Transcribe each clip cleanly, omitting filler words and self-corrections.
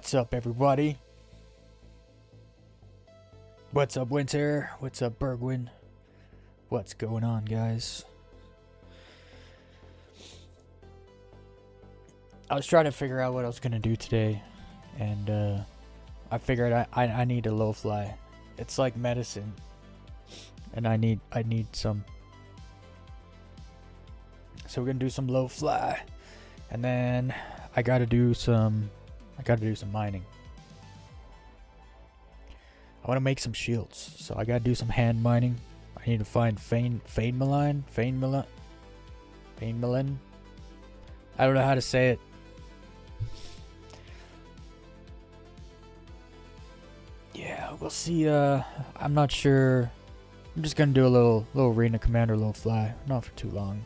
What's up, everybody? What's up, Winter? What's up, Bergwin? What's going on, guys? I was trying to figure out what I was gonna do today, and I figured I need a low fly. It's like medicine, and I need some. So we're gonna do some low fly, and then I gotta do some mining. I want to make some shields, so I gotta do some hand mining. I need to find Fainmelin. I don't know how to say it. Yeah, we'll see. I'm not sure. I'm just gonna do a little arena commander low fly, not for too long.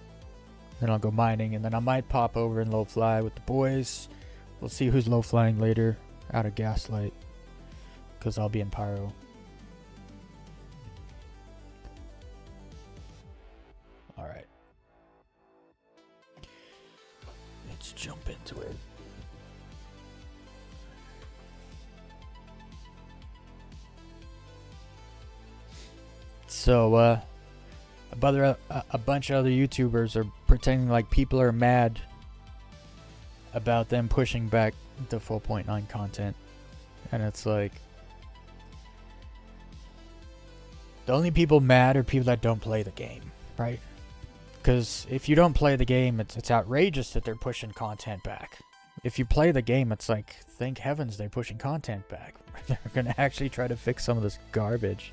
Then I'll go mining, and then I might pop over and low fly with the boys. We'll see who's low flying later out of Gaslight, because I'll be in Pyro. Alright. Let's jump into it. So, a bunch of other YouTubers are pretending like people are mad about them pushing back the 4.9 content. And it's like, the only people mad are people that don't play the game, right? Because if you don't play the game, it's outrageous that they're pushing content back. If you play the game, it's like, thank heavens they're pushing content back. They're gonna actually try to fix some of this garbage.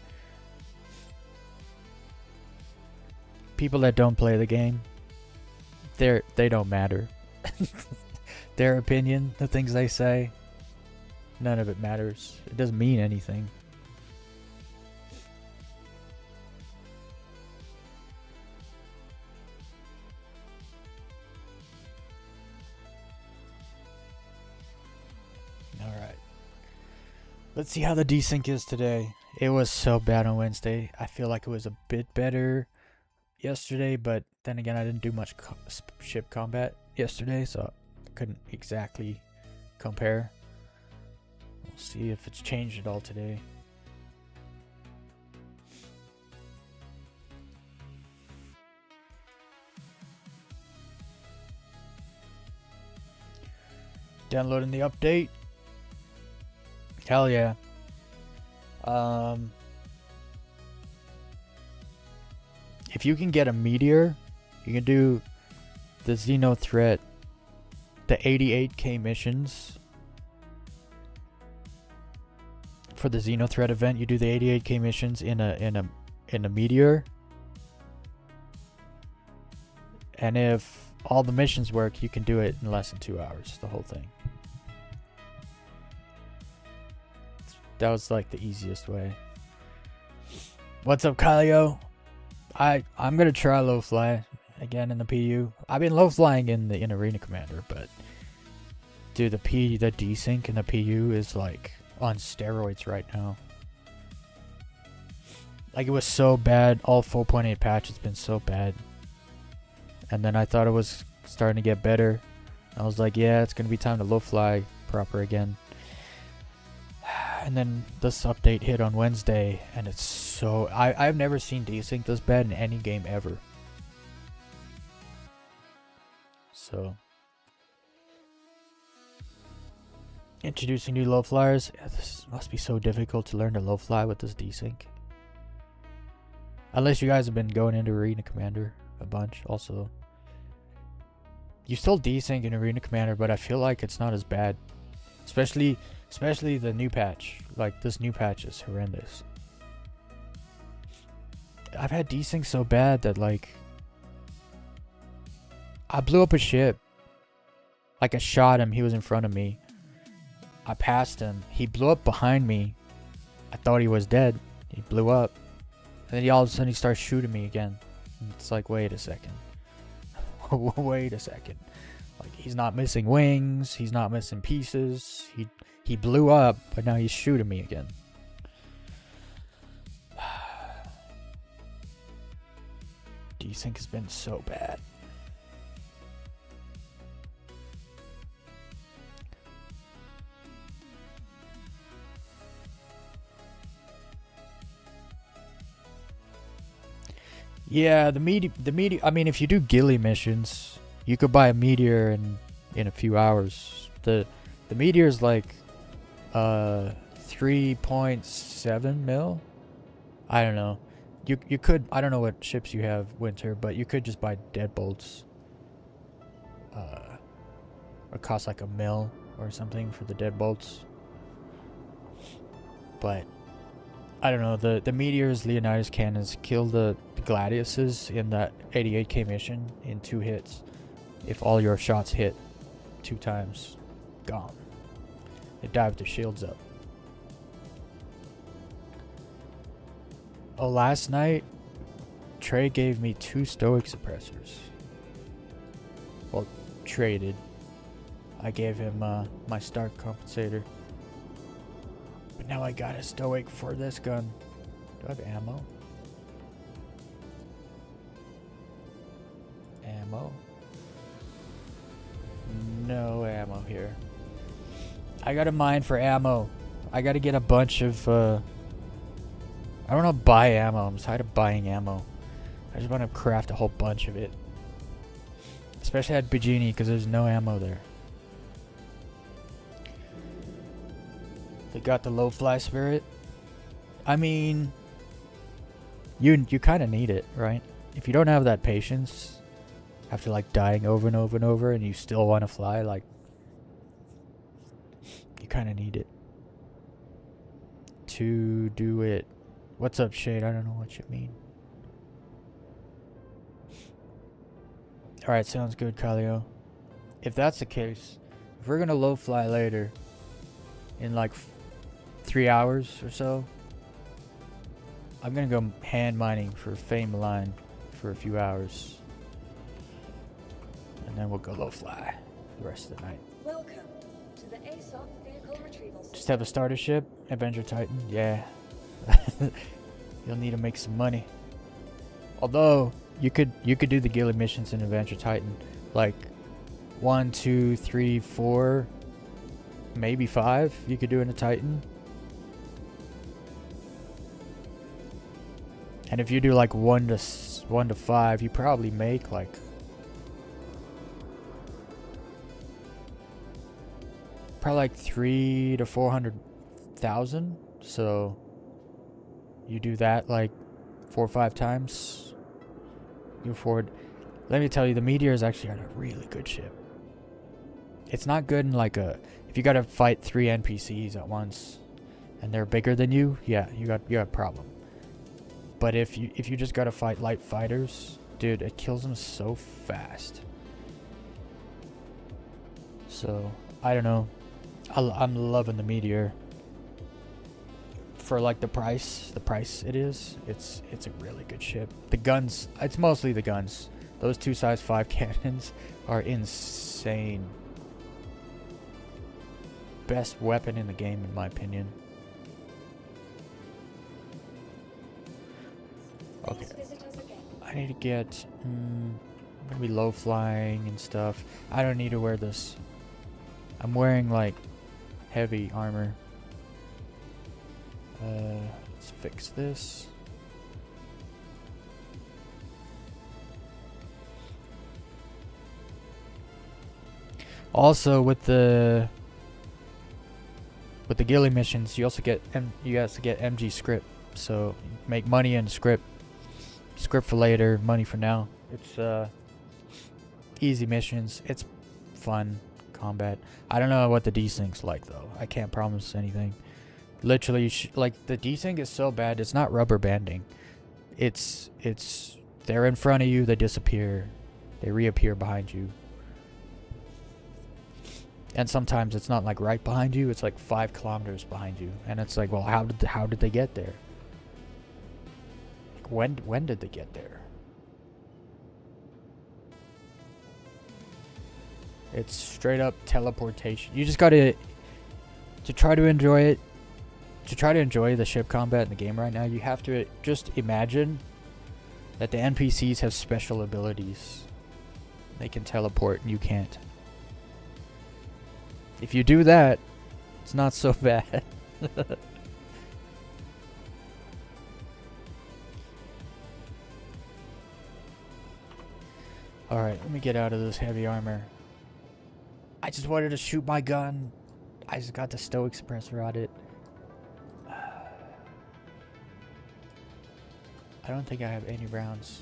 People that don't play the game, they don't matter. Their opinion, the things they say, none of it matters. It doesn't mean anything. Alright. Let's see how the desync is today. It was so bad on Wednesday. I feel like it was a bit better yesterday, but then again, I didn't do much ship combat yesterday, so I couldn't exactly compare. We'll see if it's changed at all today. Downloading the update. Hell yeah. If you can get a meteor, you can do the Xeno threat, the 88k missions. For the Xeno threat event, you do the 88k missions in a meteor. And if all the missions work, you can do it in less than 2 hours, the whole thing. That was like the easiest way. What's up, Kylio? I'm gonna try low fly again in the PU. I've been low flying in Arena Commander, but dude, the desync in the PU is like on steroids right now. Like, it was so bad. All 4.8 patch has been so bad, and then I thought it was starting to get better. I was like, yeah, it's gonna be time to low fly proper again. And then this update hit on Wednesday, and it's so... I've never seen desync this bad in any game ever. So... Introducing new low flyers. Yeah, this must be so difficult to learn to low fly with this desync. Unless you guys have been going into Arena Commander a bunch also. You still desync in Arena Commander, but I feel like it's not as bad. Especially the new patch. Like, this new patch is horrendous. I've had desync so bad that, like, I blew up a ship. Like, I shot him, he was in front of me. I passed him, he blew up behind me. I thought he was dead. He blew up. And then all of a sudden he starts shooting me again. And it's like, wait a second. Wait a second. Like, he's not missing wings, he's not missing pieces. He blew up, but now he's shooting me again. Desync has been so bad. Yeah, the meteor. I mean, if you do ghillie missions, you could buy a meteor in a few hours. The meteor is like 3.7 mil. I don't know. You could, I don't know what ships you have, Winter, but you could just buy deadbolts. It costs like a mil or something for the deadbolts. But I don't know. The meteors, Leonidas cannons kill the gladiuses in that 88k mission in 2 hits. If all your shots hit 2 times, gone. They dive their shields up. Oh, last night, Trey gave me 2 stoic suppressors. Well, traded. I gave him my Stark compensator. But now I got a stoic for this gun. Do I have ammo? Ammo? No ammo here. I gotta mine for ammo. I gotta get a bunch of I don't want to buy ammo. I'm tired of buying ammo. I just want to craft a whole bunch of it. Especially at Bajini, because there's no ammo there. They got the low fly spirit. I mean, you kind of need it, right? If you don't have that patience, after like dying over and over and over, and you still want to fly, like, you kind of need it to do it. What's up, Shade? I don't know what you mean. Alright, sounds good, Kalio. If that's the case, if we're gonna low fly later, in like 3 hours or so, I'm gonna go hand mining for Fame Line for a few hours. And then we'll go low fly the rest of the night. Welcome to the ASOP vehicle retrieval system. Just have a starter ship, Avenger Titan, yeah. You'll need to make some money. Although you could do the ghillie missions in Avenger Titan, like 1, 2, 3, 4, maybe 5. You could do in a Titan. And if you do like 1 to 5, you probably make like probably like 300 to 400,000. So you do that like 4 or 5 times. Go forward. Let me tell you, the Meteor is actually on a really good ship. It's not good in like a, if you gotta fight 3 NPCs at once and they're bigger than you, yeah, you got a problem. But if you just gotta fight light fighters, dude, it kills them so fast. So I don't know. I'm loving the Meteor. For like the price it is, it's a really good ship. The guns, it's mostly the guns. Those 2 size 5 cannons are insane. Best weapon in the game, in my opinion. Okay, I need to get I'm gonna be low flying and stuff. I don't need to wear this. I'm wearing like heavy armor. Let's fix this. Also, with the ghillie missions, you also get MG script. So make money in script for later, money for now. It's easy missions. It's fun combat. I don't know what the desync's like though. I can't promise anything. Literally, like the desync is so bad. It's not rubber banding. It's they're in front of you. They disappear. They reappear behind you. And sometimes it's not like right behind you. It's like 5 kilometers behind you. And it's like, well, how did they get there? Like when did they get there? It's straight up teleportation. You just gotta to try to enjoy it. To try to enjoy the ship combat in the game right now, you have to just imagine that the NPCs have special abilities. They can teleport and you can't. If you do that, it's not so bad. Alright, let me get out of this heavy armor. I just wanted to shoot my gun. I just got the stoic suppressor on it. I don't think I have any rounds.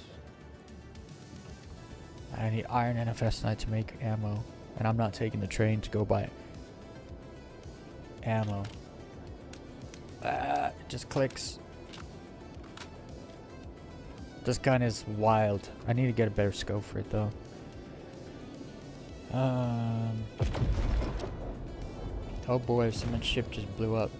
I need iron and a festonite to make ammo. And I'm not taking the train to go buy ammo. It just clicks. This gun is wild. I need to get a better scope for it though. Oh boy, someone's ship just blew up.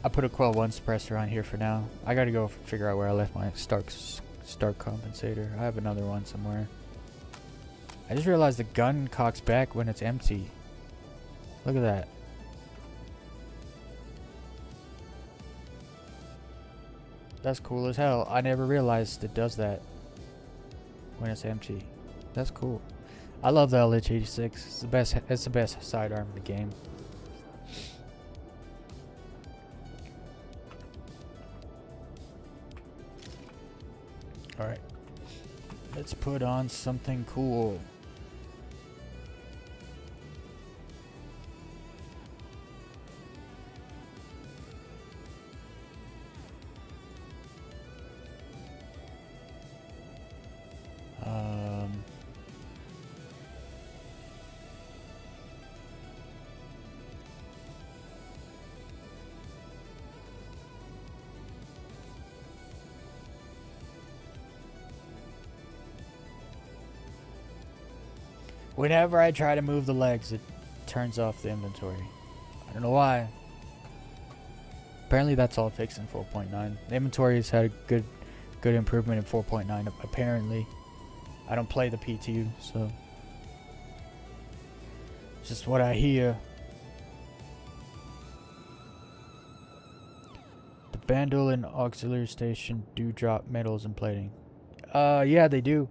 I put a Quell 1 suppressor on here for now. I gotta go figure out where I left my Stark compensator. I have another one somewhere. I just realized the gun cocks back when it's empty. Look at that. That's cool as hell. I never realized it does that when it's empty. That's cool. I love the LH86. It's the best. It's the best sidearm in the game. All right. Let's put on something cool. Whenever I try to move the legs, it turns off the inventory. I don't know why. Apparently that's all fixed in 4.9. The inventory has had a good improvement in 4.9 apparently. I don't play the PTU, so it's just what I hear. The Vandal and Auxiliary Station do drop medals and plating. Yeah, they do.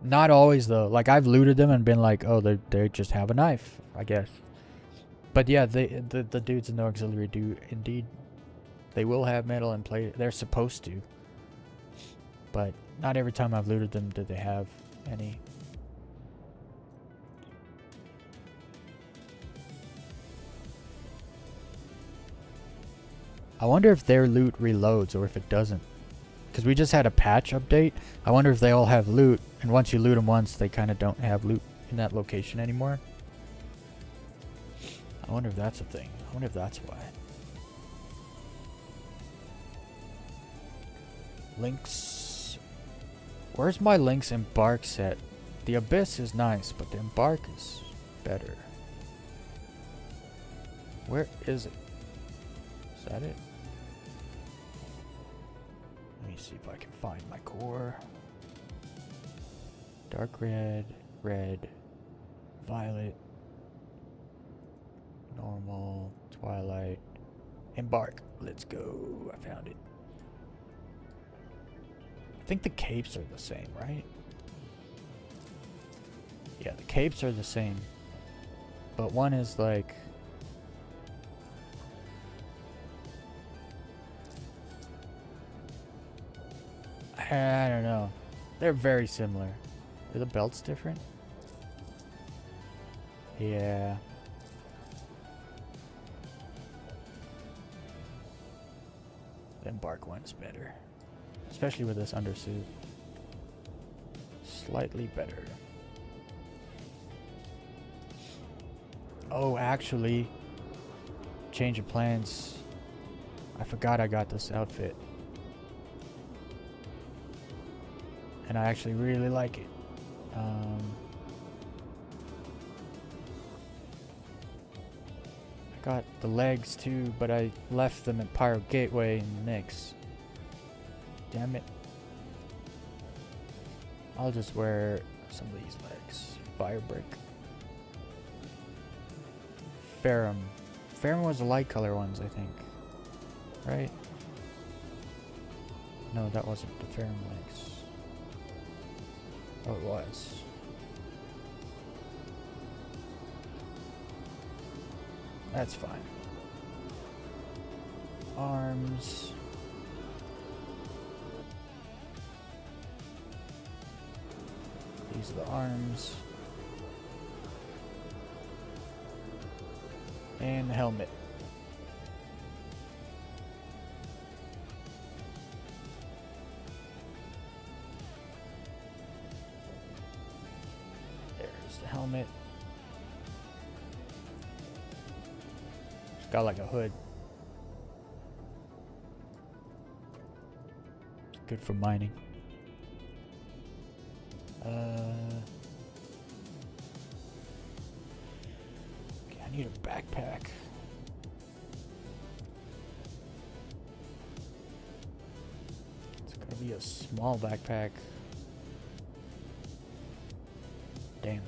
Not always though. Like I've looted them and been like, oh, they just have a knife, I guess. But yeah, the dudes in the auxiliary do indeed. They will have metal and plate. They're supposed to. But not every time I've looted them did they have any. I wonder if their loot reloads or if it doesn't. Because we just had a patch update. I wonder if they all have loot. And once you loot them once, they kind of don't have loot in that location anymore. I wonder if that's a thing. I wonder if that's why. Links. Where's my Links Embark set? The Abyss is nice, but the Embark is better. Where is it? Is that it? Let me see if I can find my core. Dark red, red, violet, normal, twilight, embark. Let's go. I found it. I think the capes are the same, right? Yeah, the capes are the same. But one is like... I don't know. They're very similar. Are the belts different? Yeah. The Embark one is better. Especially with this undersuit. Slightly better. Oh, actually. Change of plans. I forgot I got this outfit. And I actually really like it. I got the legs too, but I left them at Pyro Gateway in the Nyx. Damn it. I'll just wear some of these legs. Firebrick. Ferrum. Ferrum was the light color ones, I think. Right? No, that wasn't the Ferrum legs. Oh, it was. That's fine. Arms. These are the arms. And the helmet. There's the helmet. It's got like a hood. It's good for mining. Okay, I need a backpack. It's gotta be a small backpack. Damn.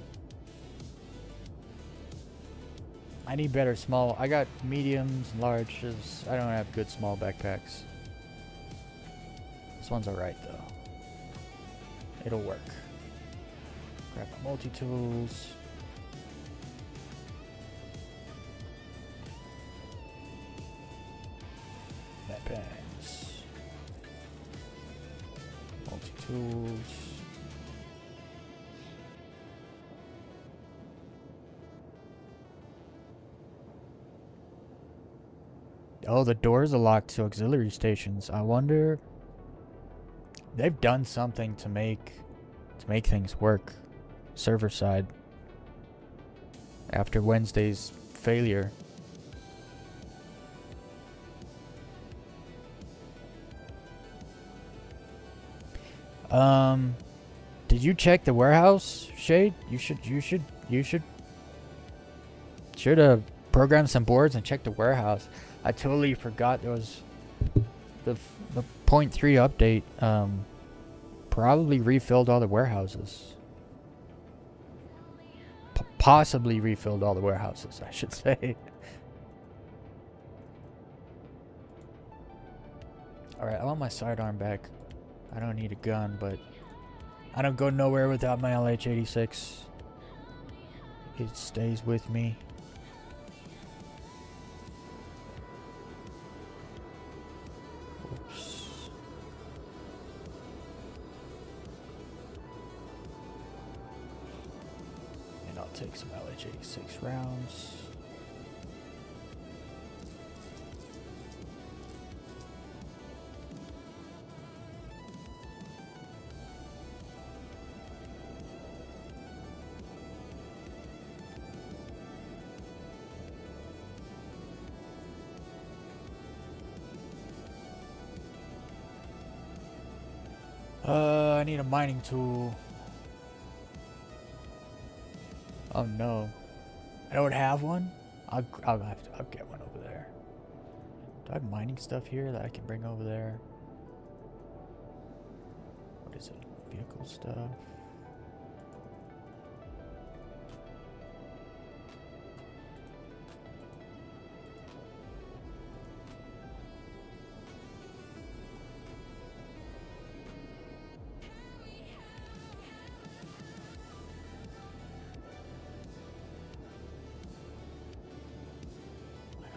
I need better small. I got mediums and larges. I don't have good small backpacks. This one's alright though. It'll work. Grab my multi-tools. Med bags. Multi-tools. Oh, the doors are locked to auxiliary stations. I wonder... They've done something to make things work. Server side. After Wednesday's failure. Did you check the warehouse, Shade? You should program some boards and check the warehouse. I totally forgot there was the 0.3 update. Probably refilled all the warehouses. Possibly refilled all the warehouses, I should say. Alright, I want my sidearm back. I don't need a gun, but I don't go nowhere without my LH-86. It stays with me. Oops. And I'll take some LH-86 rounds. I need a mining tool. Oh no, I don't have one. I'll get one over there. Do I have mining stuff here that I can bring over there? What is it? Vehicle stuff.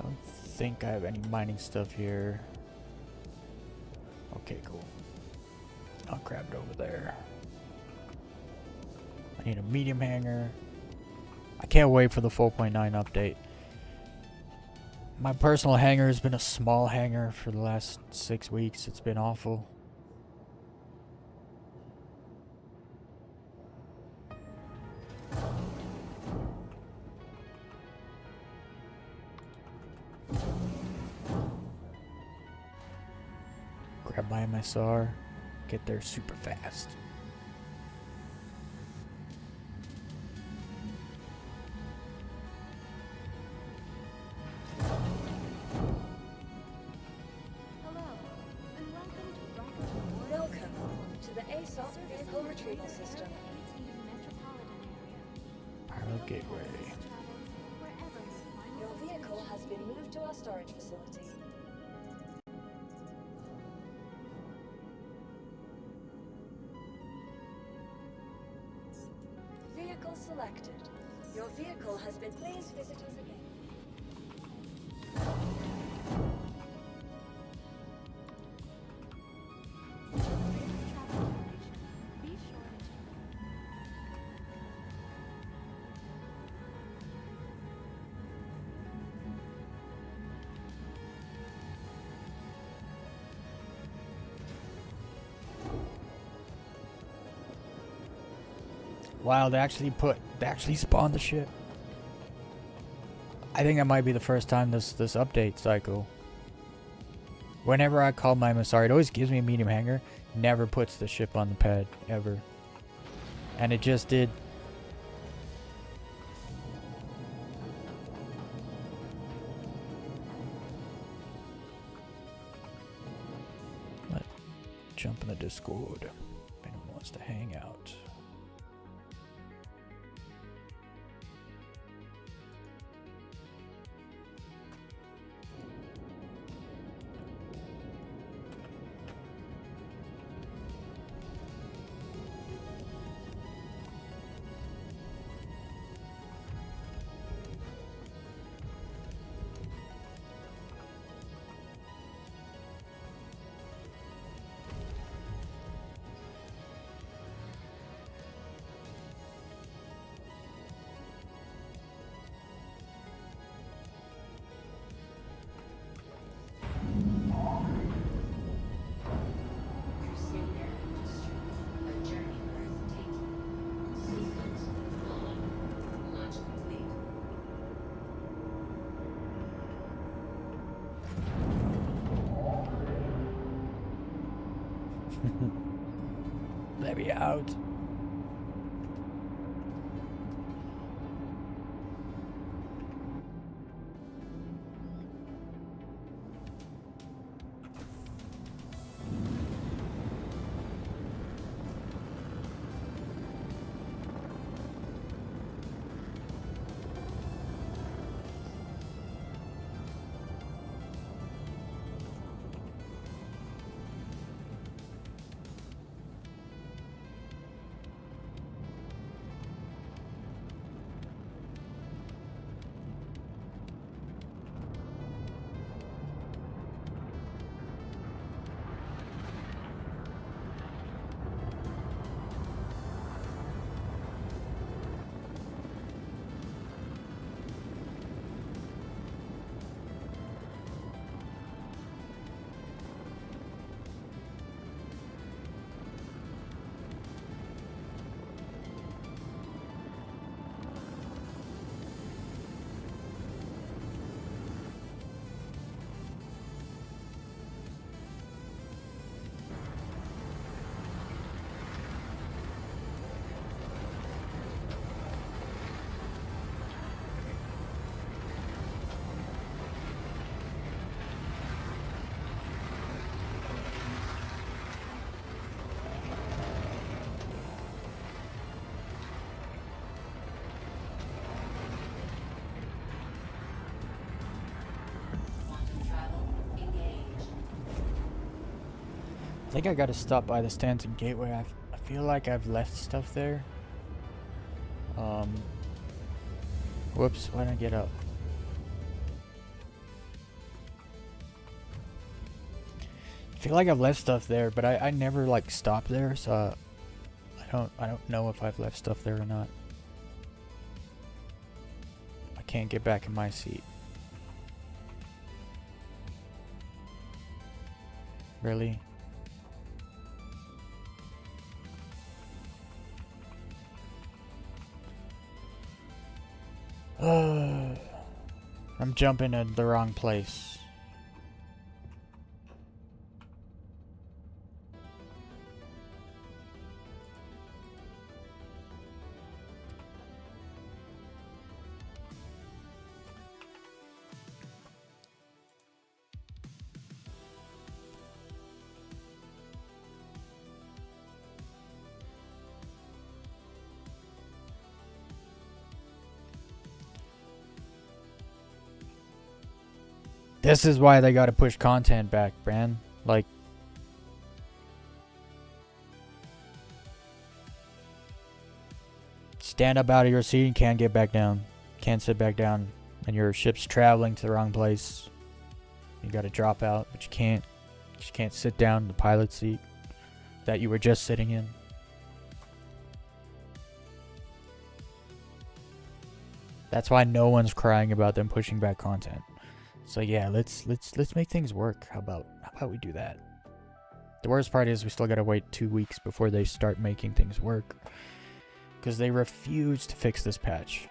I think I have any mining stuff here. Okay, cool. I'll grab it over there. I need a medium hanger. I can't wait for the 4.9 update. My personal hanger has been a small hanger for the last 6 weeks. It's been awful. Grab my MSR, get there super fast. Welcome to the ASOP vehicle retrieval system. Pilot gateway. Your vehicle has been moved to our storage facility. Vehicle selected. Your vehicle has been. Please visit us again. Wow, they actually spawned the ship. I think that might be the first time this update cycle. Whenever I call my Masari, it always gives me a medium hanger. Never puts the ship on the pad, ever. And it just did. Let's jump in the Discord if anyone wants to hang out. Let me out. I think I gotta stop by the Stanton Gateway. I feel like I've left stuff there. Whoops, why didn't I get up? I feel like I've left stuff there, but I never like stopped there, so I don't know if I've left stuff there or not. I can't get back in my seat. Really? I'm jumping in the wrong place. This is why they gotta push content back, Bran. Like, stand up out of your seat and can't get back down. Can't sit back down. And your ship's traveling to the wrong place. You gotta drop out, but you can't. You just can't sit down in the pilot seat that you were just sitting in. That's why no one's crying about them pushing back content. So yeah, let's make things work. How about we do that? The worst part is we still gotta wait 2 weeks before they start making things work. because they refuse to fix this patch.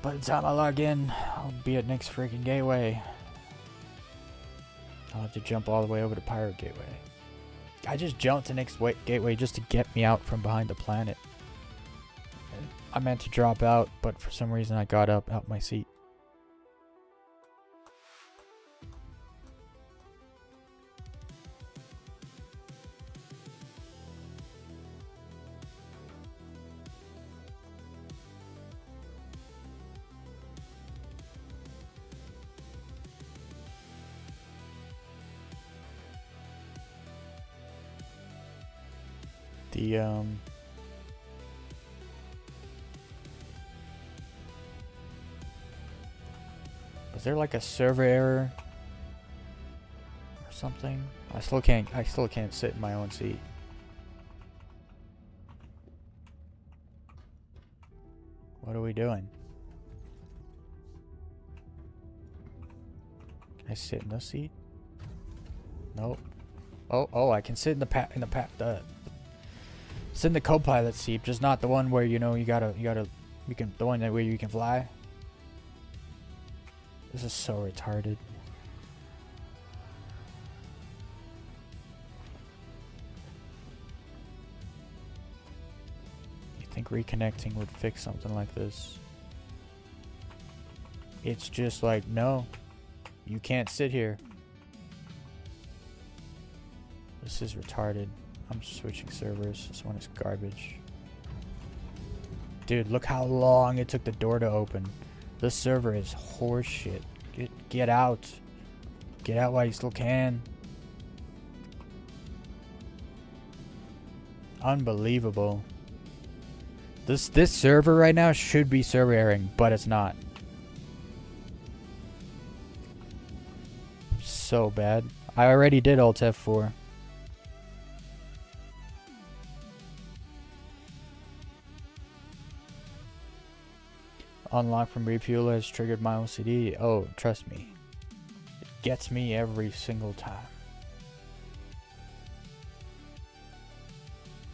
By the time I log in, I'll be at next freaking gateway. I'll have to jump all the way over to Pirate Gateway. I just jumped to next gateway just to get me out from behind the planet. And I meant to drop out, but for some reason I got up out my seat. Was there like a server error or something? I still can't sit in my own seat. What are we doing? Can I sit in the seat? Nope. Oh, I can sit in the sit in the co-pilot seat, just not the one where the one where you can fly. This is so retarded. You think reconnecting would fix something like this? It's just like, no, you can't sit here. This is retarded. I'm switching servers. This one is garbage. Dude, look how long it took the door to open. This server is horseshit. Get out. Get out while you still can. Unbelievable. This server right now should be server erroring, but it's not. So bad. I already did Alt F4. Unlock from refuel has triggered my OCD. Oh, trust me. It gets me every single time.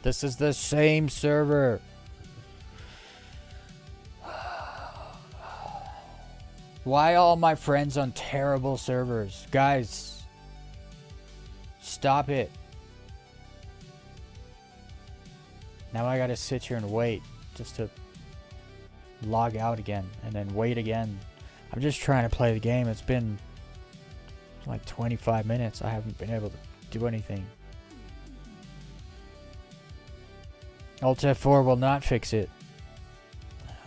This is the same server. Why all my friends on terrible servers? Guys, stop it. Now I gotta sit here and wait just to log out again and then wait again. I'm just trying to play the game. It's been like 25 minutes. I haven't been able to do anything. Alt F4 will not fix it.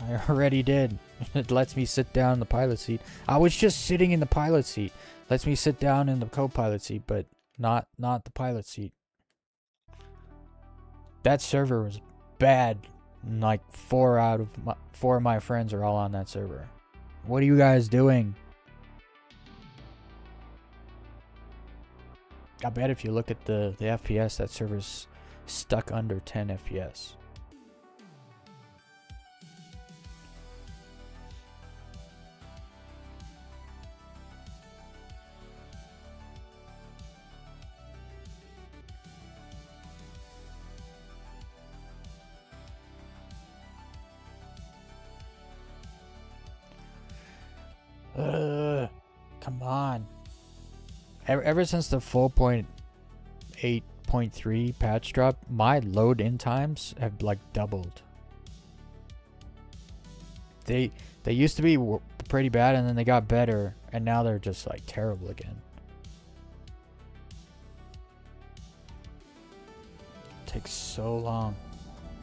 I already did. It lets me sit down in the pilot seat. I was just sitting in the pilot seat. Lets me sit down in the co-pilot seat, but not the pilot seat. That server was bad. Like 4 of my friends are all on that server. What are you guys doing? I bet if you look at the FPS, that server's stuck under 10 FPS. Come on. Ever since the 4.8.3 patch drop, my load in times have like doubled. They used to be pretty bad and then they got better and now they're just like terrible again. Takes so long.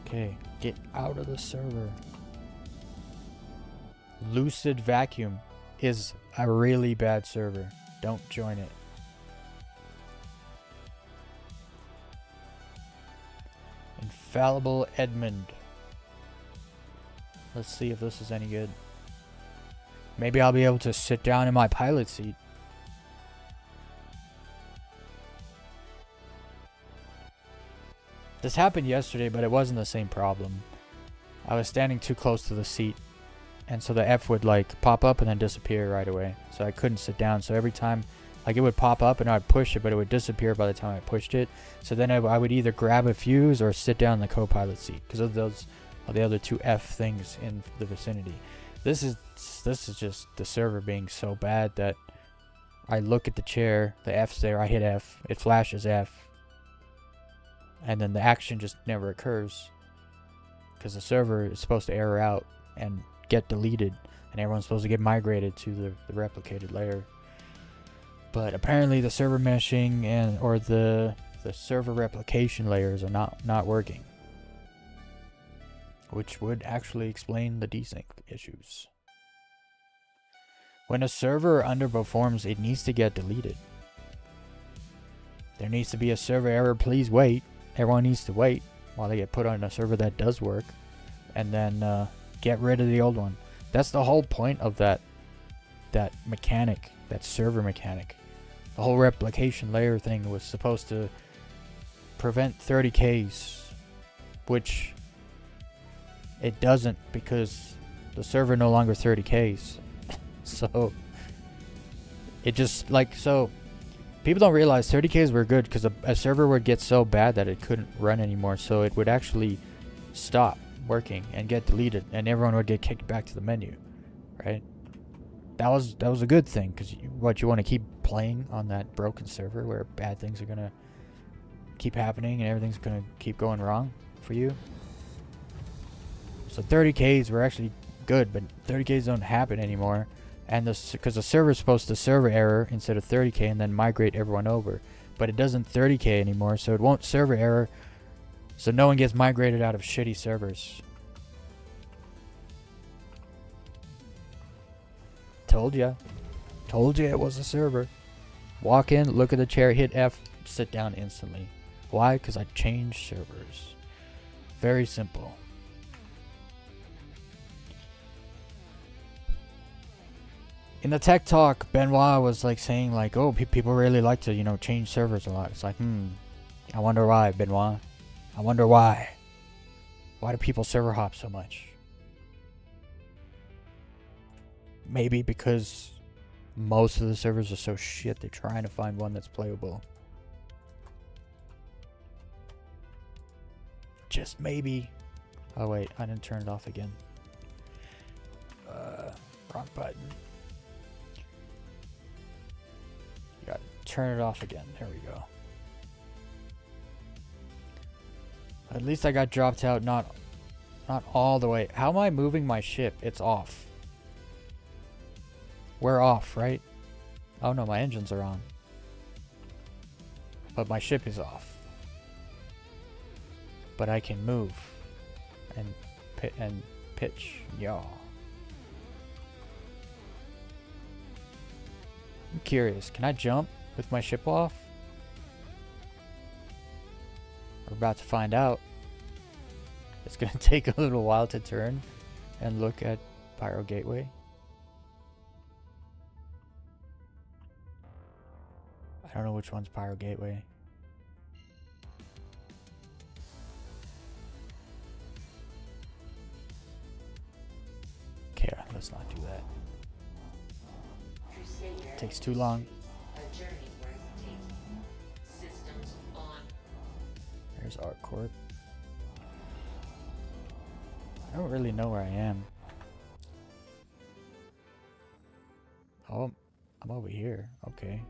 Okay, get out of the server. Lucid Vacuum is a really bad server. Don't join it. Infallible Edmund. Let's see if this is any good. Maybe I'll be able to sit down in my pilot seat. This happened yesterday, but it wasn't the same problem. I was standing too close to the seat, and so the F would like pop up and then disappear right away. So I couldn't sit down. So every time, like, it would pop up and I'd push it, but it would disappear by the time I pushed it. So then I would either grab a fuse or sit down in the co-pilot seat because of those the other two F things in the vicinity. This is just the server being so bad that I look at the chair, the F's there, I hit F, it flashes F, and then the action just never occurs because the server is supposed to error out and get deleted, and everyone's supposed to get migrated to the replicated layer. But apparently the server meshing or the server replication layers are not working, which would actually explain the desync issues. When a server underperforms, it needs to get deleted. There needs to be a server error, please wait. Everyone needs to wait while they get put on a server that does work, and then get rid of the old one. That's the whole point of that mechanic, that server mechanic. The whole replication layer thing was supposed to prevent 30Ks, which it doesn't because the server no longer 30Ks. So it just so people don't realize 30Ks were good because a server would get so bad that it couldn't run anymore. So it would actually stop working and get deleted, and everyone would get kicked back to the menu, right? That was a good thing because you want to keep playing on that broken server where bad things are gonna keep happening and everything's gonna keep going wrong for you. So 30Ks were actually good, but 30Ks don't happen anymore, and because the server is supposed to server error instead of 30K and then migrate everyone over, but it doesn't 30K anymore, so it won't server error, so no one gets migrated out of shitty servers. Told ya it was a server. Walk in, look at the chair, hit F, sit down instantly. Why? Because I changed servers. Very simple. In the tech talk, Benoit was saying oh, people really like to, change servers a lot. It's like, I wonder why, Benoit. I wonder why. Why do people server hop so much? Maybe because most of the servers are so shit, they're trying to find one that's playable. Just maybe. Oh wait, I didn't turn it off again. Wrong button. Gotta turn it off again. There we go. At least I got dropped out, not all the way. How am I moving my ship? It's off. We're off, right? Oh no, my engines are on. But my ship is off. But I can move and pitch. Y'all. I'm curious, can I jump with my ship off? We're about to find out. It's gonna take a little while to turn and look at Pyro Gateway. I don't know which one's Pyro Gateway. Okay, let's not do that. It takes too long. There's Art Corp. I don't really know where I am. Oh, I'm over here. Okay.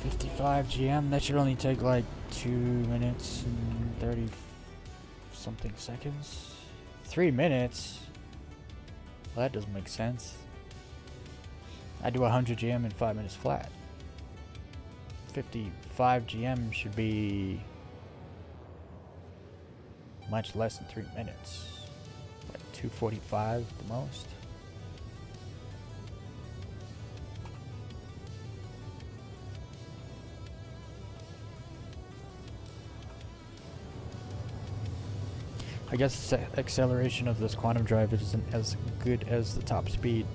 $55 GM. That should only take 2 minutes and 30 something seconds. 3 minutes? Well, that doesn't make sense. I do 100 GM in 5 minutes flat. 55 GM should be much less than 3 minutes. 245 the most. I guess the acceleration of this quantum drive isn't as good as the top speed.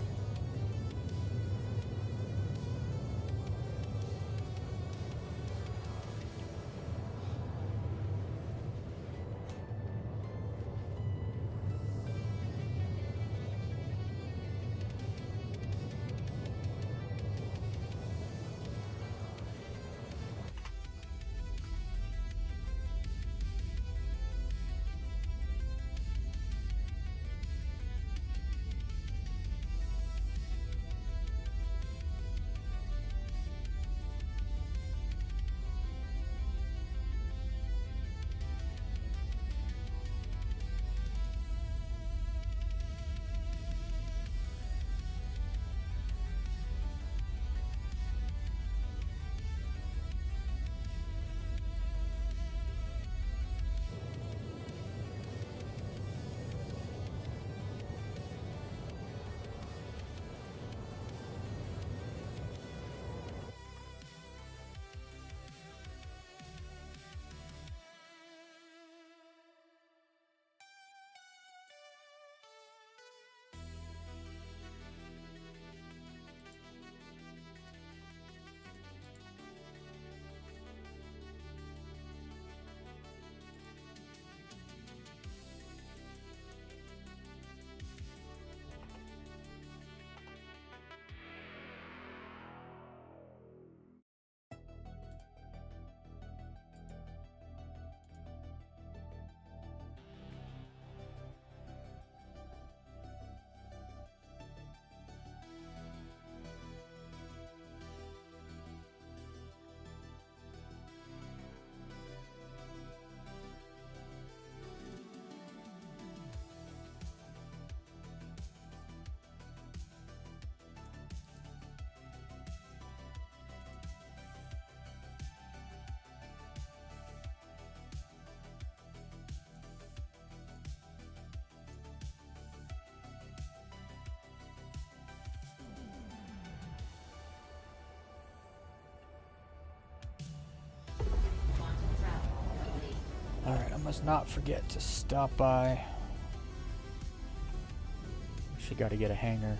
Alright, I must not forget to stop by. She gotta get a hanger.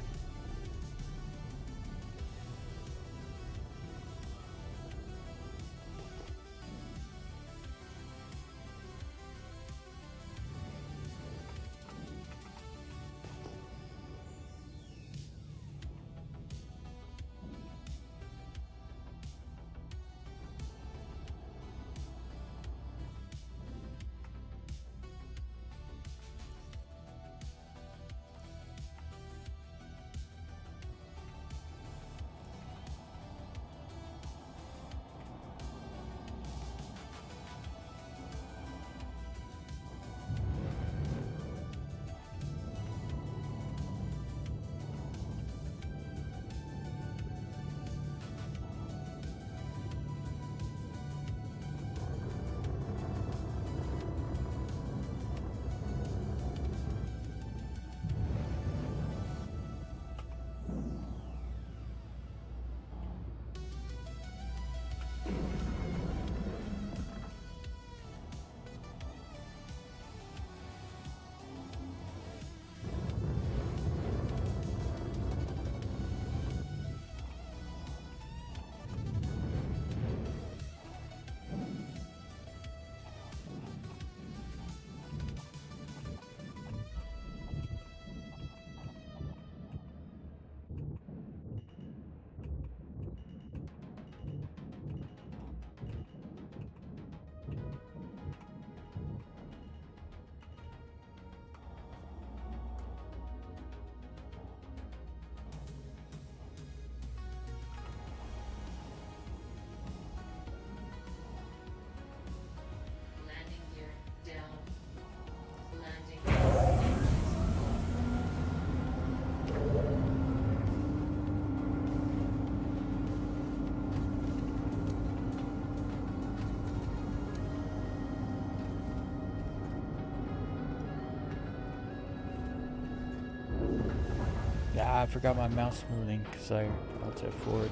I forgot my mouse smoothing because I alt F4'd.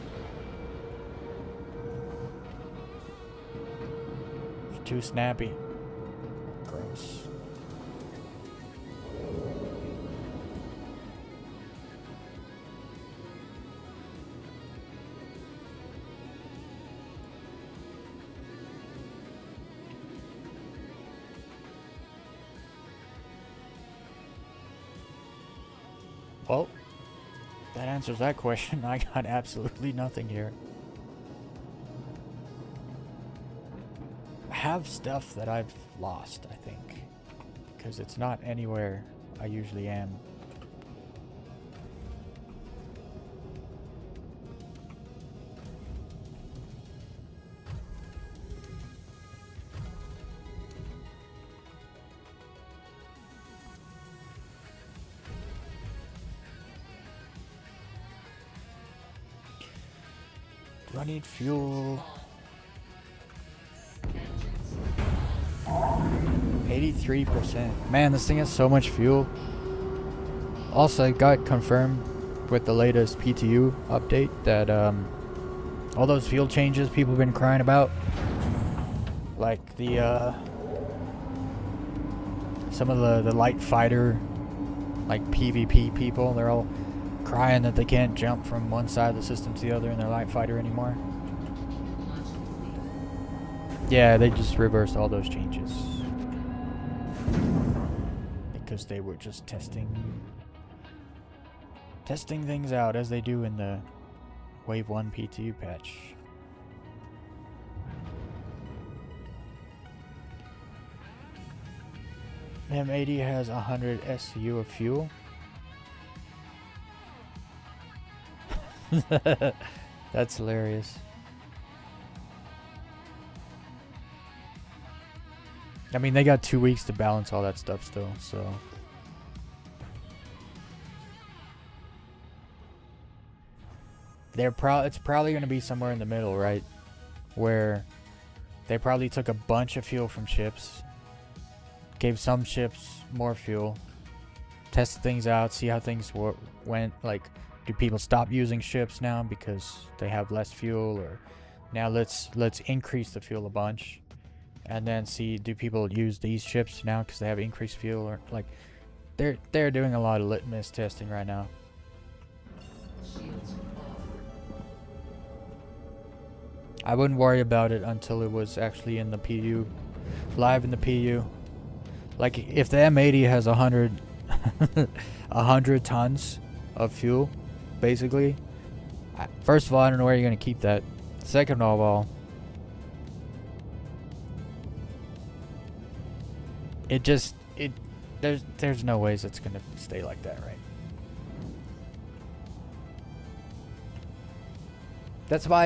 It's too snappy. Gross. Well, that answers that question. I got absolutely nothing here. I have stuff that I've lost, I think, because it's not anywhere I usually am. Do I need fuel? 83%. Man, this thing has so much fuel. Also, it got confirmed with the latest PTU update that all those fuel changes people have been crying about, like the some of the light fighter, like PvP people, they're all crying that they can't jump from one side of the system to the other in their light fighter anymore. Yeah, they just reversed all those changes because they were just testing things out as they do in the Wave 1 PTU patch. M80 has 100 SCU of fuel. That's hilarious. I mean, they got 2 weeks to balance all that stuff still, so. It's probably going to be somewhere in the middle, right? Where they probably took a bunch of fuel from ships, gave some ships more fuel, test things out, see how things went. Like, do people stop using ships now because they have less fuel, or now let's increase the fuel a bunch, and then see, do people use these ships now because they have increased fuel, or like they're doing a lot of litmus testing right now. I wouldn't worry about it until it was actually in the PU, live in the PU. Like, if the M80 has 100 tons of fuel, basically, first of all, I don't know where you're gonna keep that. Second of all, there's no ways it's gonna stay like that, right? That's why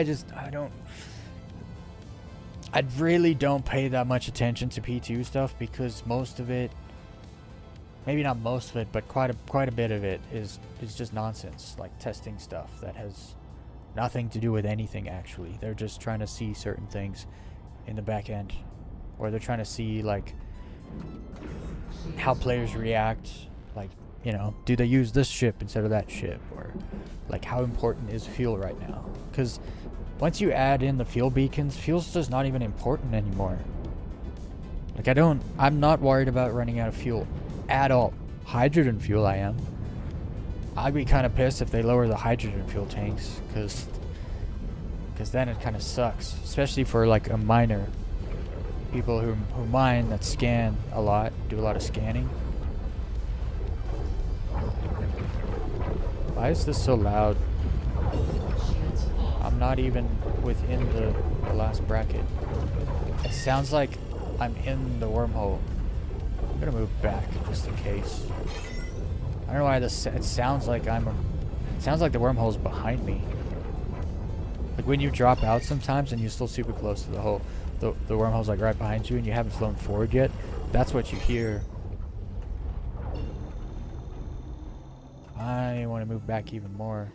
I really don't pay that much attention to P2 stuff, because most of it, maybe not most of it, but quite a bit of it is just nonsense, like testing stuff that has nothing to do with anything actually. They're just trying to see certain things in the back end, or they're trying to see like how players react, like, you know, do they use this ship instead of that ship, or like how important is fuel right now? Because once you add in the fuel beacons, fuel's just not even important anymore. Like, I'm not worried about running out of fuel at all. Hydrogen fuel I am. I'd be kind of pissed if they lower the hydrogen fuel tanks, because then it kind of sucks, especially for like a miner. People who mine, that scan a lot, do a lot of scanning. Why is this so loud? I'm not even within the last bracket. It sounds like I'm in the wormhole. I'm gonna move back just in case. I don't know why it sounds like it sounds like the wormhole's behind me. Like when you drop out sometimes and you're still super close to the hole, the wormhole's like right behind you and you haven't flown forward yet. That's what you hear. I want to move back even more.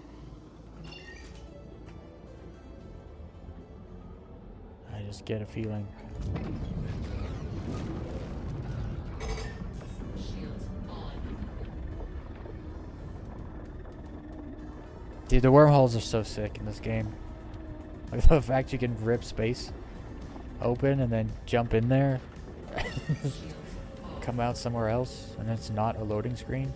I just get a feeling. Dude, the wormholes are so sick in this game. Like the fact you can rip space open and then jump in there, come out somewhere else, and it's not a loading screen.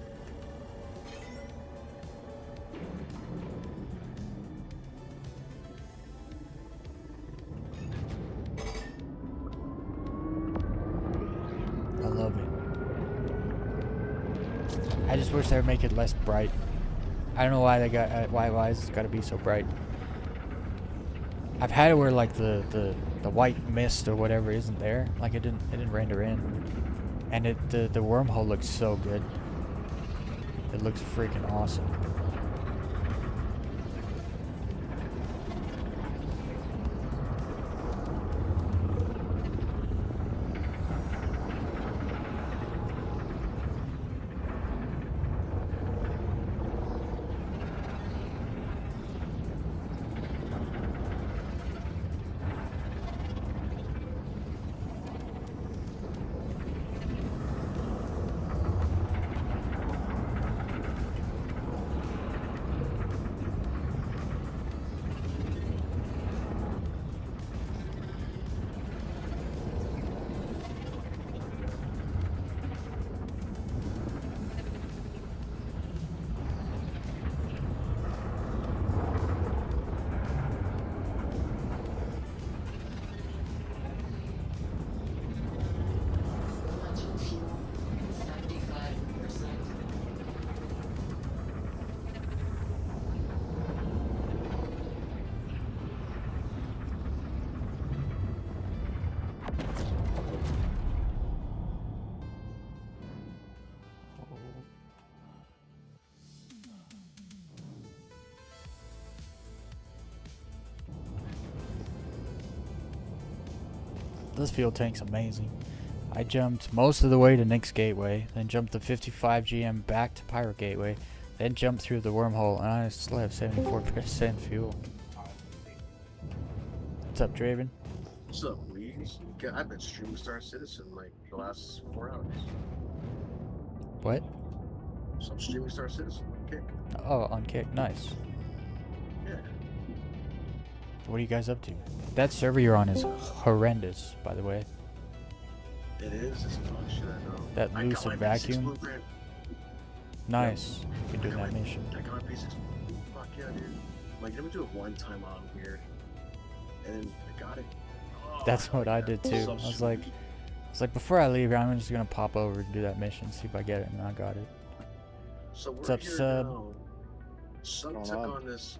I love it. I just wish they would make it less bright. I don't know why they got why it's got to be so bright. I've had it where like the white mist or whatever isn't there, like it didn't render in, and the wormhole looks so good. It looks freaking awesome. This fuel tank's amazing. I jumped most of the way to Nick's Gateway, then jumped the 55 GM back to Pirate Gateway, then jumped through the wormhole, and I still have 74% fuel. What's up, Draven? What's up, Weez? I've been streaming Star Citizen like the last 4 hours. What? So I'm streaming Star Citizen on Kick. Oh, on Kick. Nice. Yeah. What are you guys up to? That server you're on is horrendous, by the way. It is. It's dog shit, I know. That I got lucid my vacuum. P6 blueprint. Nice. You I can do got that my- mission. I got my P6. Fuck yeah, dude. Like, let me do it one time on here, and I got it. Oh, That's what I did too. So I was like, before I leave here, I'm just gonna pop over and do that mission, see if I get it, and I got it. So we're What's up, here Sub? now. Sub Going took on? on this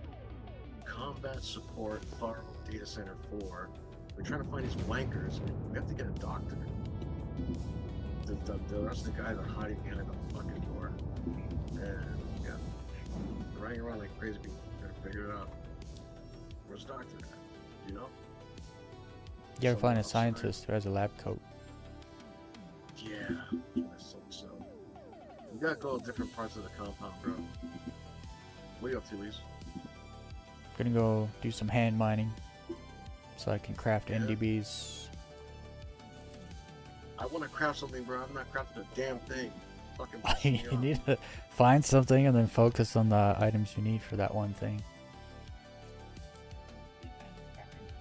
combat support Far Data Center 4. We're trying to find these wankers. We have to get a doctor. The rest of the guys are hiding behind the fucking door. And yeah, they're running around like crazy people. Gotta figure it out. Where's the doctor at? You know? You ever find a Someone outside. scientist who has a lab coat? Yeah, I think so. We gotta go to different parts of the compound, bro. What are you up to, Weez? Gonna go do some hand mining, so I can craft Yeah. NDBs. I want to craft something, bro. I'm not crafting a damn thing. Fucking pissing me You off. need to find something and then focus on the items you need for that one thing.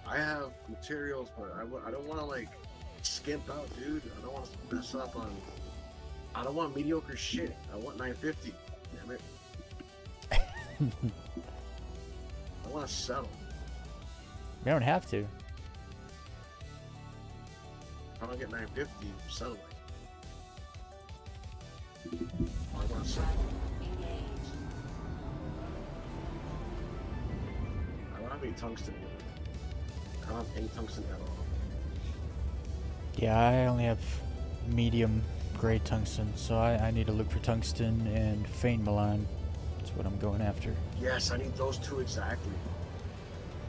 I have materials, but I don't want to like skimp out, dude. I don't want to mess up on. I don't want mediocre shit. I want 950. Damn it. I want to settle. You don't have to. If I don't get 950, I'm settling. I want to settle. I don't have any tungsten here. I don't have any tungsten at all. Yeah, I only have medium grade tungsten, so I need to look for tungsten and faint malign. That's what I'm going after. Yes, I need those two exactly.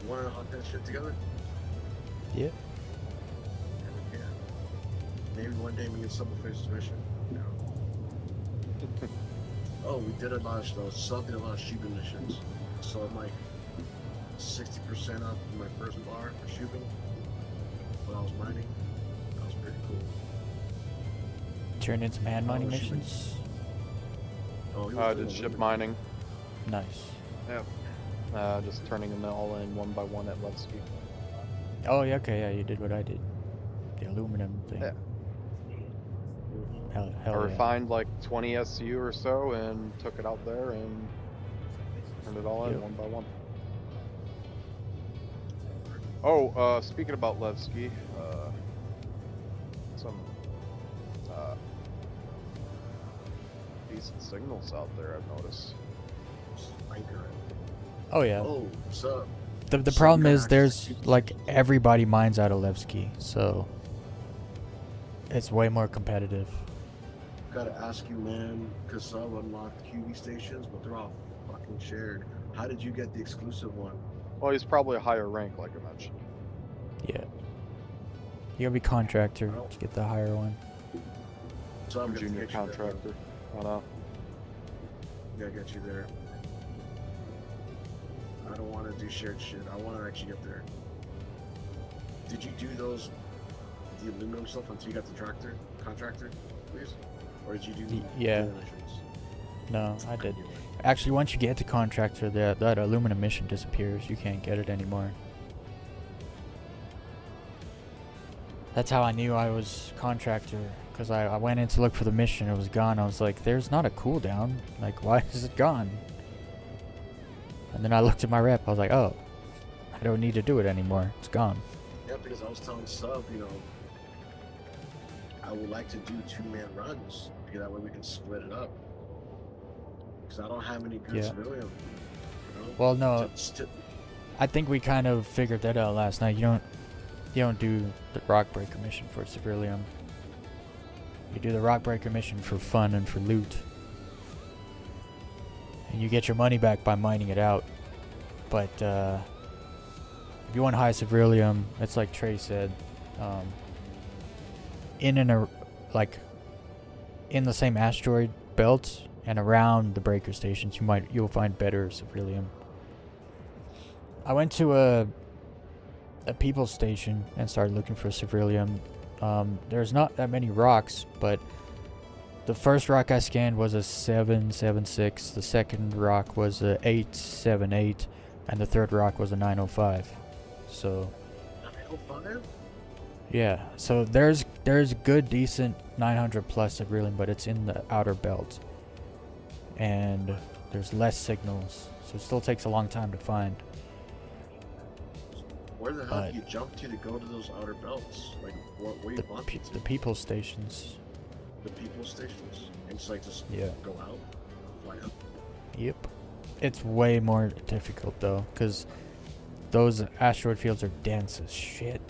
You want to hunt that shit together? Yeah. Yeah. Maybe one day we can finish this mission. You know? Oh, we did a lot of those. Sub did a lot of Shiba missions. So I'm like 60% up in my first bar for Shiba. When I was mining. That was pretty cool. Turned in some hand mining Oh, shoot. missions. Oh, he I was did doing ship it. mining. Nice. Yeah. Just turning them all in one by one at Levski. Oh, yeah, okay, yeah, you did what I did. The aluminum thing. Yeah. Hell I yeah. refined like 20 SU or so and took it out there and turned it all in Yep. one by one. Oh, speaking about Levski, some decent signals out there I've noticed. Anchor. Oh, yeah. Oh, what's up? The So problem you is got there's, access to- like, everybody mines out of Levski, so it's way more competitive. Gotta ask you, man, because Sub unlocked QV stations, but they're all fucking shared. How did you get the exclusive one? Well, he's probably a higher rank, like I mentioned. Yeah. You gotta be contractor Oh. to get the higher one. So I'm Or gonna junior get you there, bro. contractor. I know. Gotta get you there. I don't want to do shared shit. I want to actually get there. Did you do the aluminum stuff until you got the contractor, please? Or did you do Yeah. the missions? No, I did. Actually, once you get to contractor, that aluminum mission disappears. You can't get it anymore. That's how I knew I was contractor, because I went in to look for the mission. It was gone. I was like, there's not a cooldown. Like, why is it gone? And then I looked at my rep. I was like, oh, I don't need to do it anymore. It's gone. Yeah, because I was telling Sub, I would like to do 2-man runs, because that way we can split it up. Because I don't have any good Yeah. civilian. Well, no, To- I think we kind of figured that out last night. You don't do the rock breaker mission for civilian. You do the rock breaker mission for fun and for loot. And you get your money back by mining it out. But if you want high civilium, it's like Trey said, in the same asteroid belt and around the breaker stations, you'll find better civilium. I went to a people station and started looking for civilium. There's not that many rocks, but the first rock I scanned was a 776, the second rock was a 878, and the third rock was a 905. So 905? yeah, so there's good decent 900 plus civilium, but it's in the outer belt, and there's less signals, so it still takes a long time to find. Where the hell But do you jump to go to those outer belts? Like, where you want to? the people stations. The people stations? And it's like just Yeah. go out? Fly up? Yep. It's way more difficult though, because those asteroid fields are dense as shit.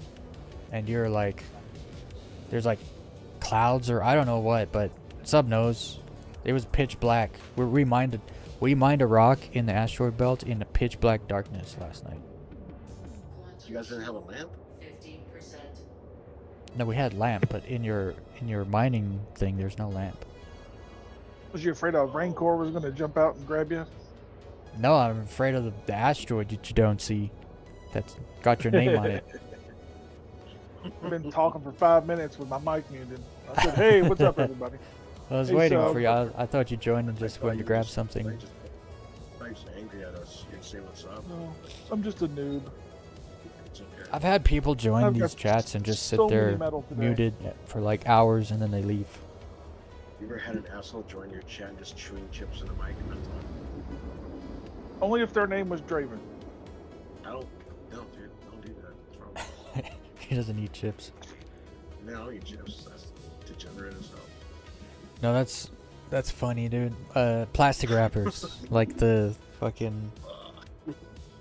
And you're like, there's like clouds or I don't know what, but Sub knows. It was pitch black. We mined a rock in the asteroid belt in the pitch black darkness last night. You guys didn't have a lamp? No, we had lamp, but in your mining thing, there's no lamp. Was you afraid a Rancor was going to jump out and grab you? No, I'm afraid of the asteroid that you don't see. That's got your name on it. I've been talking for 5 minutes with my mic muted. I said, hey, what's up, everybody? I was Hey, waiting Sub. for you. I thought you joined and just went to grab something. They're just angry at us. You didn't say what's up. No, I'm just a noob. It's okay. I've had people join I've these got chats and just sit so many there medals today. muted for like hours and then they leave. You ever had an asshole join your chat and just chewing chips in the mic and not talking? Only if their name was Draven. No, dude. Don't do that. What's wrong? He doesn't eat chips. No, I don't eat chips. That's degenerate as hell. No, that's funny, dude. Plastic wrappers, like the fucking.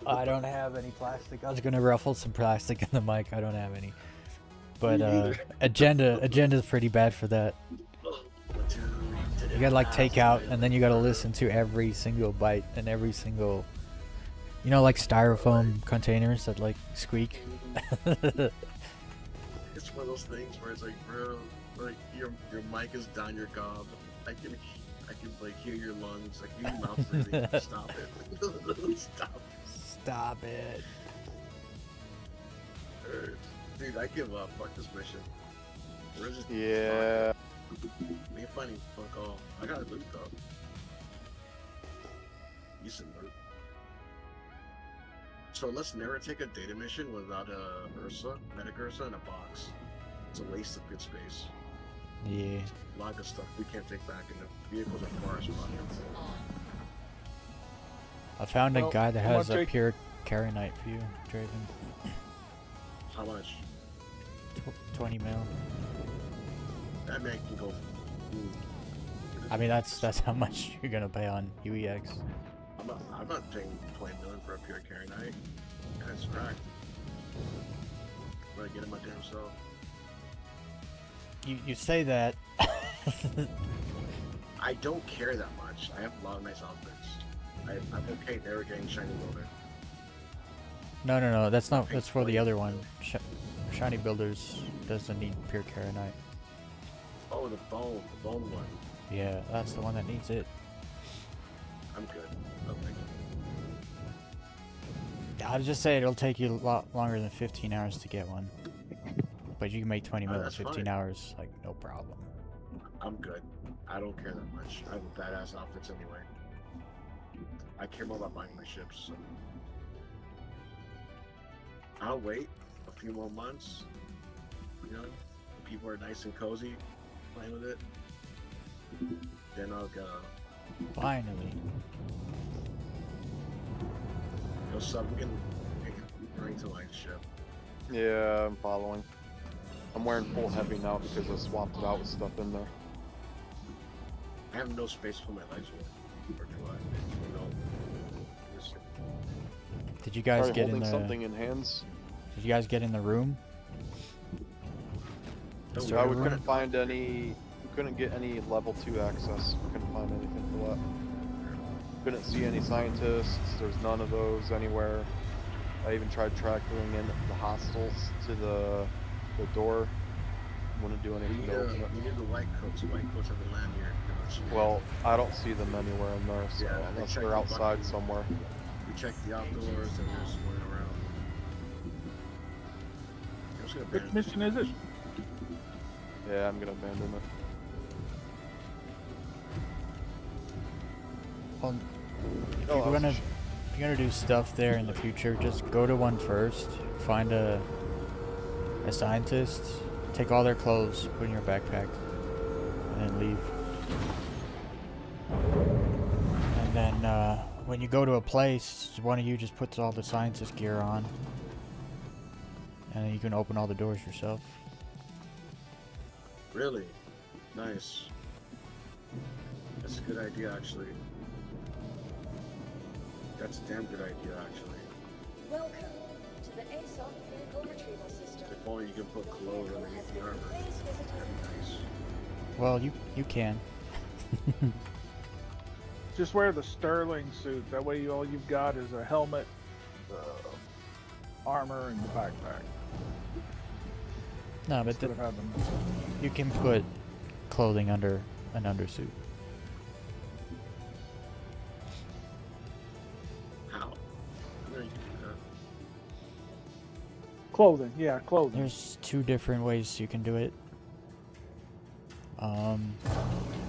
I don't have any plastic. I was gonna ruffle some plastic in the mic. I don't have any. But Me neither. agenda's pretty bad for that. You gotta like take out, and then you gotta listen to every single bite and every single, like styrofoam containers that like squeak. It's one of those things where it's like, bro, like your mic is down your gob. I can like hear your lungs, like your mouth breathing. Stop it. Stop. Stop it. Dude, I give up. Fuck this mission. We're just Yeah. We ain't finding fuck all. I got a loot though. Decent loot. So let's never take a data mission without a medic Ursa, in a box. It's a waste of good space. Yeah. A lot of good stuff we can't take back, and the vehicles are far spotty. I found a Well, guy that come on, has a Jake. pure carry knight for you, Draven. How much? 20 mil. That man can go. Ooh. I mean, that's how much you're gonna pay on UEX. I'm not paying 20 million for a pure carry knight. That's cracked. I'm gonna get him my damn self. You say that. I don't care that much. I have a lot of nice outfits. I'm okay never getting shiny builder. No. That's not. That's for the other one. Shiny builders doesn't need pure carry knight. Oh, the bone one. Yeah, that's the one that needs it. I'm good. Okay. I'll just say it'll take you a lot longer than 15 hours to get one. But you can make 20 mil in that's 15 fine. hours, like, no problem. I'm good. I don't care that much. I have a badass outfits anyway. I care more about buying my ships. So. I'll wait a few more months. You know, people are nice and cozy playing with it. Then I'll go. Finally. Yo, sub, we can bring to like ship. Yeah, I'm following. I'm wearing full heavy now because I swapped it out with stuff in there. I have no space for my legs with. Or do I? No. Did you guys Probably get in holding the? something in hands. Did you guys get in the room? The No, No, server we room? couldn't find any. We couldn't get any level 2 access. We couldn't find anything for that. Couldn't see any scientists. There's none of those anywhere. I even tried tracking in the hostiles to the door. Wouldn't do We anything need, to open it. we need the white coats. The white coats have the lanyard. Well, I don't see them anywhere in there, so Yeah, they unless check they're the outside fucking- somewhere. We checked the outdoors and they're just running around. I'm just gonna Which ban mission is it? Yeah, I'm gonna abandon it. Well, if Oh, you're that's gonna a shame. if you're gonna do stuff there in the future, just go to one first. Find a scientist. Take all their clothes, put in your backpack, and then leave. And then when you go to a place, one of you just puts all the scientist gear on, and then you can open all the doors yourself. Really? Nice. That's a good idea, actually. That's a damn good idea, actually. Welcome to the ASOP vehicle retrieval system. If only you can put clothes underneath the armor. Please visit That'd be nice. Well, you can. Just wear the Sterling suit. That way, all you've got is a helmet, armor, and the backpack. No, but Instead of having you can put clothing under an undersuit. How? No, you can do that. clothing. Yeah, clothing. There's two different ways you can do it.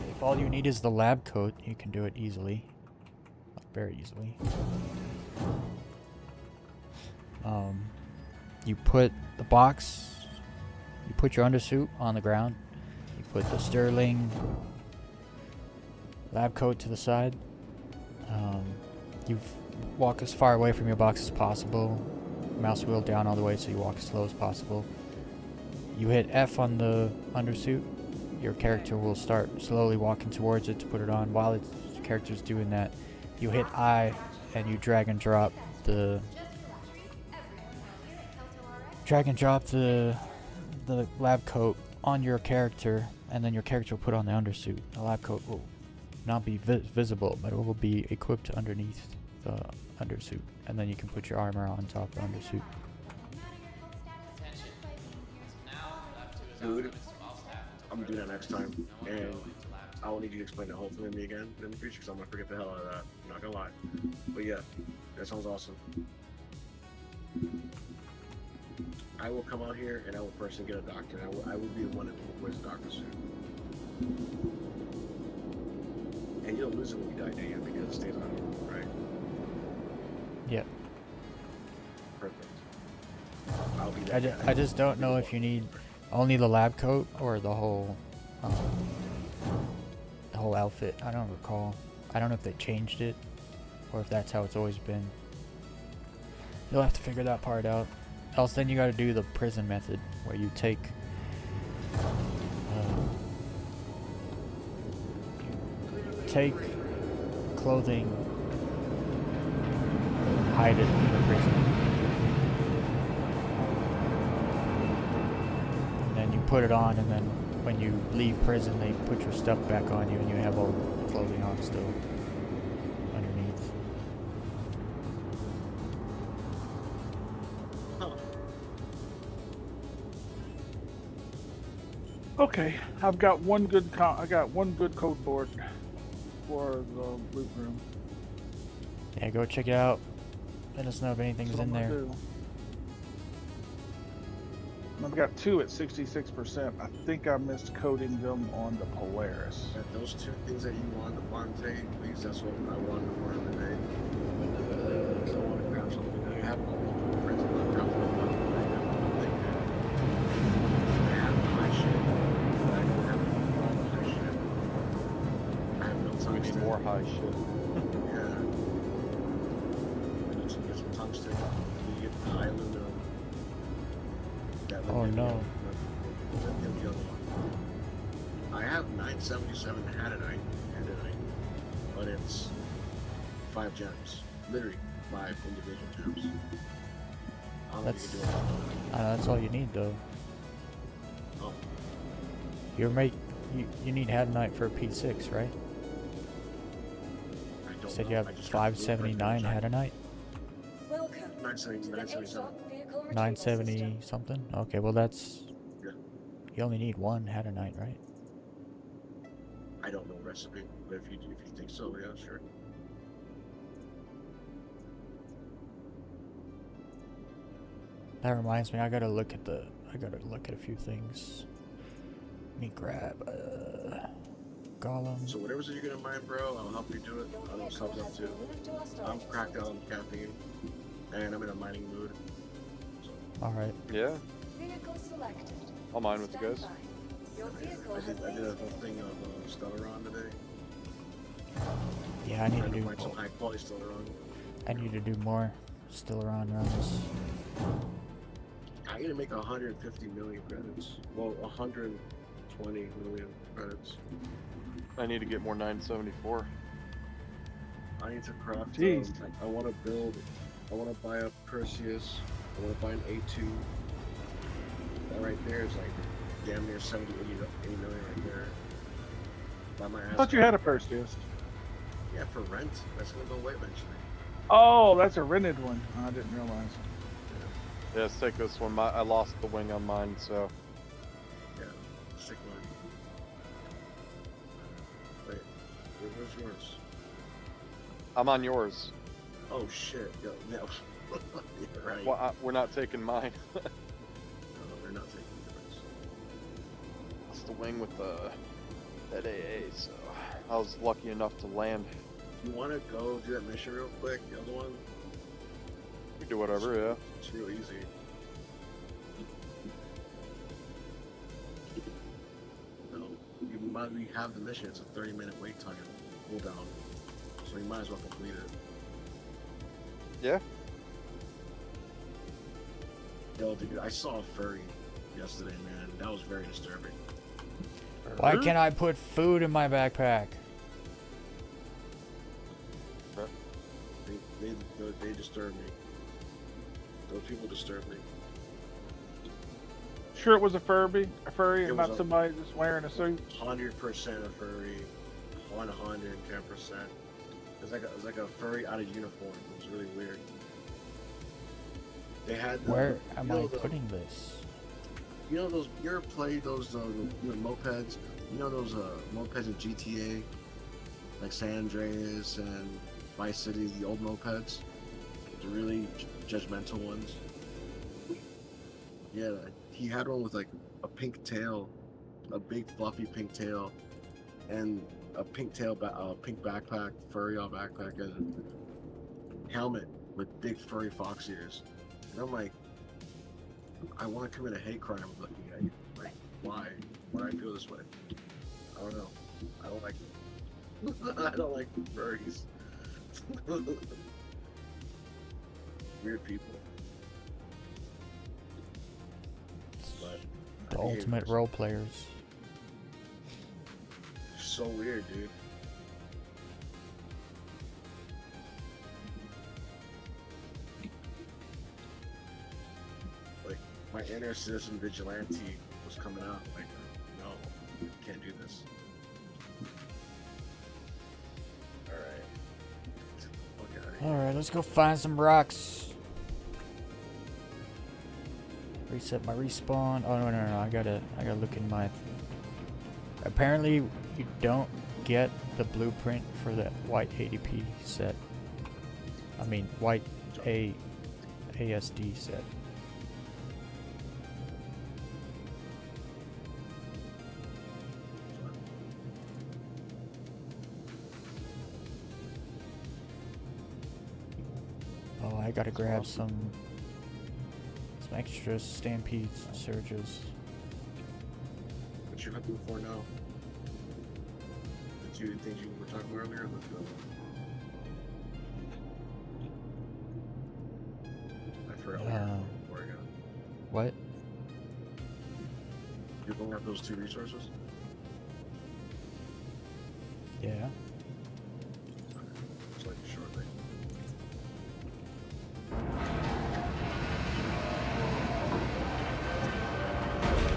If all you need is the lab coat, you can do it easily. Very easily. You put the box, you put your undersuit on the ground, you put the Sterling lab coat to the side. You walk as far away from your box as possible. Mouse wheel down all the way so you walk as slow as possible. You hit F on the undersuit, your character will start slowly walking towards it to put it on. While its character's doing that, you hit I and you drag and drop the lab coat on your character, and then your character will put on the undersuit. The lab coat will not be visible, but it will be equipped underneath the undersuit, and then you can put your armor on top of the undersuit. Dude, I'm gonna do that next time, and I will need you to explain the whole thing to me again in the future, because I'm gonna forget the hell out of that. I'm not gonna lie. But yeah, that sounds awesome. I will come out here and I will personally get a doctor. I will be the one who wears a doctor suit. And you don't lose it when you die, do you? Because it stays on you, right? Yep. I'll be that guy. I just don't know if you need only the lab coat or the whole outfit. I don't recall. I don't know if they changed it or if that's how it's always been. You'll have to figure that part out. Else then you gotta do the prison method where you take clothing, hide it in the prison, and then you put it on, and then when you leave prison they put your stuff back on you and you have all the clothing on still underneath. Okay, I've got one good code board for the loot room. Yeah, go check it out. Let us know if anything's That's in what I'm there. gonna do. I've got 2 at 66%. I think I missed coding them on the Polaris. Yeah, those 2 things that you wanted to farm today, please, that's what I wanted to farm today. Because I want to grab something. I have multiple prints of my grab something. I have high shit. I don't have all the high shit. I have no So we need tungsten. more high shit. Yeah. I need to get some tungsten. You get the high aluminum. Oh, no. The other one. I have 977 Hadonite, but it's 5 gems. Literally 5 individual gems. I don't know if you can do it. That's all you need though. Oh, You need Hadonite for a P6, right? I You don't said know. you have I just got the blueprint 579 to check. Hadonite? Welcome to 970, the 977. ASOP vehicle retrieval 970 system. something? Okay, well that's... Yeah. You only need 1 Hadonite, right? I don't know recipe, but if you think so, yeah, sure. That reminds me, I gotta look at a few things. Let me grab Golem. So whatever's you're gonna mine, bro, I'll help you do it. I know something up too. I'm cracked out on caffeine, and I'm in a mining mood. So Alright. Yeah, Vehicle selected. I'll mine with you guys. Stand by. Your vehicle I has did a laser whole thing of Stellaron today. Yeah, I need to Trying to do find some high quality Stellaron. I need to do more Stellaron runs. I need to make 150 million credits. Well, 120 million credits. I need to get more 974. I need to craft. Jeez. I want to build. I want to buy a Perseus. I want to buy an A2. That right there is like damn near 70, 80 million right there. Buy my ass. I thought you had a Perseus. Yeah, for rent. That's gonna go away eventually. Oh, that's a rented one. I didn't realize. Yeah, let's take this one. I lost the wing on mine, so Yeah, stick one. Wait, where's yours? I'm on yours. Oh shit! Yo, no. You're right. Well, we're not taking mine. No, they're not taking yours. It's the wing with the that AA, so I was lucky enough to land. You want to go do that mission real quick? The other one? We do whatever, yeah. It's real easy. No, we have the mission. It's a 30-minute wait time, cooldown. So you might as well complete it. Yeah. Yo, dude, I saw a furry yesterday, man. That was very disturbing. Why can't I put food in my backpack? They disturb me. Those people disturb me. Sure, it was a furry, It and was not a- somebody just wearing a suit. 100% a furry. 110%. It's like a furry out of uniform. It was really weird. They had Where am I the- putting this? You know those? You ever played those mopeds? You know those mopeds in GTA, like San Andreas and Vice City, the old mopeds, the really judgmental ones. Yeah, he had one with like a pink tail, a big fluffy pink tail, and a pink pink backpack, furry all backpack, and a helmet with big furry fox ears. And I'm like, I want to commit a hate crime looking at you. Like, why? Why do I feel this way? I don't know. I don't like I don't like furries. Weird people. But The I behave ultimate this- role players. So weird, dude. Like, my inner citizen vigilante was coming out. Like, no, you can't do this. Alright. Fuck outta here. Alright, let's go find some rocks. Reset my respawn. Oh no, I gotta look in my. Apparently, you don't get the blueprint for that white ADP set. I mean, white ASD set. Oh, I gotta grab some extra stampedes, surges. What you looking for now? The two things you were talking about earlier? Let's go. I forgot where I got. What? You're going to have those two resources? Yeah. It's like a short thing.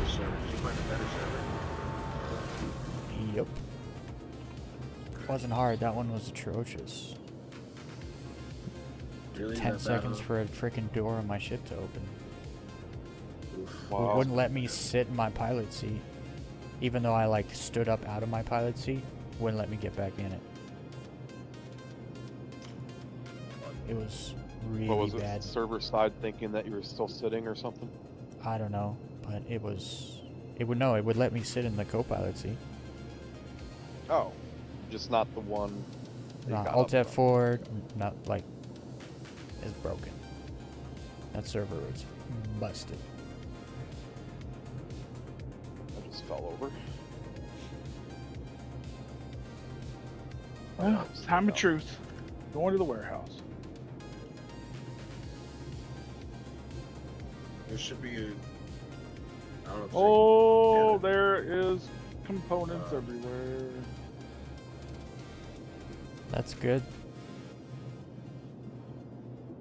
So, did you find a better server? Yep. Wasn't hard. That one was atrocious. Really? 10 That seconds bad, for a freaking door on my ship to open. huh? Oof. It Wow. wouldn't let me sit in my pilot seat. Even though I like stood up out of my pilot seat, wouldn't let me get back in it. It was really What was bad. it? Server side thinking that you were still sitting or something? I don't know, but it was. It would let me sit in the co-pilot seat. Oh, just not the one. that you got Alt up from. F4, not like, is broken. That server was busted. I just fell over. Well, it's time of truth. Going to the warehouse. There should be a. I don't know if Oh, Yeah. there is components Uh, everywhere. That's good.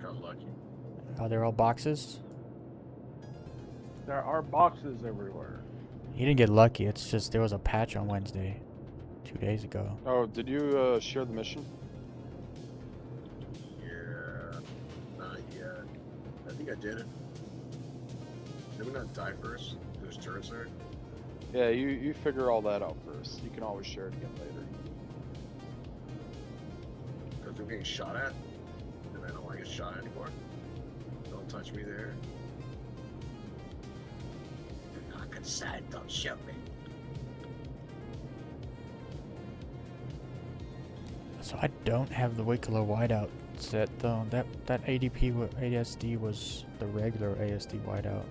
got lucky. Are there all boxes? There are boxes everywhere. You didn't get lucky. It's just there was a patch on Wednesday, 2 days ago. Oh, did you share the mission? Yeah. Not yet. I think I did it. Did we not die first? There's turrets there? Yeah, you figure all that out first. You can always share it again later. Because they're getting shot at? And I don't want to get shot anymore. Don't touch me there. You're not inside, don't shoot me. So I don't have the Wicklow whiteout set though. That ADP ASD was the regular ASD whiteout.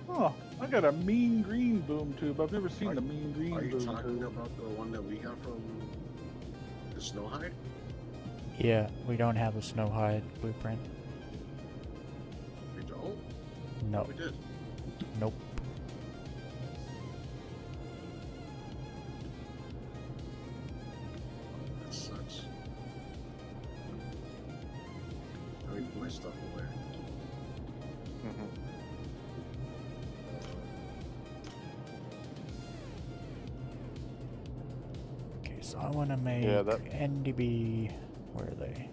Oh, I got a mean green boom tube. I've never seen Are- the mean green Are you boom talking tube. about the one that we got from the Snowhide? Yeah, we don't have a Snowhide blueprint. We don't? No, We did. nope. That sucks. How do we put my stuff away? Okay, so I want to make Yeah, that- NDB. Where are they?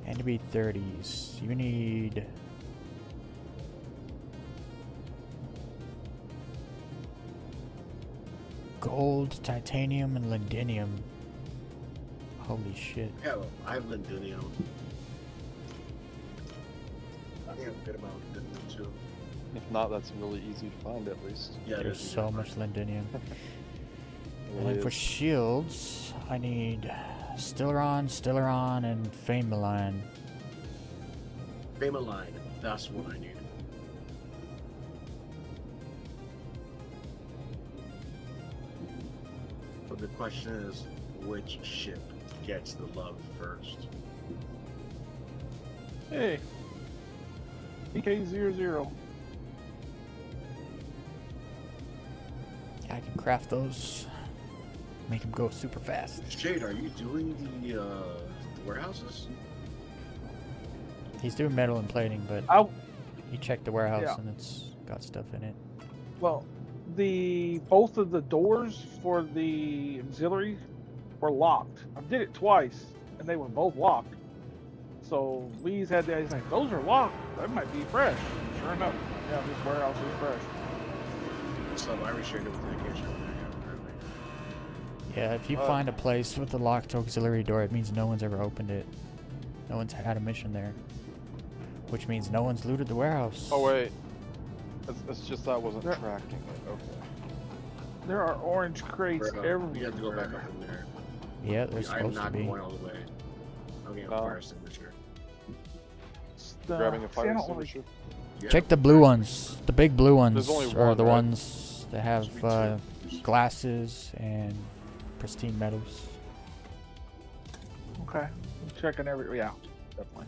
NDB 30s. You need. Gold, titanium, and lindinium. Holy shit. Yeah, well, I have Lindinium. I think I have a bit amount of Lindinium too. If not, that's really easy to find at least. Yeah, There's easy so to much find. lindinium. It And really then for is. shields, I need Stellaron, and Fame Malign. Fame line. That's what I need. But the question is, which ship gets the love first? Hey. EK00. Yeah, I can craft those. Make them go super fast. Shade, are you doing the warehouses? He's doing metal and plating, but I'll, he checked the warehouse Yeah. and it's got stuff in it. well, both of the doors for the auxiliary were locked. I did it twice, and they were both locked. So Weez had the, he's like, those are locked. That might be fresh. Sure enough, yeah, this warehouse is fresh. So I reshared it with dedication. Yeah, if you find a place with a locked auxiliary door, it means no one's ever opened it. No one's had a mission there. Which means no one's looted the warehouse. Oh wait, it's just that I wasn't There- tracking it. Okay. There are orange crates everywhere. We have to go back up in there. Yeah, they're I'm supposed to not be. going all the way. I'm getting a No. fire extinguisher. Grabbing a See, fire I don't really- extinguisher. Yeah, Check the blue ones. The big blue ones There's only are one, the right? ones that have Should be two. glasses and pristine metals. Okay, I'm checking every. Yeah, definitely.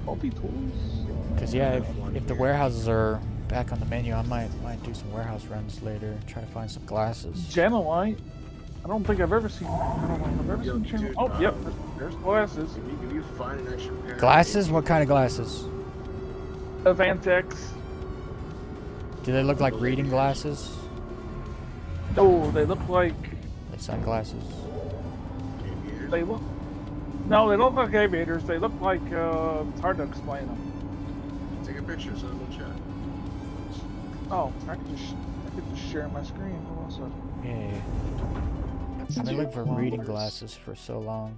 Multi tools. Cause yeah, if the warehouses are back on the menu, I might do some warehouse runs later. Try to find some glasses. Genolite. I don't think I've ever seen. I don't know if I've ever Yo, seen Genolite. dude, Oh, yep. There's glasses. If you find an extra pair. Glasses? What kind of glasses? Avantex. Do they look like reading glasses? Oh, they look like. Like sunglasses? Aviators. They look. No, they don't look like aviators. They look like. It's hard to explain them. Take a picture, so I'm gonna chat. Oh, I could just share my screen. Hold on a second. Yeah. I've been looking for reading glasses for so long.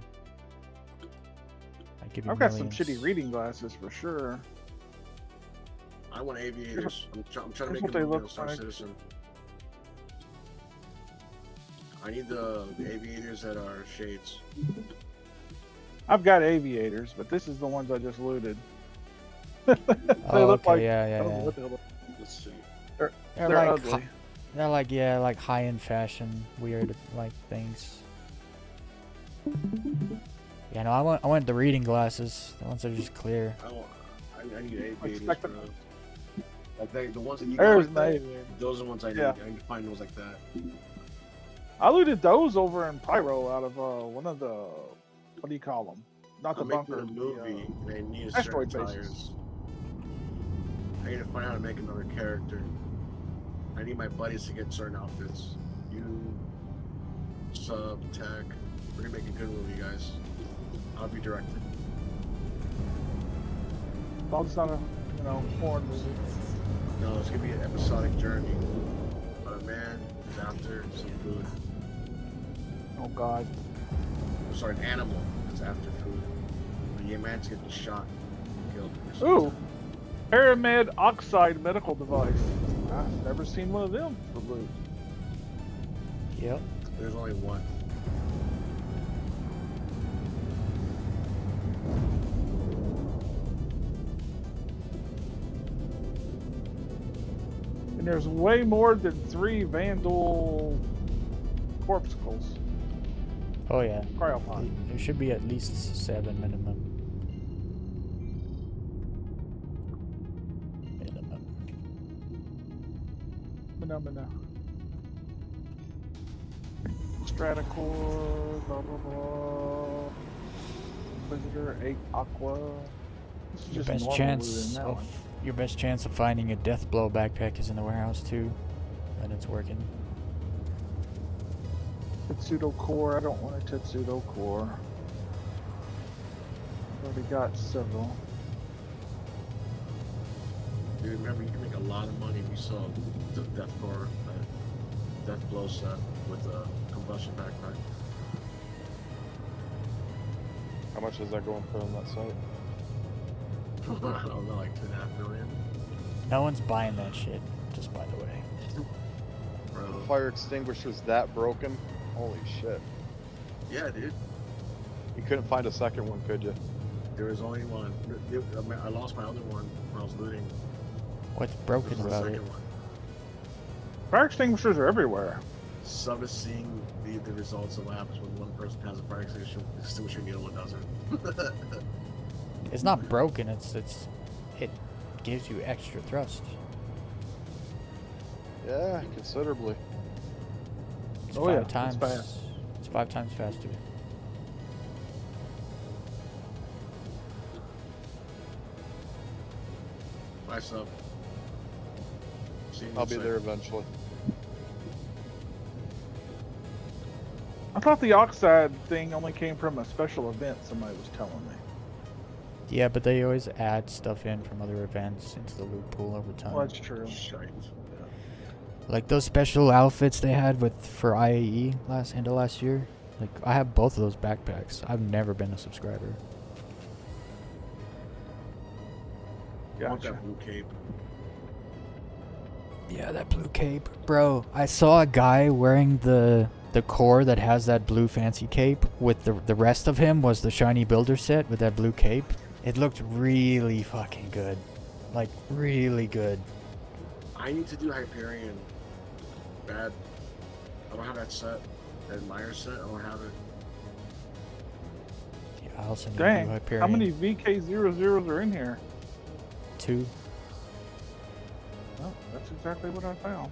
I'd give you I've got some millions. shitty reading glasses for sure. I want aviators. I'm trying to here's make what them they a look Star like. Citizen. I need the aviators that are shades. I've got aviators, but this is the ones I just looted. Oh, look okay, like- yeah, I yeah, don't know yeah. what they look. Let's see. They're They're like ugly. they're like like high-end fashion, weird like things. Yeah, no, I want the reading glasses. The ones that are just clear. I need aviators, Expect bro. Like the ones that you There's got. my Like that, aviator. those are the ones I need. Yeah. I need to find those like that. I looted those over in Pyro out of one of the, what do you call them? Not the I'm making bunker. a movie. And I need asteroid certain bases. tires. I need to find out how to make another character. I need my buddies to get certain outfits. You, Sub, Tech. We're gonna make a good movie, guys. I'll be directing. Well, it's not a, foreign movie. No, it's gonna be an episodic journey. But a man is after some food. Oh God. I'm sorry, an animal is after food. But a man's getting shot, killed. Ooh, Pyramid Oxide medical device. I've never seen one of them for loot. Yep. There's only one. And there's way more than 3 Vandal corpuscles. Oh yeah. Cryopod. There should be at least 7 minimum. Minimum. Phenomena. Stratacore, blah blah blah. Inquisitor, 8 Aqua. This is Your just best normal chance loot in that of one. your best chance of finding a death blow backpack is in the warehouse too, and it's working. Tetsudo core. I don't want a Tetsudo core. Already got several. Dude, remember, you can make a lot of money if you sell the Death Core, Death Blow set with a combustion backpack. How much is that going for on that site? I don't know, like 2.5 million. No one's buying that shit. Just by the way. Bro. Fire extinguisher's that broken? Holy shit. Yeah, dude. You couldn't find a second one, could you? There was only one. I lost my other one when I was looting. What's This broken was the about it? second one. Fire extinguishers are everywhere. Sub is seeing the results of what happens when one person has a fire extinguisher and the other one doesn't. It's not broken. It gives you extra thrust. Yeah, considerably. It's Oh, five yeah, it's times. fast. It's 5 times faster. Bye, Sub. See you in I'll a be sec. there eventually. I thought the oxide thing only came from a special event, somebody was telling me. Yeah, but they always add stuff in from other events into the loot pool over time. Well, that's true. Shite. Like those special outfits they had for IAE end of last year. Like I have both of those backpacks. I've never been a subscriber. I want Gotcha. that blue cape. Yeah, that blue cape, bro. I saw a guy wearing the core that has that blue fancy cape. With the rest of him was the shiny builder set with that blue cape. It looked really fucking good, like really good. I need to do Hyperion. Bad. I don't have that set. That Meyer set. I don't have it. Yeah, I also need Dang, to do Hyperion. how many VK00s are in here? 2. Oh, that's exactly what I found.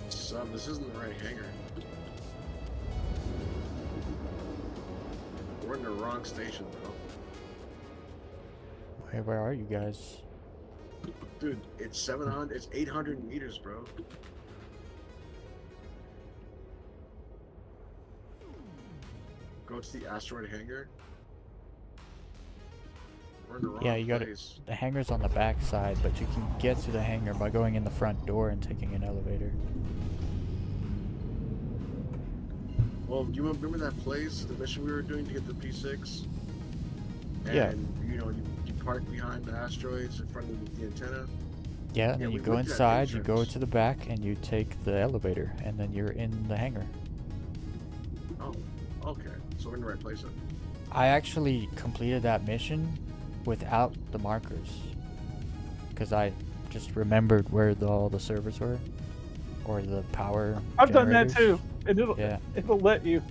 Sub, this isn't the right hangar. We're in the wrong station, bro. Hey, where are you guys? Dude, it's 700. It's 800 meters, bro. Go to the asteroid hangar. We're in the wrong Yeah, you gotta- place. The hangar's on the back side, but you can get to the hangar by going in the front door and taking an elevator. Well, do you remember that place, the mission we were doing to get the P6? And, Yeah. you know, you park behind the asteroids in front of the antenna. Yeah, and Yeah, then we you go went to that inside, you go entrance. to the back, and you take the elevator, and then you're in the hangar. Oh, okay. So we're in the right place then. I actually completed that mission without the markers, because I just remembered where all the servers were, or the power. I've done that generators. too, and Yeah, it'll let you.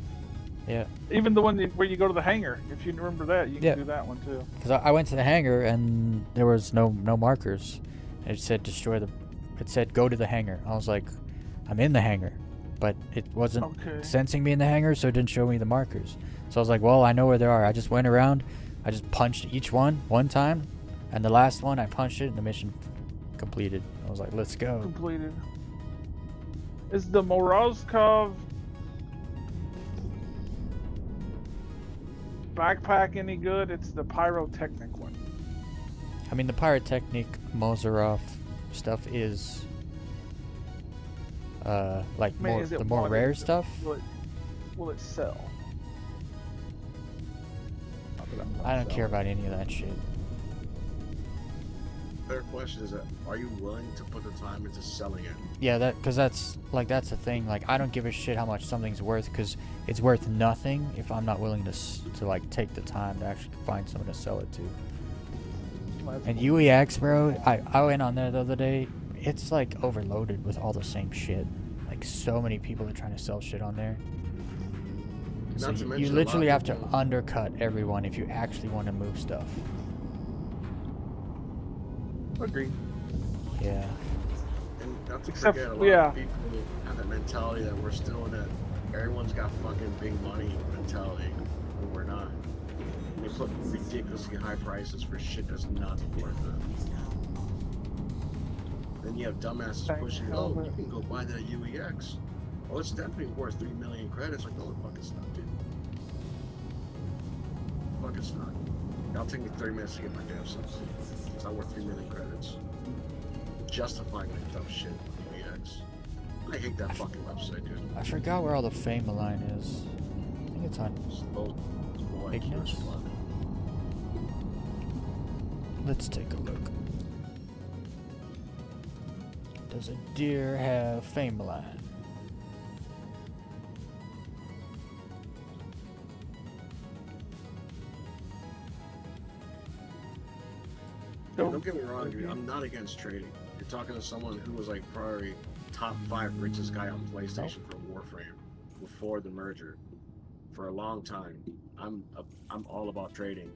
yeah. Even the one where you go to the hangar. If you remember that, you can Yeah. do that one too. Because I went to the hangar and there was no markers. It said destroy the. It said go to the hangar. I was like, I'm in the hangar, but it wasn't Okay. sensing me in the hangar, so it didn't show me the markers. So I was like, well, I know where they are. I just went around. I just punched each one time, and the last one I punched it, and the mission completed. I was like, let's go. Completed. Is the Morozkov backpack any good? It's the pyrotechnic one. I mean, the pyrotechnic Mozarov stuff is like I mean, more is it the more one- rare stuff. Will it sell? Not that I'm I don't selling. care about any of that shit. Better question is that, are you willing to put the time into selling it? Yeah, that's the thing. Like, I don't give a shit how much something's worth, because it's worth nothing if I'm not willing to like take the time to actually find someone to sell it to. That's And UEX, bro, I went on there the other day. It's like overloaded with all the same shit. Like, so many people are trying to sell shit on there. So Not to you mention a lot literally of have to people- undercut everyone if you actually want to move stuff. Agreed. Yeah. And not to Except- forget, a lot yeah. of people have that mentality that we're still in that everyone's got fucking big money mentality, and we're not. They put ridiculously high prices for shit that's not worth it. Then you have dumbasses Thank pushing, God. oh, you can go buy that UEX. Oh, it's definitely worth 3 million credits. Like, no, the fuck it's not, dude. Fuck it's not. It'll take me 30 minutes to get my damn stuff. It's not worth 3 million credits. Justifying that dumb shit with UEX. I hate that fucking website, dude. I forgot where all the fame line is. I think it's on. Slow, slow IQ Ignis? squad. Let's take a look. Does a deer have fame line? Don't get me wrong, dude. I'm not against trading. You're talking to someone who was like probably top 5 richest guy on PlayStation for Warframe before the merger. For a long time, I'm all about trading,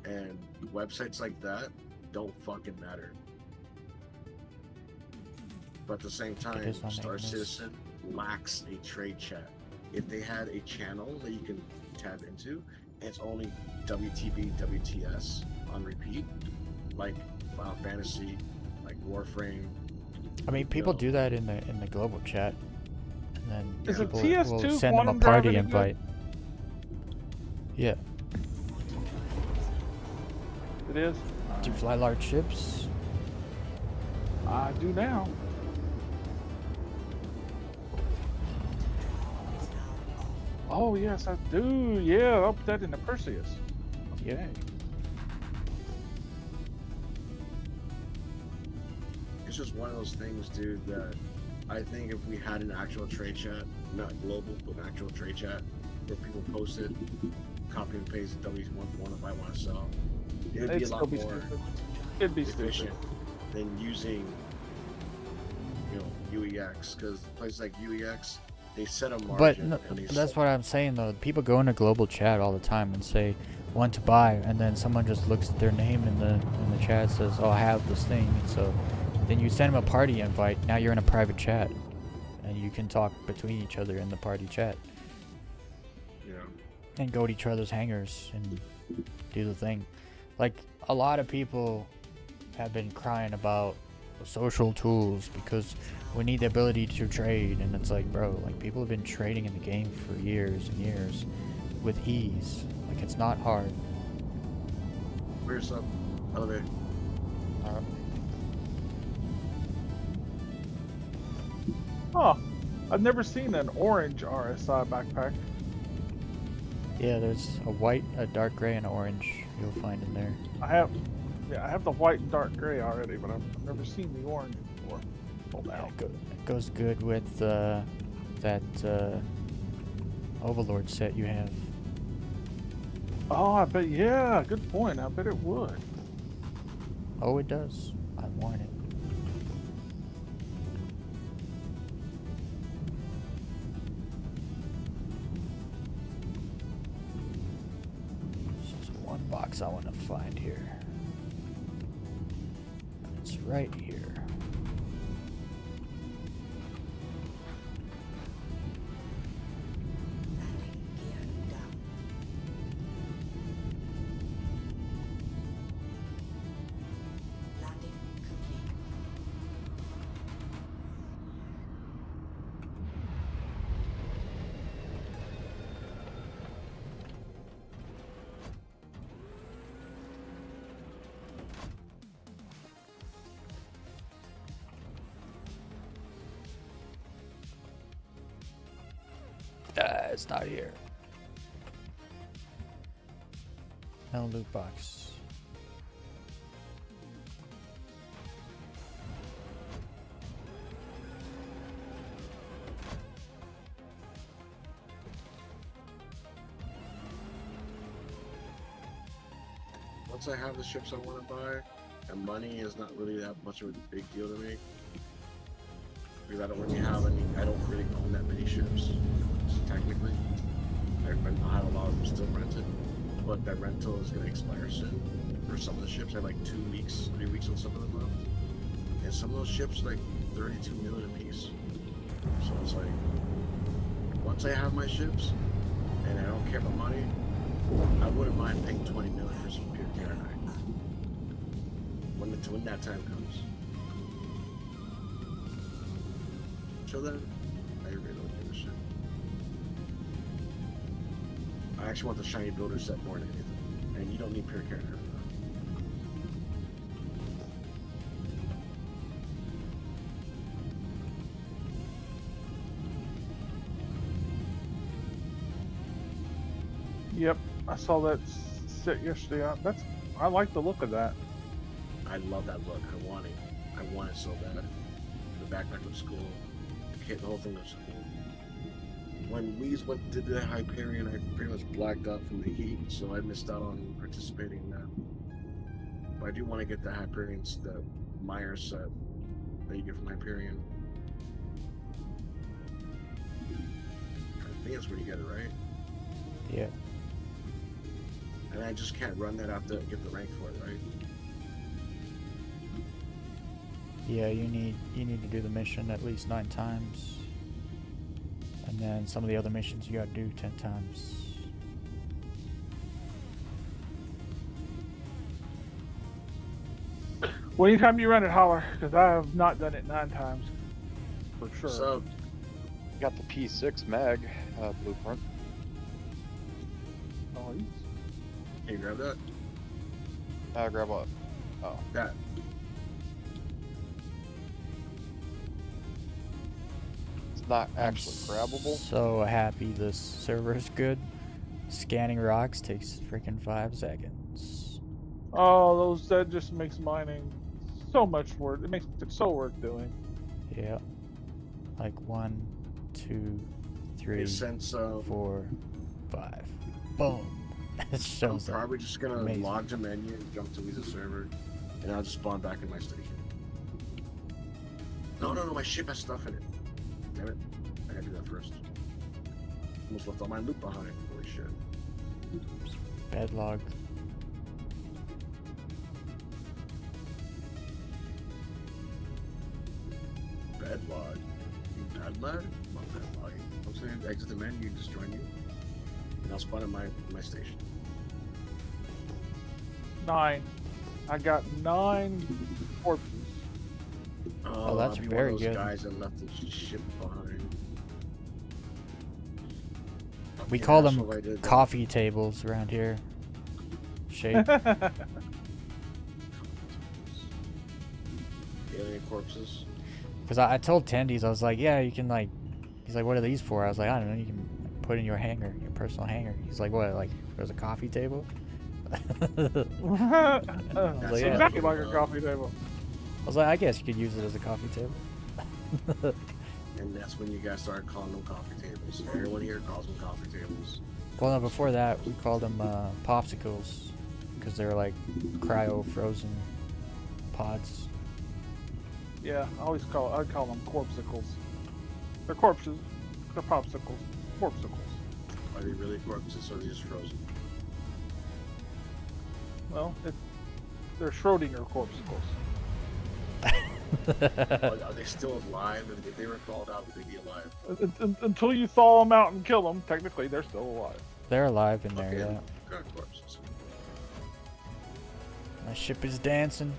and websites like that don't fucking matter. But at the same time, is on Star Ignis. Citizen lacks a trade chat. If they had a channel that you can tap into, and it's only WTB, WTS on repeat, like Final Fantasy, like Warframe. I mean, people No. do that in the global chat, and then Is it people TS2 will send them a quantum drive party any good? invite. Yeah. It is. Do you fly large ships? I do now. Oh yes, I do. Yeah, I'll put that in the Perseus. Yep. Okay. It's just one of those things, dude, that I think if we had an actual trade chat, not global, but an actual trade chat, where people posted, copy and paste W1 if I want to sell, it would be a It'd lot still be more stupid. It'd be efficient stupid. than using, UEX, because places like UEX, they set a margin. But no, and they that's what I'm saying though. People go into global chat all the time and say want to buy, and then someone just looks at their name in the chat and says, "Oh, I have this thing." And so then you send them a party invite. Now you're in a private chat, and you can talk between each other in the party chat and go to each other's hangars and do the thing. Like a lot of people have been crying about social tools because we need the ability to trade, and it's like, bro, like people have been trading in the game for years and years with ease. Like it's not hard. Where's up? Elevator. Oh, I've never seen an orange RSI backpack. Yeah, there's a white, a dark gray, and an orange you'll find in there. I have the white and dark gray already, but I've never seen the orange before. Hold Yeah, out. it goes good with that Overlord set you have. Oh, I bet. Yeah, good point. I bet it would. Oh, it does. I've worn it. This is one box I want to find here. It's right here. It's not here. No loot box. Once I have the ships I want to buy, and money is not really that much of a big deal to me. Because I don't really own that many ships. Technically, I have a lot of them still rented, but that rental is going to expire soon. For some of the ships, I have like 2 weeks, 3 weeks on some of them left. And some of those ships are like 32 million a piece. So it's like, once I have my ships, and I don't care about money, I wouldn't mind paying 20 million for some pure Karen when that time comes. Till then, I really don't give a shit. I actually want the shiny builder set more than anything, and you don't need pure character. Yep, I saw that set yesterday. I like the look of that. I love that look. I want it. I want it so bad. The backpack looks cool. The whole thing looks cool. When Weez did the Hyperion, I pretty much blacked out from the heat, so I missed out on participating in that. I do want to get the Hyperion, the Meyer set that you get from Hyperion. I think that's where you get it, right? Yeah. And I just can't run that after get the rank for it, right? Yeah, you need to do the mission at least 9 times. And then some of the other missions you gotta do 10 times. Well, anytime you run it, holler, because I have not done it 9 times. For sure. So, Got the P6 mag blueprint. Nice. can you grab that? Grab what? Oh, That. it's not I'm actually grabbable. So happy this server is good. Scanning rocks takes freaking 5 seconds. Oh, that just makes mining so much work. It makes it so worth doing. Yeah. Like 1, 2, 3, A sense of 4, 5. Boom. It I'm shows up. probably just gonna Amazing. log to menu and jump to Weez's server, and I'll just spawn back in my station. No, my ship has stuff in it. Damn it. I gotta do that first. Almost left all my loot behind. Holy shit. Bedlog. Bedlog. You bedlog? Not bedlogging. I'm saying exit the menu, just join you. And I'll spawn in my station. 9. I got 9 corpses. Oh, that's I'll be very one of those good. guys that left his ship behind. We Yeah, call that's them what I did. coffee tables around here. Shape. Alien corpses. Because I told Tendies, I was like, yeah, you can like, he's like, what are these for? I was like, I don't know, you can put in your hangar, your personal hangar. He's like, what, like, there's a coffee table? I was That's like, yeah. Exactly like a coffee table. I was like, I guess you could use it as a coffee table. And that's when you guys started calling them coffee tables. Everyone here calls them coffee tables. Well, no, before that, we called them popsicles because they're like cryo frozen pods. Yeah, I'd call them corpsicles. They're corpses. They're popsicles. Corpsicles. Are they really corpses or are they just frozen? Well, they're Schrodinger corpsicles. Are they still alive? If they were thawed out, would they be alive? Until you thaw them out and kill them, technically they're still alive. They're alive in there, Okay, yeah. good corpses. My ship is dancing.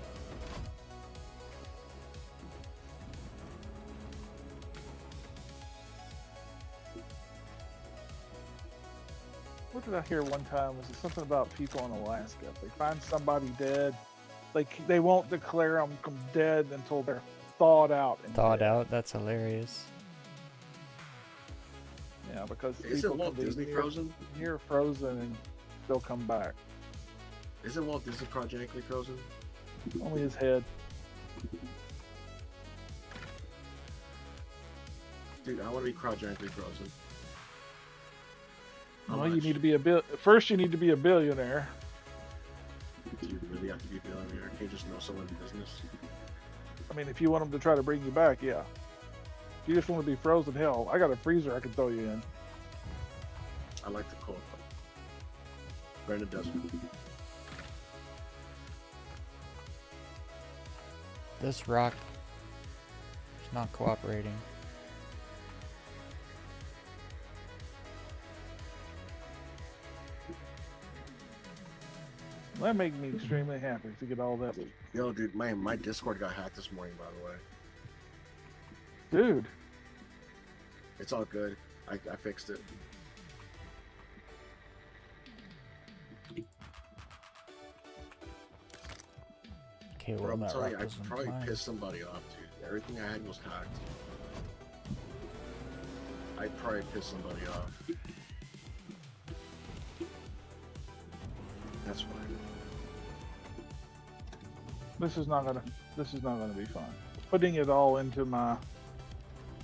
What did I hear one time? Was it something about people in Alaska? If they find somebody dead, they won't declare them dead until they're thawed out. And Thawed dead. out, that's hilarious. Yeah, because Isn't people Walt can be Disney frozen? near frozen and still come back. Isn't Walt Disney cryogenically frozen? Only his head. Dude, I want to be cryogenically frozen. How Well, you much? need to be first. You need to be a billionaire. Do you really have to be a billionaire? Can't you just know someone in business? I mean, if you want them to try to bring you back, yeah. If you just want to be frozen, hell, I got a freezer I can throw you in. I like the cold. Right in the desert. This rock is not cooperating. That made me extremely happy to get all that. Yo, dude, my Discord got hacked this morning, by the way. Dude, It's all good. I fixed it. Okay, But well, I'm that telling rock you, I doesn't probably climb. pissed somebody off, dude. Everything I had was hacked. I probably pissed somebody off. That's fine. this is not gonna be fun. Putting it all into my.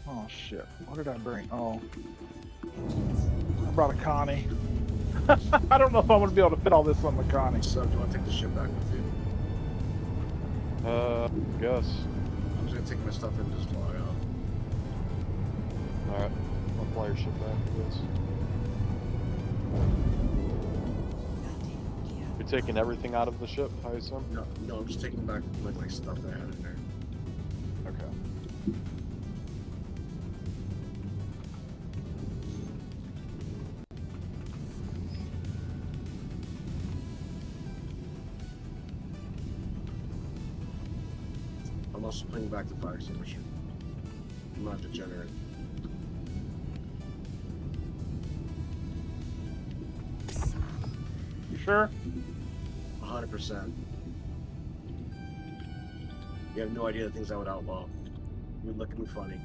Oh shit! What did I bring? Oh, I brought a Connie. I don't know if I'm gonna be able to fit all this on the Connie. So, do you want to take the ship back with you? Guess. I'm just gonna take my stuff and just log out. Alright. I'll fly your ship back, I guess. You're taking everything out of the ship, I assume? No, I'm just taking back like my stuff that I had in there. Okay. I'm also putting back the fire extinguisher. I'm not degenerate. You sure? 100%. You have no idea the things I would outlaw. You look at me funny.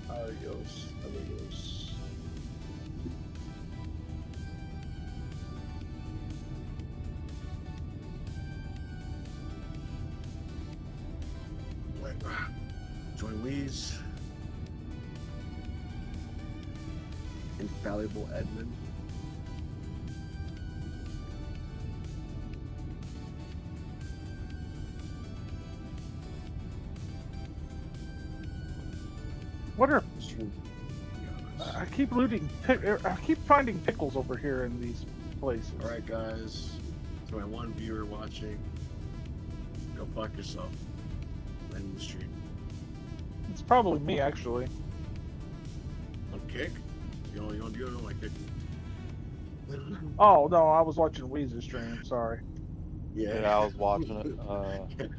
Adios, amigos. Wait, join Weez. Infallible Edmund. What are Stream. I keep looting? I keep finding pickles over here in these places. Alright, guys. To my one viewer watching, go fuck yourself. End the stream. It's probably me, actually. On kick? You don't like kick. Oh no, I was watching Weez's stream. Sorry. Yeah, I was watching it.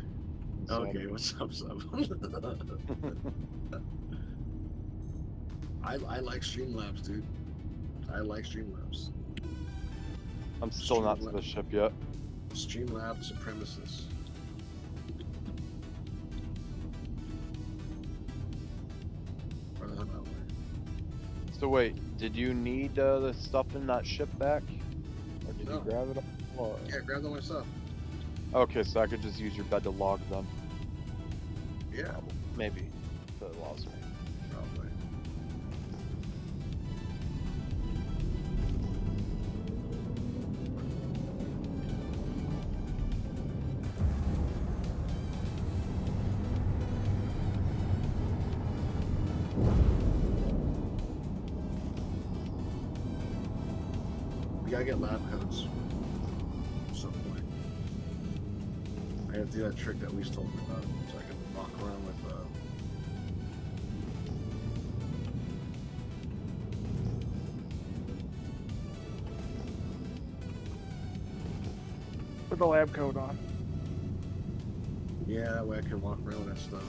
Okay, what's up, sub? I like Streamlabs, dude. I like Streamlabs. I'm still not to the ship yet. Streamlabs supremacists. Where the hell am I? So wait, did you need the stuff in that ship back? Or did No. you grab it all? Yeah, grab all my stuff. Okay, so I could just use your bed to log them. Yeah, Maybe. If it allows me. probably. We gotta get lab codes at some point. I gotta do that trick that Weez told me about, so I can walk around with Put the lab coat on. yeah, that way I can walk around with that stuff.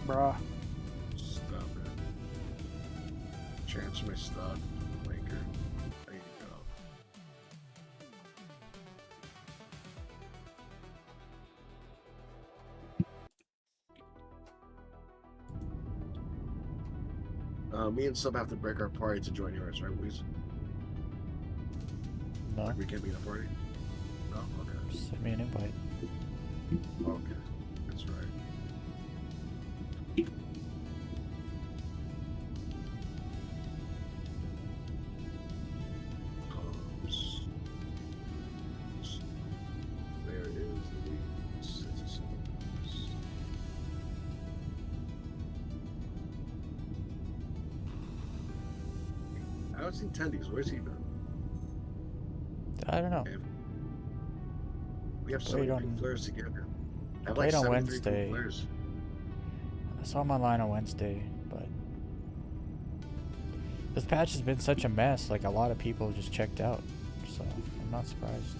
Bruh. Stop it. Transfer my stuff. Wanker. I need to go. Me and Sub have to break our party to join yours, right, Weez? No, Like we can't be in a party? No? Okay. send me an invite. Okay. That's right. Where is the citizen? I haven't seen Tendies. Where's he been? I don't know. We have so Played many on- pink flares together. I have played on 73 Wednesday. pink flares. I saw him online on Wednesday, but this patch has been such a mess. Like a lot of people just checked out, so I'm not surprised.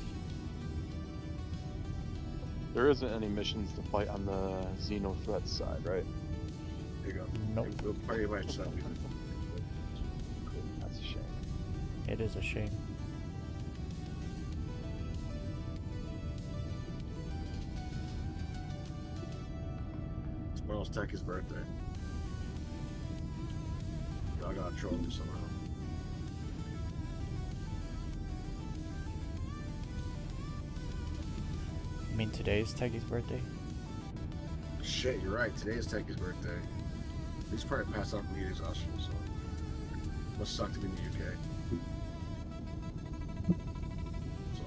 There isn't any missions to fight on the Xeno threat side, right? Here you go. Nope. We'll party by itself. That's a shame. It is a shame. Tomorrow's Techie's birthday. control them somehow. I mean, today's Techie's birthday. Shit, you're right. Today is Techie's birthday. He's probably passed out from heat exhaustion, so must suck to be in the UK. So,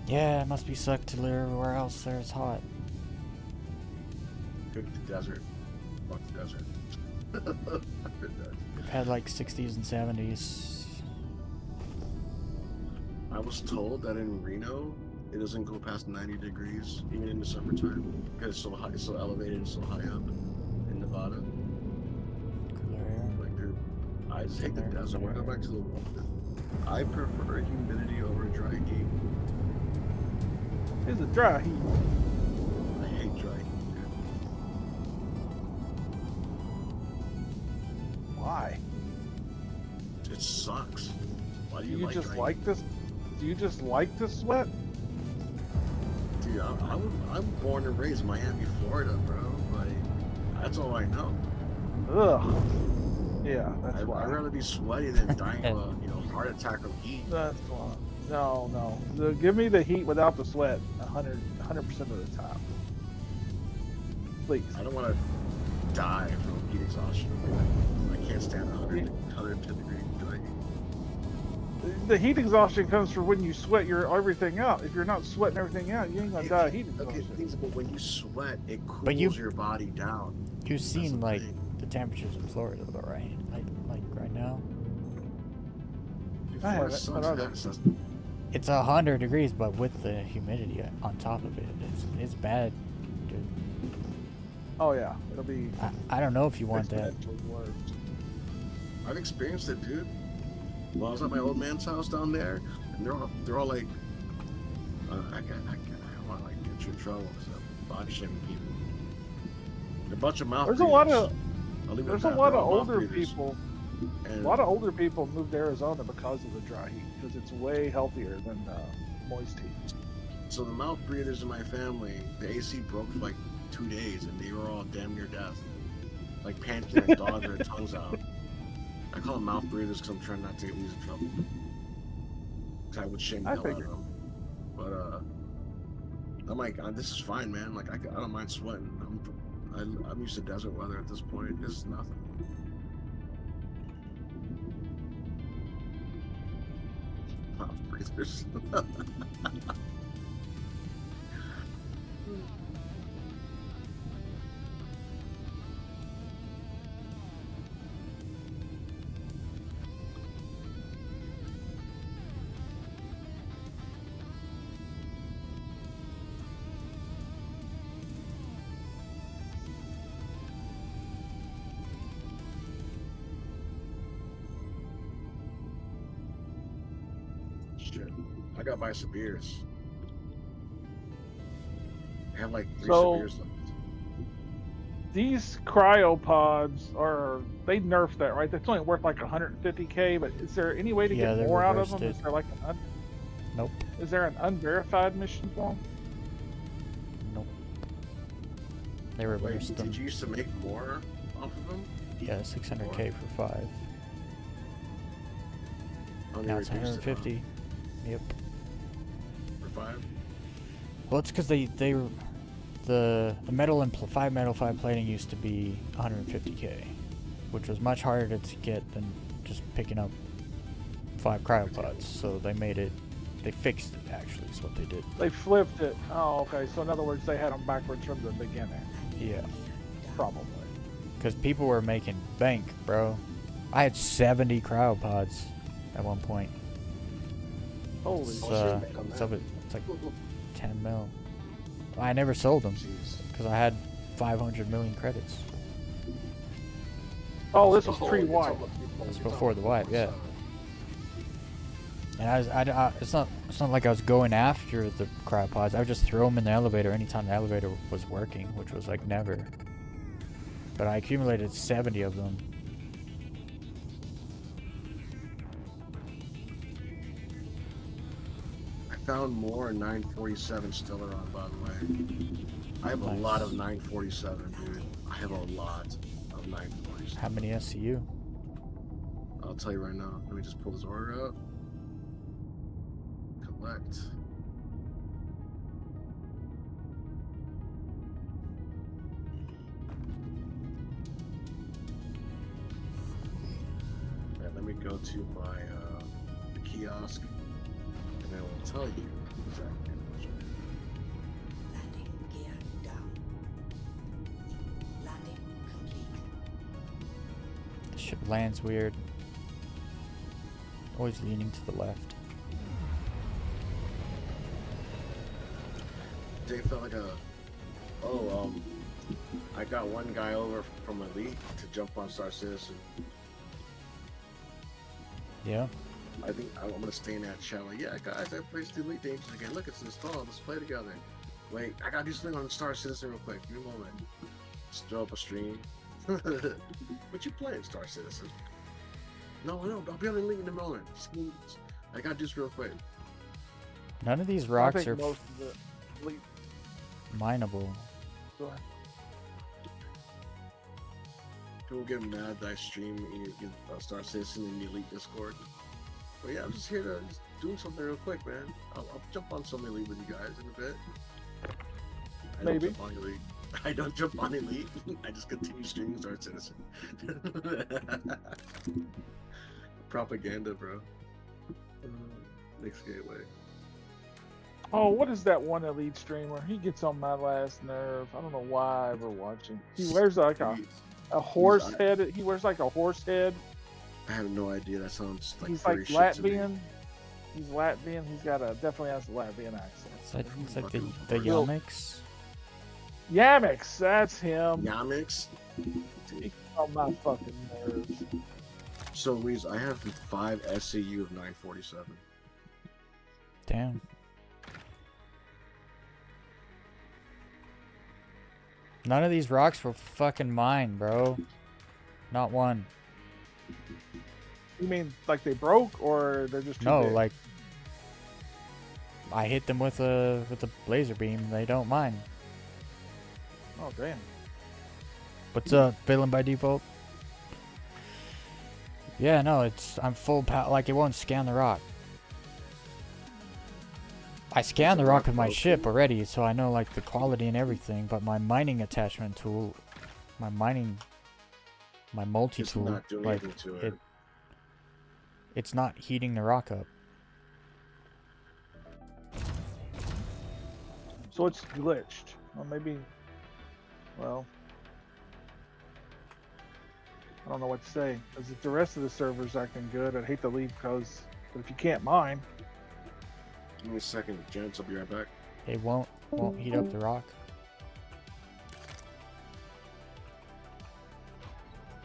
Yeah, it must be sucked to live everywhere else there it's hot. go to the desert. Fuck the desert. We've had like 60s and 70s. I was told that in Reno, it doesn't go past 90 degrees, even in the summertime, because it's so high, it's so elevated, and so high up in Nevada. Cooler air. Like, I take the desert. When I go back to the water, I prefer humidity over dry heat. It's a dry heat. I hate dry heat. Why? It sucks. Why do Do you, you like just dry like heat? this? Do you just like to sweat? Dude, I'm born and raised in Miami, Florida, bro. Like, that's all I know. Ugh. Yeah, that's why. I'd rather be sweaty than dying of a heart attack from heat. That's why. No. Give me the heat without the sweat 100% of the time. Please. I don't want to die from heat exhaustion. I can't stand 110 degree dry heat. The heat exhaustion comes from when you sweat everything out. If you're not sweating everything out, you ain't gonna die of heat Okay, exhaustion. but when you sweat, it cools But you- your body down. You've That's seen the like thing. the temperatures in Florida, though, right? Like right now, Dude, I Florida haven't, sucks but I ass. That's- it's 100 degrees, but with the humidity on top of it, it's bad, dude. Oh yeah, it'll be. I don't know if you want that. exponentially worse. I've experienced it, dude. Well, I was at my old man's house down there, and they're all like, I don't want to like get you in trouble, so body shaming people. A bunch of mouth. There's a lot breathers. of I'll leave it there's at a that. lot They're of all mouth older breathers. people. A And lot of older people moved to Arizona because of the dry heat, because it's way healthier than moist heat. so the mouth breathers in my family, the AC broke for like 2 days, and they were all damn near death, like panicking like dogs with their tongues out. I call them mouth breathers because I'm trying not to get Weez in trouble. Because I would shame the I hell out of figured. them. But I'm like, this is fine, man. Like I don't mind sweating. I'm used to desert weather at this point. This is nothing. Mouth breathers. Shit. I got buy some beers. I have like 3 So- beers left. These cryopods they nerfed that, right? That's only worth like 150K, but is there any way to Yeah, get they more out of reversed them? it. Is there like Nope. is there an unverified mission for them? Nope. They Wait, reversed them. did you used to make more off of them? Yeah, 600K for 5. Oh, they Now it's reduced it, huh? 150. Yep. For 5? Well, it's because the metal and 5 metal 5 plating used to be 150K, which was much harder to get than just picking up 5 cryopods. So they fixed it. Actually, is what they did. They flipped it. Oh, okay. So in other words, they had them backwards from the beginning, Yeah, probably. because people were making bank, bro. I had 70 cryopods at one point. Holy It's, shit! it's like 10 mil. I never sold them Jeez. because I had 500 million credits. Oh, this was Oh, pre-wipe. That's before the wipe, yeah. And it's not like I was going after the cryopods. I would just throw them in the elevator anytime the elevator was working, which was like never. But I accumulated 70 of them. I found more 947 still around, by the way. I have a Nice. lot of 947, dude. I have a lot of 947. How many SCU? I'll tell you right now. Let me just pull this order up. Collect. Alright, let me go to my the kiosk, and I will tell you exactly how much. Landing gear down. Landing complete. The ship lands weird. Always leaning to the left. They felt like I got one guy over from Elite to jump on Star Citizen. Yeah. I think I'm gonna stay in that chat like, yeah guys, I placed the Elite Dangerous again. Look, it's installed. Let's play together. Wait, I gotta do something on Star Citizen real quick. Give me a moment. Just throw up a stream. What you playing, Star Citizen? No, I'll be on Elite in a moment. I gotta do this real quick. None of these I rocks think are most of the fleet. mineable. Go ahead. People get mad that I stream in Star Citizen in the Elite Discord. But yeah, I'm just here to just do something real quick, man. I'll jump on some Elite with you guys in a bit. I don't Maybe. jump on Elite. I don't jump on Elite. I just continue streaming Star Citizen. Propaganda, bro. Next gateway. Oh, what is that one elite streamer? He gets on my last nerve. I don't know why I ever watch him. He wears like a horse head. He wears like a horse head. I have no idea. That sounds like He's like furry shit to me. Latvian. He's Latvian. He's got a definitely has a Latvian accent. It's like the Real- Yomix. Yamix, that's him. Yamix. He gets on my fucking nerves. So, Weez, I have 5 SCU of 947. Damn. None of these rocks were fucking mine, bro. Not one. You mean like they broke or they're just too No, big? like I hit them with a laser beam. They don't mine. Oh damn. What's up, villain by default? Yeah, no, I'm full power. Like it won't scan the rock. I scanned the rock with my ship already, so I know like the quality and everything. But my mining attachment tool, my Just multi-tool, not doing like anything to it. it's not heating the rock up. So it's glitched. Well, maybe. Well, I don't know what to say. Because if the rest of the server's acting good, I'd hate to leave because. But if you can't mine, Give me a second, gents. I'll be right back. It won't heat up the rock.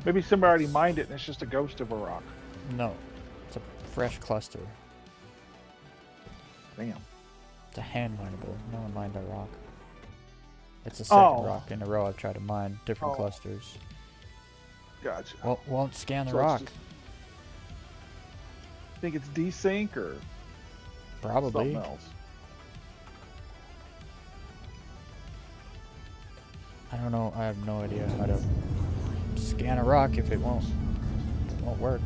maybe somebody already mined it and it's just a ghost of a rock. No, it's a fresh cluster. Damn. It's a hand mineable. No one mined a rock. It's the second Oh. rock in a row I've tried to mine different Oh. clusters. Gotcha. Well, won't scan the So it's rock. just- think it's desync or Probably. something else. I don't know. I have no idea how to scan a rock if it won't work.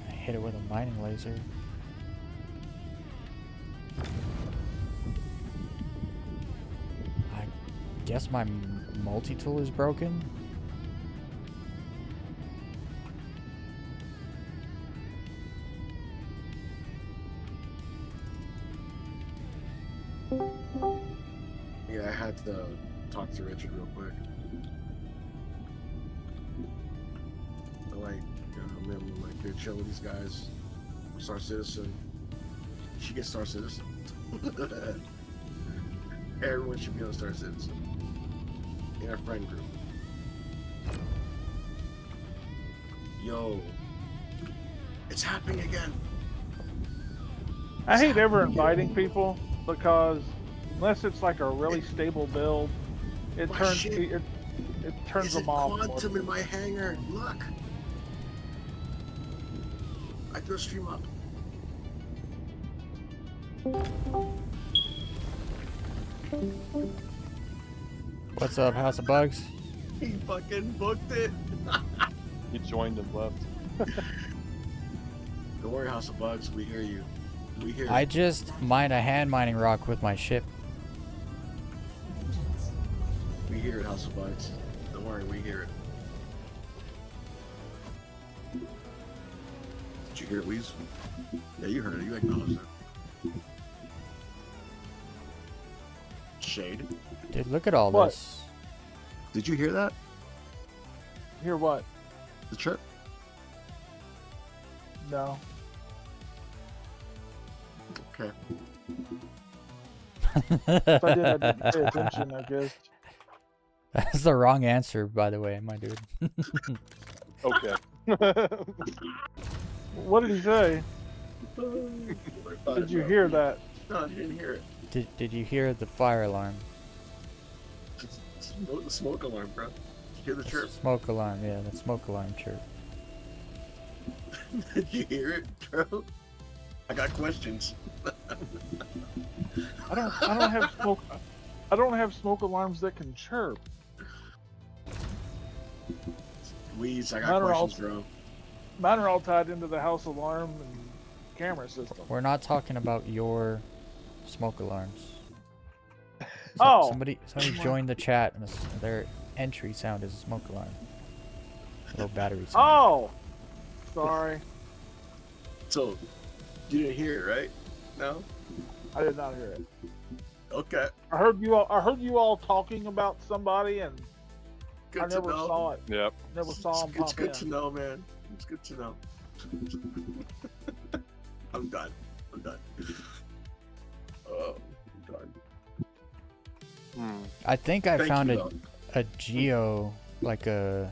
I hit it with a mining laser. I guess my multi-tool is broken. Yeah, I had to talk to Richard real quick. I'm like, dude, chill with these guys. Star Citizen. She gets Star Citizen. Everyone should be on Star Citizen. In our friend group. Yo. It's happening again. I hate ever inviting people because unless it's like a really stable build, it My turns shit it turns Is them it off. quantum in my hangar? Look. I threw a stream up. What's up, House of Bugs? He fucking booked it. He joined and left. Don't worry, House of Bugs. We hear you. We hear I you. just mined a hand mining rock with my ship. We hear it, House of Bugs. Don't worry, we hear it. Did you hear it, Weez? Yeah, you heard it. You acknowledged it. Shade. Dude, look at all What? this. Did you hear that? Hear what? The chirp? No. Okay. If I did, I didn't pay attention, I guess. That's the wrong answer, by the way, my dude. Okay. What did he say? Did you hear that? No, I didn't hear it. Did you hear the fire alarm? The smoke alarm, bro. Did you hear the chirp? Smoke alarm, yeah, the smoke alarm chirp. Did you hear it, bro? I got questions. I don't have smoke. I don't have smoke alarms that can chirp. Weez, I Mine got are all- questions, bro. Mine are all tied into the house alarm and camera system. We're not talking about your smoke alarms. Oh. Somebody joined the chat and their entry sound is a smoke alarm. Low battery sound. Oh, sorry, So, you didn't hear it, right? No? I did not hear it. Okay. I heard you all talking about somebody, and Good I to never know. saw it. Yep. Never saw him It's pop good in. to know, man. It's good to know. I'm done. I'm done. Oh, I'm done. Hmm. I think I Thank found you, though. a geo, like this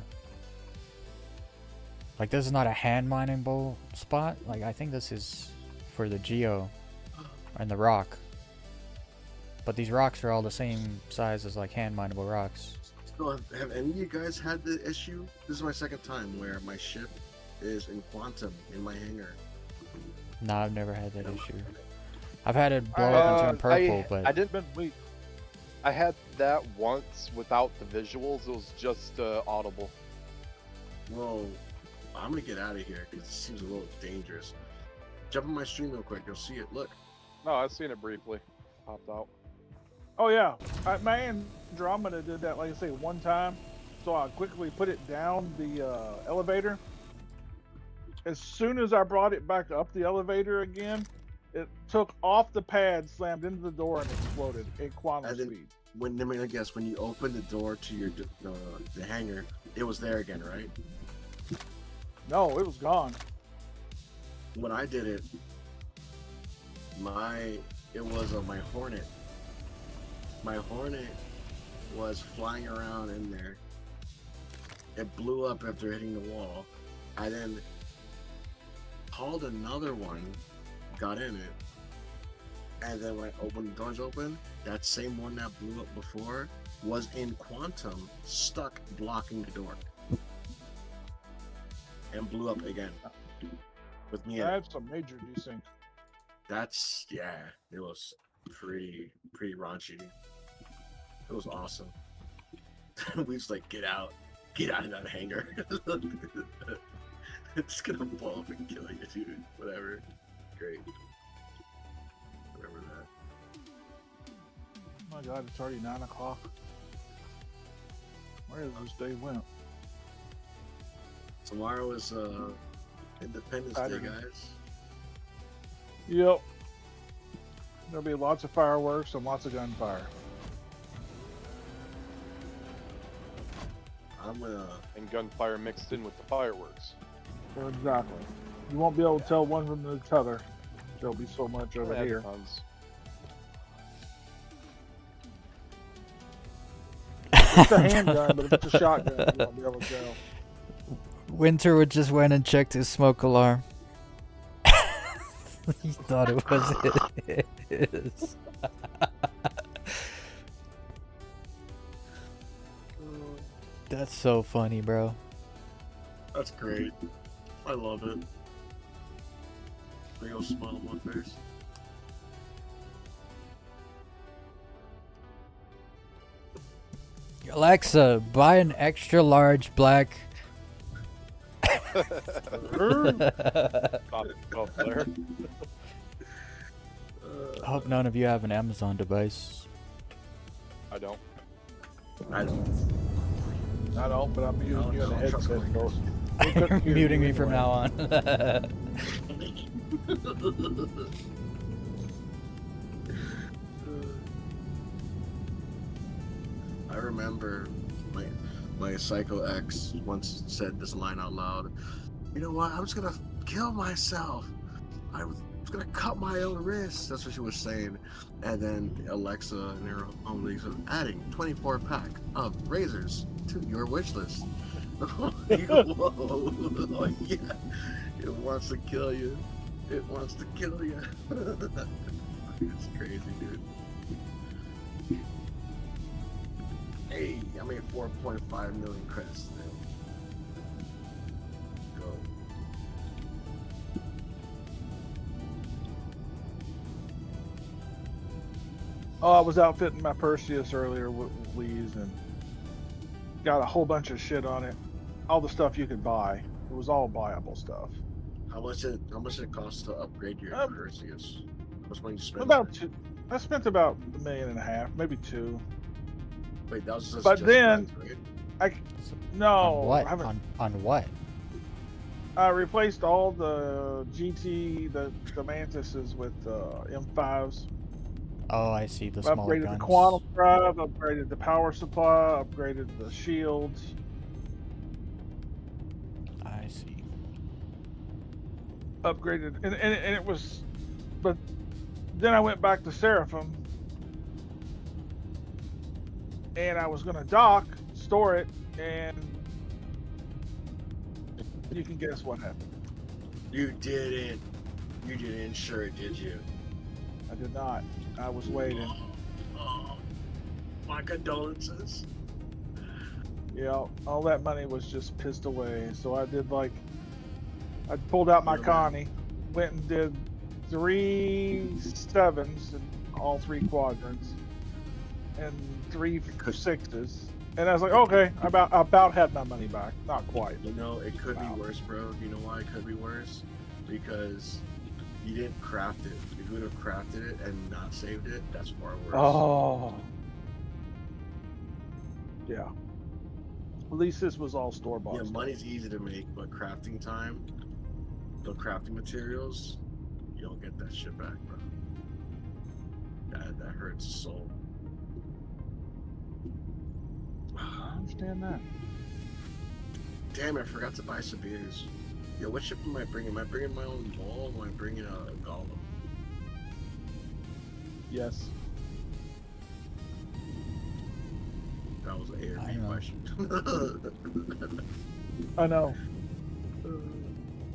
is not a hand mining bowl spot. Like, I think this is for the geo and the rock. But these rocks are all the same size as like hand mineable rocks. So have any of you guys had the issue? This is my second time where my ship is in quantum in my hangar. No, I've never had that issue. I've had it blow up and turn purple, but I didn't. Been weak. I had that once without the visuals. It was just audible. Well, I'm gonna get out of here because it seems a little dangerous. Jump on my stream real quick. You'll see it. Look. No, I've seen it briefly. Popped out. Oh yeah, my Andromeda did that, like I say, one time. So I quickly put it down the elevator. As soon as I brought it back up the elevator again, it took off the pad, slammed into the door, and exploded at quantum And then- speed. When I guess when you open the door to your the hangar, it was there again, right? No, it was gone. When I did it, it was my Hornet. My Hornet was flying around in there. It blew up after hitting the wall. I then called another one, got in it, and then when the doors open, that same one that blew up before was in quantum, stuck blocking the door, and blew up again with me in it. That's a major desync. That's it was pretty raunchy. It was awesome. We was like, get out of that hangar. It's gonna blow up and kill you, dude. Whatever. Great. Remember that. Oh my God, it's already 9 o'clock. Where has this day went? Tomorrow is Independence Day, Saturday. guys. Yep. There'll be lots of fireworks and lots of gunfire. I'm gonna. And gunfire mixed in with the fireworks. Exactly. You won't be able to tell one from the other. There'll be so much over Yeah, here. depends. It's a handgun, but if it's a shotgun, you won't be able to tell. Winter would just went and checked his smoke alarm. He thought it was his. That's so funny, bro. That's great. I love it. Big old smile on my face. Alexa, buy an extra large black. Stop there. I hope none of you have an Amazon device. I don't. I don't. I don't, but I'm muting you in the I don't trust headset. my So we You're couldn't hear muting you me from anyway. now on. I remember my psycho ex once said this line out loud. You know what? I'm just gonna kill myself. I was gonna cut my own wrists. That's what she was saying. And then Alexa and her home league said, adding 24 pack of razors to your wish list. Whoa. Oh, yeah. It wants to kill you. It wants to kill you. It's crazy, dude. Hey, I made 4.5 million credits today. Go. Oh, I was outfitting my Perseus earlier with Weez and got a whole bunch of shit on it. All the stuff you could buy. It was all buyable stuff. How much did it cost to upgrade your Perseus? How much money you spent? About two. I spent about $1.5 million, maybe $2 million. Wait, that was just. But then- guns, right? No, On what? I haven't. On what? I replaced all the GT, the Mantises with M5s. Oh, I see the smaller Upgraded guns. the quantum drive, upgraded the power supply, upgraded the shields. I see. Upgraded, and it was, but then I went back to Seraphim, and I was gonna dock, store it, and you can guess what happened. You didn't. You didn't insure it, did you? I did not. I was waiting. Oh, my condolences. Yeah, all that money was just pissed away. So I did I pulled out my Yeah, man. Connie, went and did 3 7s in all 3 quadrants, and 3 6s. And I was like, okay, I about had my money back. Not quite. You know, it could Wow. be worse, bro. You know why it could be worse? Because you didn't craft it. If you would have crafted it and not saved it, that's far worse. Oh. Yeah. At least this was all store bought. Yeah, money's easy to make, but crafting time, the crafting materials, you don't get that shit back, bro. That hurts the soul. I understand that. Damn, I forgot to buy some beers. Yo, what ship am I bringing? Am I bringing my own ball or am I bringing a golem? Yes. That was an A or I B know. question. I know.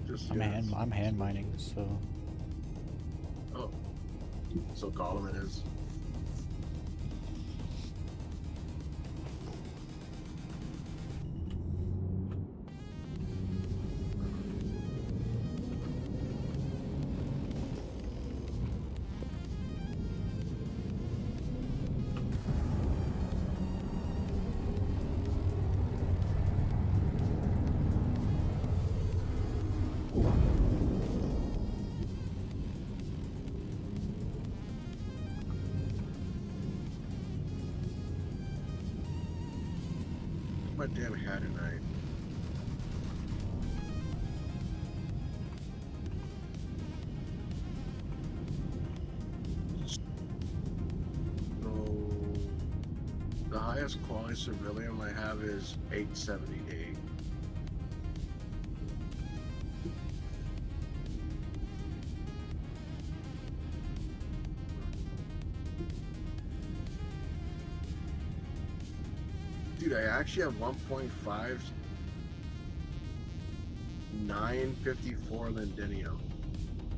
Just I'm yes. hand mining, so Oh. So golem it is. My damn hat tonight. So the highest quality civilian I have is 878. Dude, I actually have 1.5 954 Lindinio.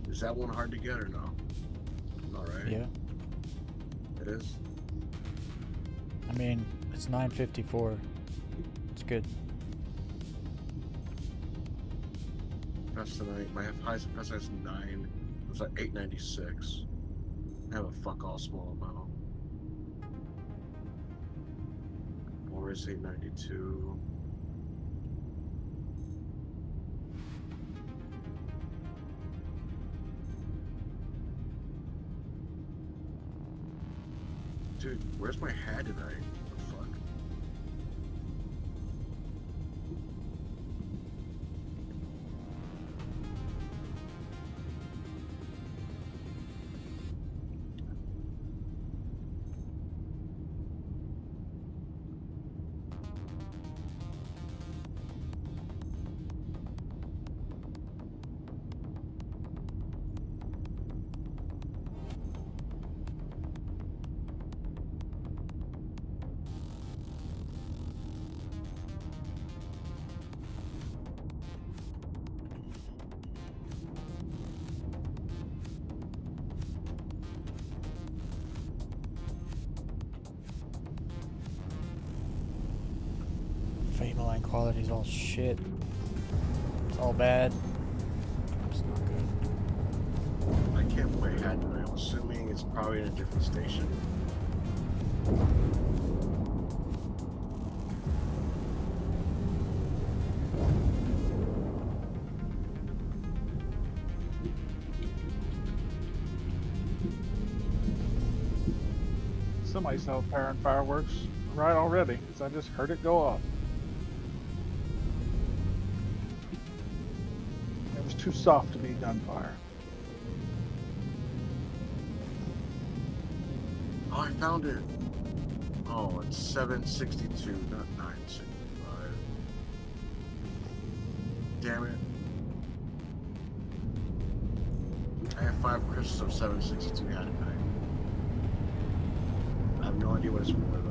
Is that one hard to get or no? All right. yeah. It is. I mean, it's 954. It's good. That's tonight. My highest is 9. It's like 896. I have a fuck all small amount. Twice 892. Dude, where's my hat tonight? What the fuck? Fable line quality is all shit. It's all bad. It's not good. I can't play hat tonight. I'm assuming it's probably in a different station. Somebody saw parent fireworks right already, because I just heard it go off. It was too soft to be gunfire. Oh, I found it. Oh, it's 762, not 965. Damn it. I have 5 crystals of 762 hat tonight. I have no idea what it's for though.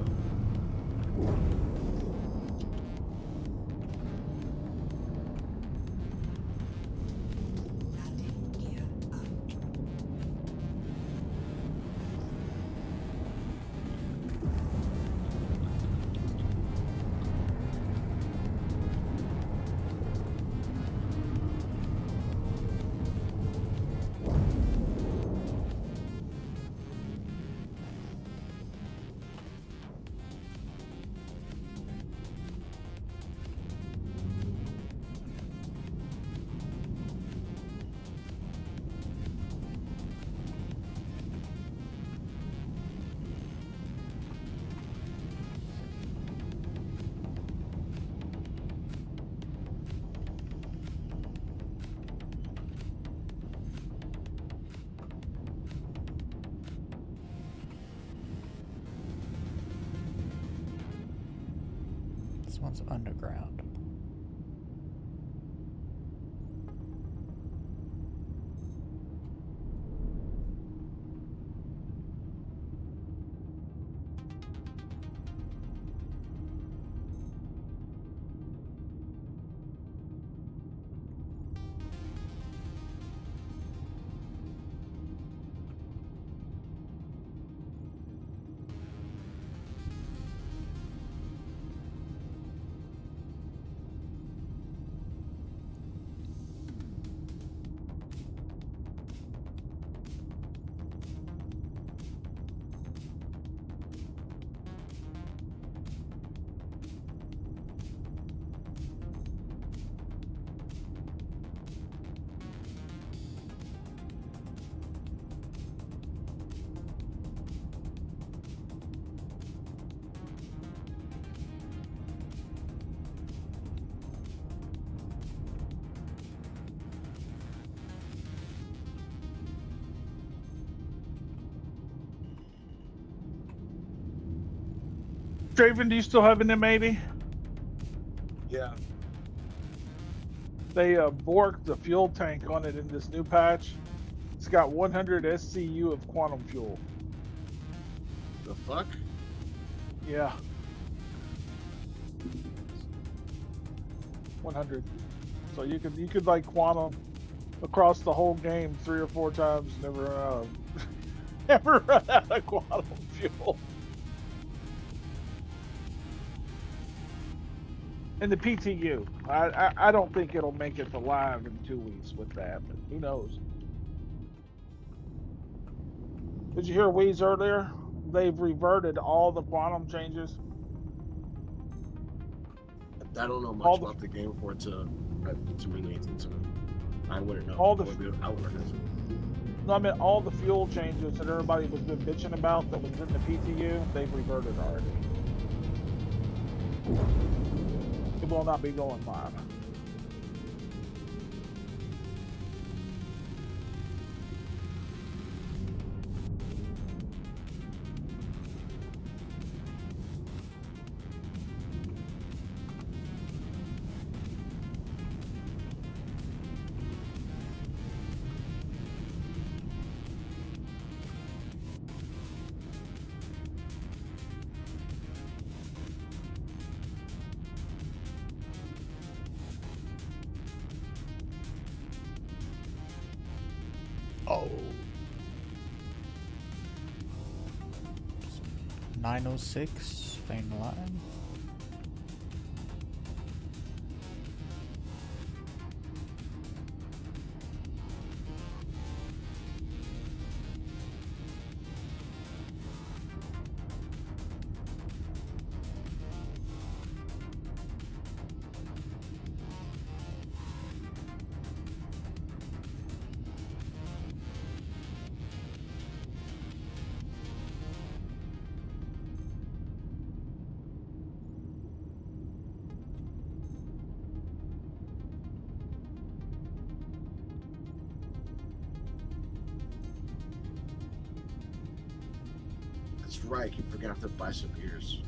Landing gear out. This one's underground. Draven, do you still have an M80? Yeah. They borked the fuel tank on it in this new patch. It's got 100 SCU of quantum fuel. The fuck? Yeah. 100. So you could like quantum across the whole game 3 or 4 times, never never run out of quantum fuel. And the PTU, I don't think it'll make it to live in 2 weeks with that, but who knows? Did you hear Weez earlier? They've reverted all the quantum changes. I don't know All much the- about the game for it to mean anything to me. I wouldn't know. All the- I would recognize it. No, I mean all the fuel changes that everybody was been bitching about that was in the PTU, they've reverted already. It will not be going live. Oh. 906, staying alive. That's right. You forgot to buy some ears.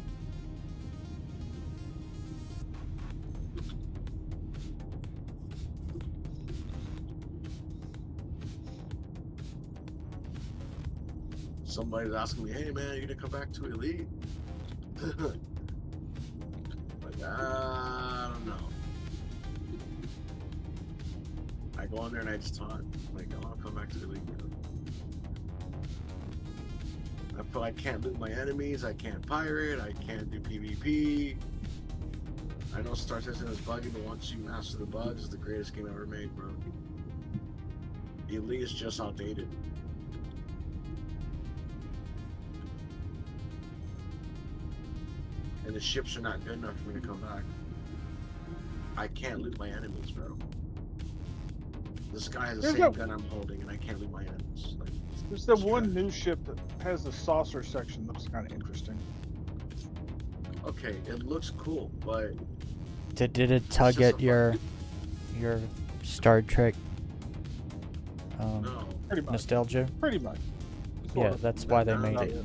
Somebody's asking me, "Hey man, you gonna come back to Elite?" Like, I don't know. I go on there and I just talk. Like, I want to come back to Elite. I feel I can't loot my enemies. I can't pirate. I can't do PvP. I know Star Citizen is buggy, but once you master the bugs, it's the greatest game ever made, bro. Elite is just outdated. And the ships are not good enough for me to come back. I can't loot my enemies, bro. This guy has the There's same no- gun I'm holding, and I can't loot my enemies. Like, There's the it's one trash. new ship that has the saucer section that looks kind of interesting. Okay, it looks cool, but Did it tug just at a your Star Trek no. Pretty much. nostalgia? Pretty much. Yeah, Sort of. that's why they No, made no, it.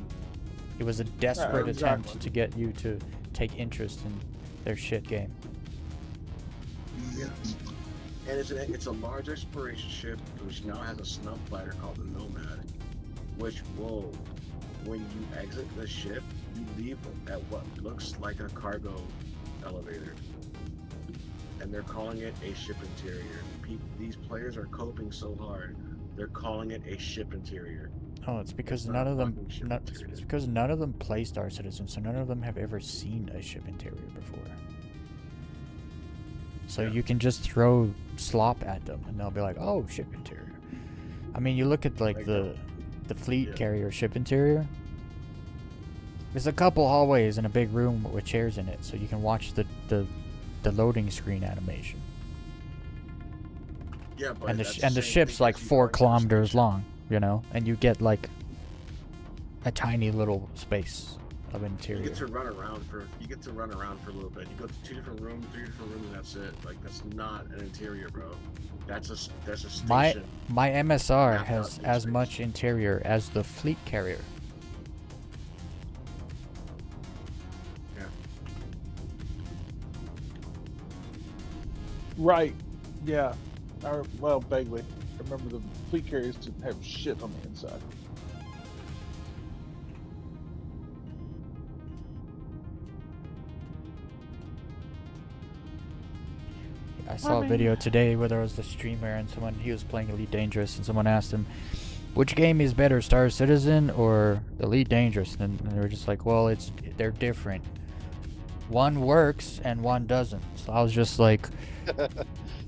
It was a desperate exactly. attempt to get you to take interest in their shit game. Yeah. And it's a large exploration ship which now has a snub fighter called the Nomad, which will, when you exit the ship, you leave at what looks like a cargo elevator. And they're calling it a ship interior. These players are coping so hard, they're calling it a ship interior. Oh, it's because It's not none a of them. fucking ship It's interior. because none of them play Star Citizen, so none of them have ever seen a ship interior before. So Yeah. you can just throw slop at them, and they'll be like, "Oh, ship interior." I mean, you look at like Like, the fleet yeah. carrier ship interior. There's a couple hallways and a big room with chairs in it, so you can watch the loading screen animation. Yeah, but And the that's and the same ship's thing like as you 4 going to the kilometers station. long, you know, and you get like a tiny little space of You interior. get to run around for a little bit. You go to 2 different rooms, 3 different rooms, and that's it. Like, that's not an interior, bro. That's a station. My MSR mapped out has in as space. much interior as the fleet carrier. Yeah. Right. Yeah. Well, vaguely. I remember the fleet carriers didn't have shit on the inside. I saw a mean- video today where there was a streamer and he was playing Elite Dangerous, and someone asked him, which game is better, Star Citizen or Elite Dangerous? And they were just like, well, they're different. One works and one doesn't. So I was just like,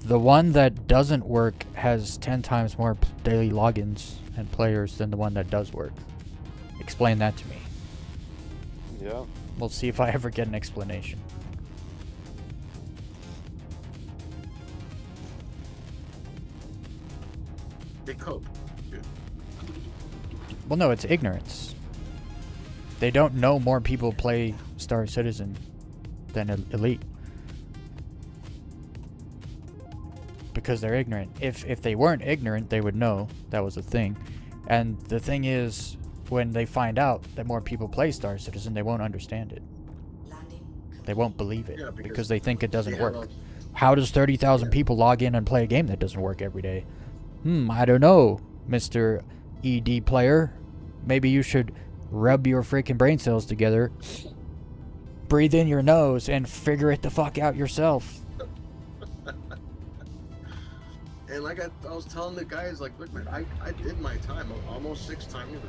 the one that doesn't work has 10 times more daily logins and players than the one that does work. Explain that to me. Yeah. We'll see if I ever get an explanation. they cope. Dude. Well, no, it's ignorance. They don't know more people play Star Citizen than Elite. Because they're ignorant. If they weren't ignorant, they would know that was a thing. And the thing is, when they find out that more people play Star Citizen, they won't understand it. They won't believe it Yeah, because they think it doesn't they work. have How does 30,000 people log in and play a game that doesn't work every day? I don't know, Mr. ED player. Maybe you should rub your freaking brain cells together, breathe in your nose, and figure it the fuck out yourself. And like I was telling the guys, like, look, man, I did my time. I'm almost 6-time elite.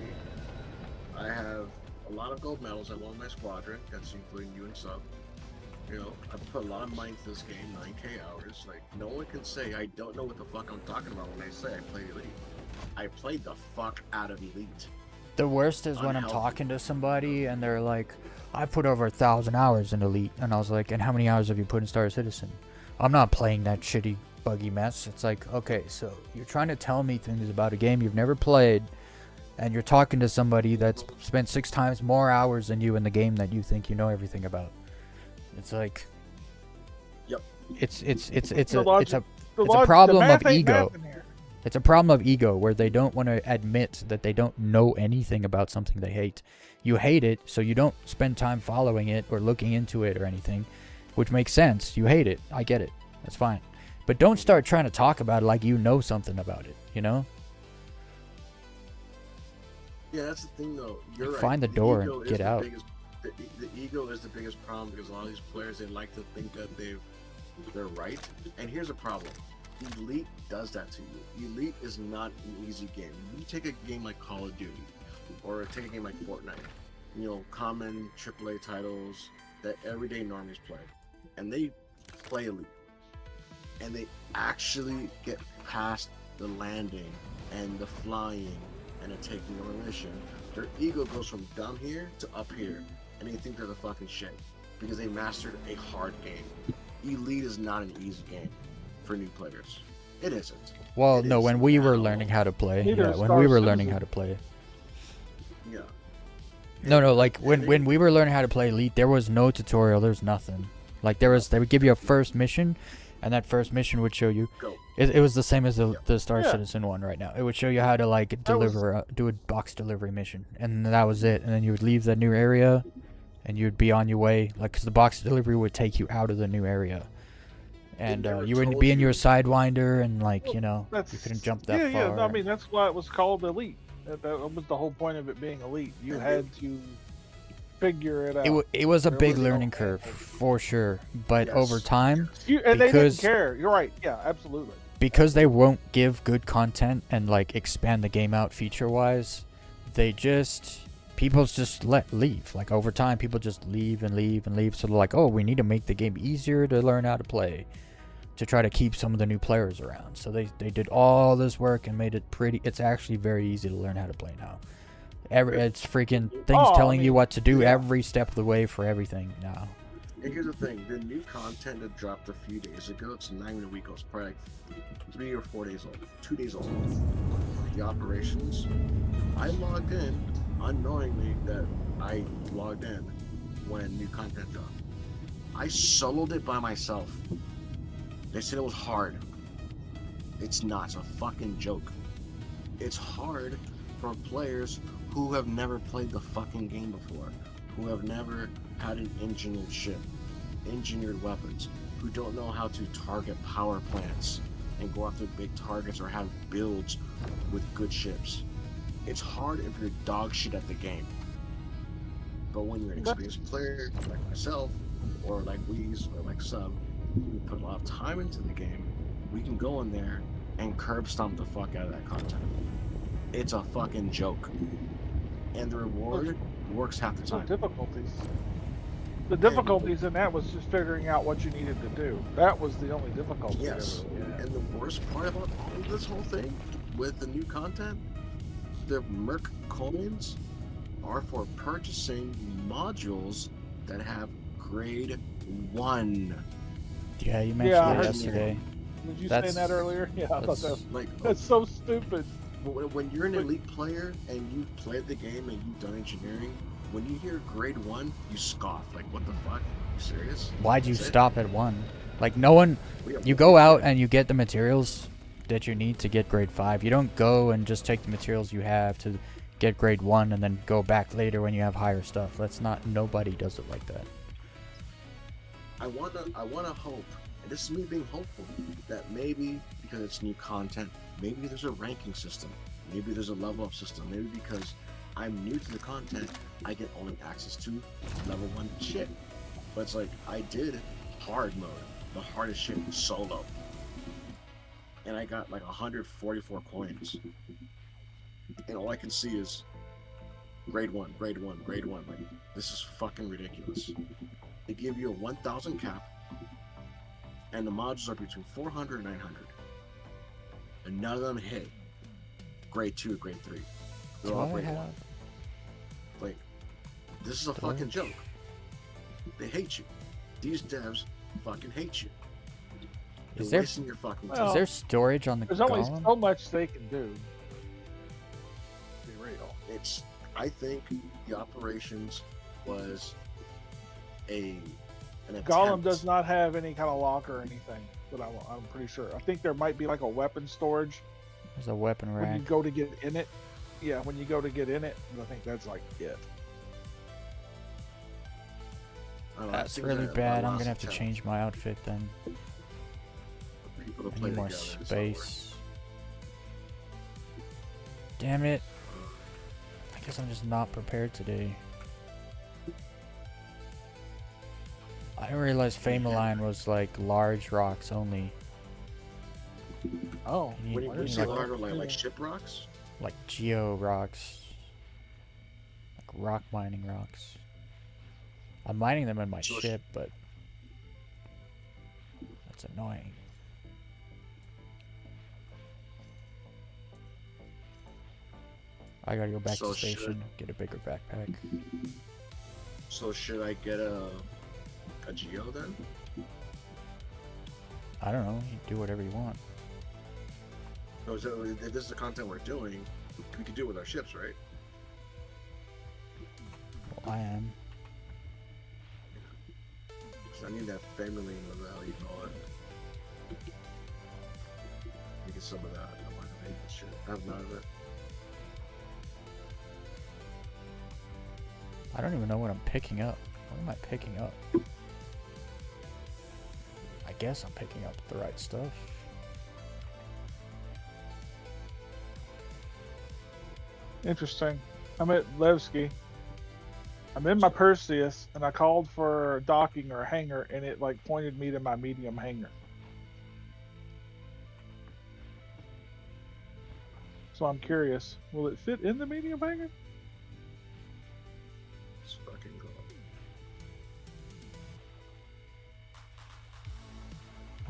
I have a lot of gold medals. I won my squadron. That's including you and sub. You know, I put a lot of money into this game, 9K hours. Like, no one can say I don't know what the fuck I'm talking about when I say I played elite. I played the fuck out of elite. The worst is when I'm Unhealthy. talking to somebody and they're like, I put over 1,000 hours in Elite. And I was like, and how many hours have you put in Star Citizen? I'm not playing that shitty, buggy mess. It's like, okay, so you're trying to tell me things about a game you've never played, and you're talking to somebody that's spent 6 times more hours than you in the game that you think you know everything about. It's like, Yep. It's The a logic- problem the math of ain't ego. mathing here. It's a problem of ego where they don't want to admit that they don't know anything about something they hate. You hate it, so you don't spend time following it or looking into it or anything, which makes sense. You hate it. I get it. That's fine. But don't start trying to talk about it like you know something about it, you know? Yeah, that's the thing, though. You're right. Find the door and ego is get the out. biggest- the ego is the biggest problem because a lot of these players, they like to think that they're right. And here's a problem. Elite does that to you. Elite is not an easy game. You take a game like Call of Duty, or take a game like Fortnite, you know, common AAA titles that everyday normies play, and they play Elite, and they actually get past the landing and the flying and the taking of a mission. Their ego goes from down here to up here, and they think they're the fucking shit because they mastered a hard game. Elite is not an easy game for new players. It isn't. Well, It no, is when we were now. learning how to play. Neither Yeah, is when Star we were learning Citizen. how to play. Yeah. No, like And when they- we were learning how to play Elite, there was no tutorial, there's nothing. Like they would give you a first mission, and that first mission would show you. Go. It was the same as the Star Yeah. Citizen one right now. It would show you how to like That was- deliver, do a box delivery mission, and that was it. And then you would leave the new area, and you'd be on your way. Like, 'cause the box delivery would take you out of the new area, and never you would told be in your you- sidewinder, and like you know, That's, you couldn't jump that yeah, far. Yeah, no, I mean, that's why it was called Elite. That was the whole point of it being Elite. You And had to figure it out. it was a There big was no learning way. curve for sure, but Yes. over time. And they because- didn't care. You're right. Yeah, absolutely. Because they won't give good content and like expand the game out feature wise, people just leave. Like over time, people just leave and leave and leave. So they're like, oh, we need to make the game easier to learn how to play, to try to keep some of the new players around. So they did all this work and made it pretty. It's actually very easy to learn how to play now. It's freaking things Oh, I telling you mean, what to do yeah. every step of the way for everything now. And here's the thing, the new content that dropped a few days ago, it's not even a week old, it's probably like 3 or 4 days old, 2 days old. The operations, I logged in unknowingly that I logged in when new content dropped. I soloed it by myself. They said it was hard. It's not, it's a fucking joke. It's hard for players who have never played the fucking game before, who have never had an engineered ship, engineered weapons, who don't know how to target power plants and go after big targets or have builds with good ships. It's hard if you're dog shit at the game. But when you're an experienced player like myself, or like Weez, or like Sub, who put a lot of time into the game, we can go in there and curb stomp the fuck out of that content. It's a fucking joke. And the reward works half the The time. difficulties. The difficulties in that was just figuring out what you needed to do. That was the only difficulty. Yes. Really, yeah. And the worst part about all of this whole thing with the new content, the Merc coins are for purchasing modules that have grade 1. Yeah, you mentioned Yeah, I it heard- yesterday. Was you That's- saying that earlier? Yeah, I thought That's, that Like that's so stupid. when you're an elite player and you've played the game and you've done engineering, when you hear grade 1, you scoff. Like, what the fuck? You serious? why'd you That's it? stop at 1? Like, no one. You go out and you get the materials that you need to get grade 5. You don't go and just take the materials you have to get grade 1 and then go back later when you have higher stuff. That's not. Nobody does it like that. I wanna hope, and this is me being hopeful, that maybe because it's new content, maybe there's a ranking system, maybe there's a level up system, maybe because I'm new to the content, I get only access to level 1 shit. But it's like, I did hard mode, the hardest shit solo, and I got like 144 coins, and all I can see is grade 1, grade 1, grade 1. Like, this is fucking ridiculous. They give you a 1,000 cap, and the modules are between 400 and 900, and none of them hit grade 2 or grade 3. They're Do all I grade 1. have? Like, this is a fucking joke. They hate you. These devs fucking hate you. You're Is there- wasting your fucking Well, time. Is there storage on the There's only golem? so much they can do. To be real. It's, I think the operations was an attempt. Golem does not have any kind of lock or anything, but I'm pretty sure. I think there might be like a weapon storage There's a weapon when you rack. go to get in it. Yeah, when you go to get in it, but I think that's like it. I don't know, I That's think really that bad. I'm lost gonna have to attempt change my outfit then. for people to I play need more together, it's not working. space. Damn it. I guess I'm just not prepared today. I didn't realize Famaline was like large rocks only. Oh, You When need- you you need say like, larger, like ship rocks, like geo rocks. Like rock mining rocks. I'm mining them in my So ship, but that's annoying. I gotta go back So to should- station, get a bigger backpack. so should I get a geo then? I don't know, you do whatever you want. No, so if this is the content we're doing, we could do it with our ships, right? Well, I am. 'Cause I need that family in the valley, you call it. Get some of that. I'm not gonna hate this shit. I have none of it. I don't even know what I'm picking up. What am I picking up? I guess I'm picking up the right stuff. interesting. I'm at Levski. I'm in my Perseus, and I called for docking or a hangar, and it like pointed me to my medium hangar. So I'm curious, will it fit in the medium hangar? Let's fucking go.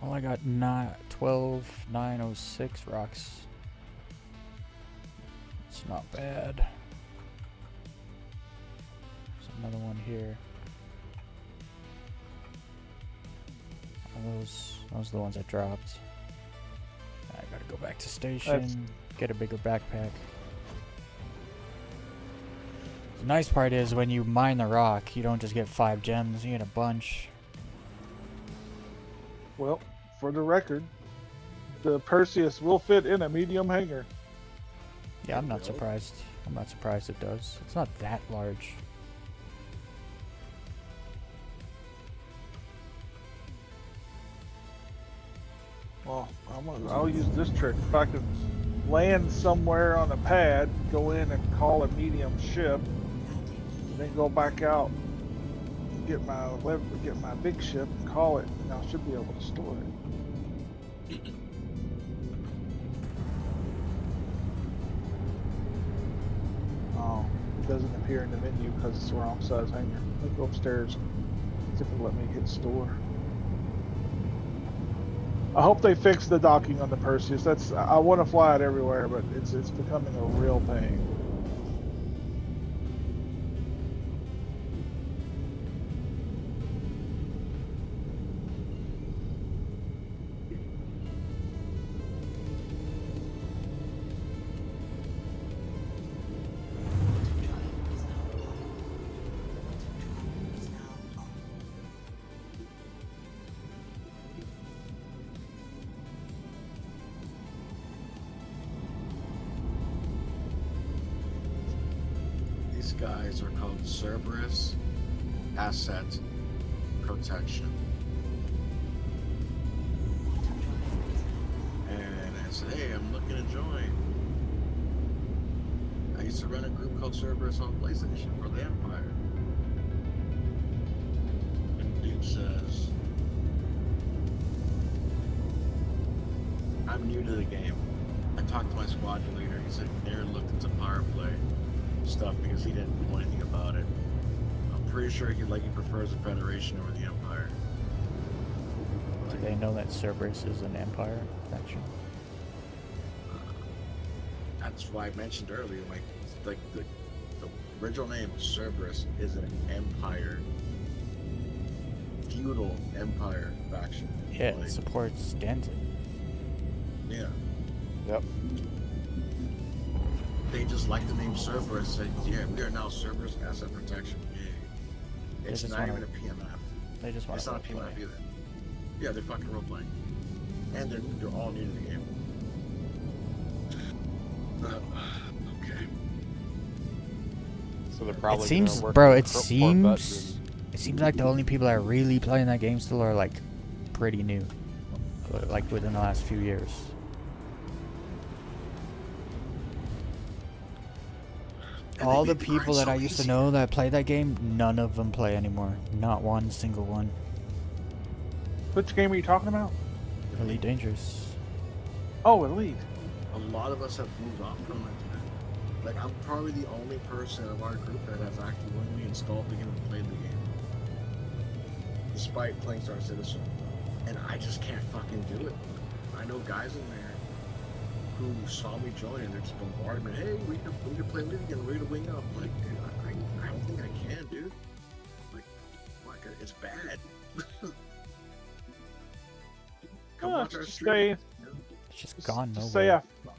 Well, I got 12,906 rocks. It's not bad. There's another one here. Those are the ones I dropped. I gotta go back to station, get a bigger backpack. The nice part is when you mine the rock, you don't just get 5 gems, you get a bunch. Well, for the record, the Perseus will fit in a medium hangar. Yeah, I'm not surprised. I'm not surprised it does. It's not that large. Well, I'll use this trick. If I can land somewhere on a pad, go in and call a medium ship, then go back out, get my big ship and call it, and I should be able to store it. Oh, it doesn't appear in the menu because it's the wrong size hangar. Let me go upstairs. See if it'll let me hit store. I hope they fix the docking on the Perseus. I want to fly it everywhere, but it's becoming a real pain. guys are called Cerberus Asset Protection. And I said, hey, I'm looking to join. I used to run a group called Cerberus on PlayStation for the Empire. And the dude says, I'm new to the game. I talked to my squadron leader. He said he never looked into power play stuff because he didn't know anything about it. I'm pretty sure he prefers the Federation over the Empire. Do they know that Cerberus is an Empire faction? That's why I mentioned earlier, the original name Cerberus is an Empire, feudal Empire faction. Yeah, it supports Denton. Yeah. Yep. They just like the name Cerberus. Said, yeah, we are now Cerberus Asset Protection. Yay. It's just not wanna- even a PMF. They just want It's not a to PMF either. Yeah, they're fucking role playing, and they're all new to the game. Okay. So they're probably. It seems, gonna work bro. with It seems. It seems like the only people that are really playing that game still are like pretty new, like within the last few years. And All they the make grind people that so I used to easy. know that play that game, none of them play anymore. Not one single one. Which game are you talking about? Really dangerous. Oh, Elite. A lot of us have moved on from it. Like, I'm probably the only person of our group that has actually installed the game and played the game, despite playing Star Citizen. And I just can't fucking do it. I know guys in there who saw me join and they're just bombarding me. Hey, we need to play League again. We need to wing up. Like, dude, I don't think I can, dude. Like, it's bad. Come watch our Just stream. It's just gone Just nowhere. say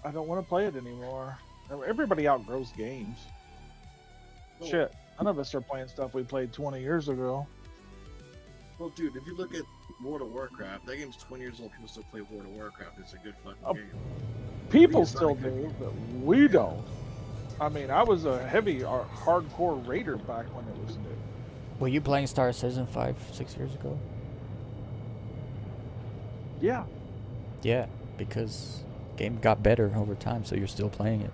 I don't want to play it anymore. Everybody outgrows games. Oh. Shit, none of us are playing stuff we played 20 years ago. Well, dude, if you look at World of Warcraft, that game's 20 years old. People still play World of Warcraft. It's a good fucking Oh, game. People It's not still a good do, but we don't. I mean, I was a heavy hardcore raider back when it was new. Were you playing Star Citizen 5-6 years ago? Yeah. Yeah, because game got better over time, so you're still playing it.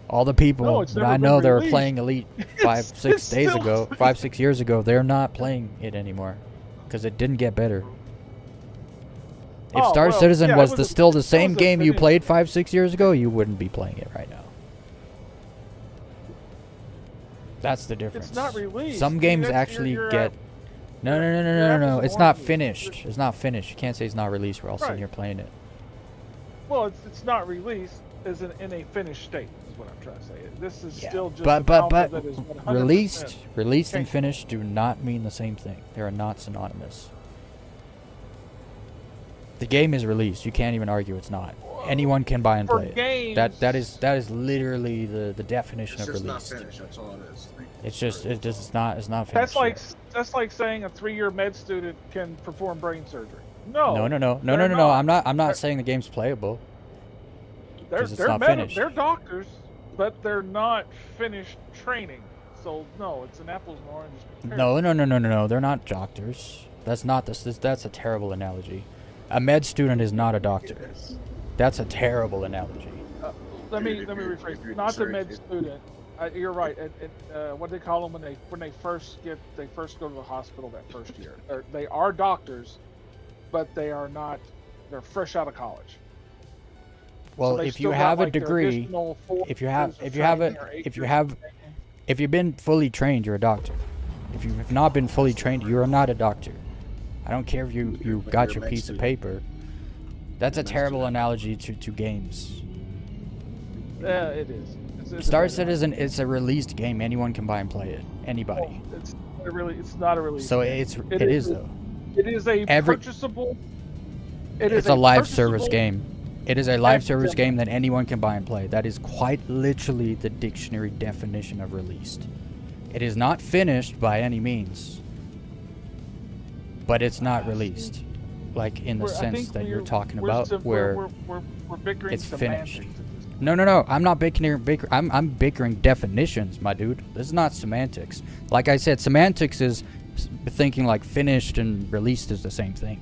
All the people No, it's that never I been know that were released. playing Elite It's 5-6 days still- ago, 5-6 years ago, they're not playing it anymore because it didn't get better. If Oh, Star well, Citizen yeah, it was was a- still the it same was a game you finish. played 5-6 years ago, you wouldn't be playing it right now. That's the difference. It's not released. Some games That's- actually you're get. No, you're no. apples It's and not oranges. finished. It's not finished. You can't say it's not released. We're all sitting Right. here playing it. Well, it's not released as in a finished state, is what I'm trying to say. This is Yeah, still just but an alpha that is 100%. released and Okay. finished do not mean the same thing. They are not synonymous. The game is released. You can't even argue it's not. Anyone can buy and For play it. games, That is literally the definition It's of just not released. finished. That's all it is. It's not finished. that's like saying a 3-year med student can perform brain surgery. No. No. they're not. I'm not They're- saying the game's playable. They're 'cause it's not finished. They're doctors, but they're not finished training. So no, it's an apples and oranges. comparison. No. They're not doctors. That's not this. That's a terrible analogy. A med student is not a doctor. That's a terrible analogy. Let me If you're- rephrase. Not the sorry, med if- student. You're right. What do they call them when they first go to the hospital that first year? They are doctors, but they are not. They're fresh out of college. Well, So they've if you still got, have a like, their degree, additional 4 if you have years of if you have training a or 8 if you years have of training. if you've been fully trained, you're a doctor. If you've not been fully trained, you are not a doctor. I don't care if you But got you're a your med piece of student. paper. That's a You're a med terrible student. analogy to games. It is. It's a Star bad Citizen is a released game. Anyone can buy and play it. analogy. Anybody. It's not a release. So game. it is though. It is a Every- purchasable. It's a live service purchasable- game. It is a live service Academic. game that anyone can buy and play. That is quite literally the dictionary definition of released. It is not finished by any means, but it's not released, like in the I sense think that you're we're- talking we're about, sim- where we're bickering it's semantics finished. at this No. I'm not I'm bickering definitions, my dude. This is not semantics. Like I said, semantics is thinking like finished and released is the same thing.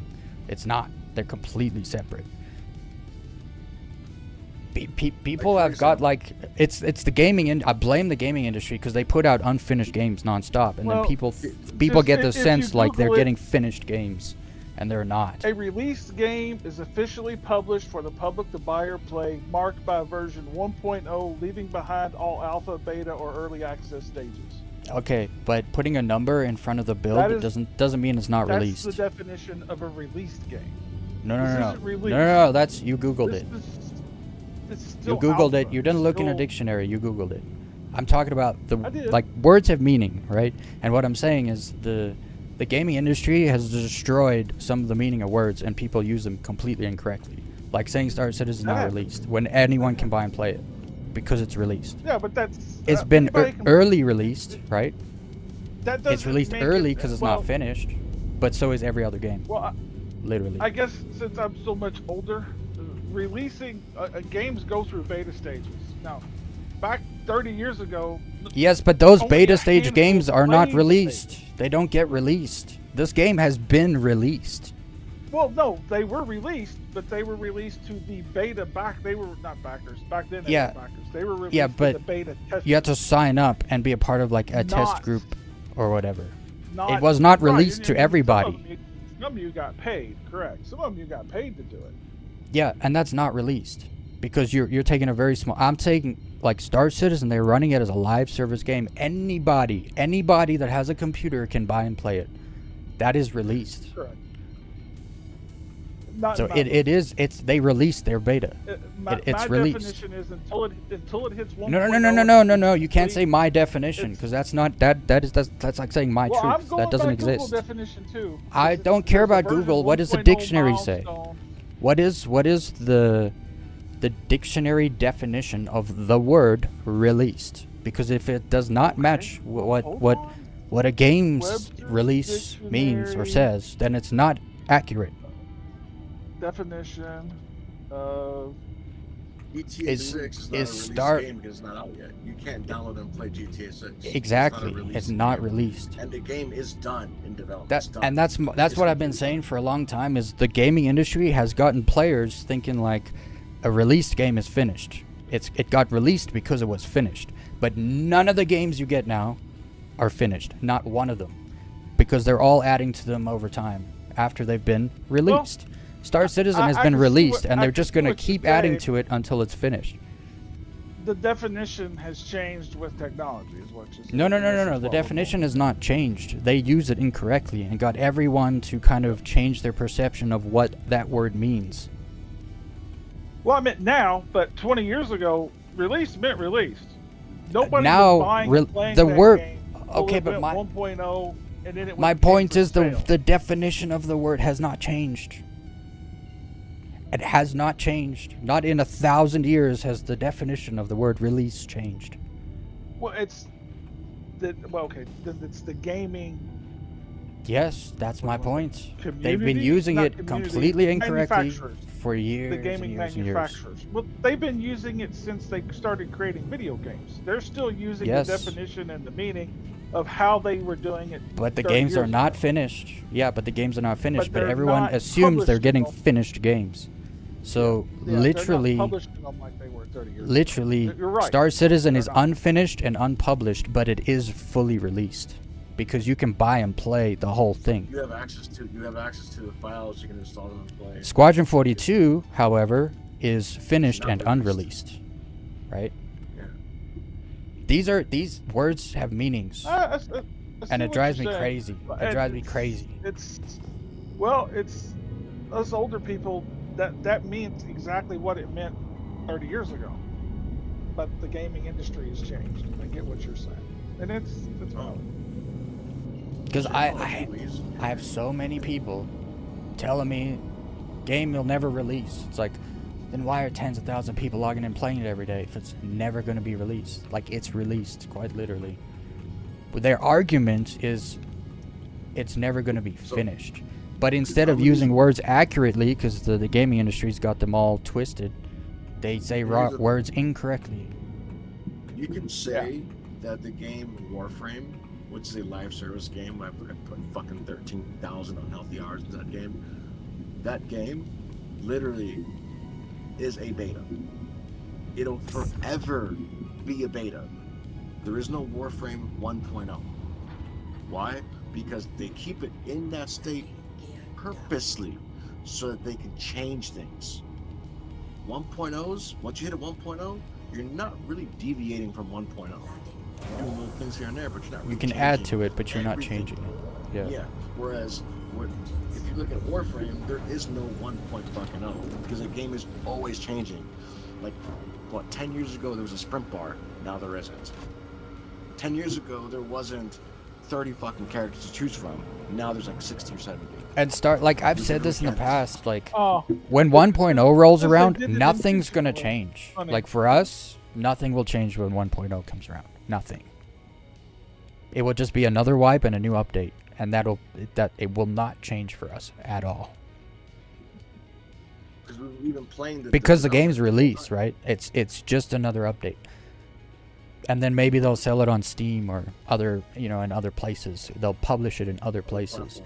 It's not. They're completely separate. People have got like it's the gaming and I blame the gaming industry because they put out unfinished games nonstop, and then people get the sense like they're getting finished games, and they're not. A released game is officially published for the public to buy or play, marked by version 1.0, leaving behind all alpha, beta, or early access stages. Okay, but putting a number in front of the build doesn't mean it's not released. That's the definition of a released game. No. That's you Googled it. You Googled it. You didn't look in a dictionary. You Googled it. I'm talking about like words have meaning, right? And what I'm saying is the gaming industry has destroyed some of the meaning of words, and people use them completely incorrectly. Like saying Star Citizen is not released when anyone can buy and play it because it's released. Yeah, but it's been early released, right? It's released early because it's not finished, but so is every other game. Well, literally. I guess since I'm so much older, releasing games go through beta stages. Now, back 30 years ago. Yes, but those beta stage games are not released. They don't get released. This game has been released. Well, no, they were released, but they were released to the beta back. They were not backers back then. They were backers. They were released to the beta test. You had to sign up and be a part of like a test group or whatever. It was not released to everybody. Some of you got paid, correct? Some of you got paid to do it. Yeah, and that's not released because you're taking a very small. I'm taking like Star Citizen. They're running it as a live service game. Anybody that has a computer can buy and play it. That is released. Correct. They released their beta. It's released. Definition is until it hits 1.0. No. You can't say my definition because that's like saying my truth. That doesn't exist. Google definition too. I don't care about Google. What does the dictionary say? What is the dictionary definition of the word released? Because if it does not match what a game's release means or says, then it's not accurate. Definition of GTA 6 is not a released game because it's not out yet. You can't download and play GTA 6. Exactly, it's not released. And the game is done in development. That's what I've been saying for a long time. Is the gaming industry has gotten players thinking like a released game is finished. It got released because it was finished. But none of the games you get now are finished. Not one of them, because they're all adding to them over time after they've been released. Well, Star Citizen has been released, and they're just going to keep adding to it until it's finished. The definition has changed with technology, is what you're saying. No. The definition has not changed. They use it incorrectly and got everyone to kind of change their perception of what that word means. Well, I meant now, but 20 years ago, released meant released. Nobody was buying and playing the that word. Game Okay, but 1.0, and then it my point is the definition of the word has not changed. It has not changed. Not in 1,000 years has the definition of the word release changed. Well, it's the gaming. Yes, that's my point. They've been using it completely incorrectly for years. The gaming manufacturers. Well, they've been using it since they started creating video games. They're still using the definition and the meaning of how they were doing it. But the games are not finished. Yeah, but the games are not finished. But everyone assumes they're getting finished games. So literally, Star Citizen is unfinished and unpublished, but it is fully released because you can buy and play the whole thing. You have access to the files. You can install them and play. Squadron 42, however, is finished and unreleased, right? Yeah. These words have meanings, and it drives me crazy. It drives me crazy. It's us older people. That means exactly what it meant 30 years ago, but the gaming industry has changed. I get what you're saying, and it's because I have so many people telling me game will never release. It's like, then why are tens of thousands of people logging in and playing it every day if it's never going to be released? Like, it's released, quite literally. But their argument is it's never going to be finished. But instead of using words accurately, because the gaming industry's got them all twisted, They say Here's the- words incorrectly. You can say that the game Warframe, which is a live service game, I put fucking 13,000 unhealthy hours into that game literally is a beta. It'll forever be a beta. There is no Warframe 1.0. Why? Because they keep it in that state purposely so that they can change things. 1.0s, once you hit a 1.0, you're not really deviating from 1.0. You're doing little things here and there, but you're not really You can add changing to it, but you're not everything. changing it. Yeah. Yeah. Whereas, if you look at Warframe, there is no 1.0 because the game is always changing. Like, what, 10 years ago there was a sprint bar, now there isn't. 10 years ago there wasn't 30 fucking characters to choose from, now there's like 60 or 70. And I've said this in the past, like, Oh, when 1.0 rolls Since they around, did it in nothing's gonna Future, change. funny. Like, for us, nothing will change when 1.0 comes around. Nothing. It will just be another wipe and a new update, and it will not change for us at all. Because we've been playing Because the game's released, right? It's just another update. And then maybe they'll sell it on Steam or other, in other places. They'll publish it in other places.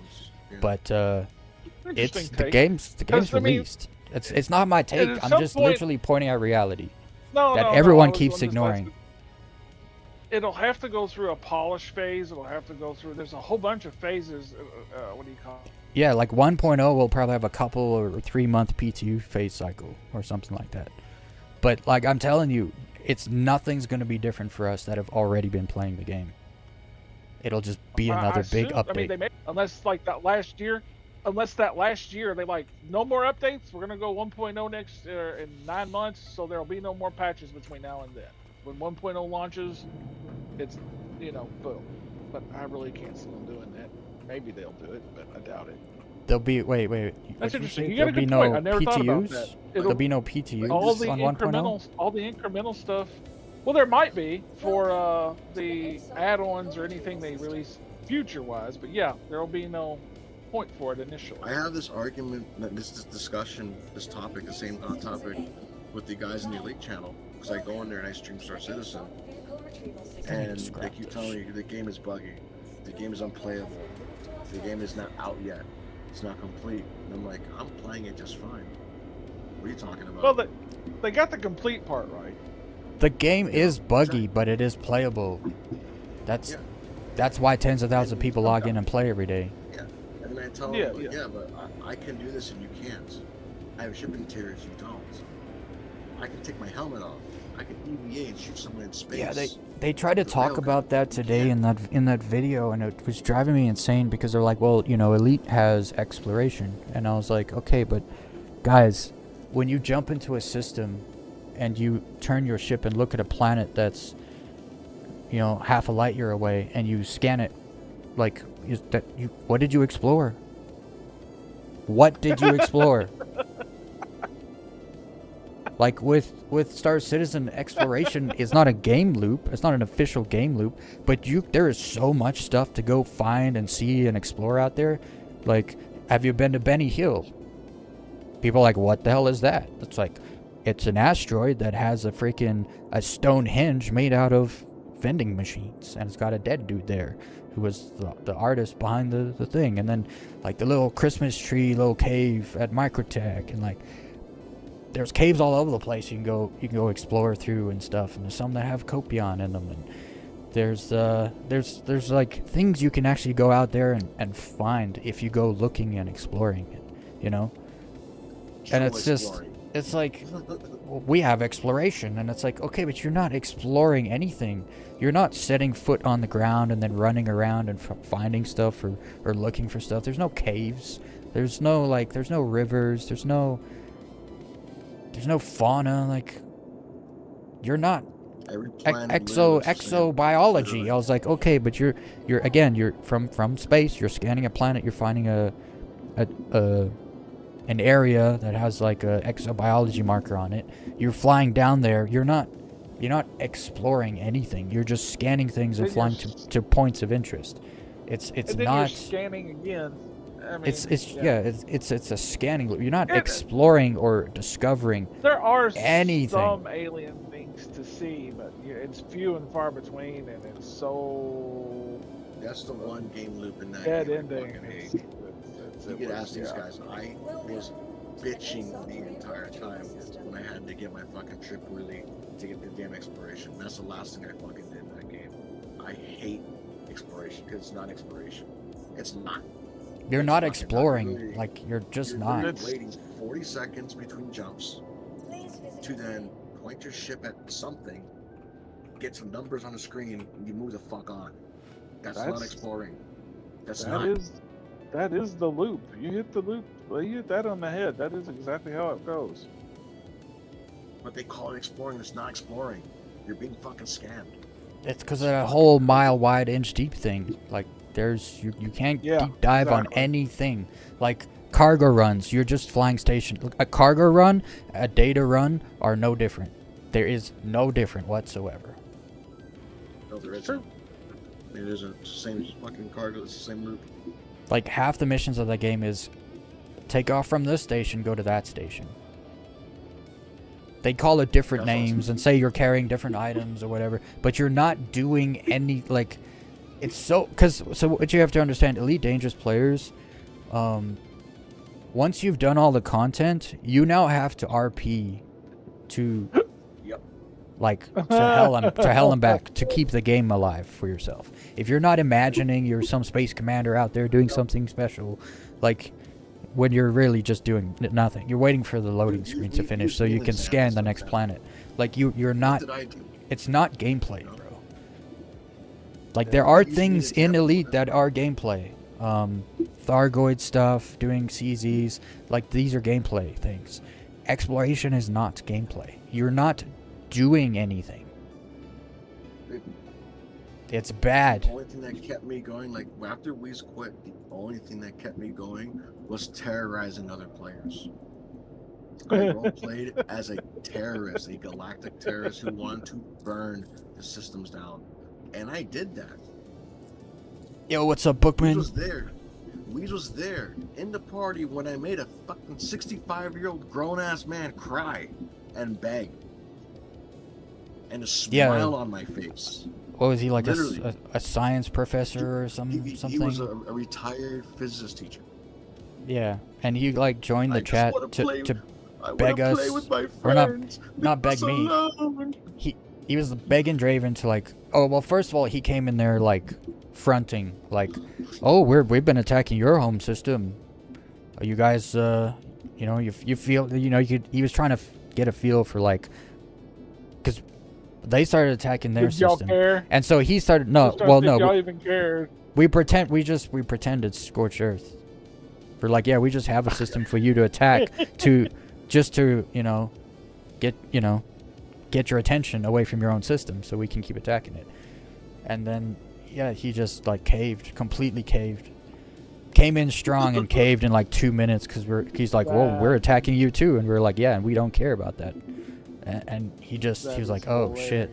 Yeah. But it's interesting the take. game's I mean, released. It's not my take. at I'm some just point- literally pointing out reality No, that no, everyone I was keeps on this ignoring. last- It'll have to go through a polish phase. It'll have to go through. There's a whole bunch of phases. What do you call it? Yeah, like 1.0 will probably have a couple or 3-month PTU phase cycle or something like that. But like I'm telling you, nothing's going to be different for us that have already been playing the game. It'll just be another big assume- update. I mean, they may, unless that last year they like no more updates. We're gonna go 1.0 next in 9 months, so there'll be no more patches between now and then. When 1.0 launches, it's boom. But I really can't see them doing that. Maybe they'll do it, but I doubt it. There'll be wait. That's what'd interesting. say? You got a There'll be good no point. I never thought about PTUs. that. There'll be no PTUs all the on 1.0. incremental stuff. Well, there might be for the add-ons or anything they release future-wise, but yeah, there'll be no point for it initially. I have this argument, this discussion, this topic, the same topic with the guys in the Elite channel, because I go in there and I stream Star Citizen, and they keep telling me the game is buggy, the game is unplayable, the game is not out yet, it's not complete, and I'm like, I'm playing it just fine. What are you talking about? Well, they got the complete part right. The game is buggy, but it is playable. That's why tens of thousands of people log in and play every day. Yeah, and then I tell Yeah, them, yeah. but I can do this and you can't. I have shipping tiers, you don't. I can take my helmet off. I can EVA and shoot someone in space. Yeah, they tried to talk about that today in that video, and it was driving me insane because they're like, well, Elite has exploration, and I was like, okay, but guys, when you jump into a system and you turn your ship and look at a planet that's half a light year away, and you scan it, like, what did you explore? What did you explore? Like with Star Citizen, exploration is not a game loop. It's not an official game loop, but there is so much stuff to go find and see and explore out there. Like, have you been to Benny Hill? People are like, what the hell is that? It's like, it's an asteroid that has a Stonehenge made out of vending machines, and it's got a dead dude there who was the artist behind the thing. And then like the little Christmas tree little cave at Microtech, and like there's caves all over the place you can go explore through and stuff, and there's some that have Copion in them, and there's like things you can actually go out there and find if you go looking and exploring it, and it's like we have exploration, and it's like, okay, but you're not exploring anything. You're not setting foot on the ground and then running around and finding stuff or looking for stuff. There's no caves. There's no rivers. There's no fauna. Like, you're not exobiology. I was like, okay, but you're from space. You're scanning a planet. You're finding an area that has like a exobiology marker on it. You're flying down there. You're not exploring anything. You're just scanning things and flying to points of interest. It's and then not. you're scanning again, I mean, it's a scanning loop. You're not It- exploring or discovering. There are anything. some alien things to see, but it's few and far between, and it's so That's the one game loop in that dead game I ending. fucking It's, hate. You it could was- ask these yeah. guys. I was bitching the entire time when I had to get my fucking trip really to get the damn exploration. That's the last thing I fucking did in that game. I hate exploration because it's not exploration. It's not. You're It's not fucking exploring. really- Like you're just You're not. literally waiting 40 seconds between jumps Please visit to then point your ship at something, get some numbers on the screen, and you move the fuck on. That's not That's- exploring. That's That not. is the loop. You hit the loop. Well, you hit that on the head. That is exactly how it goes. But they call it exploring. It's not exploring. You're being fucking scammed. It's because of that whole mile wide, inch deep thing. Like there's you can't Yeah, deep dive on exactly. anything. Like cargo runs, you're just flying station. Look, a cargo run, a data run are no different. There is no different whatsoever. No, there True. isn't. It isn't. It's the same fucking cargo. It's the same loop. Like half the missions of that game is take off from this station, go to that station. They call it different That's awesome. names and say you're carrying different items or whatever, but you're not doing any like. It's so what you have to understand, Elite Dangerous players, once you've done all the content, you now have to RP to Yep. like to hell and back to keep the game alive for yourself. If you're not imagining you're some space commander out there doing something special, like when you're really just doing nothing, you're waiting for the loading screen to finish so you can scan the next planet. Like you're not. What did I do? It's not gameplay, No. bro. Like there are You need things in examples. Elite that are gameplay. Thargoid stuff, doing CZs, like these are gameplay things. Exploration is not gameplay. You're not doing anything. It's bad. The only thing that kept me going, like after Weez quit, the only thing that kept me going was terrorizing other players. I role played as a terrorist, a galactic terrorist who wanted to burn the systems down, and I did that. Yo, what's up, Weez Bookman? was there. Weez was there in the party when I made a fucking 65-year-old grown-ass man cry and beg, and a smile on my face. What was he, like Literally. a science professor or He something? was a retired physicist teacher. Yeah, and he like joined the I just chat wanna play- to I beg wanna play us- with my or not- friends. not beg Leave us me. alone. he was begging Draven to like, oh well, first of all he came in there like fronting like, oh we've been attacking your home system. Are you guys you know you feel you know he was trying to get a feel for like, because they started attacking their Did y'all system, care? and so he started no Just trying to well think no y'all even cared. we pretend it's scorched earth. We're like, yeah, we just have a system for you to attack to you know get your attention away from your own system so we can keep attacking it. And then yeah, he just like completely caved. Came in strong and caved in like 2 minutes because he's like, well, we're attacking you too, and we're like, yeah, and we don't care about that. And he was like, oh shit,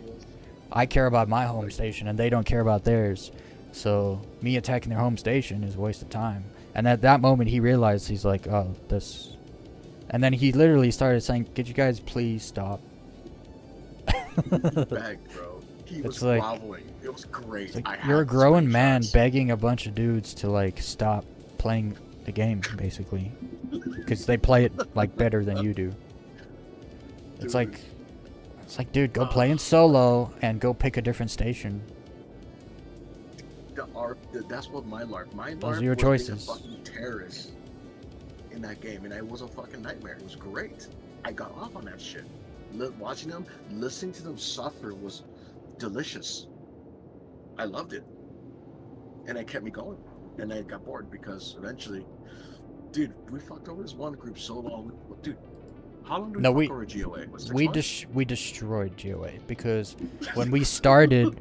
I care about my home station and they don't care about theirs. So me attacking their home station is a waste of time. And at that moment he realized, he's like, oh, this. And then he literally started saying, could you guys please stop? Begged, bro. He was It's like- groveling. It was great. It's like, I you're a have grown man screenshots. begging a bunch of dudes to like stop playing the game, basically, because they play it like better than you do. It's like, dude, go play in solo and go pick a different station. That's what my LARP. My Those LARP are your was being choices. a fucking terrorist in that game, and it was a fucking nightmare. It was great. I got off on that shit. Watching them, listening to them suffer was delicious. I loved it, and it kept me going. And I got bored because eventually, dude, we fucked over this one group so long. Dude, how long did No, we fuck over GOA? Was 6 We months? we destroyed GOA because when we started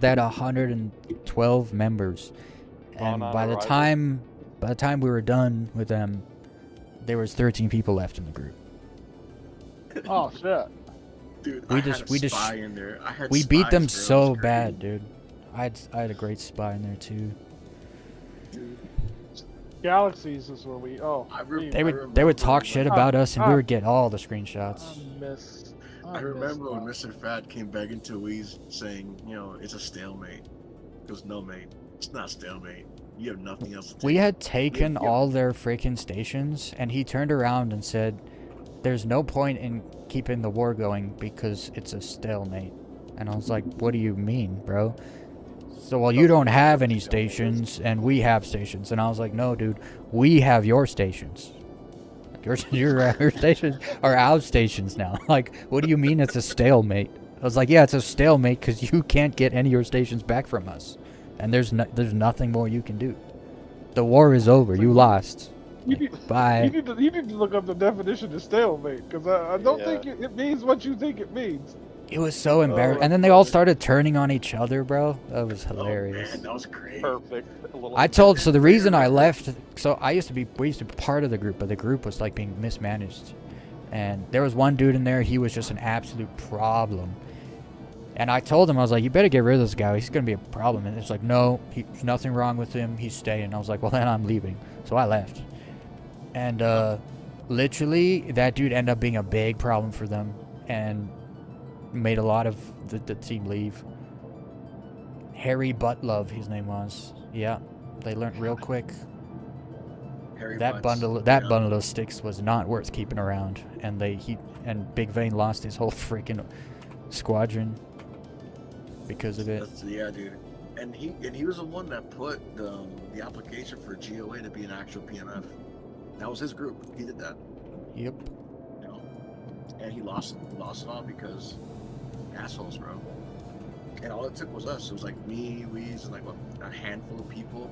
that 112 members, and On by the arrival. time we were done with them, there was 13 people left in the group. Oh shit. Dude, we I just- had we a just- spy in there. I had We beat spies, them bro. It so was bad, crazy. dude. I had a great spy in there too. Dude. Galaxies is where we. Oh, we- They would talk shit about us, and we would get all the screenshots. I remember when Mr. Fat came back into Weez saying, you know, it's a stalemate. It was no, mate. It's not stalemate. You have nothing else to take. We had taken all their freaking stations, and he turned around and said, "There's no point in keeping the war going because it's a stalemate." And I was like, "What do you mean, bro?" So, well, you don't have any stations, and we have stations. And I was like, "No, dude, we have your stations. Your stations are our stations now. Like, what do you mean it's a stalemate?" I was like, "Yeah, it's a stalemate because you can't get any of your stations back from us, and there's nothing more you can do. The war is over. You lost. Bye." You need to look up the definition of stalemate because I don't think it means what you think it means. It was so embarrassing. And then they all started turning on each other, bro. That was hilarious. Oh, man, that was great. Perfect. So the reason I left, so we used to be part of the group, but the group was like being mismanaged. And there was one dude in there, he was just an absolute problem. And I told him, I was like, "You better get rid of this guy. He's going to be a problem." And it's like, "No, there's nothing wrong with him. He's staying." I was like, "Well, then I'm leaving." So I left. And literally, that dude ended up being a big problem for them. And made a lot of the team leave. Harry Buttlove, his name was. Yeah, they learned real quick. That bundle of sticks was not worth keeping around, and Big Vane lost his whole freaking squadron because of it. Yeah, dude. And he was the one that put the application for GOA to be an actual PMF. That was his group. He did that. Yep. You know, and he lost it all because assholes, bro. And all it took was us. It was like me, Weez, and like a handful of people.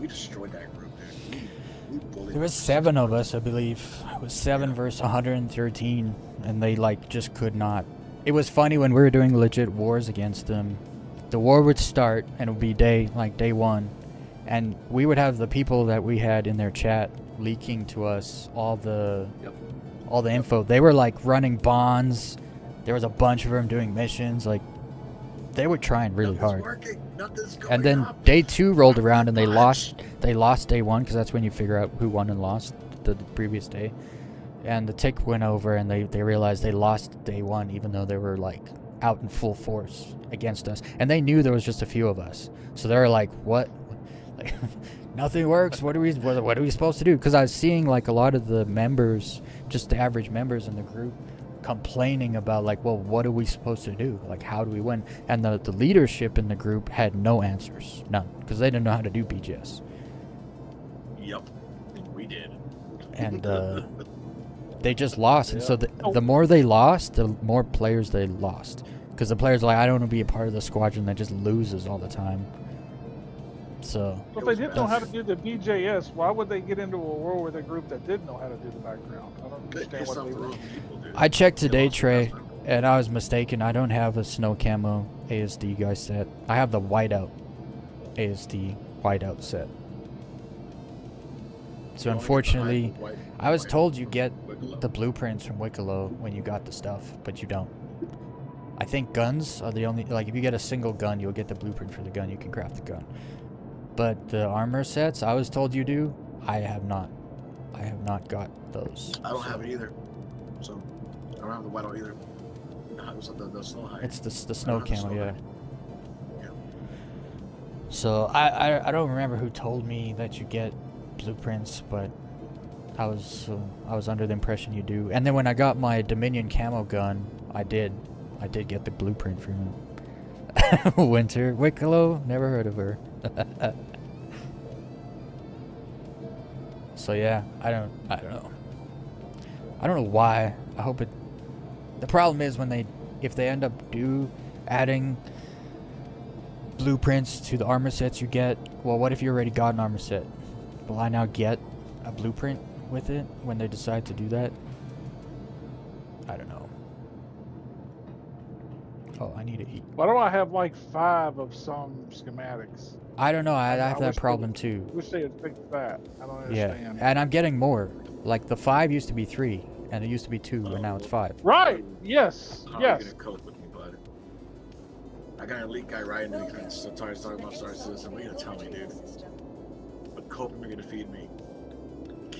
We destroyed that group, dude. We bullied. There was 7 of us, I believe. It was 7 versus 113, and they like just could not. It was funny when we were doing legit wars against them. The war would start, and it would be day 1, and we would have the people that we had in their chat leaking to us all the info. They were like running bonds. There was a bunch of them doing missions. Like, they were trying really hard. And then day 2 rolled around, and they lost day 1 because that's when you figure out who won and lost the previous day. And the tick went over, and they realized they lost day 1, even though they were like out in full force against us. And they knew there was just a few of us, so they were like, "What? Like, nothing works. What are we supposed to do?" Because I was seeing like a lot of the members, just the average members in the group, complaining about like, "Well, what are we supposed to do? Like, how do we win?" And the leadership in the group had no answers, none, because they didn't know how to do BGS. Yep, we did. And they just lost. And so the more they lost, the more players they lost, because the players are like, "I don't want to be a part of the squadron that just loses all the time." So if they didn't know how to do the BJS, why would they get into a war with a group that did know how to do the background? I don't understand what they were. I checked today, Trey, and I was mistaken. I don't have a snow camo ASD guy set. I have the whiteout ASD whiteout set. So unfortunately, I was told you get the blueprints from Wicklow when you got the stuff, but you don't. I think guns are the only, like, if you get a single gun, you'll get the blueprint for the gun. You can craft the gun. But the armor sets, I was told you do. I have not. I have not got those. I don't have it either. So I don't have the whiteout either. The snow hide. It's the snow camo, yeah. So I don't remember who told me that you get blueprints, but I was under the impression you do. And then when I got my Dominion camo gun, I did get the blueprint for him. Winter Wicklow, never heard of her. So yeah, I don't know. I don't know why. I hope it. The problem is if they end up adding blueprints to the armor sets you get. Well, what if you already got an armor set? Will I now get a blueprint with it when they decide to do that? I don't know. Oh, I need to eat. Why do I have like 5 of some schematics? I don't know. I have that wish problem too. Wish they had fixed that. I don't understand. Yeah, and I'm getting more. Like the 5 used to be 3, and it used to be 2, and now it's 5. Right. Yes. How yes. are you gonna cope with me, bud? I got an elite guy riding me. So talking about Star Citizen. What are you gonna tell me, dude? But cope, you're gonna feed me.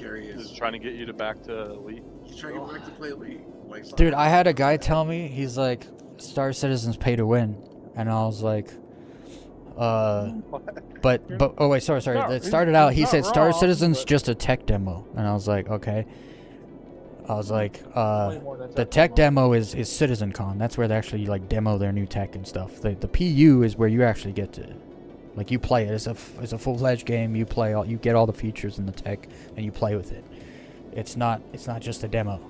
curious. Just trying to get you to back to Elite. He's trying to get back to play Elite. Like, it's not Dude, I hard. had a guy tell me, he's like, Star Citizen's pay to win. And I was like, but, oh wait, sorry. No, It started out, he he's said not Star wrong, Citizen's but- just a tech demo. And I was like, okay. I was like, Way more than the that tech demo. demo is CitizenCon. That's where they actually like demo their new tech and stuff. The PU is where you actually get to, like, you play it. It's a full-fledged game. You play all, you get all the features and the tech, and you play with it. It's not just a demo.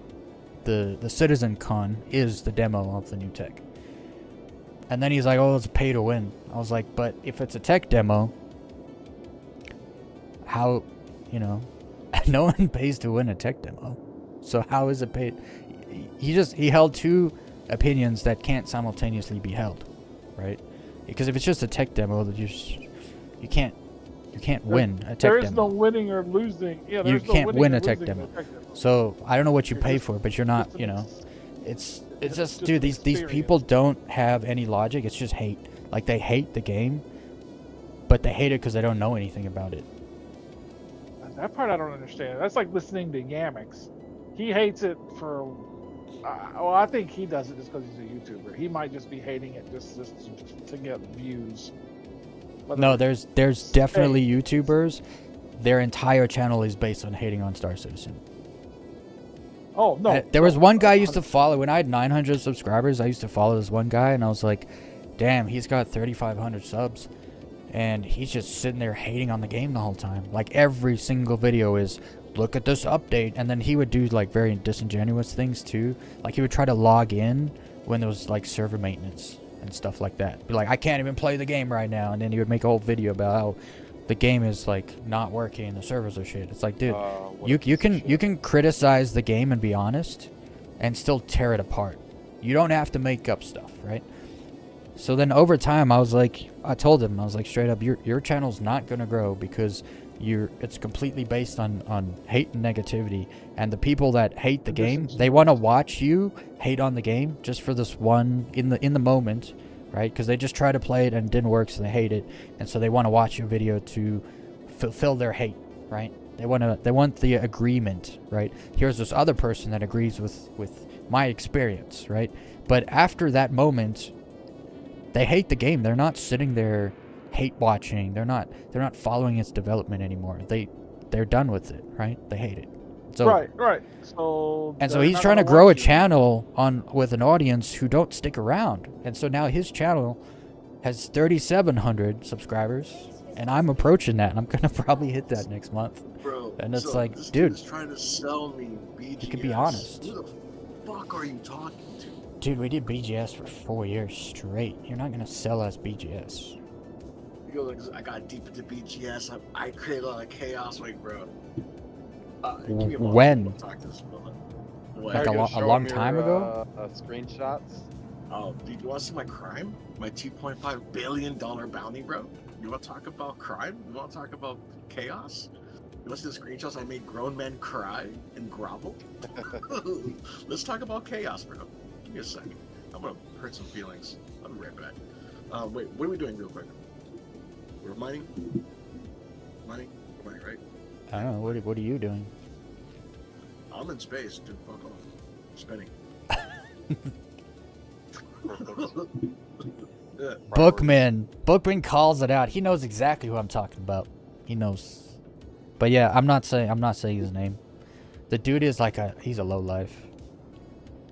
The CitizenCon is the demo of the new tech. And then he's like, oh, it's pay to win. I was like, but if it's a tech demo, how, no one pays to win a tech demo. So how is it paid? He held two opinions that can't simultaneously be held, right? Because if it's just a tech demo, that you can't win a tech There is demo. no winning or losing. Yeah, You there's no can't winning win or a tech losing in demo. a tech demo. So I don't know what you You're pay just- for, but you're not, just an it's it's just, just dude, an these experience. people don't have any logic. It's just hate. Like, they hate the game, but they hate it because they don't know anything about it. That part I don't understand. That's like listening to Yamix. He hates it for. Well, I think he does it just because he's a YouTuber. He might just be hating it just to get views. Whether No, it's- there's definitely YouTubers. Their entire channel is based on hating on Star Citizen. Oh no. There was no, one guy I used to follow when I had 900 subscribers. I used to follow this one guy, and I was like, "Damn, he's got 3,500 subs, and he's just sitting there hating on the game the whole time. Like, every single video is, look at this update." And then he would do like very disingenuous things too. Like, he would try to log in when there was like server maintenance and stuff like that. Be like, "I can't even play the game right now," and then he would make a whole video about how the game is like not working, the servers are shit. It's like, dude, What you a piece of you can criticize the game and be honest, and still tear it apart. You don't have to make up stuff, right? So then over time, I told him, I was like, straight up, your channel's not gonna grow because it's completely based on hate and negativity. And the people that hate the game, they want to watch you hate on the game just for this one in the moment, right? Because they just try to play it and it didn't work, so they hate it, and so they want to watch your video to fulfill their hate, right? They want the agreement, right? Here's this other person that agrees with my experience, right? But after that moment, they hate the game. They're not sitting there hate watching. They're not following its development anymore. They're done with it, right? They hate it. So Right. So. and so they're he's not trying to gonna grow a watch you. channel with an audience who don't stick around. And so now his channel has 3,700 subscribers, and I'm approaching that, and I'm gonna probably hit that next month. Bro, And it's so like, this dude, is trying to sell me BGS. you can be honest. Who the fuck are you talking to? Dude, we did BGS for 4 years straight. You're not gonna sell us BGS. You go, like, I got deep into BGS. I created a lot of chaos, like, bro. Give me a moment. When? I'll talk to this fella. What? Like Are you a gonna show long him time your, ago? Screenshots. Oh, dude, you want to see my crime? My $2.5 billion bounty, bro? You want to talk about crime? You want to talk about chaos? You want to see the screenshots I made grown men cry and grovel? Let's talk about chaos, bro. Give me a second. I'm going to hurt some feelings. I'll be right back. Wait, what are we doing real quick? We're mining? Mining, right? I don't know. What are you doing? I'm in space, dude. Fuck off. Spinning. Yeah. Bookman calls it out. He knows exactly who I'm talking about. He knows. But yeah, I'm not saying his name. The dude is he's a low life.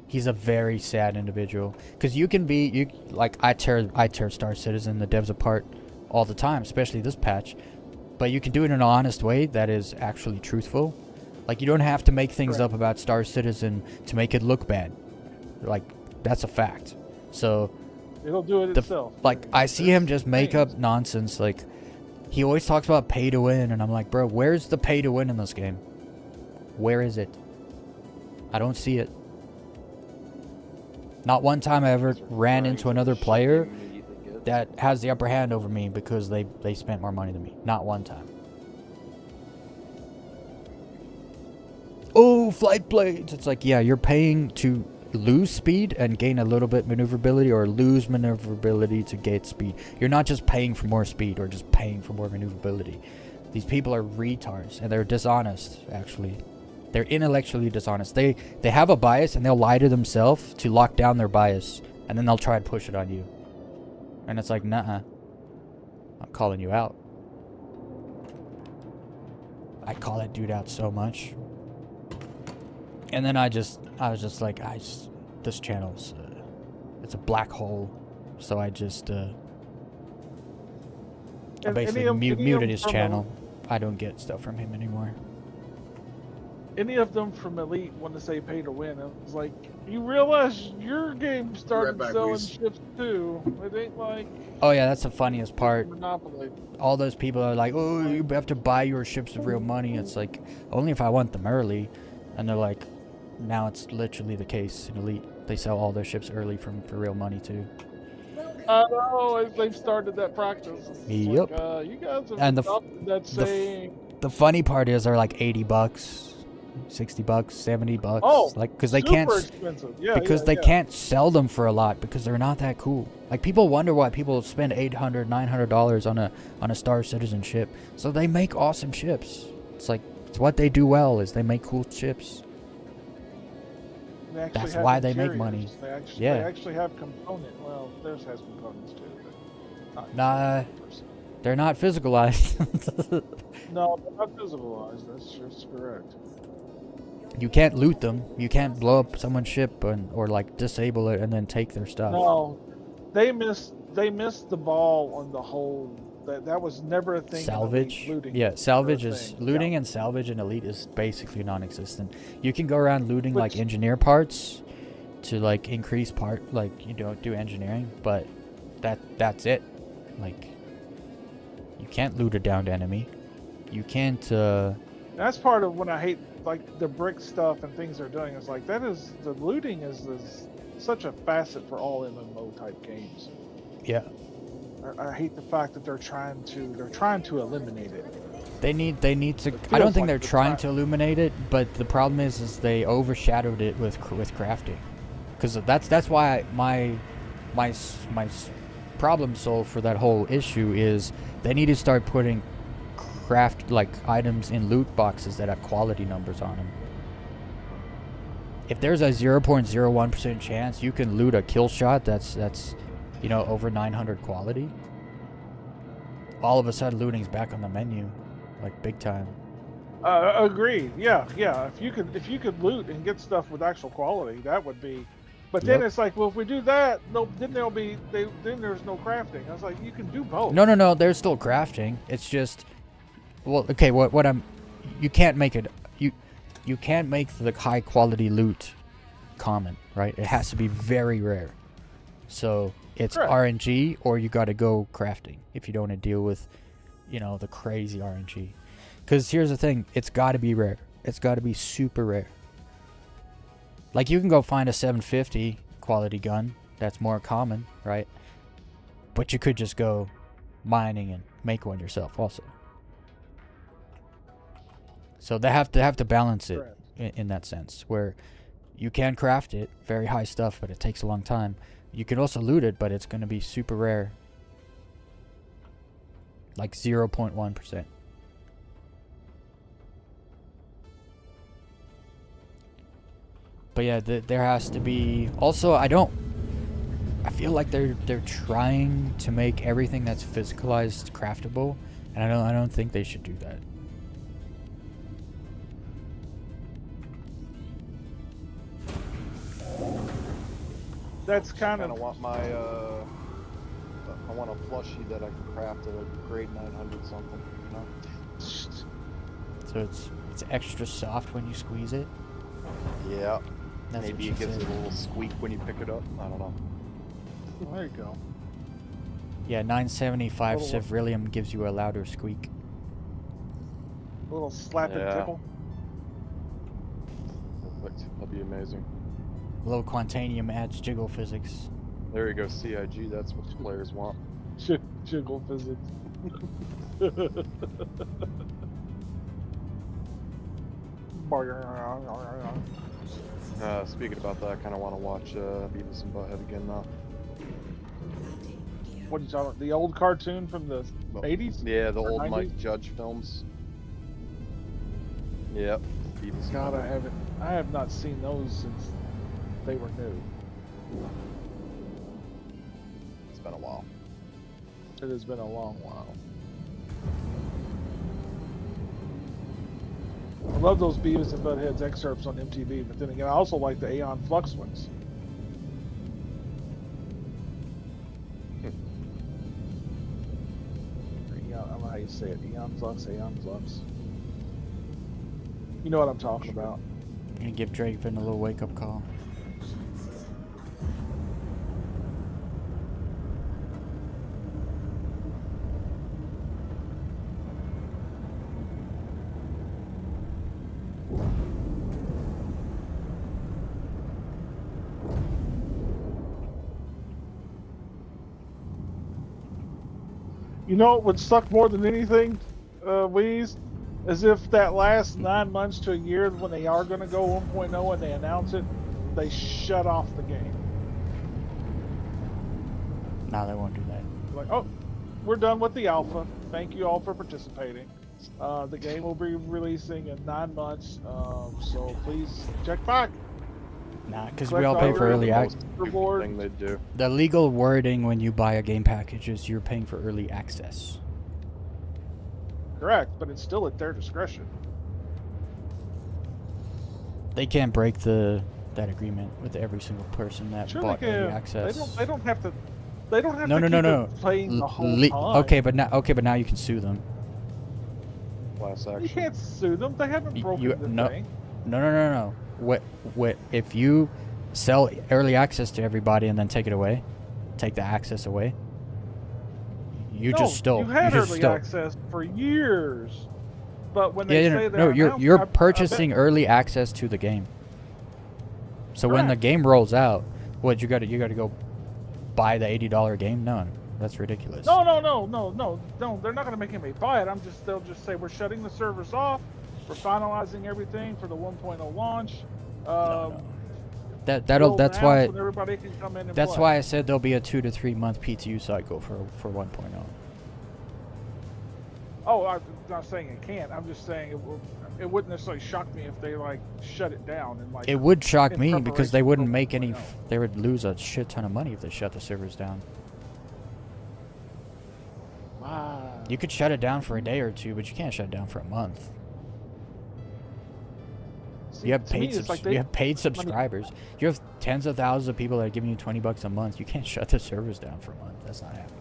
He's a very sad individual. Cause you I tear Star Citizen, the devs apart all the time, especially this patch. But you can do it in an honest way that is actually truthful. Like, you don't have to make things up about Star Citizen to make it look bad. Like, that's a fact. So It'll do it itself. like, I see him just make up nonsense. Like, he always talks about pay to win, and I'm like, bro, where's the pay to win in this game? Where is it? I don't see it. Not one time I ever ran into another player that has the upper hand over me because they spent more money than me. Not one time. Oh, flight blades. It's like, yeah, you're paying to lose speed and gain a little bit maneuverability, or lose maneuverability to gain speed. You're not just paying for more speed or just paying for more maneuverability. These people are retards, and they're dishonest, actually. They're intellectually dishonest. They have a bias, and they'll lie to themselves to lock down their bias, and then they'll try and push it on you. And it's like, nah, I'm calling you out. I call that dude out so much. And then I was just like, this channel's, it's a black hole. So I just, I basically muted his channel. I don't get stuff from him anymore. Any of them from Elite want to say pay to win. I was like, you realize your game started back, selling Weez. ships too. It ain't like Oh yeah, that's the funniest part. Monopoly. All those people are like, oh, you have to buy your ships with real money. It's like, only if I want them early. And they're like, now it's literally the case in Elite. They sell all their ships early for real money too. Welcome. I know, they've started that practice. It's Yep. Like, you guys have And adopted that saying. The funny part is they're like $80, $60, $70. Oh, like, because they super can't, expensive. Yeah, because yeah, they yeah. can't sell them for a lot because they're not that cool. Like, people wonder why people spend $800, $900 on a Star Citizen ship. So they make awesome ships. It's like, it's what they do well is they make cool ships. They actually That's have why they make interiors. money. They Yeah. actually have component. Well, theirs has components too. But Nah, they're not physicalized. no, they're not visualized. That's just correct. You can't loot them. You can't blow up someone's ship or like disable it and then take their stuff. No, they missed the ball on the whole. That was never a thing. in Salvage. Elite. Looting Yeah, was salvage never a is thing. looting Yeah. and salvage in Elite is basically non-existent. You can go around looting like Which- engineer parts to like increase part, like you don't do engineering, but that's it. Like, you can't loot a downed enemy. You can't. That's part of when I hate like the brick stuff and things they're doing. It's like that is the looting is such a facet for all MMO type games. Yeah. I hate the fact that they're trying to eliminate it. They need to. It I don't feels think like they're the trying time- to illuminate it, but the problem is they overshadowed it with crafting, because that's why my problem solved for that whole issue is they need to start putting craft like items in loot boxes that have quality numbers on them. If there's a 0.01% chance you can loot a kill shot that's over 900 quality, all of a sudden looting's back on the menu, like big time. Agreed. Yeah. If you could loot and get stuff with actual quality, that would be. But then Yep. it's like, well, if we do that, no, then then there's no crafting. I was like, you can do both. No, there's still crafting. It's just, well, okay, you can't make it, you can't make the high quality loot common, right? It has to be very rare. So it's Correct. RNG, or you got to go crafting if you don't want to deal with, the crazy RNG. Because here's the thing, it's got to be rare. It's got to be super rare. Like, you can go find a 750 quality gun that's more common, right? But you could just go mining and make one yourself also. So they have to balance it Correct. in that sense, where you can craft it, very high stuff, but it takes a long time. You can also loot it, but it's going to be super rare. Like 0.1%. But yeah, there has to be. Also, I feel like they're trying to make everything that's physicalized craftable, and I don't think they should do that. That's kind Kind of of want my I want a plushie that I can craft at a grade 900 something. You know. So it's extra soft when you squeeze it. Yeah. That's Maybe what it she gives said. it a little squeak when you pick it up. I don't know. there you go. Yeah, 975 Little- Cevrilium gives you a louder squeak. A little slap and Yeah. tickle. Perfect. That'd be amazing. Low Quantanium adds jiggle physics. There you go, CIG. That's what the players want. Jiggle physics. Speaking about that, I kind of want to watch Beavis and Butthead again now. Landing gear What are you talking about? The old cartoon from the 80s? Yeah, the Or old 90s? Mike Judge films. Yep. Beavis and God, Butthead. I have not seen those since they were new. It's been a while. It has been a long while. I love those Beavis and Butthead's excerpts on MTV, but then again, I also like the Aeon Flux ones. Aeon, I don't know how you say it. Aeon Flux, Aeon Flux. You know what I'm talking about. I'm gonna give Draven a little wake up call. You know what would suck more than anything, Weez? As if that last 9 months to a year when they are going to go 1.0 and they announce it, they shut off the game. No, they won't do that. Like, oh, we're done with the alpha. Thank you all for participating. The game will be releasing in 9 months, so please check back. Nah, because we all pay for early access. Reward. Thing they do. The legal wording when you buy a game package is you're paying for early access. Correct, but it's still at their discretion. They can't break that agreement with every single person that Sure, bought they early can. access. They don't have to. They don't have No, to no, keep no, it playing the whole Le- time. okay, but now you can sue them. Class action. You can't sue them. They haven't broken the no, thing. No. What if you sell early access to everybody and then take it away, take the access away? You just stole. You had just early stole. access for years, but when they Yeah, say no, they're you're purchasing early access to the game. So when the Correct. game rolls out, what you got to go buy the $80 game? No, that's ridiculous. No. They're not going to make anybody buy it. They'll just say we're shutting the servers off. We're finalizing everything for the 1.0 launch. No. That's we'll why announce when everybody can come in and that's play. why I said there'll be a 2 to 3 month PTU cycle for 1.0. Oh, I'm not saying it can't. I'm just saying it wouldn't necessarily shock me if they like shut it down and like. It would shock in me because they preparation wouldn't for make any. 1.0. They would lose a shit ton of money if they shut the servers down. Wow. You could shut it down for a day or two, but you can't shut it down for a month. See, You have to me, paid it's like you have paid subscribers. You have tens of thousands of people that are giving you $20 a month. You can't shut the servers down for a month. That's not happening.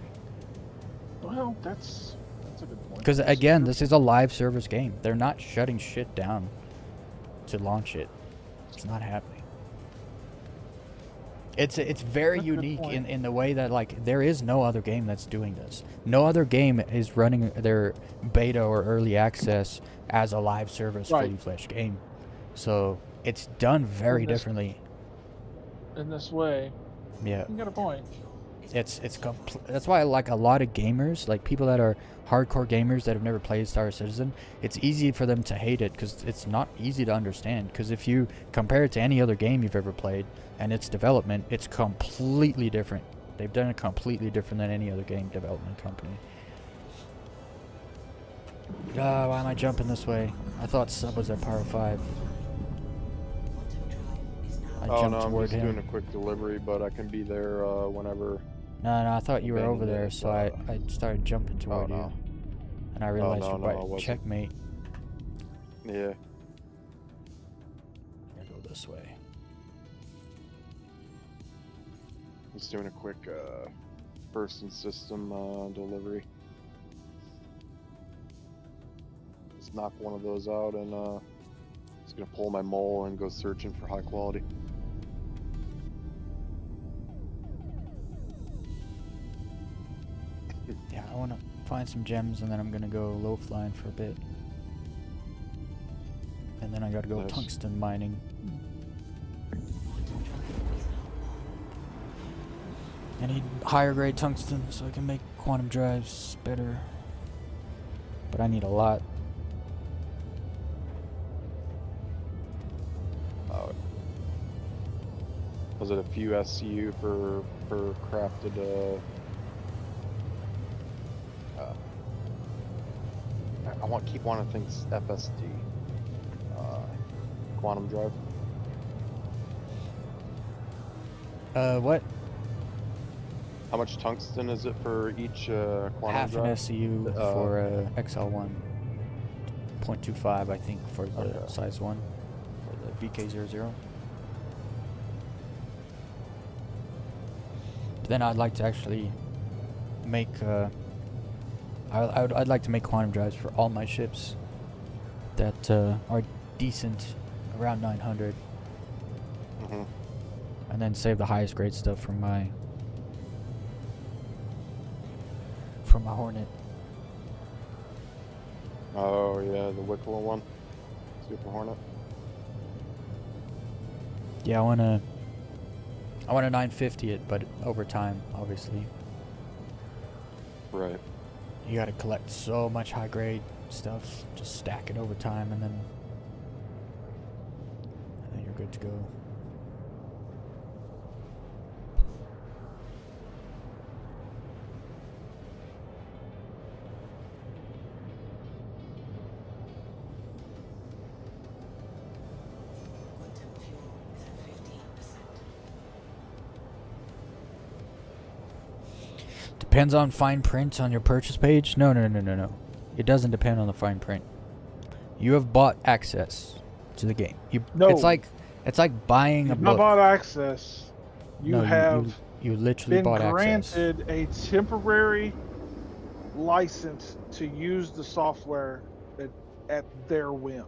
Well, that's a good point. Because again, this is a live service game. They're not shutting shit down to launch it. It's not happening. It's very That's a good unique point. in the way that like there is no other game that's doing this. No other game is running their beta or early access as a live service Right. fully fledged game. So it's done very In this- differently. In this way, Yeah. you got a point. That's why like a lot of gamers, like people that are hardcore gamers that have never played Star Citizen, it's easy for them to hate it because it's not easy to understand. Because if you compare it to any other game you've ever played and its development, it's completely different. They've done it completely different than any other game development company. Why am I jumping this way? I thought Sub was at Power 5. I Oh jumped no, I'm toward just him. doing a quick delivery, but I can be there whenever. No, I thought you were over Abandoned there, it, so I started jumping toward you. no. And I realized no, you're no, I right. wasn't. Checkmate. Yeah. I go this way. Just doing a quick person system delivery. Just knock one of those out and just gonna pull my mole and go searching for high quality. Yeah, I want to find some gems and then I'm going to go low flying for a bit. And then I got to go Nice. tungsten mining. I need higher grade tungsten so I can make quantum drives better. But I need a lot. Was it a few SCU per crafted keep wanting to think it's FSD. Quantum drive. What? How much tungsten is it for each quantum Half drive? an SCU for XL1. 0.25, I think, for the Okay. size 1. For the VK00. Then I'd like to actually make I'd like to make quantum drives for all my ships that are decent, around 900, Mm-hmm. and then save the highest grade stuff from my Hornet. Oh yeah, the Wicklow one. Super Hornet. Yeah, I wanna 950 it, but over time, obviously. Right. You gotta collect so much high grade stuff, just stack it over time, and then you're good to go. Quantum fuel is at 15%. Depends on fine print on your purchase page. No. It doesn't depend on the fine print. You have bought access to the game. No. It's like buying a You've not book. bought access. You No, have you literally been bought access. granted a temporary license to use the software at their whim.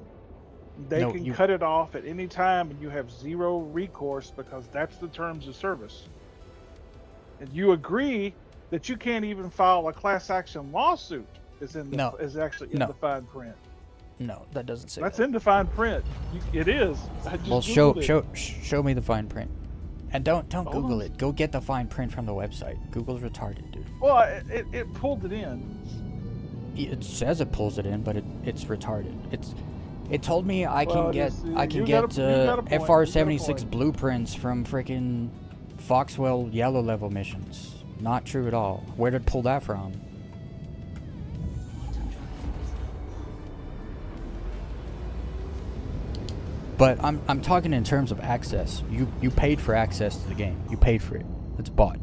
They No, can you- cut it off at any time, and you have zero recourse because that's the terms of service. And you agree that you can't even file a class action lawsuit. Is actually in No. the fine print. No, that doesn't say That's that. in the fine print. It is. I just Well, Googled it. show me the fine print. And don't Hold Google on. it. Go get the fine print from the website. Google's retarded, dude. Well, it pulled it in. It says it pulls it in, but it's retarded. It told me I can Well, get you I can got get a- you got a point, you got a FR76 point. blueprints from freaking Foxwell yellow level missions. Not true at all. Where did it pull that from? Quantum drive is But I'm talking in terms of access. You paid for access to the game. You paid for it. It's bought.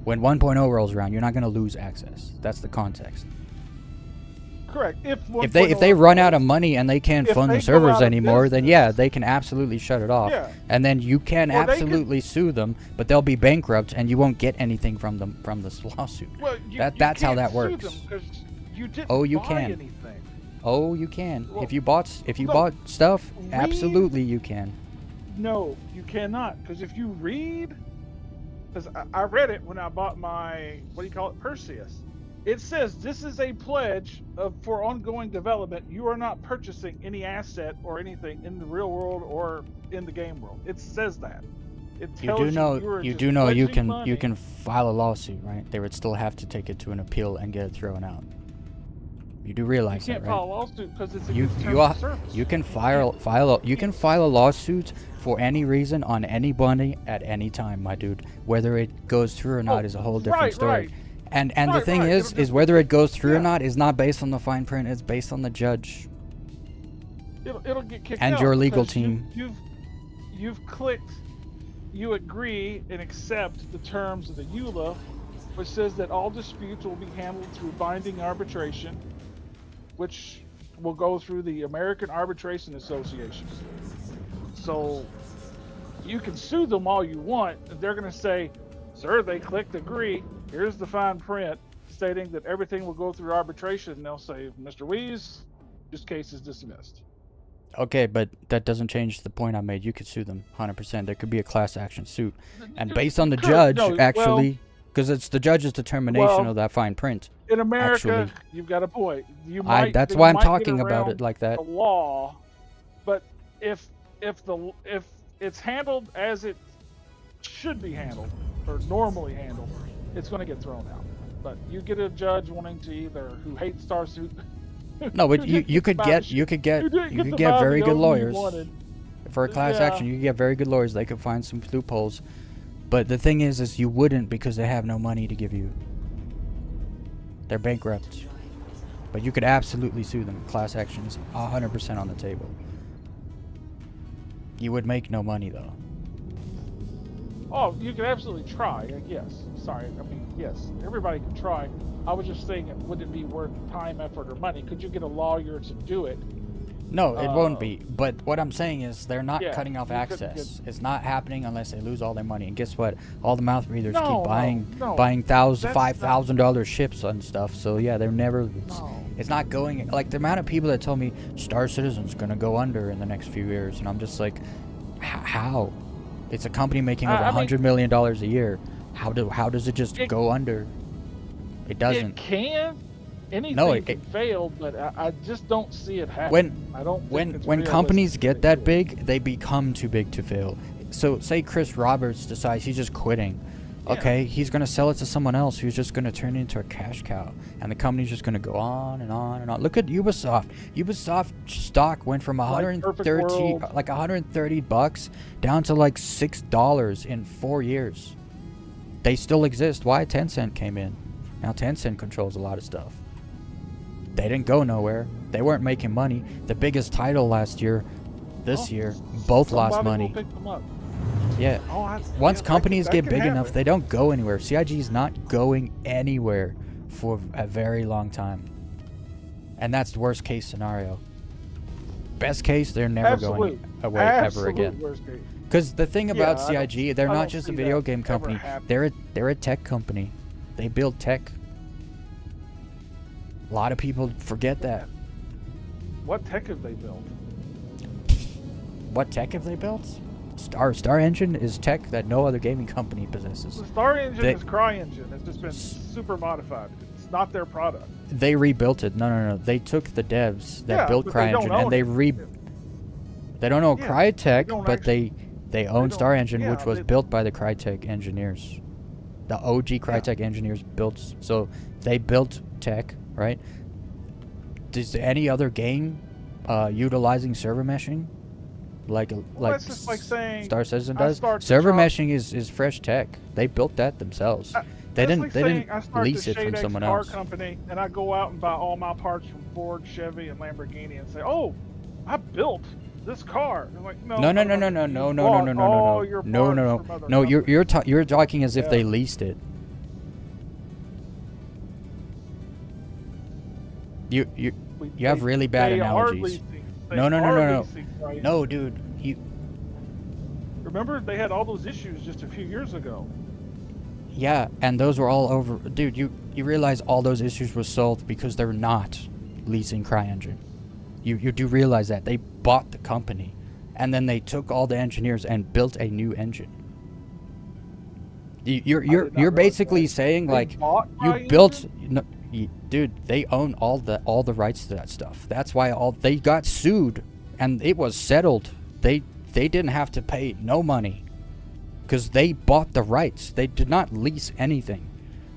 When 1.0 rolls around, you're not going to lose access. That's the context. Correct. If they run out of money and they can't If fund they the go servers out of anymore, then business- yeah, they can absolutely shut it off. Yeah. And then you can Or they could- absolutely sue them, but they'll be bankrupt and you won't get anything from them from this lawsuit. Well, That's how can't that sue works. them 'cause you didn't Oh, you buy can. anything. Oh, you can. Well, if you bought no, stuff, we- absolutely you can. No, you cannot. Because if you read, because I read it when I bought my, what do you call it, Perseus. It says this is a pledge for ongoing development. You are not purchasing any asset or anything in the real world or in the game world. It says that. It You tells do know are you just do know you pledging can money. you can file a lawsuit, right? They would still have to take it to an appeal and get it thrown out. You do You realize can't that, file a right? lawsuit because it's You against you terms are, of service. you can file a lawsuit for any reason on anybody at any time, my dude. Whether it goes through or not Oh, is a whole different right, story. right. And the Right, thing right. is It'll just- whether it goes through or yeah. not is not based on the fine print. It's based on the judge. It'll get kicked And out your legal because team. You've clicked. You agree and accept the terms of the EULA, which says that all disputes will be handled through binding arbitration, which will go through the American Arbitration Association. So you can sue them all you want, and they're going to say, "Sir, they clicked agree. Here's the fine print stating that everything will go through arbitration." And they'll say, "Mr. Weez, this case is dismissed." Okay, but that doesn't change the point I made. You could sue them 100%. There could be a class action suit. And based on the Correct. judge, No, actually, because it's the judge's determination well, of that fine print. In America, Actually. you've got a point. That's you why I'm might get talking about around it like that. The law, but if it's handled as it should be handled or normally handled, it's going to get thrown out. But you get a judge wanting to who hates Starsuit. No, but who you could didn't get you could get who didn't you the could get very good Bobby lawyers you wanted. for a class Yeah. action. You could get very good lawyers. They could find some loopholes. But the thing is you wouldn't because they have no money to give you. They're bankrupt. But you could absolutely sue them. Class action is 100% on the table. You would make no money though. Oh, you can absolutely try. Yes. Sorry. I mean, yes. Everybody can try. I was just saying, would it be worth time, effort, or money? Could you get a lawyer to do it? No, it won't be. But what I'm saying is they're not Yeah, cutting off you couldn't access. It's not happening unless they lose all their money. And guess what? All the mouth breathers No, keep buying no. buying That's not- $5,000 ships and stuff. So yeah, they're never. No. It's not going. Like the amount of people that tell me Star Citizen's gonna go under in the next few years, and I'm just like, how? It's a company making over $100 million a year. How does it just go under? It doesn't. It can. Anything No, can fail, but I just don't see it happen. I don't. Think When it's companies realistic get to that do it. big, they become too big to fail. So say Chris Roberts decides he's just quitting. Yeah. Okay, he's gonna sell it to someone else who's just gonna turn it into a cash cow, and the company's just gonna go on and on and on. Look at Ubisoft. Ubisoft stock went from Perfect 130 World. like $130 down to like $6 in 4 years. They still exist. Why? Tencent came in. Now Tencent controls a lot of stuff. They didn't go nowhere. They weren't making money. The biggest title last year, this year, both lost Somebody will money. pick them up. Yeah. Once companies get big enough, they don't go anywhere. CIG is not going anywhere for a very long time. And that's the worst case scenario. Best case, they're never going away ever again. Worst case. Because the thing about Yeah, I CIG, they're I not don't just a see video that game ever company. happening. They're a tech company. They build tech. A lot of people forget that. What tech have they built? What tech have they built? Star Engine is tech that no other gaming company possesses. The Star Engine They- is CryEngine. It's just been super modified. It's not their product. They rebuilt it. No. They took the devs that Yeah, built but they don't CryEngine own and they it. They don't own Yeah, Crytek, don't but they own don't- Star Engine, yeah, which was they- built by the Crytek engineers. The OG Crytek engineers built. So they built tech, right? Does any other game utilizing server meshing? Like that's just like saying, Star Citizen I does. start to Server drop- meshing is fresh tech. They built that themselves. They That's didn't. like They saying didn't I start lease the it from Shade X someone car else. company, and I go out and buy all my parts from Ford, Chevy, and Lamborghini, and say, "Oh, I built this car." And I'm like, no, No. you bought all your parts from other No, you're companies. you're talking as if Yeah. they leased it. You have really bad they analogies. Are leasing. They No. are leasing, right? No, dude. Remember, they had all those issues just a few years ago. Yeah, and those were all over. Dude, you realize all those issues were solved because they're not leasing CryEngine. You do realize that they bought the company, and then they took all the engineers and built a new engine. You're realize basically that. saying They like bought you CryEngine? built. No, dude, they own all the rights to that stuff. That's why they got sued, and it was settled. They didn't have to pay no money, because they bought the rights. They did not lease anything.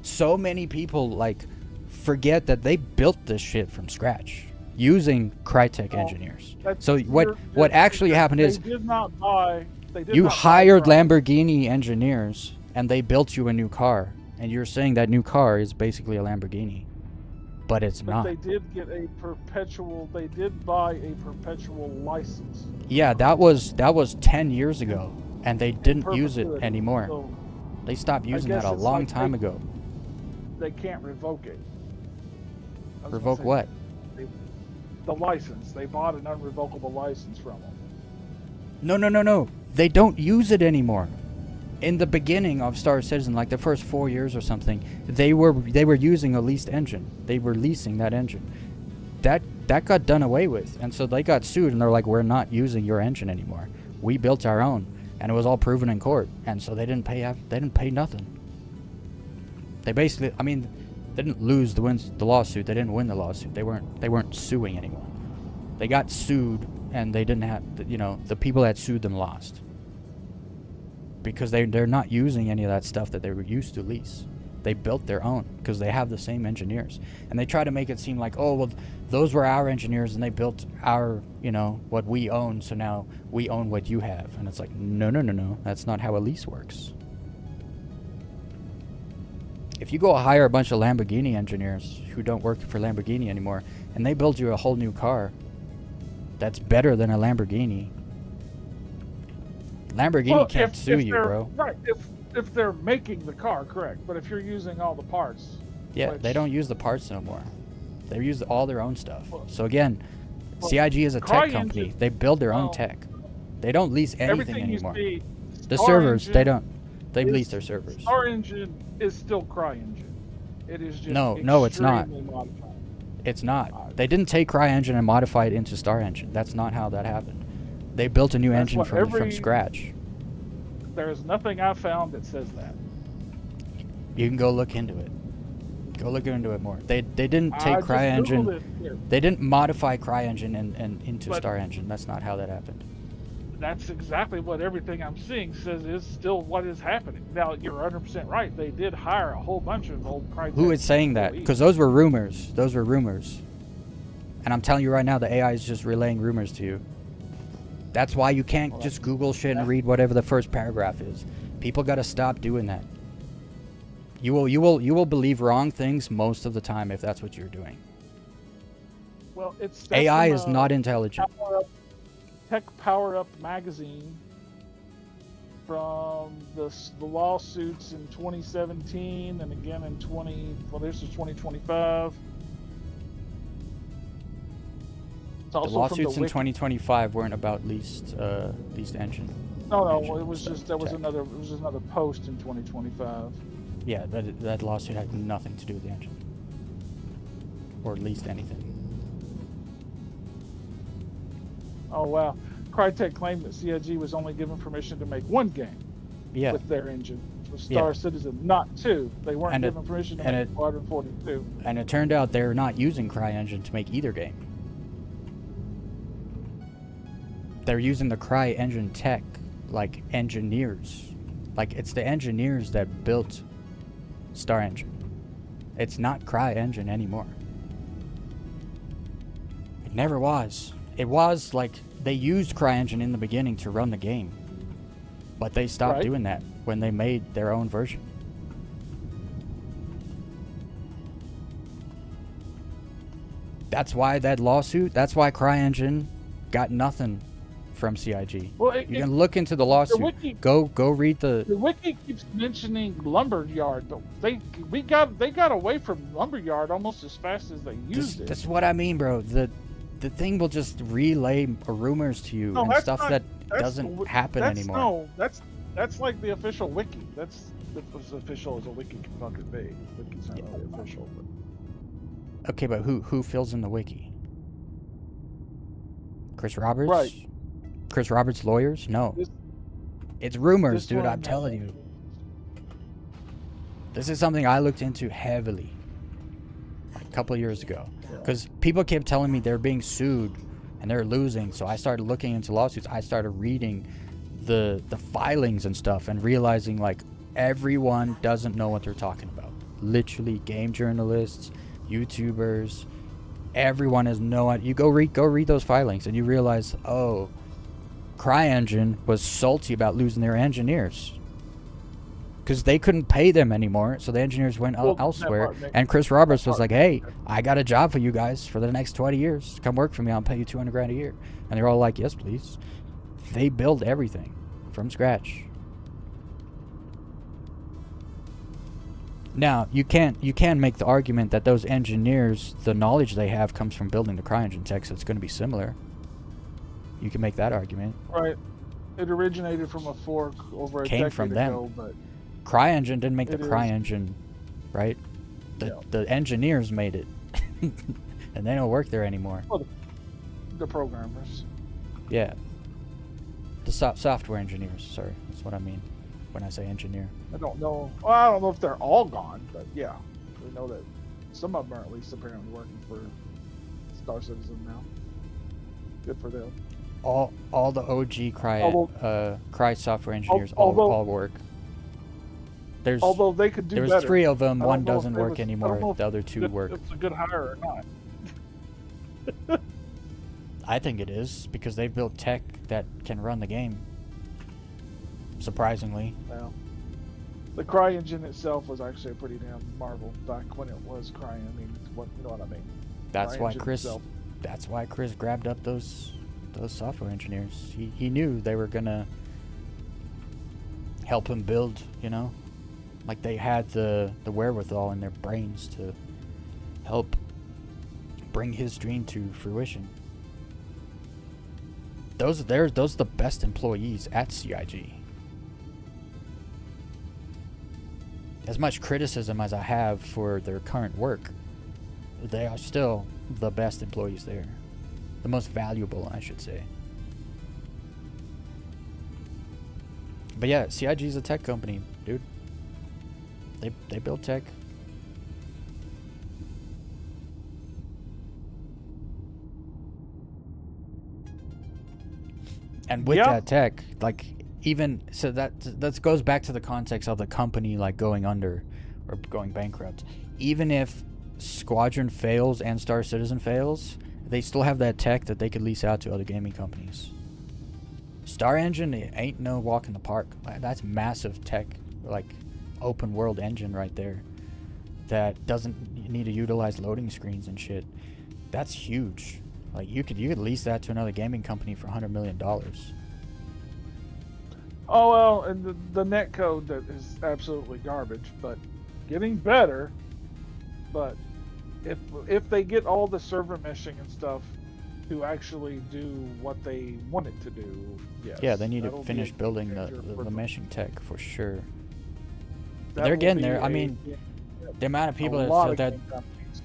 So many people like forget that they built this shit from scratch using Crytek engineers. So what actually happened is they did not buy. They did you not buy hired Cry- Lamborghini engineers and they built you a new car, and you're saying that new car is basically a Lamborghini, but it's But not. they did get a perpetual. They did buy a perpetual license. Yeah, that was 10 years ago, and they didn't use it Perpetuity. anymore. So They stopped using guess that a it's long like time they- ago. they can't revoke it. I was gonna Revoke say, what? The license. They bought an unrevocable license from them. No. They don't use it anymore. In the beginning of Star Citizen, like the first 4 years or something, they were using a leased engine. They were leasing that engine. That got done away with, and so they got sued, and they're like, "We're not using your engine anymore. We built our own," and it was all proven in court. And so they didn't pay nothing. They basically, I mean, they didn't lose the lawsuit. They didn't win the lawsuit. They weren't suing anyone. They got sued, and they didn't have, the people that sued them lost. Because they're not using any of that stuff that they were used to lease. They built their own because they have the same engineers. And they try to make it seem like, oh, well, those were our engineers and they built our, what we own, so now we own what you have. And it's like, no. That's not how a lease works. If you go hire a bunch of Lamborghini engineers who don't work for Lamborghini anymore, and they build you a whole new car that's better than a Lamborghini, Lamborghini can't sue you, they're- bro. Right. If they're making the car, correct. But if you're using all the parts. Yeah, which- they don't use the parts no more. They use all their own stuff. Well- So again, well, CIG is a tech company. CryEngine- They build their own well, tech. They don't lease anything everything anymore. you see, The Star servers, they Engine don't. They is- lease their servers. Star Engine is still CryEngine. It is just No, it's not. extremely modified. It's not. They didn't take CryEngine and modify it into Star Engine. That's not how that happened. They built a new That's engine what from every- scratch. There is nothing I found that says that. You can go look into it. Go look into it more. They didn't I take just CryEngine. Googled it here. They didn't modify CryEngine and into But- Star Engine. That's not how that happened. That's exactly what everything I'm seeing says is still what is happening. Now, you're 100% right. They did hire a whole bunch of old Crytek Who is saying that? employees. Because those were rumors. Those were rumors. And I'm telling you right now, the AI is just relaying rumors to you. That's why you can't Well, just Google shit and that's- read whatever the first paragraph is. People got to stop doing that. You will believe wrong things most of the time if that's what you're doing. Well, it's AI from, is not intelligent. Tech Power Up magazine from the lawsuits in 2017 and again in this is 2025. It's The also from lawsuits in Wiki- 2025 weren't about leased engine. No, engine it was just there was tech. another post in 2025. Yeah, that lawsuit had nothing to do with the engine. Or leased anything. Oh wow. Crytek claimed that CIG was only given permission to make one game Yeah. with their engine, with Star Yeah. Citizen, not two. They weren't And it- given permission to and make it- Squadron 42. And it turned out they're not using CryEngine to make either game. They're using the CryEngine tech like engineers. Like it's the engineers that built Star Engine. It's not CryEngine anymore. It never was. It was like they used CryEngine in the beginning to run the game. But they stopped Right. doing that when they made their own version. That's why that lawsuit, that's why CryEngine got nothing from CIG. Well, You can look into the lawsuit. wiki- Go read the the wiki keeps mentioning Lumberyard, but they got away from Lumberyard almost as fast as they used it. That's what I mean, bro. The thing will just relay rumors to you No, and that's stuff not- that that's doesn't the- happen that's, anymore. No, that's like the official wiki. That's as official as a wiki can fucking be. Wiki's not really official, but Okay, but who fills in the wiki? Chris Roberts? Right. Chris Roberts' lawyers? No. This- It's rumors, this dude. one, I'm telling you. This is something I looked into heavily like a couple of years ago. Because people kept telling me they're being sued and they're losing. So I started looking into lawsuits. I started reading the filings and stuff and realizing like everyone doesn't know what they're talking about. Literally, game journalists, YouTubers, everyone has no idea. You go read those filings and you realize, oh, CryEngine was salty about losing their engineers because they couldn't pay them anymore, so the engineers went Well, that elsewhere. part makes- And Chris Roberts that was part like, "Hey, I got a job for you guys for the next 20 years. Come work for me. I'll pay you $200,000 a year." And they're all like, "Yes, please." They build everything from scratch. Now, you can make the argument that those engineers, the knowledge they have comes from building the CryEngine tech, so it's going to be similar. You can make that argument. right. It originated from a fork over a Came decade from them. ago, but CryEngine didn't make the It is. CryEngine, right? The engineers made it, and they don't work there anymore. the programmers. Yeah, the software engineers. Sorry, that's what I mean when I say engineer. I don't know. Well, I don't know if they're all gone, but yeah, we know that some of them are at least apparently working for Star Citizen now. Good for them. All the OG Cry software engineers although- all work. There's Although they could do there's better. 3 of them. I don't One know if doesn't it work was- I don't anymore. know if The other 2 work. It's a good hire or not. I think it is because they built tech that can run the game. Surprisingly. Well, the CryEngine itself was actually a pretty damn marvel back when it was crying. I mean, what you know what I mean? That's why CryEngine Chris. itself. That's why Chris grabbed up those software engineers. He knew they were gonna help him build. You know, like they had the wherewithal in their brains to help bring his dream to fruition. Those are the best employees at CIG. As much criticism as I have for their current work, they are still the best employees there. The most valuable, I should say. But yeah, CIG is a tech company, dude. They build tech. And with that tech, like, even so that goes back to the context of the company like going under or going bankrupt. Even if Squadron fails and Star Citizen fails, they still have that tech that they could lease out to other gaming companies. Star Engine ain't no walk in the park. That's massive tech, like open world engine right there that doesn't need to utilize loading screens and shit. That's huge. Like you could lease that to another gaming company for $100 million. Oh well, and the net code that is absolutely garbage, but getting better. But if they get all the server meshing and stuff to actually do what they want it to do, yes. Yeah, they need to that'll finish be a building game the changer for them. meshing tech for sure. That They're will getting be there. I a- mean, the amount of people a that lot said of that game companies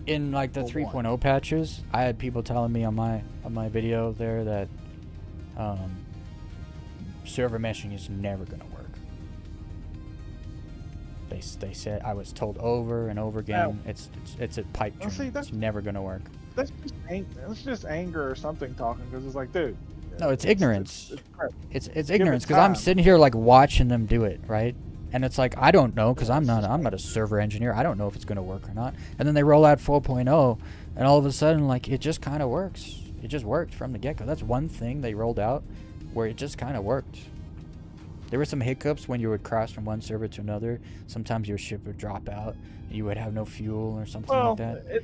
in like the will 3.0 patches, I had people telling me on my video there that server meshing is never gonna work. They said, I was told over and over again, it's a pipe Well, see, dream. It's that's- never gonna work. That's just anger or something talking, because it's like, dude. No, it's ignorance. It's crap. It's it ignorance because I'm time. sitting here like watching them do it, right? And it's like I don't know because I'm not a server engineer. I don't know if it's gonna work or not. And then they roll out 4.0, and all of a sudden like it just kind of works. It just worked from the get-go. That's one thing they rolled out where it just kind of worked. There were some hiccups when you would cross from one server to another. Sometimes your ship would drop out, and you would have no fuel or something Well, like that.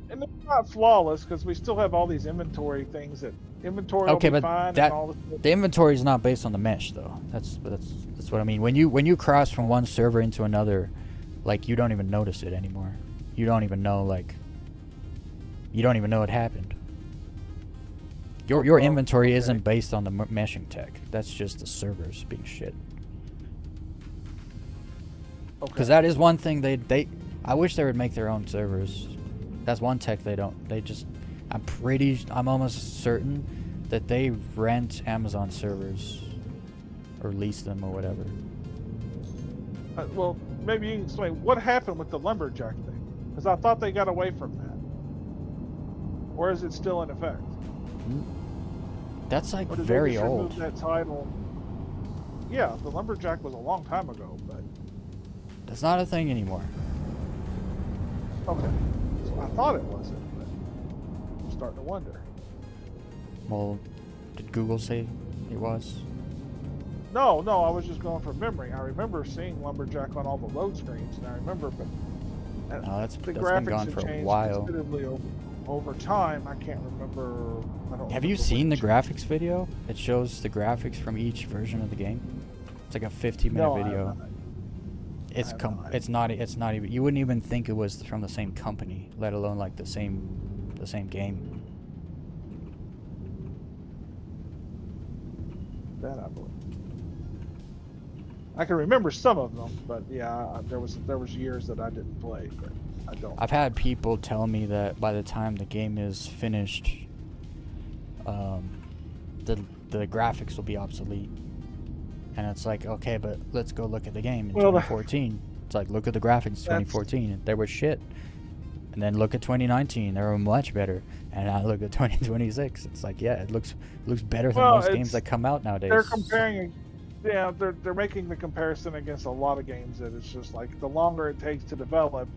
and it's not flawless because we still have all these inventory things that inventory Okay, will be but fine that- and all this. The inventory is not based on the mesh, though. That's what I mean. When you cross from one server into another, like you don't even notice it anymore. You don't even know it happened. Your inventory okay. isn't based on the meshing tech. That's just the servers being shit. Okay. Because that is one thing they I wish they would make their own servers. That's one tech they don't. They just I'm almost certain that they rent Amazon servers or lease them or whatever. Well, maybe you can explain what happened with the lumberjack thing, because I thought they got away from that. Or is it still in effect? That's like Or did very they just remove old. that title? Yeah, the lumberjack was a long time ago, but That's not a thing anymore. okay. So I thought it wasn't, but I'm starting to wonder. Well, did Google say it was? No, I was just going from memory. I remember seeing lumberjack on all the load screens, and I remember, but No, that's the been graphics gone have for a changed while. considerably over time. I can't remember. I don't Have you remember seen the which. graphics video? It shows the graphics from each version of the game. It's like a 15-minute No, I have video. not. It's have not. it's not even, you wouldn't even think it was from the same company, let alone like the same game. That I believe. I can remember some of them, but yeah, there was years that I didn't play, but I don't. I've had people tell me that by the time the game is finished, the graphics will be obsolete. And it's like, okay, but let's go look at the game in Well, 2014. It's like, look at the graphics in 2014. They were shit. And then look at 2019. They were much better. And I look at 2026. It's like, yeah, it looks better than most games that come out nowadays. They're comparing. Yeah, they're making the comparison against a lot of games that it's just like the longer it takes to develop,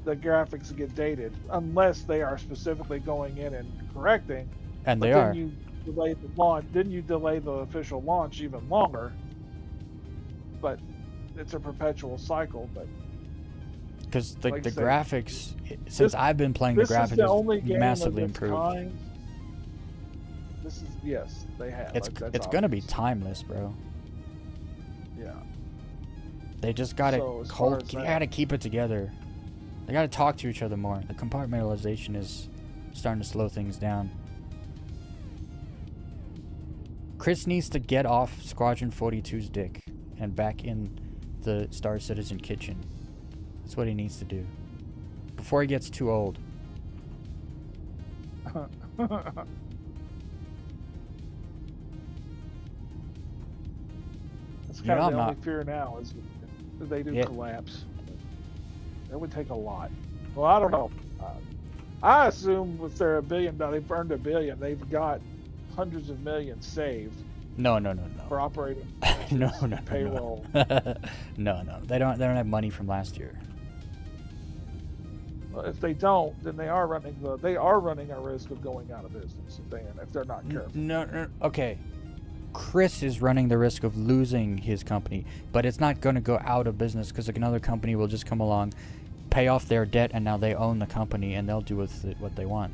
the graphics get dated unless they are specifically going in and correcting. And But they then are. you delay the launch. Then you delay the official launch even longer. But it's a perpetual cycle. But Because the Like I say, graphics, since I've been playing, the this is graphics the only is game massively of its improved. kind. This is yes, they have. It's That's it's gonna be obvious. timeless, bro. Yeah. They just gotta So, as far as they that- gotta keep it together. They gotta talk to each other more. The compartmentalization is starting to slow things down. Chris needs to get off Squadron 42's dick and back in the Star Citizen kitchen. That's what he needs to do before he gets too old. That's You know, kind of I'm the only not- fear now is that they do Yeah. collapse. That would take a lot. Well, I don't know. I assume if they're $1 billion, they've earned $1 billion. They've got hundreds of millions saved No. for operating No, no, payroll. no. They don't have money from last year. Well, if they don't, then they are running a risk of going out of business if they're not careful. No. Okay. Chris is running the risk of losing his company, but it's not going to go out of business because another company will just come along, pay off their debt, and now they own the company and they'll do with it what they want.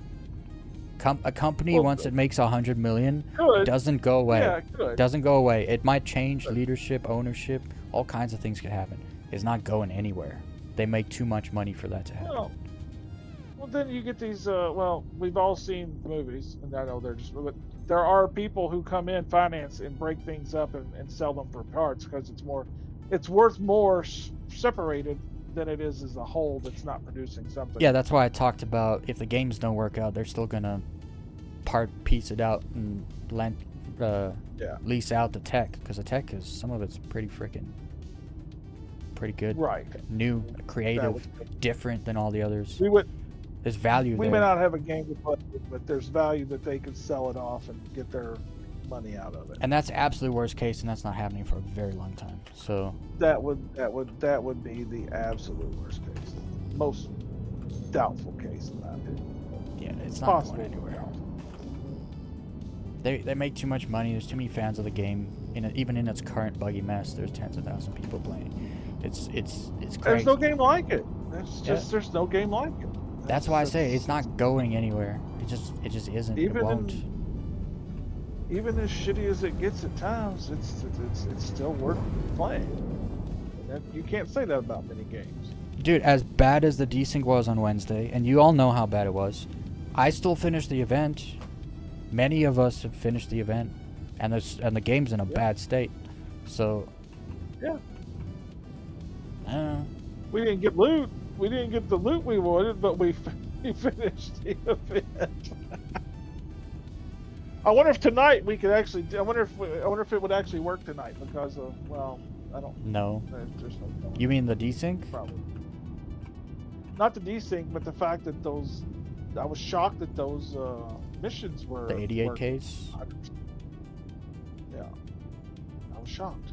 A company Well, once it makes $100 million Good. doesn't go away. Yeah, good. Doesn't go away. It might change leadership, ownership, all kinds of things could happen. It's not going anywhere. They make too much money for that to happen. No. Well, then you get these. Well, we've all seen movies, and I know they're just. But there are people who come in, finance, and break things up and sell them for parts because it's worth more separated than it is as a whole that's not producing something. Yeah, that's why I talked about if the games don't work out, they're still gonna piece it out and lease out the tech because the tech is some of it's pretty good, Right. new, That creative, would- different than all the others. We would. There's value We there. may not have a game to play with, but there's value that they could sell it off and get their money out of it. And that's absolute worst case, and that's not happening for a very long time. So That would be the absolute worst case, most doubtful case in my opinion. yeah, it's not Possible. going anywhere. They make too much money. There's too many fans of the game. Even in its current buggy mess, there's tens of thousands of people playing. It's crazy. There's no game like it. There's Yeah. just there's no game like it. That's why I say it's not going anywhere. It just isn't. It Even won't. Even as shitty as it gets at times, it's still worth playing. You can't say that about many games. Dude, as bad as the Desync was on Wednesday, and you all know how bad it was, I still finished the event. Many of us have finished the event, and the game's in a bad state. So, Yeah. I don't know. We didn't get loot. We didn't get the loot we wanted, but we finished the event. I wonder if tonight we could actually. I wonder if it would actually work tonight because of I don't. No. There's no telling. You mean the Desync? Probably. Not the desync, but the fact that those. I was shocked that those missions were. The 88 working. case? Yeah. I was shocked.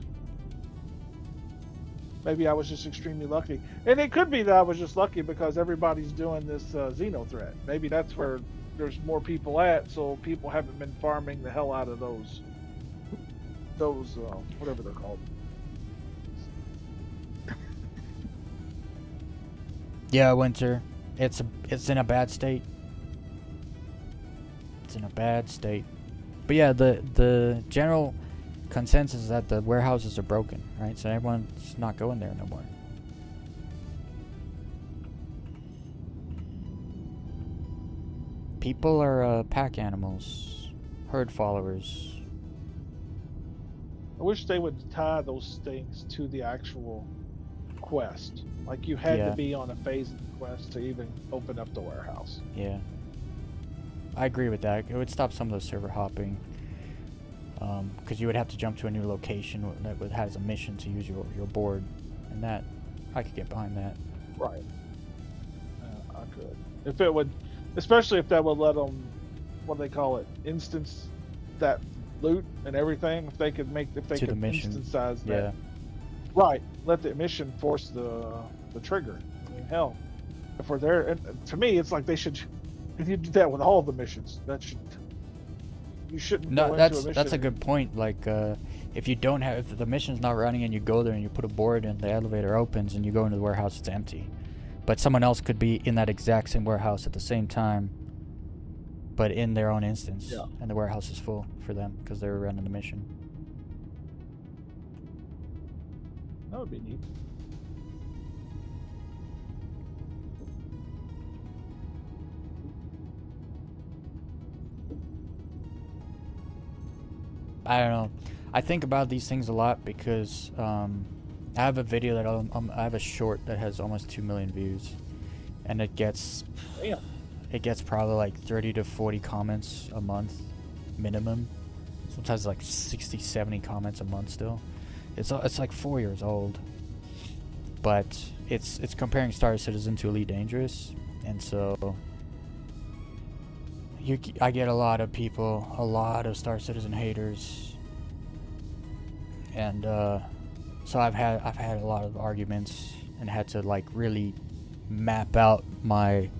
Maybe I was just extremely lucky. And it could be that I was just lucky because everybody's doing this Xeno threat. Maybe that's where there's more people at, so people haven't been farming the hell out of those whatever they're called. Yeah, Winter. It's in a bad state. It's in a bad state. But yeah, the general consensus is that the warehouses are broken, right? So everyone's not going there no more. People are pack animals, herd followers. I wish they would tie those things to the actual quest. Like you had Yeah. to be on a phase of the quest to even open up the warehouse. Yeah, I agree with that. It would stop some of the server hopping, because you would have to jump to a new location that has a mission to use your board, and that I could get behind that. Right. I could. If it would, especially if that would let them, what do they call it, instance that loot and everything. If they could To could the mission. instance that. Yeah. Right. Let the mission force the trigger. I mean, hell, if we're there, and to me, it's like they should. If you do that with all the missions, that should. You shouldn't. No, go into that's a a mission good point. Like, if you don't have, if the mission's not running and you go there and you put a board and the elevator opens and you go into the warehouse, it's empty. But someone else could be in that exact same warehouse at the same time, but in their own instance, Yeah. and the warehouse is full for them because they're running the mission. That would be neat. I don't know. I think about these things a lot because I have a video that I have a short that has almost 2 million views, and it gets Damn. it gets probably like 30 to 40 comments a month minimum. Sometimes like 60, 70 comments a month still. It's like 4 years old, but it's comparing Star Citizen to Elite Dangerous, and so I get a lot of people, a lot of Star Citizen haters, and so I've had a lot of arguments and had to like really map out like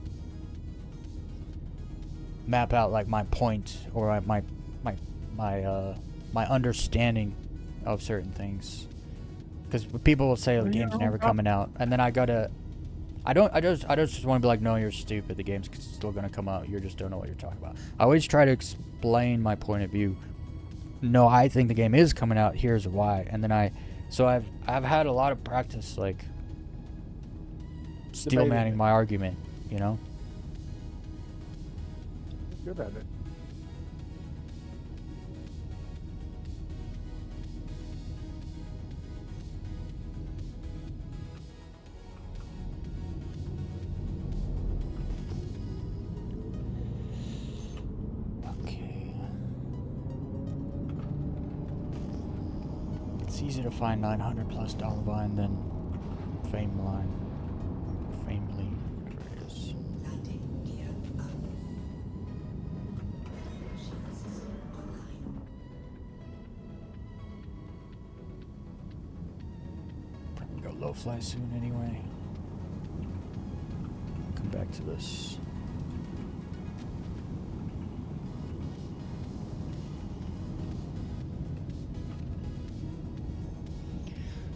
my point or my understanding of certain things, because people will say the game's never coming out, and then I just want to be like, no, you're stupid. The game's still gonna come out. You just don't know what you're talking about. I always try to explain my point of view. No, I think the game is coming out. Here's why. And then I've had a lot of practice, like steel Debating manning it. my argument. You know. Good at it. Okay. It's easier to find $900+ Dollarvine than Fame Line. Famely, whatever it is. Landing gear up. Shields online. Probably go low fly soon anyway. Come back to this.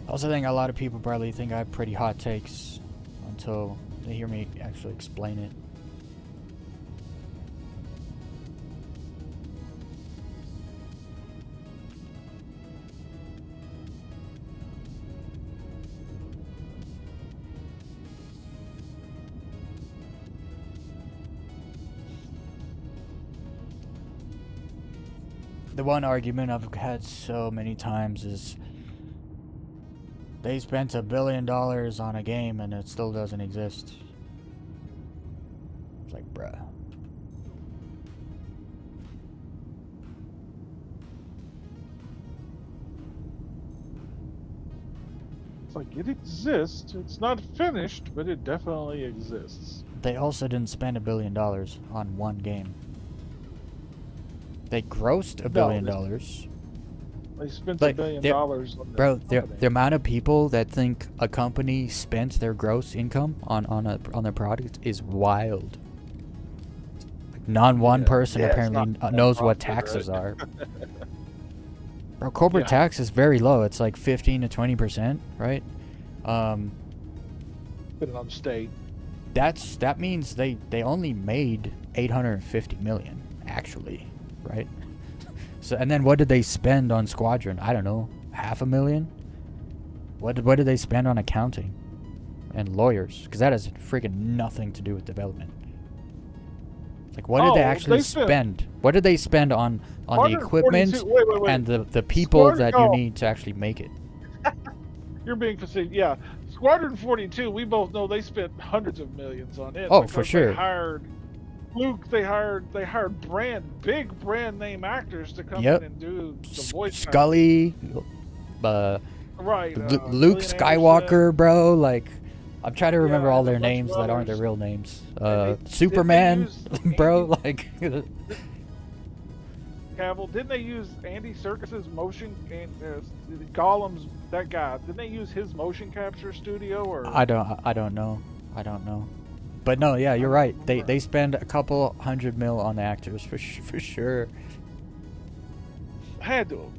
I also think a lot of people probably think I have pretty hot takes until they hear me actually explain it. The one argument I've had so many times is they spent $1 billion on a game and it still doesn't exist. It's like, bruh. It's like it exists. It's not finished, but it definitely exists. They also didn't spend $1 billion on one game. They grossed $1 billion. They spent Like, $1 billion they're- on the Bro, company. the amount of people that think a company spent their gross income on their product is wild. Like, one Yeah. person Yeah, it's apparently not knows what profit, taxes right? are. Bro, corporate Yeah. tax is very low. It's like 15 to 20%, right? Put it on state. That means they only made 850 million actually, right? So, and then what did they spend on Squadron? I don't know, $500,000. What did they spend on accounting and lawyers? Because that has freaking nothing to do with development. Like, what did they actually they spent- spend? What did they spend on the equipment 142 wait. and the people Squadron- that you no. need to actually make it? You're being facetious. Yeah, Squadron 42. We both know they spent hundreds of millions on it. Oh, because for sure. They hired Luke. They hired big brand name actors to come Yep. in and do the voice. Scully, right? Luke Gillian Skywalker, bro. Like, I'm trying to remember Yeah, all and a their bunch of names that aren't their others. real names. And they Superman, use bro. Andy- Like, Cavill. Didn't they use Andy Serkis's motion and Gollum's that guy? Didn't they use his motion capture studio or? I don't know. But no, yeah, you're right. They remember. spend a couple $100 million on the actors for sure. Had to.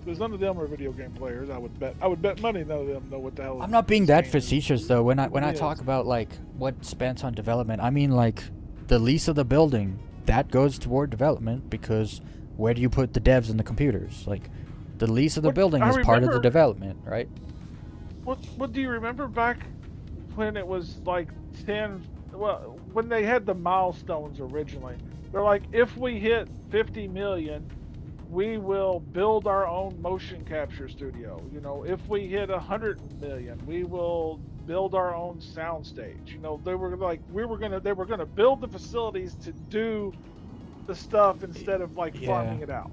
Because none of them are video game players. I would bet money none of them know what the hell. I'm not being that Insane is. facetious though. When I It is. talk about like what spent on development, I mean like the lease of the building that goes toward development, because where do you put the devs and the computers? Like the lease of the What- building I is part of the remember- development, right? What do you remember back when it was like 10? Well, when they had the milestones originally, they're like, if we hit 50 million, we will build our own motion capture studio. You know, if we hit 100 million, we will build our own soundstage. You know, they were like, they were gonna build the facilities to do the stuff instead of like Yeah. farming it out.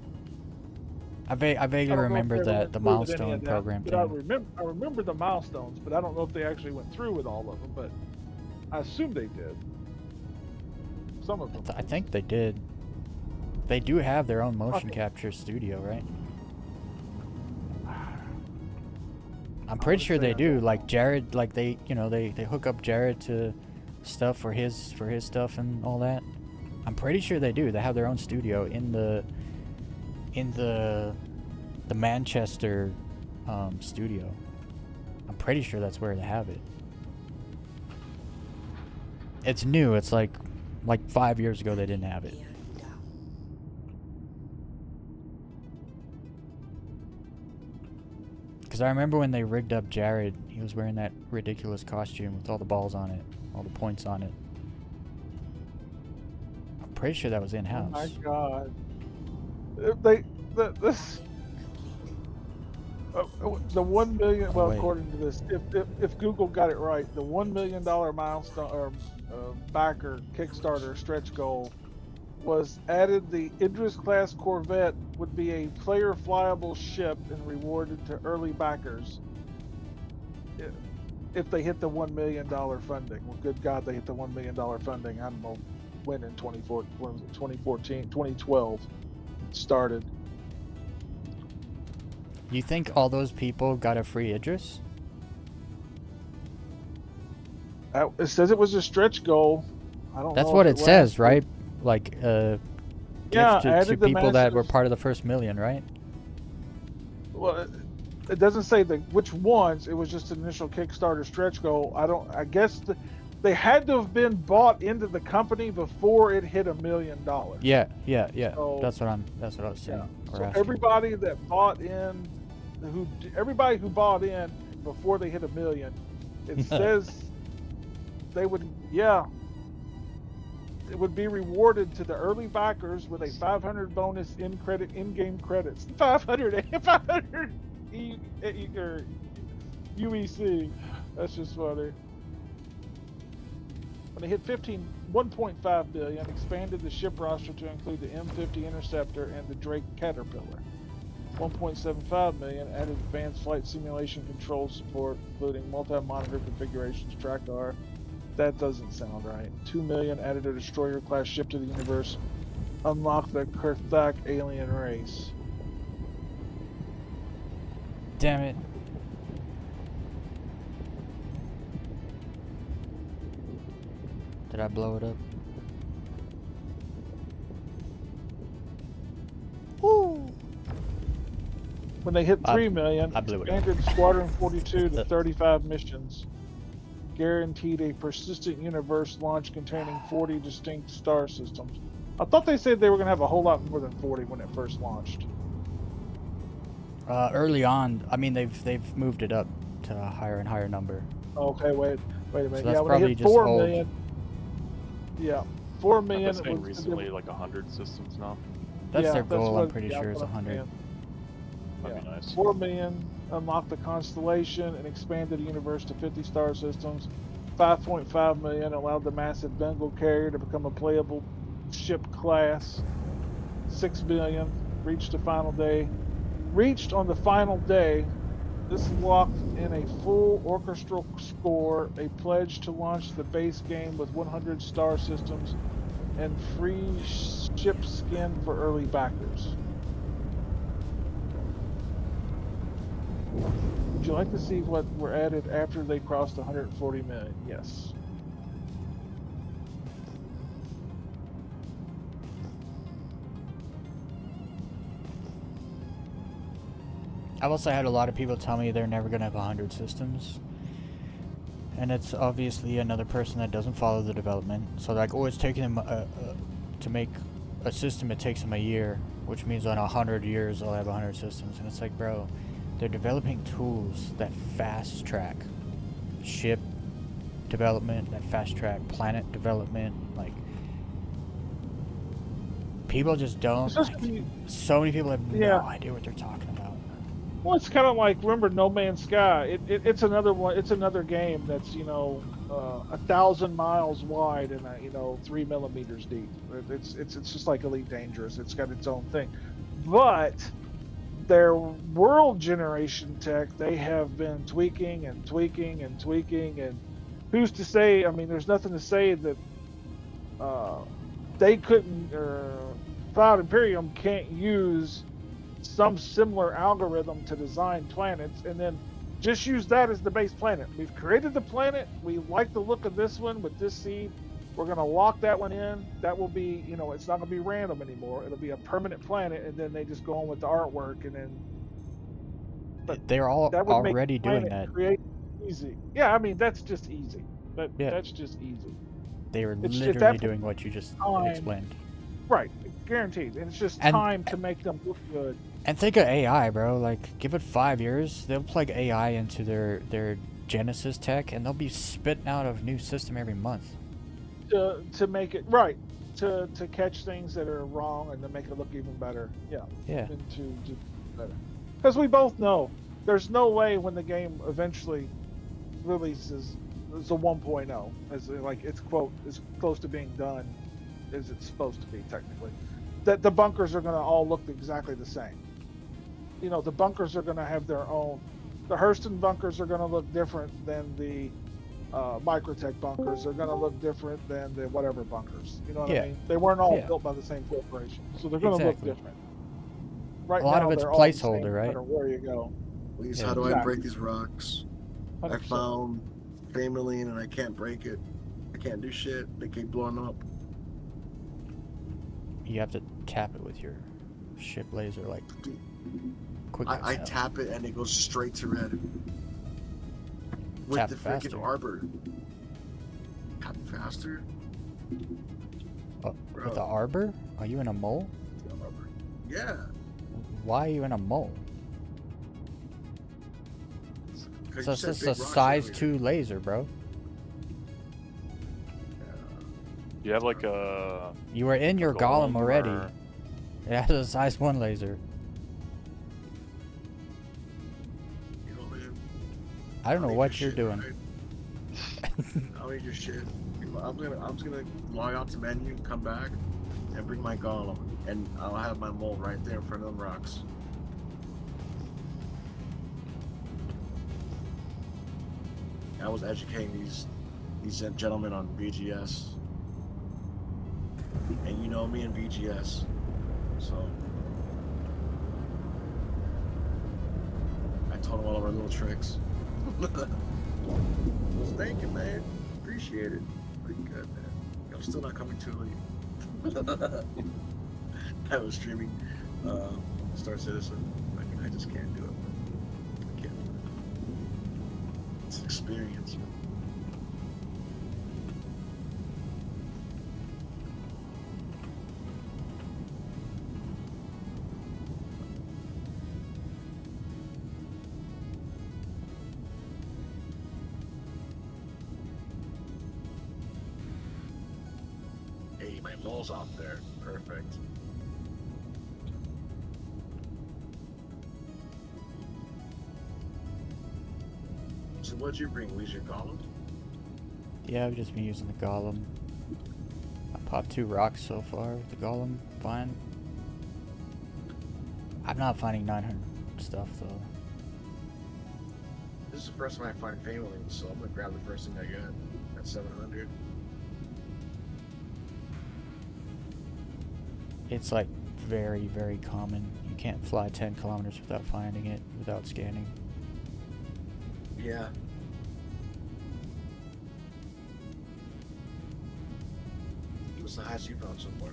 I vaguely I don't know if remember they ever that the went through with any milestone of that, program but I thing. remember the milestones, but I don't know if they actually went through with all of them. But I assume they did. Some of them. I think they did. They do have their own motion Okay. capture studio, right? I'm I pretty would sure say they I do. don't Like Jared, like they hook up Jared to stuff for his stuff and all that. I'm pretty sure they do. They have their own studio in the Manchester studio. I'm pretty sure that's where they have it. It's new. It's like 5 years ago they didn't have it. Gear down. Because I remember when they rigged up Jared, he was wearing that ridiculous costume with all the balls on it, all the points on it. I'm pretty sure that was Oh in-house. my god. This. The 1 million. Well, wait. according to this, if Google got it right, the $1 million milestone or backer Kickstarter stretch goal was added. The Idris class Corvette would be a player flyable ship and rewarded to early backers if they hit the $1 million funding. Well, good God, they hit the $1 million funding. I don't know when in 2014, 2012 it started. You think all those people got a free Idris? It says it was a stretch goal. I don't That's know what if it was. says, right? Like, Yeah, gift to added the people that were masters. part of the first million, right? Well, it doesn't say which ones. It was just an initial Kickstarter stretch goal. I guess they had to have been bought into the company before it hit $1 million. Yeah. So- that's what I was saying. or So asking. everybody that bought in, everybody who bought in before they hit $1 million, it says they would, it would be rewarded to the early backers with a 500 bonus in-game credits. 500 or UEC. That's just funny. When they hit 1.5 billion, expanded the ship roster to include the M50 Interceptor and the Drake Caterpillar. 1.75 million added advanced flight simulation control support, including multi-monitor configurations, track R. That doesn't sound right. 2 million added a destroyer class ship to the universe. Unlock the Kurthak alien race. Damn it. Did I blow it up? Woo! When they hit 3 million, I blew it up. expanded Squadron 42 to 35 missions. Guaranteed a persistent universe launch containing 40 distinct star systems. I thought they said they were going to have a whole lot more than 40 when it first launched. Early on, I mean they've moved it up to a higher and higher number. Okay, wait a minute. that's Yeah, when they probably hit just 4 old. million. Yeah, 4 I've million. been saying was- recently like 100 systems now. That's yeah, their goal. I'm what- pretty yeah, sure that's is what I'm 100. saying. That'd be Yeah. nice. 4 million unlocked the constellation and expanded the universe to 50 star systems. 5.5 million allowed the massive Bengal carrier to become a playable ship class. 6 billion reached the final day. Reached on the final day. This locked in a full orchestral score, a pledge to launch the base game with 100 star systems, and free ship skin for early backers. Would you like to see what were added after they crossed 140 million? Yes. I've also had a lot of people tell me they're never gonna have 100 systems, and it's obviously another person that doesn't follow the development. So like, oh, it's taking them to make a system. It takes them a year, which means on 100 years they'll have 100 systems. And it's like, bro, they're developing tools that fast track ship development, that fast track planet development. Like, people just don't. Like, so many people have no idea what they're talking about. Well, it's kind of like, remember No Man's Sky? It's another one. It's another game that's 1,000 miles wide and 3 millimeters deep. It's just like Elite Dangerous. It's got its own thing, but their world generation tech, they have been tweaking and tweaking and tweaking. And who's to say? I mean, there's nothing to say that they couldn't, Cloud Imperium can't use some similar algorithm to design planets, and then just use that as the base planet. We've created the planet. We like the look of this one with this seed. We're going to lock that one in. That will be, it's not going to be random anymore. It'll be a permanent planet, and then they just go on with the artwork, and then. But they're all already doing that. Easy. Yeah, I mean, that's just easy. That's just easy. They were literally doing what you just explained. Right, guaranteed. And it's just time to make them look good. And think of AI, bro. Like, give it 5 years, they'll plug AI into their Genesis tech, and they'll be spitting out a new system every month. To make it right, to catch things that are wrong and to make it look even better. Yeah. And to do better. Because we both know there's no way when the game eventually releases as a 1.0, as like it's quote as close to being done as it's supposed to be technically, that the bunkers are going to all look exactly the same. The bunkers are going to have their own. The Hurston bunkers are going to look different than the Microtech bunkers. They're going to look different than the whatever bunkers. You know what I mean? They weren't all built by the same corporation, so they're going to look different. Right a lot now, of it's they're placeholder, all the same, right? No matter where you go. Please, how do I break these rocks? 100%. I found Famaline and I can't break it. I can't do shit. They keep blowing up. You have to tap it with your ship laser, like quick. I tap it and it goes straight to red. With tap the freaking arbor. Tap faster? With the arbor? Are you in a mole? Yeah. Why are you in a mole? So it's just a size 2 laser, bro. You have like a... You were in your golem already. It has a size 1 laser. I don't know what you're doing. I'll need your shit. I'm just gonna log out to menu, come back, and bring my golem, and I'll have my mole right there in front of them rocks. I was educating these gentlemen on VGS, and you know me and VGS, so I told them all of our little tricks. Well, thank you, man. Appreciate it. Pretty good, man. I'm still not coming too late. I was streaming Star Citizen. I just can't do it. I can't do it. It's an experience. My mole's out there. Perfect. So what'd you bring? Was your golem? Yeah, I've just been using the golem. I popped 2 rocks so far with the golem. Fine. I'm not finding 900 stuff though. This is the first time I find Famaling, so I'm gonna grab the first thing I get at 700. It's like very, very common. You can't fly 10 kilometers without finding it, without scanning. Yeah. What's the highest you found so far?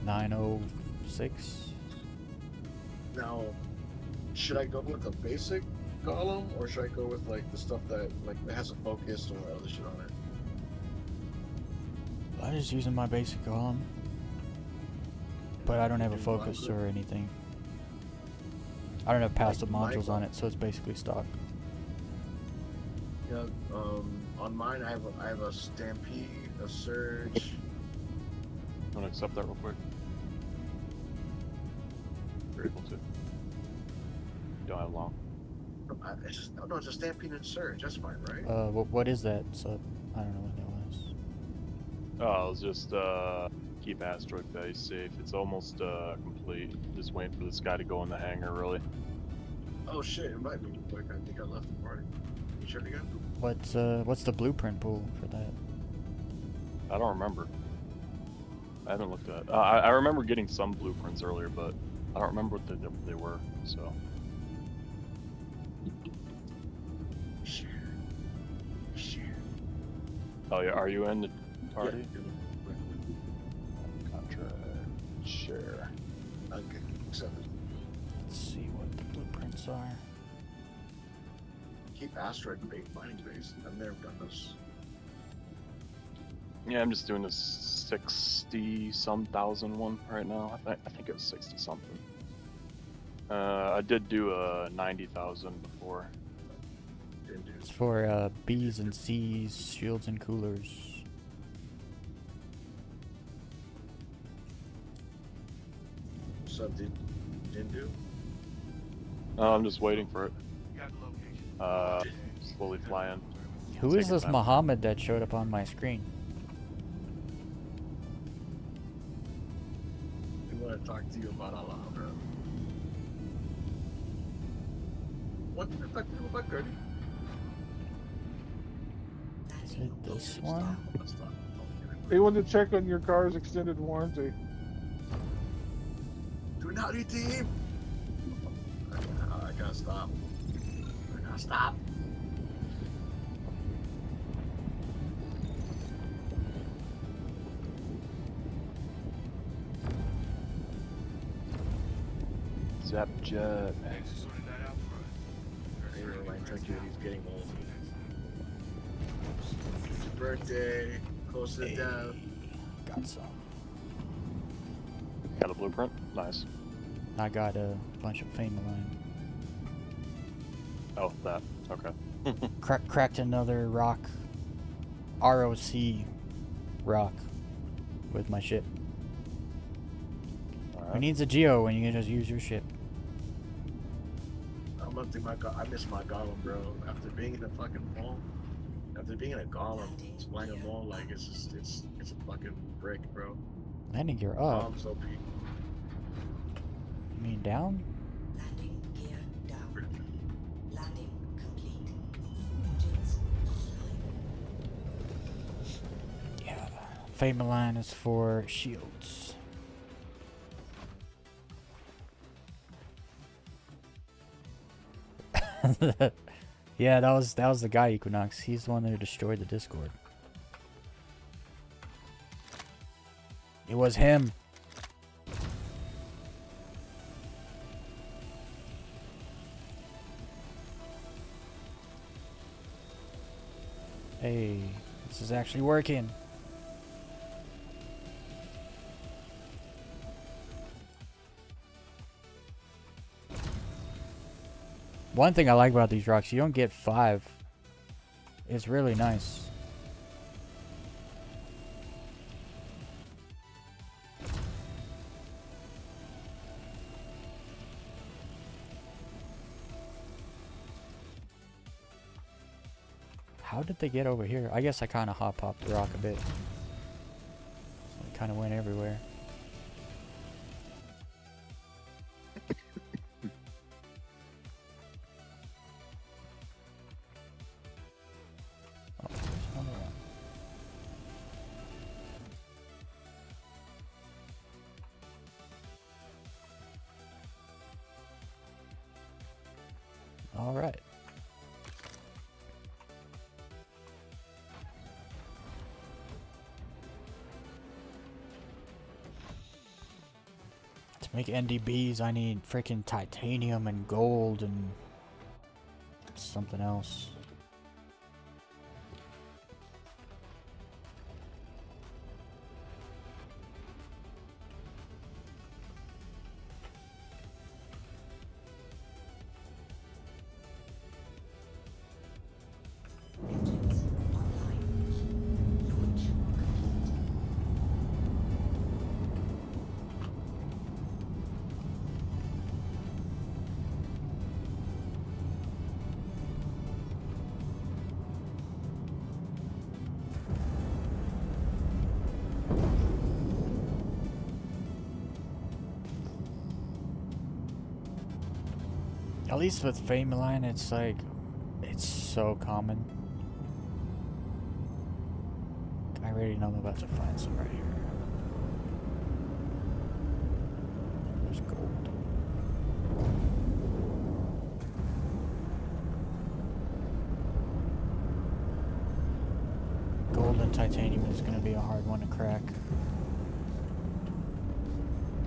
906. Now, should I go with a basic golem or should I go with like the stuff that like that has a focus or other shit on it? I'm just using my basic golem, but I don't have a Do focus mine. or anything. I don't have passive Like modules on it, so it's basically stock. Yeah. On mine I have a stampede, a surge. Want to accept that real quick? You're able to. Don't have long. No, it's a stampede and surge. That's fine, right? What is that? So I don't know what that was. Oh, I'll just keep asteroid base safe. It's almost complete. Just waiting for this guy to go in the hangar, really. Oh shit! Invite me real quick. I think I left the party. You sure again? What's the blueprint pool for that? I don't remember. I haven't looked at. I remember getting some blueprints earlier, but I don't remember what they were. So. Share. Oh yeah, are you in the Yeah. party? Contract share. Okay. Accepted. Let's see what the blueprints are. Keep asteroid mining base. I've never done this. Yeah, I'm just doing this 60-some thousand one right now. I think it was 60 something. I did do a 90,000 before. Didn't do It's for B's and C's, shields and coolers. Sub didn't do. I'm just waiting for it. Slowly flying. Who is Taking this time. Muhammad that showed up on my screen? We want to talk to you about Allah, bro. What the fuck do you about Gertie? Is it this one? Let's talk. They want to check on your car's extended warranty. Do not team. I gotta stop. I gotta stop. Zap jet. Anyway, I told you he's getting old. His birthday, close to death. Got some. Got a blueprint? Nice. I got a bunch of fame line. Oh, that. Okay. Cracked another rock. ROC rock with my ship. Who Alright. needs a geo when you can just use your ship? I'm up to I miss my golem, bro. After being in a fucking mall, after being in a golem, it's flying a mall like it's just it's a fucking brick, bro. Landing gear up. Golem's OP. You mean down? Landing gear down. Landing complete. Engines offline. Yeah. Fame line is for shields. Yeah, that was the guy, Equinox. He's the one that destroyed the Discord. It was him. Hey, this is actually working. One thing I like about these rocks, you don't get 5. It's really nice. How did they get over here? I guess I kind of hop-popped the rock a bit. So it kind of went everywhere. Oh, there's another one. All right. It's Make NDBs, I need freaking titanium and gold and something else. Engines online. Launch complete. At least with Fameline, it's like, it's so common. I already know I'm about to find some right here. There's gold. Gold and titanium is going to be a hard one to crack.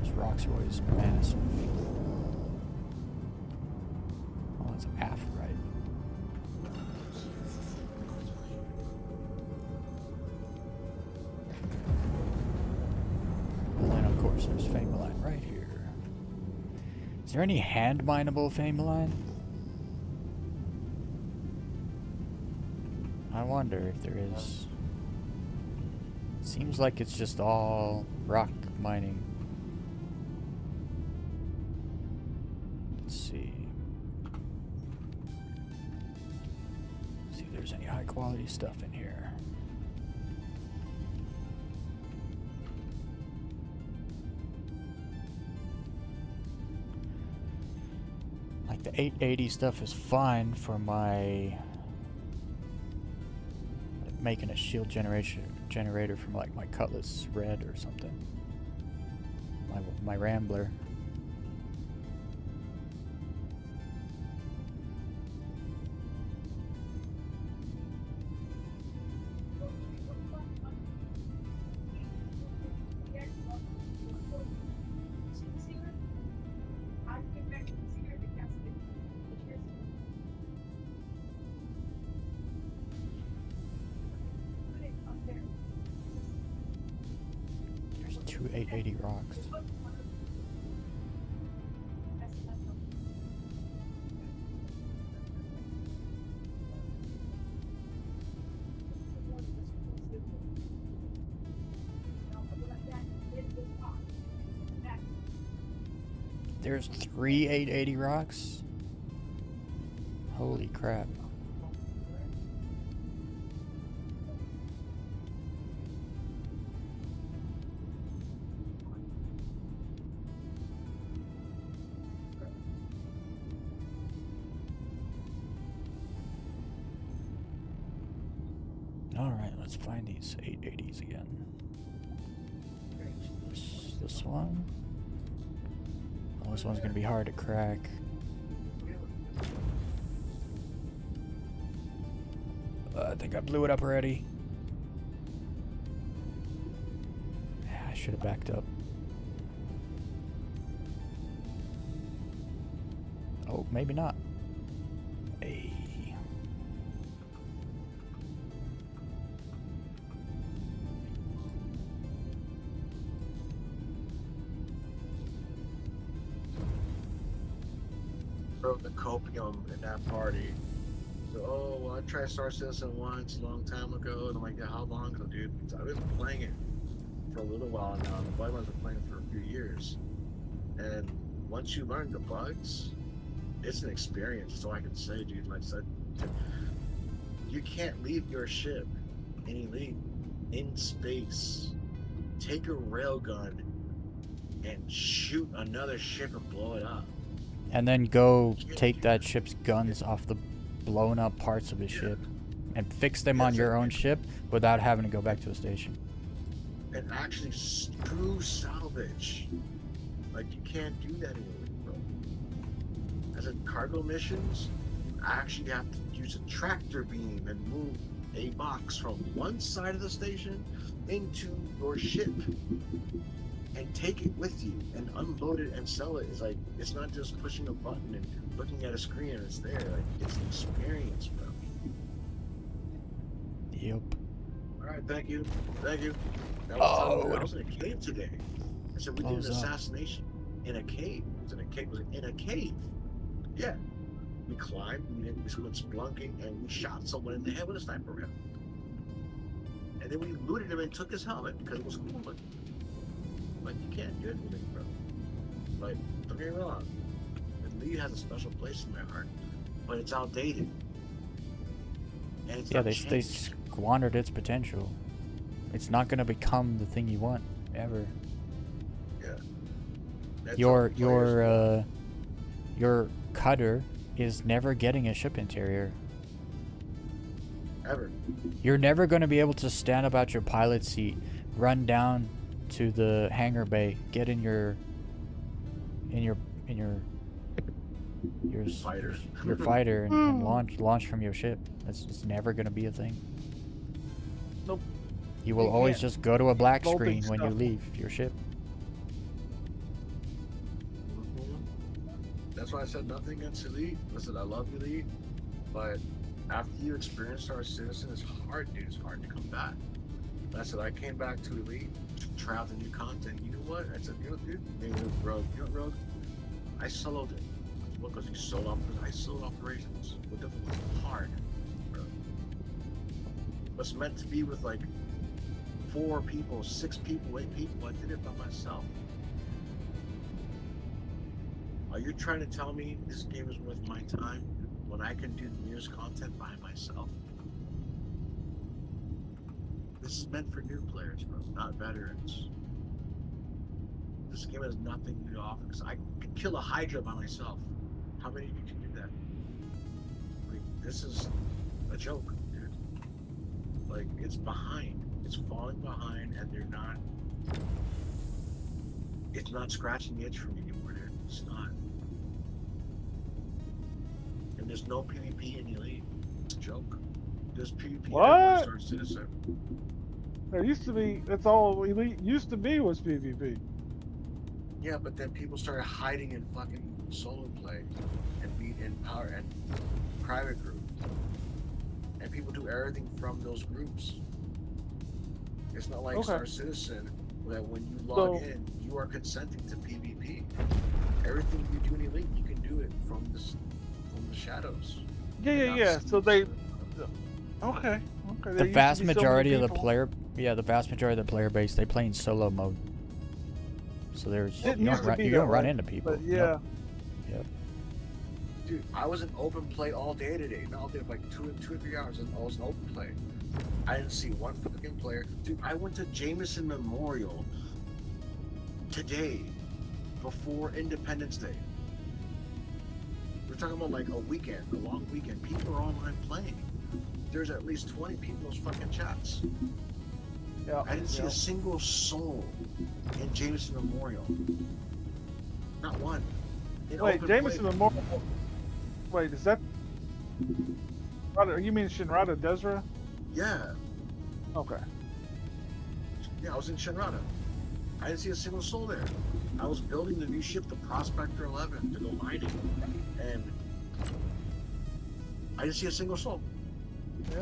These rocks are always massive. Oh, it's aphrite. Shield system offline. And then of course there's Fameline right here. Is there any hand mineable Fameline? I wonder if there is. Seems like it's just all rock mining. Let's see. See if there's any high quality stuff in here. Like the 880 stuff is fine for my making a shield generator from like my Cutlass Red or something. My Rambler. There's two 880 rocks. There's 3 880 rocks? Holy crap. Alright, let's find these 880s again. This one? Oh, this one's gonna be hard to crack. I think I blew it up already. I should have backed up. Oh, maybe not. Hey. Broke the copium in that party. So, oh, well, I tried Star Citizen once a long time ago. And I'm like, yeah, how long ago, dude? I've been playing it for a little while now. The boy one's been playing for a few years. And once you learn the bugs, it's an experience. So I can say, dude, like I said, you can't leave your ship in space. Take a railgun and shoot another ship and blow it up. And then go take that ship's guns off the blown up parts of the ship and fix them on your own ship without having to go back to a station. And actually screw salvage. Like, you can't do that anymore, bro. As in cargo missions, you actually have to use a tractor beam and move a box from one side of the station into your ship. and take it with you and unload it and sell it. Is like, it's not just pushing a button and looking at a screen and it's there. Like, it's an experience, bro. Yep. All right, thank you. That Oh. I was in a cave today. I said we did an Close up. assassination in a cave. It was in a cave. Was in a cave. Yeah. We climbed. We went splunking, and we shot someone in the head with a sniper rifle. And then we looted him and took his helmet because it was cool. Like you can't do anything, bro. Like, don't get me wrong. The lead has a special place in my heart, but it's outdated. And it's Yeah, not they changed. squandered its potential. It's not gonna become the thing you want ever. That's Your how players your cutter is never getting a ship interior. ever. You're never gonna be able to stand up out your pilot seat, run down to the hangar bay, get in your Fighter. your fighter and launch from your ship. That's just never gonna be a thing. Nope. You will You always can't. just go to a black Bolting screen when you stuff. leave your ship. That's why I said nothing against Elite. I said I love Elite, but after you experience Star Citizen, it's hard, dude. It's hard to come back. And I said I came back to Elite to try out the new content. You know what? I said, you know, dude, maybe Rogue. You know, Rogue. I soloed it. What? Because you soloed off. I soloed operations. What the fuck? Hard, bro. What's meant to be with like 4 people, 6 people, 8 people. I did it by myself. Are you trying to tell me this game is worth my time when I can do the newest content by myself? This is meant for new players, bro, not veterans. This game has nothing new to offer because I could kill a Hydra by myself. How many of you can do that? Like, this is a joke, dude. Like, it's behind. It's falling behind, and they're not. It's not scratching the itch for me anymore, dude. It's not. And there's no PvP in Elite. It's a joke. There's PvP What? in Star Citizen. There used to be. That's all Elite used to be was PvP. Yeah, but then people started hiding in fucking solo play and meet in power and private groups. And people do everything from those groups. It's not like Okay. Star Citizen that when you log So- in, you are consenting to PvP. Everything you do in Elite, you can do it from the shadows. Yeah. So they. Okay. There The used vast to be so many majority of the people. the vast majority of the player base, they play in solo mode. So there's It you used don't to run, be you that don't run way, into people. But yeah. Nope. Dude, I was in open play all day today. Not all day, like 2 or 3 hours. And I was in open play. I didn't see one fucking player. Dude, I went to Jameson Memorial today, before Independence Day. We're talking about like a weekend, a long weekend. People are online playing. There's at least 20 people in those fucking chats. Yeah. I didn't see yeah. a single soul in Jameson Memorial. Not one. In Wait, open Jameson play. Memorial. Wait, is that? You mean Shinrata Desra? Yeah. Okay. Yeah, I was in Shinrata. I didn't see a single soul there. I was building the new ship, the Prospector 11, to go mining, and I didn't see a single soul. Yeah.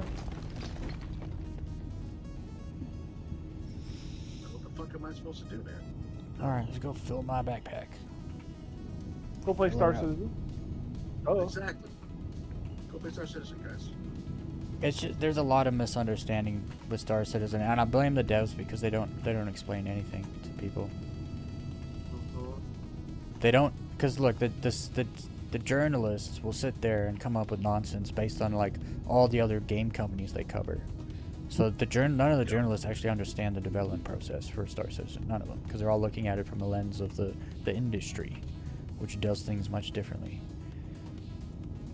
What the fuck am I supposed to do, man? All right, let's go fill my backpack. Go play Star Yeah. Citizen. Oh. Exactly. Go play Star Citizen, guys. It's just, there's a lot of misunderstanding with Star Citizen, and I blame the devs because they don't explain anything to people. They don't, because look, the journalists will sit there and come up with nonsense based on like all the other game companies they cover. So none of the journalists actually understand the development process for Star Citizen. None of them, because they're all looking at it from the lens of the industry, which does things much differently.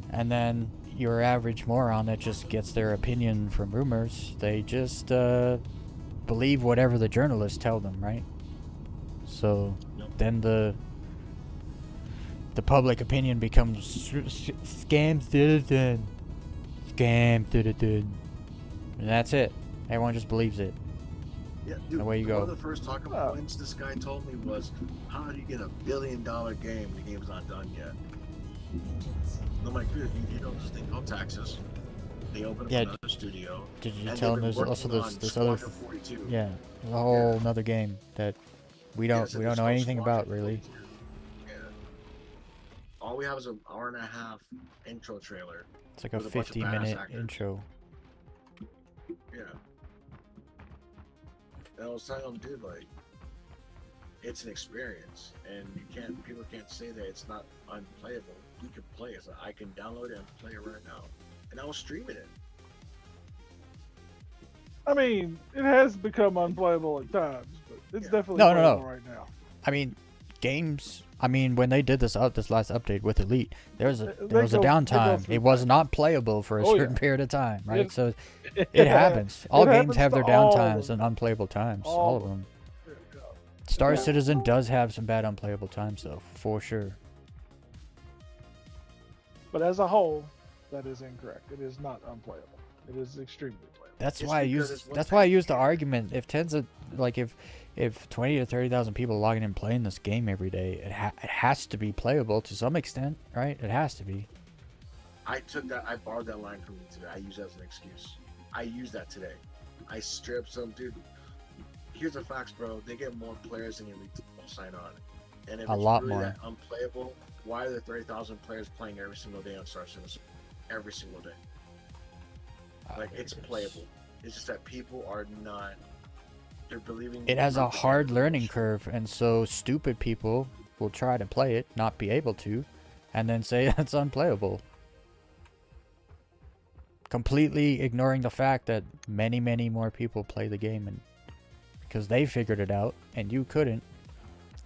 And then your average moron that just gets their opinion from rumors, they just believe whatever the journalists tell them, right? So then the public opinion becomes scam citizen, and that's it. Everyone just believes it. Yeah, dude, away you one go. of the first talking points this guy told me was, how do you get $1 billion game? The game's not done yet. And I'm like, dude, you don't just think, oh, taxes. They open up Yeah, another studio. Did you and tell him they've been there's also working on this other Squadron 42. yeah, there's a whole another game that we Yeah, don't so we there's don't know no anything Squadron about really. 42. Yeah. All we have is an hour-and-a-half intro trailer. It's like a with a bunch of badass 50-minute actors. intro. Yeah. And I was telling him, dude, like, it's an experience, and people can't say that it's not unplayable. You can play it. So I can download it and play it right now. And I was streaming it. I mean, it has become unplayable at times, but it's Yeah. definitely No, no, playable no. right now. I mean, games. I mean, when they did this last update with Elite, there was a They downtime. through It was that. not playable for a Oh, certain yeah. period of time, right? It- So it happens. All It games happens have to their all of downtimes them. and unplayable times. All All of of them. There you go. Star Yeah. Citizen does have some bad unplayable times, though, for sure. But as a whole, that is incorrect. It is not unplayable. It is extremely playable. That's It's why I because use. it's one That's why I thing. use the argument. If tens of like if 20 to 30,000 people logging in playing this game every day, it has to be playable to some extent, right? It has to be. I borrowed that line from you today. I use that as an excuse. I use that today. I stripped some dude. Here's the facts, bro. They get more players than Elite will sign on. And if A it's lot really more. that unplayable, why are there 30,000 players playing every single day on Star Citizen? Every single day. Like, it's playable. It's just that people are not. They're believing. It has a not the hard game learning bullshit. curve, and so stupid people will try to play it, not be able to, and then say it's unplayable. Completely ignoring the fact that many, many more people play the game, and because they figured it out and you couldn't,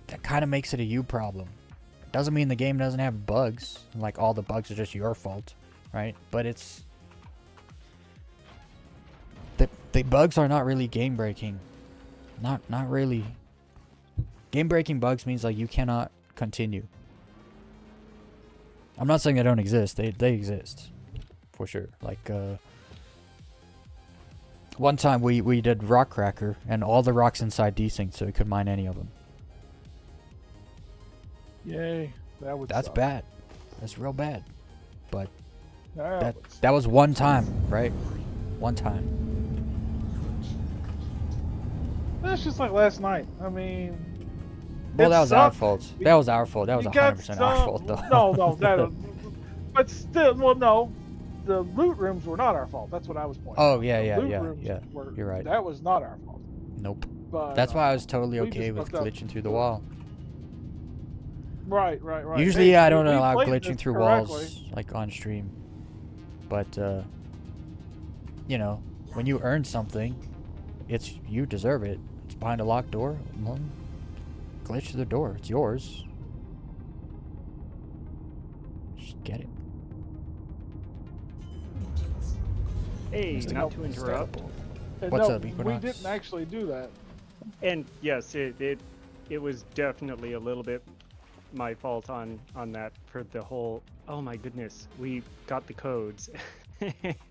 that kind of makes it a you problem. Doesn't mean the game doesn't have bugs, like all the bugs are just your fault, right? But it's the bugs are not really game breaking. Not really. Game breaking bugs means like you cannot continue. I'm not saying they don't exist. They exist. For sure. Like one time we did Rock Cracker and all the rocks inside Desync, so we could mine any of them. Yay. That would That's suck. bad. That's real bad. But That would suck. that was one time, right? One time. That's just like last night. I mean, Well, it that was our sucked. fault. That was our fault. That was You got 100% our some- fault, though. No, but still, well, no, the loot rooms were not our fault. That's what I was pointing. Oh, out. yeah, The yeah, loot yeah, rooms yeah. were- You're right. That was not our fault. Nope. But That's why I was totally we okay just with fucked up. glitching through the wall. Right. Usually, Hey, I don't we allow played glitching this through correctly. walls like on stream. But you know, when you earn something, you deserve it. It's behind a locked door. Well, glitch through the door. It's yours. Just get it. Hey, Mr. not to interrupt. And What's no, up, we Equinox? didn't actually do that. And yes, it was definitely a little bit my fault on that for the whole. Oh my goodness, we got the codes,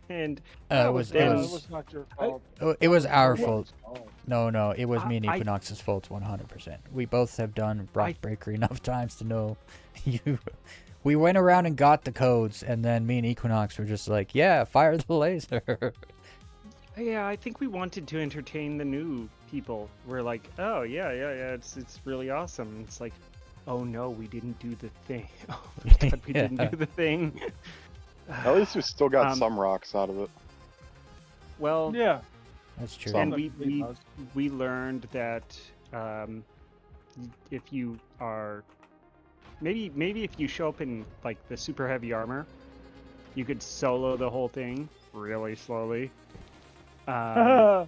and It was then- it was not your fault. it was our It fault. was. No, it was me and I- Equinox's fault 100%. We both have done Rock Breaker enough times to know you. We went around and got the codes, and then me and Equinox were just like, yeah, fire the laser. yeah, I think we wanted to entertain the new people. We're like, oh yeah, it's really awesome. It's like, oh no, we didn't do the thing. Oh my god, we Yeah. didn't do the thing. At least we still got Um, some rocks out of it. Well, Yeah. That's true. and Some- we learned that if you are maybe if you show up in like the super heavy armor, you could solo the whole thing really slowly. I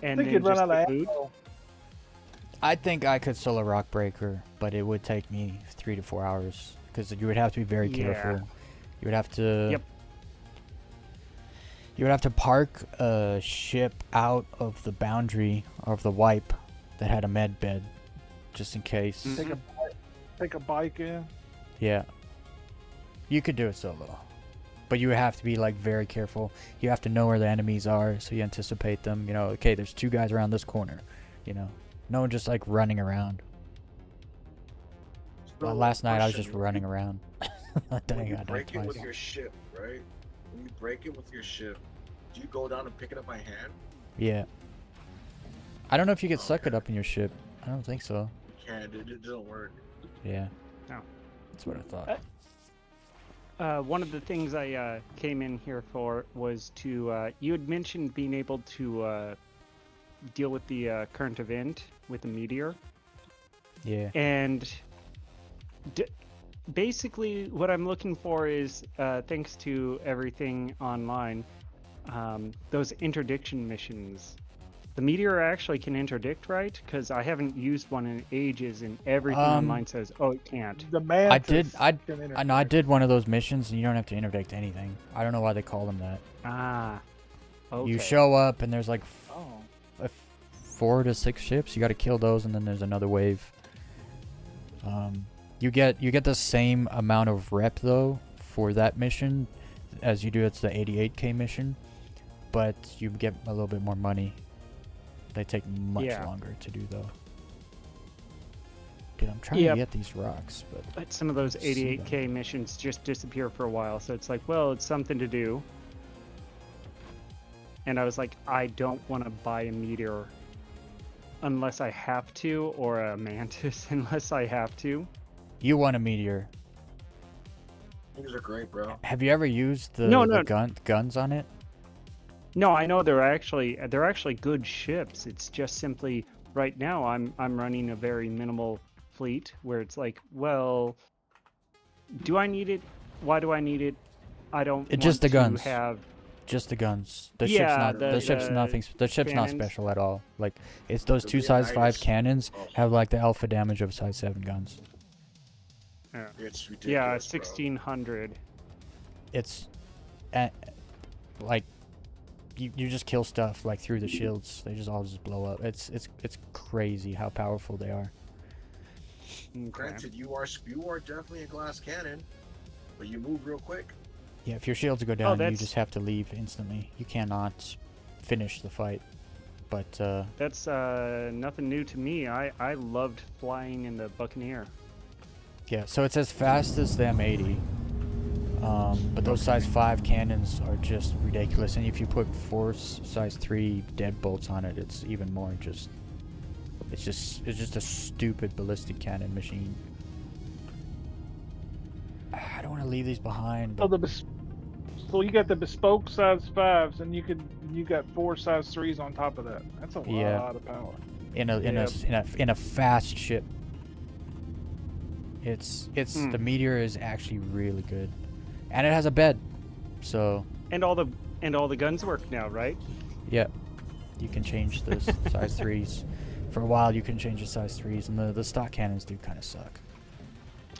And think then you'd run just out of the loot. ammo. I think I could solo Rock Breaker, but it would take me 3 to 4 hours because you would have to be very Yeah. careful. You would have to. Yep. You would have to park a ship out of the boundary of the wipe that had a med bed, just in case. Take a bike in. Yeah. You could do it solo. But you have to be like very careful. You have to know where the enemies are, so you anticipate them. You know, okay, there's 2 guys around this corner. You know, no one just like running around. So, Last night I was question, just running around. When Dang, you I died break it with twice. your ship, right? When you break it with your ship, do you go down and pick it up by hand? Yeah. I don't know if you could suck it Okay. up in your ship. I don't think so. You can't. It doesn't work. Yeah. No. That's what I thought. One of the things I came in here for was to. You had mentioned being able to deal with the current event with the meteor, Yeah. and basically what I'm looking for is, thanks to everything online, those interdiction missions. The meteor actually can interdict, right? Because I haven't used one in ages, and everything online says, "Oh, it can't." The mantis I can know I interact. did one of those missions, and you don't have to interdict anything. I don't know why they call them that. Ah. Okay. You show up, and there's like Oh. 4 to 6 ships. You got to kill those, and then there's another wave. You get the same amount of rep though for that mission as you do. It's the 88k mission, but you get a little bit more money. They take much Yeah. longer to do though. Dude, I'm trying Yep. to get these rocks, but Some of those See them. 88k missions just disappear for a while, so it's like, well, it's something to do. And I was like, I don't want to buy a meteor unless I have to, or a mantis unless I have to. you want a meteor. These are great, bro. Have you ever used the, No, the no. guns on it? No, I know they're actually good ships. It's just simply right now I'm running a very minimal fleet where it's like, well, do I need it? Why do I need it? I don't It's just want the to guns. have Just the guns. The Yeah, ship's not. The, the- ship's the nothing. The ship's not cannons. special at all. Like it's those The 2 size 5 Leonidas. cannons Oh, have like the alpha damage of size 7 guns. it's ridiculous. yeah, bro. 1600. It's, like, you just kill stuff like through the shields. They just all just blow up. It's crazy how powerful they are. Okay. Granted, you are definitely a glass cannon, but you move real quick. Yeah, if your shields go down, you that's- just have to leave instantly. You cannot finish the fight. But That's nothing new to me. I loved flying in the Buccaneer. yeah, so it's as fast as the M80. But those size 5 cannons are just ridiculous, and if you put 4 size 3 deadbolts on it, it's even more just. It's just a stupid ballistic cannon machine. I don't want to leave these behind. So But so you got the bespoke size 5s, and you got 4 size 3s on top of that. That's a Yeah. lot of power. in a fast ship, it's Hmm. the meteor is actually really good, and it has a bed, so And all the guns work now, right? yeah, you can change the size 3s. For a while, you can change the size 3s, and the stock cannons do kind of suck.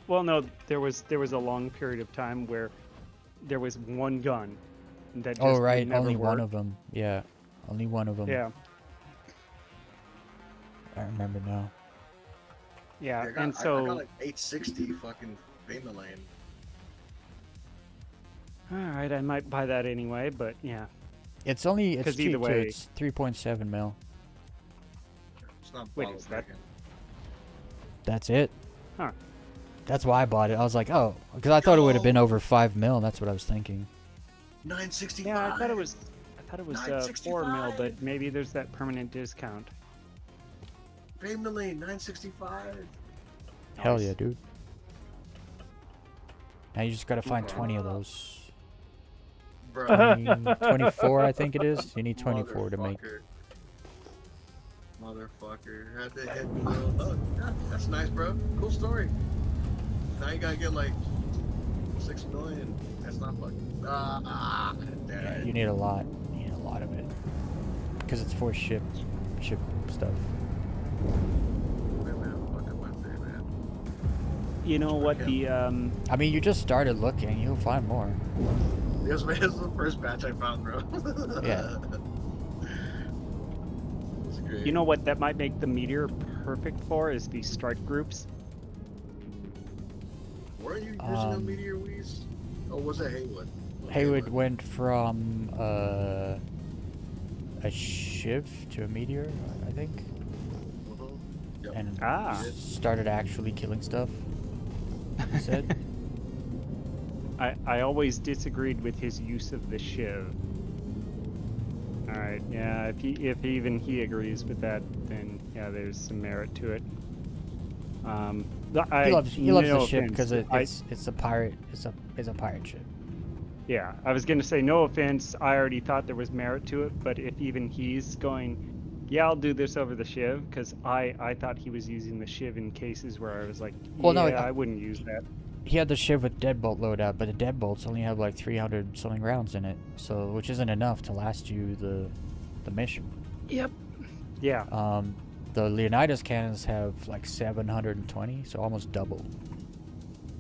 Well, no, there was a long period of time where there was one gun that just Oh right, never only one worked. of them. Yeah, only one of them. Yeah, I remember now. yeah, I got, and I so got like 860 fucking Fame Lane. all right, I might buy that anyway, but yeah. It's 'Cause cheap either too. way- It's 3.7 mil. It's not Wait, bottle is that- breaking. That's it. Huh. That's why I bought it. I was like, oh, because I thought it would have been over 5 mil. That's what I was thinking. 965. Yeah, I thought it was 4 mil, 965. but maybe there's that permanent discount. Fame Lane 965. Hell Nice. yeah, dude. Now you just gotta find 20 of those. Bro. 24, I think it is. You need 24 to make. Motherfucker. Had to hit me. Oh, yeah, that's nice, bro. Cool story. Now you gotta get like 6 million. That's not fucking. Yeah, you need a lot. You need a lot of it. Because it's for ship stuff. Fucking Wednesday, man. You know what the I mean, you just started looking. You'll find more. This is the first batch I found, bro. Yeah. It's great. you know what that might make the meteor perfect for is these strike groups. Were you using a Um, meteor, Weez? Oh, was it Haywood? Haywood went from a shiv to a meteor, I think, Yep. and Ah. started actually killing stuff. He said. I always disagreed with his use of the shiv. All right, yeah. If even he agrees with that, then yeah, there's some merit to it. He loves no the ship offense, because it's a pirate. It's a pirate ship. Yeah, I was gonna say no offense. I already thought there was merit to it, but if even he's going, yeah, I'll do this over the shiv, because I thought he was using the shiv in cases where I was like, Well, no, yeah, I wouldn't use that. He had the shiv with deadbolt loadout, but the deadbolts only have like 300 something rounds in it, so which isn't enough to last you the mission. Yep. Yeah. The Leonidas cannons have like 720, so almost double.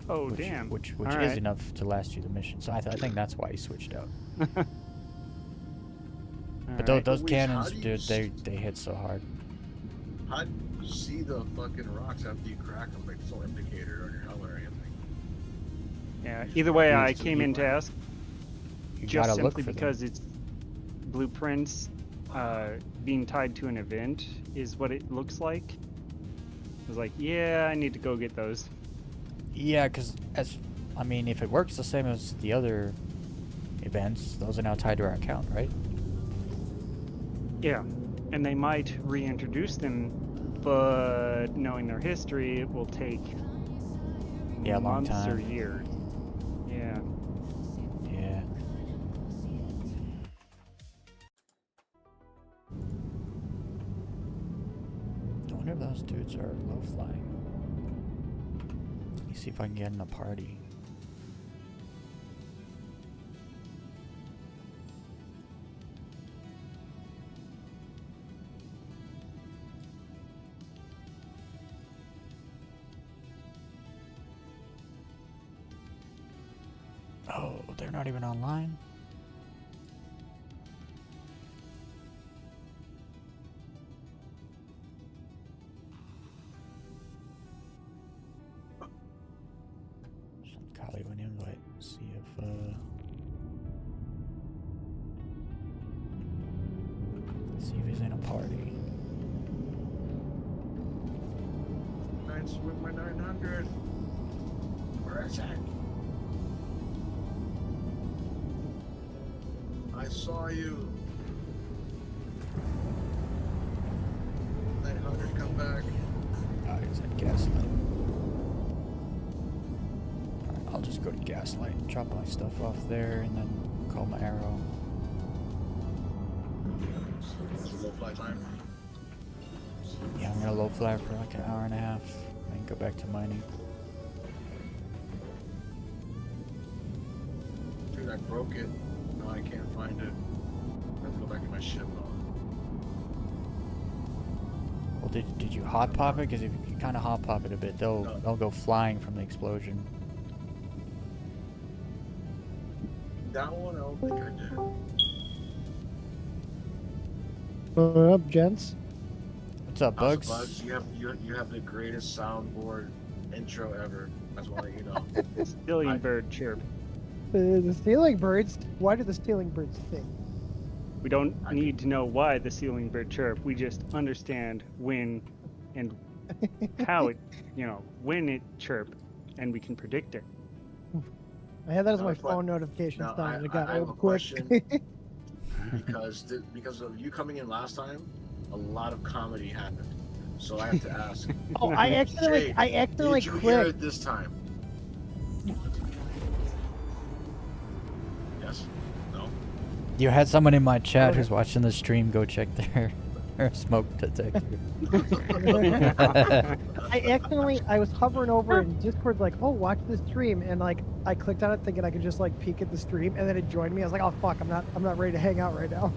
Oh damn. Which All is right. enough to last you the mission. So I think that's why he switched out. But Alright. those Weez, cannons, how do you dude, they hit so hard. How do you see the fucking rocks after you crack them? Like, there's no indicator on your helmet or anything. Yeah. Either way, I It's a came in to new ask You just gotta look simply for because it's blueprints being tied to an event is what it looks like. I was like, yeah, I need to go get those. them. Yeah, because if it works the same as the other events, those are now tied to our account, right? Yeah, and they might reintroduce them, but knowing their history, it will take Yeah, a long months or time. years. Yeah. Yeah. I wonder if those dudes are low flying. Let me see if I can get in a party. Oh, they're not even online? Send Kali an invite. See if he's in a party. Nice with my 900. Where is it? I saw you. 900, come back. Oh, he's at Gaslight. Alright, I'll just go to Gaslight, drop my stuff off there, and then call my arrow. It's a low flight time. Yeah, I'm gonna low fly for like an hour and a half, and go back to mining. Dude, I broke it. No, I can't find it. I have to go back to my ship though. Well, did you hot pop it? Because if you kind of hot pop it a bit, they'll go flying from the explosion. That one, I don't think I did. What up, gents? What's up, How's it, Bugs? Bugs? You have the greatest soundboard intro ever. I just want to let you know. Stilling bird chirp. The stealing birds. Why do the stealing birds sing? We don't need to know why the ceiling bird chirp. We just understand when and how it, when it chirp, and we can predict it. I had that as No, my but- phone notification Now, time, and it got I have old a quick. question. because of you coming in last time, a lot of comedy happened. So I have to ask. Oh, I accidentally Did you hear clicked. it this time? Yes. No. You had someone in my chat who's watching the stream go check their smoke detector. I was hovering over in Discord like, oh, watch this stream, and like I clicked on it thinking I could just like peek at the stream, and then it joined me. I was like, oh fuck, I'm not ready to hang out right now.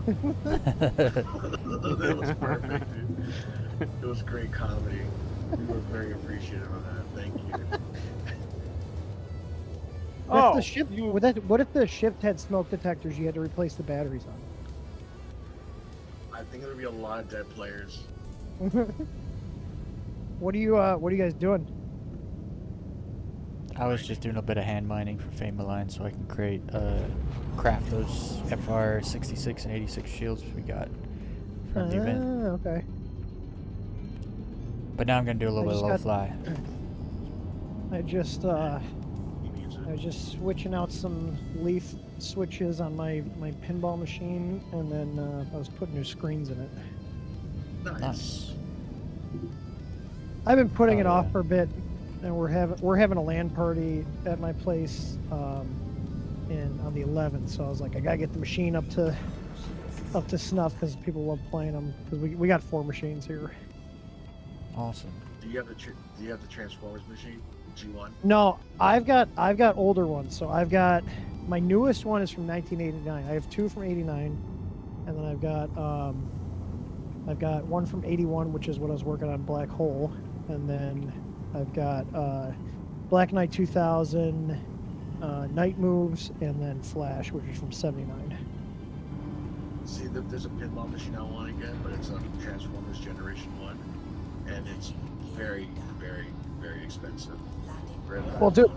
That was perfect, dude. It was great comedy. We were very appreciative of that. Thank you. What if the ship? What if the ship had smoke detectors? You had to replace the batteries on. I think there'll be a lot of dead players. What are you guys doing? I was just doing a bit of hand mining for Fame Line so I can craft those FR 66 and 86 shields we got from the event. Okay. But now I'm gonna do a little bit of low got- fly. I just He needs it. I was just switching out some leaf switches on my pinball machine, and then I was putting new screens in it. Nice. I've been putting Oh, it off yeah. for a bit, and we're having a LAN party at my place on the 11th. So I was like, I gotta get the machine up to snuff because people love playing them. Because we got 4 machines here. Awesome. Do you have the Transformers machine? G1? No, I've got older ones. So I've got my newest one is from 1989. I have 2 from 89, and then I've got one from 81, which is what I was working on, Black Hole, and then I've got Black Knight 2000, Night Moves, and then Flash, which is from 79. See, there's a pinball machine I want to get, but it's a Transformers Generation 1, and it's very, very, very expensive. Really. Well, dude,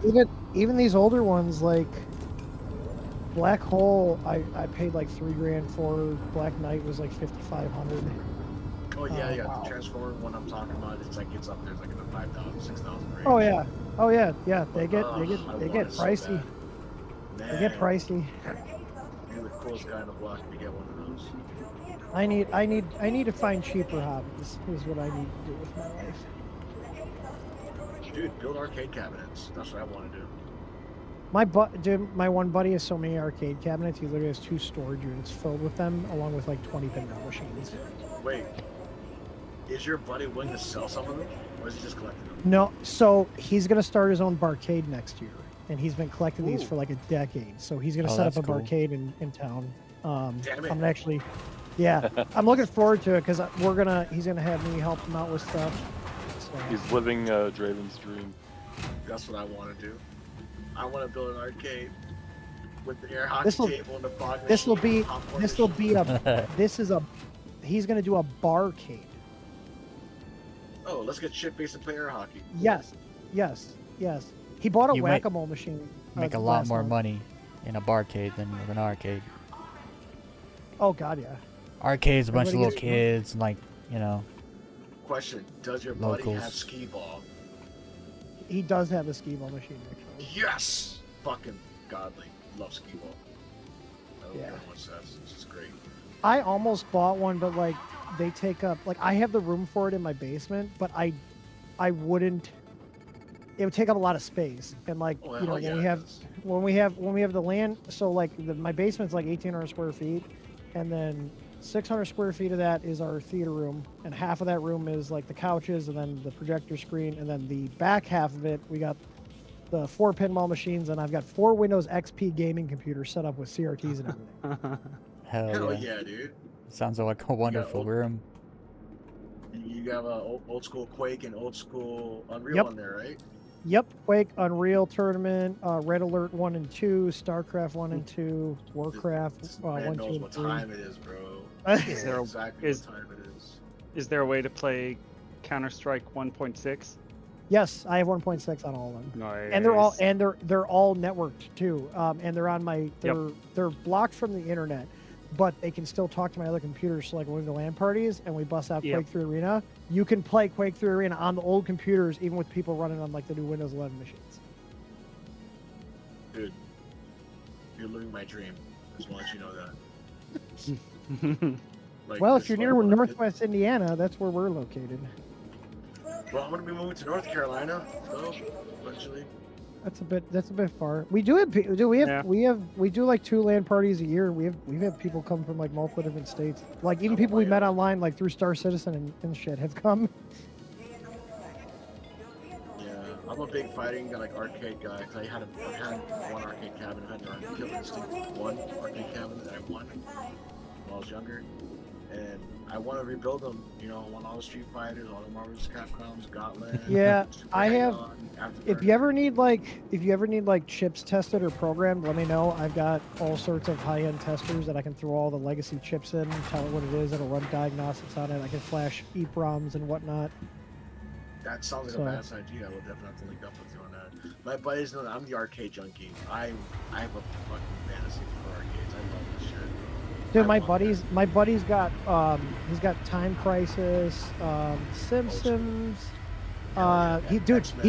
even these older ones like Black Hole, I paid like $3,000 for. Black Knight was like $5,500. Oh yeah, wow. the Transformer one I'm talking about, it's up there, it's like in the 5,000, 6,000 range. Oh yeah. They get I pricey. want it so bad. They get pricey. You're the coolest guy in the block if you get one of those. I need to find cheaper hobbies. Is what I need to do with my life. Dude, build arcade cabinets. That's what I want to do. My one buddy has so many arcade cabinets. He literally has 2 storage units filled with them, along with like 20 pinball machines. Wait, is your buddy willing to sell some of them, or is he just collecting them? No, so he's gonna start his own barcade next year, and he's been collecting these Ooh. for like a decade. So he's gonna Oh, set up that's a cool. barcade in town. Damn it. I'm actually, yeah, I'm looking forward to it because he's gonna have me help him out with stuff. So, He's living Draven's dream. That's what I want to do. I want to build an arcade with the air hockey This'll- table and the fog machine. This'll be popcorn this'll machine. be a he's gonna do a barcade. Oh, let's get shit faced and play air hockey. Yes. He bought a You might whack-a-mole machine. Make a lot last more month. money in a barcade than with an arcade. Oh god, yeah. Arcade's a bunch of Everybody little gets- kids and like, you know, Question: does your buddy Locals. have skee ball? He does have a skee-ball machine actually. Yes. Fucking godly. Love skee ball. I don't Yeah. care what anyone says. This is great. I almost bought one, but like they take up like I have the room for it in my basement, but I wouldn't. It would take up a lot of space, and like Well, you know yeah, when we have the land, so like my basement's like 1,800 square feet, and then 600 square feet of that is our theater room, and half of that room is like the couches, and then the projector screen, and then the back half of it we got the 4 pinball machines, and I've got 4 Windows XP gaming computers set up with CRTs and everything. hell Hell yeah. yeah, dude. Sounds like a wonderful old- room. You have a old school Quake and old school Unreal Yep. on there, right? Yep, Quake, Unreal Tournament, Red Alert 1 and 2, StarCraft 1 and 2, Warcraft This 1, man 2, knows and what 3. time it is, bro. Is there a- exactly is- what time it is. Is there a way to play Counter-Strike 1.6? Yes, I have 1.6 on all of them. Nice. And they're all networked too. And they're on my they're blocked from the internet, but they can still talk to my other computers. So like when we go to LAN parties and we bust out Yep. Quake 3 Arena, you can play Quake 3 Arena on the old computers, even with people running on like the new Windows 11 machines. Dude, you're living my dream. Just want you to know that. Like, Well, if this you're is near what I wanna- Northwest Indiana, that's where we're located. Well, I'm gonna be moving to North Carolina, so eventually. That's a bit far. We do have we do like 2 LAN parties a year. We have people come from like multiple different states. Like even Oh, people we yeah. met online like through Star Citizen and shit have come. Yeah, I'm a big fighting like arcade guy. Cause I had one arcade cabinet. I had the Killer Instinct 1 arcade cabinet that I won when I was younger, and I want to rebuild them. You know, I want all the Street Fighters, all the Marvel's Capcoms, Gauntlet. Yeah, Super I have- Hang-On, If you ever need like chips tested or programmed, let me know. I've got all sorts of high-end testers that I can throw all the legacy chips in, tell it what it is, it'll run diagnostics on it. I can flash EEPROMs and whatnot. That sounds like So- a badass idea. I will definitely have to link up with you on that. My buddies know that I'm the arcade junkie. I have a fucking fantasy for arcades. I love this shit. Dude, I my want buddy's got he's got Time Crisis, Simpsons. Hell yeah, X-Men.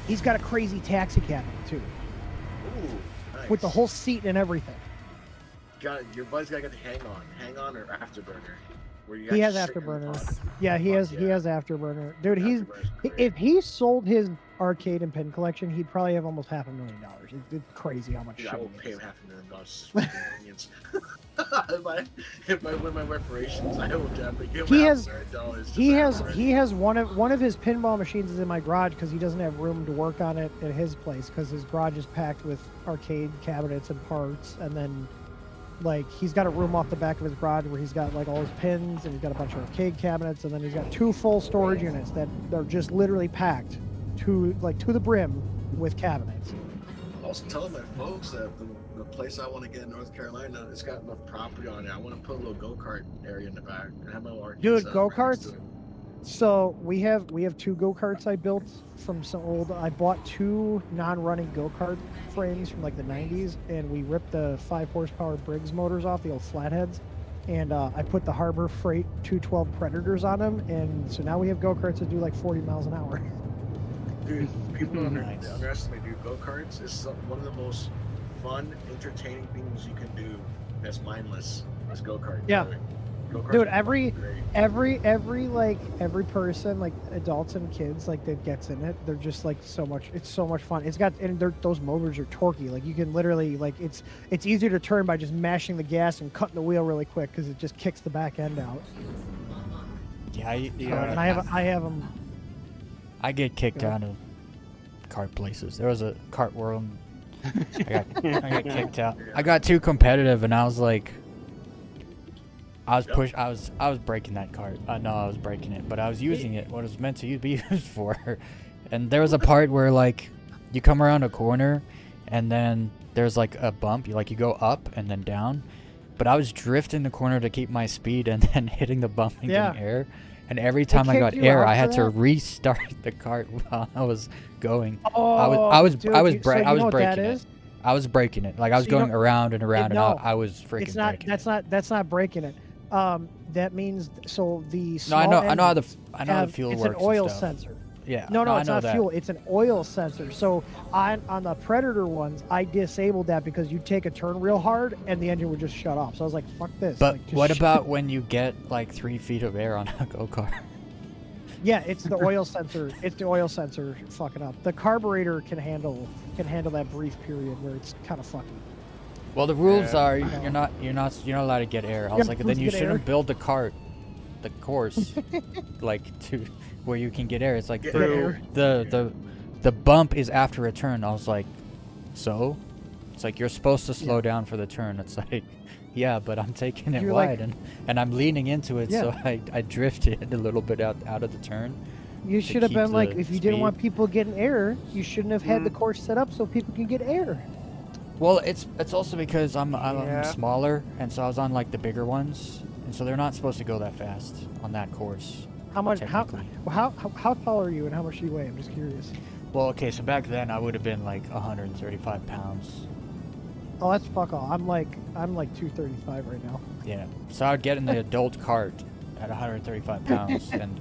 He's got a crazy taxi cabinet too, Ooh, nice. with the whole seat and everything. Your buddy's gotta get the hang on or afterburner. Where you He has actually sit in the Afterburner. pod. Yeah, he Fuck has Afterburner. Dude, Afterburner's great. if he sold his arcade and pin collection, he'd probably have almost $500,000. It's crazy how much Dude, shit I will he pay him is. $500,000 for convenience. if I win my reparations, I will definitely give He him has- $500,000. He has one of his pinball machines is in my garage because he doesn't have room to work on it at his place because his garage is packed with arcade cabinets and parts, and then like he's got a room off the back of his garage where he's got like all his pins and he's got a bunch of arcade cabinets, and then he's got 2 full storage units that are just literally packed to the brim with cabinets. I was telling my folks that the place I want to get in North Carolina, it's got enough property on it. I want to put a little go-kart area in the back and have my little arcade Dude, set up right next go-karts? to it. So we have 2 go-karts I built from some old. I bought 2 non-running go-kart frames from like the 90s, and we ripped the 5 horsepower Briggs motors off the old flatheads, and I put the Harbor Freight 212 Predators on them, and so now we have go-karts that do like 40 miles an hour. Dude, people Nice. underestimate, dude. Go-karts is one of the most fun, entertaining things you can do that's mindless. Is go-kart. Yeah. Go-karts Dude, are fucking great. every person, like adults and kids, like that gets in it, they're just like it's so much fun. It's got, and those motors are torquey. Like you can literally, like it's easier to turn by just mashing the gas and cutting the wheel really quick because it just kicks the back end out. Yeah, And I have them. I get kicked Yeah. out of cart places. There was a cart world. I got kicked out. I got too competitive, and I was like, I was breaking that cart. No, I was breaking it, but I was using it what it was meant to be used for. And there was a part where like you come around a corner, and then there's like a bump. You go up and then down. But I was drifting the corner to keep my speed, and then hitting the bump and Yeah. getting air. And every time I got kicked you air, out I for had to that? restart the cart while I was going. Oh, Dude, I was breaking it. I was breaking it. Like I was So you going don't- around and around, and no, I was freaking It's not. breaking That's not breaking it. That means so the it. No, small I know how engines the fuel it's works. an oil and stuff. sensor. Yeah. No, I it's know not that. fuel. It's an oil sensor. So on the Predator ones, I disabled that because you take a turn real hard and the engine would just shut off. So I was like, "Fuck this." But Like, just what shut- about when you get like 3 feet of air on a go-kart? Yeah, it's the oil sensor. It's the oil sensor fucking up. The carburetor can handle that brief period where it's kind of fucking. Well, the rules Yeah. are know. you're not allowed to get air. I You're was not like, supposed then to you get shouldn't air? build the course, like to where you can get air. It's like Get the bump is after a turn. I was like, so? It's like you're supposed to slow down for the turn. It's like, yeah, but I'm taking it You're like- wide and I'm leaning into it, so I drifted a little bit out of the turn. You To should have keep been like, the if you didn't speed. want people getting air, you shouldn't have had the course set up so people can get air. Well, it's also because I'm Yeah. smaller, and so I was on like the bigger ones, and so they're not supposed to go that fast on that course. How Technically. how tall are you and how much do you weigh? I'm just curious. Well, okay, so back then I would have been like 135 pounds. Oh, that's fuck all. I'm like 235 right now. Yeah. So I'd get in the adult cart at 135 pounds, and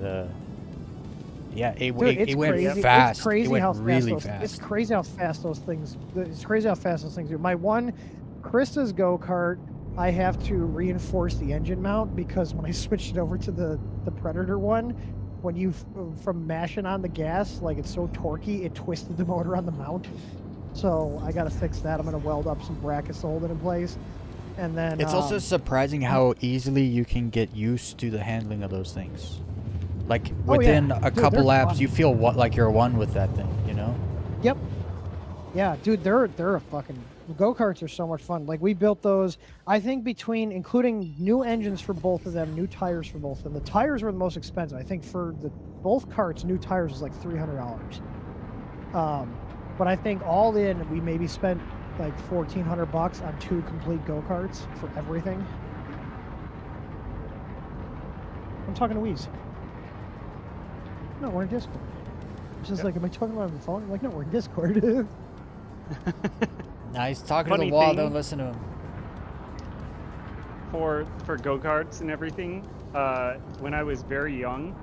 yeah, it Dude, it's went crazy. fast. It's crazy it went how fast really those, fast. It's crazy how fast those things. It's crazy how fast those things do. My one, Krista's go kart, I have to reinforce the engine mount because when I switched it over to the Predator one, when you from mashing on the gas, like it's so torquey, it twisted the motor on the mount. So I gotta fix that. I'm gonna weld up some brackets to hold it in place, and then It's also surprising how easily you can get used to the handling of those things. Like Oh, yeah. within a Dude, couple they're laps, fun. you feel like you're one with that thing, you know? Yep. Yeah, dude, they're a fucking go-karts are so much fun. Like we built those, I think including new engines for both of them, new tires for both of them. The tires were the most expensive. I think for both carts, new tires was like $300. But I think all in, we maybe spent like $1,400 on 2 complete go-karts for everything. I'm talking to Weez. No, we're in Discord. It's just like, am I talking about on the phone? I'm like, no, we're in Discord. Nah, he's talking to Funny the wall. thing- Don't listen to him. For go-karts and everything, when I was very young,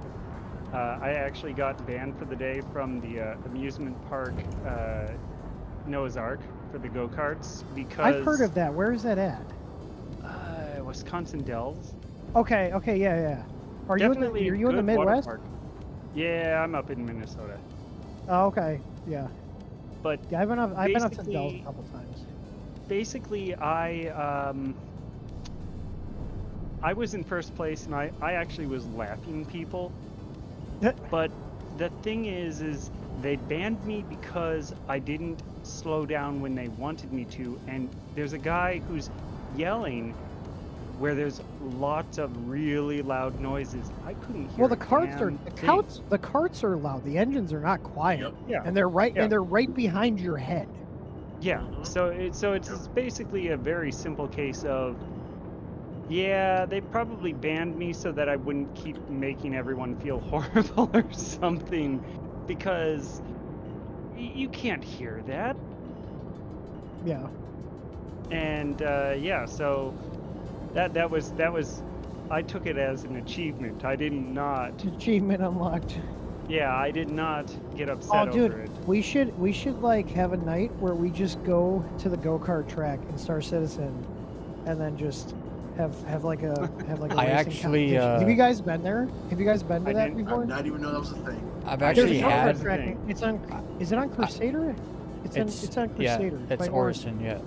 I actually got banned for the day from the amusement park Noah's Ark for the go-karts because I've heard of that. Where is that at? Wisconsin Dells. Okay, yeah. Are you in the Definitely Midwest? water park. Yeah, I'm up in Minnesota. Oh, okay, yeah. But Yeah, I've been up to Dells basically- a couple times. basically, I was in first place, and I actually was laughing people. But the thing is they banned me because I didn't slow down when they wanted me to, and there's a guy who's yelling where there's lots of really loud noises. I couldn't hear. Well, the a carts are damn the thing. carts are loud. The engines are not quiet, Yep. Yeah. and they're right Yeah. behind your head. Yeah. So it's basically a very simple case of, yeah, they probably banned me so that I wouldn't keep making everyone feel horrible or something, because you can't hear that. Yeah. And yeah, so that was I took it as an achievement. I did not. Achievement unlocked. Yeah, I did not get Oh, upset dude, over it. we should like have a night where we just go to the go-kart track in Star Citizen, and then just have like a I racing actually, competition. Have you guys been there? Have you guys been to I that didn't- before? I did not even know that was a thing. I've There's actually There's a go-kart had. go-kart track. thing. It's on. Is it on Crusader? It's on Yeah, Crusader. it's by Orison. Yeah,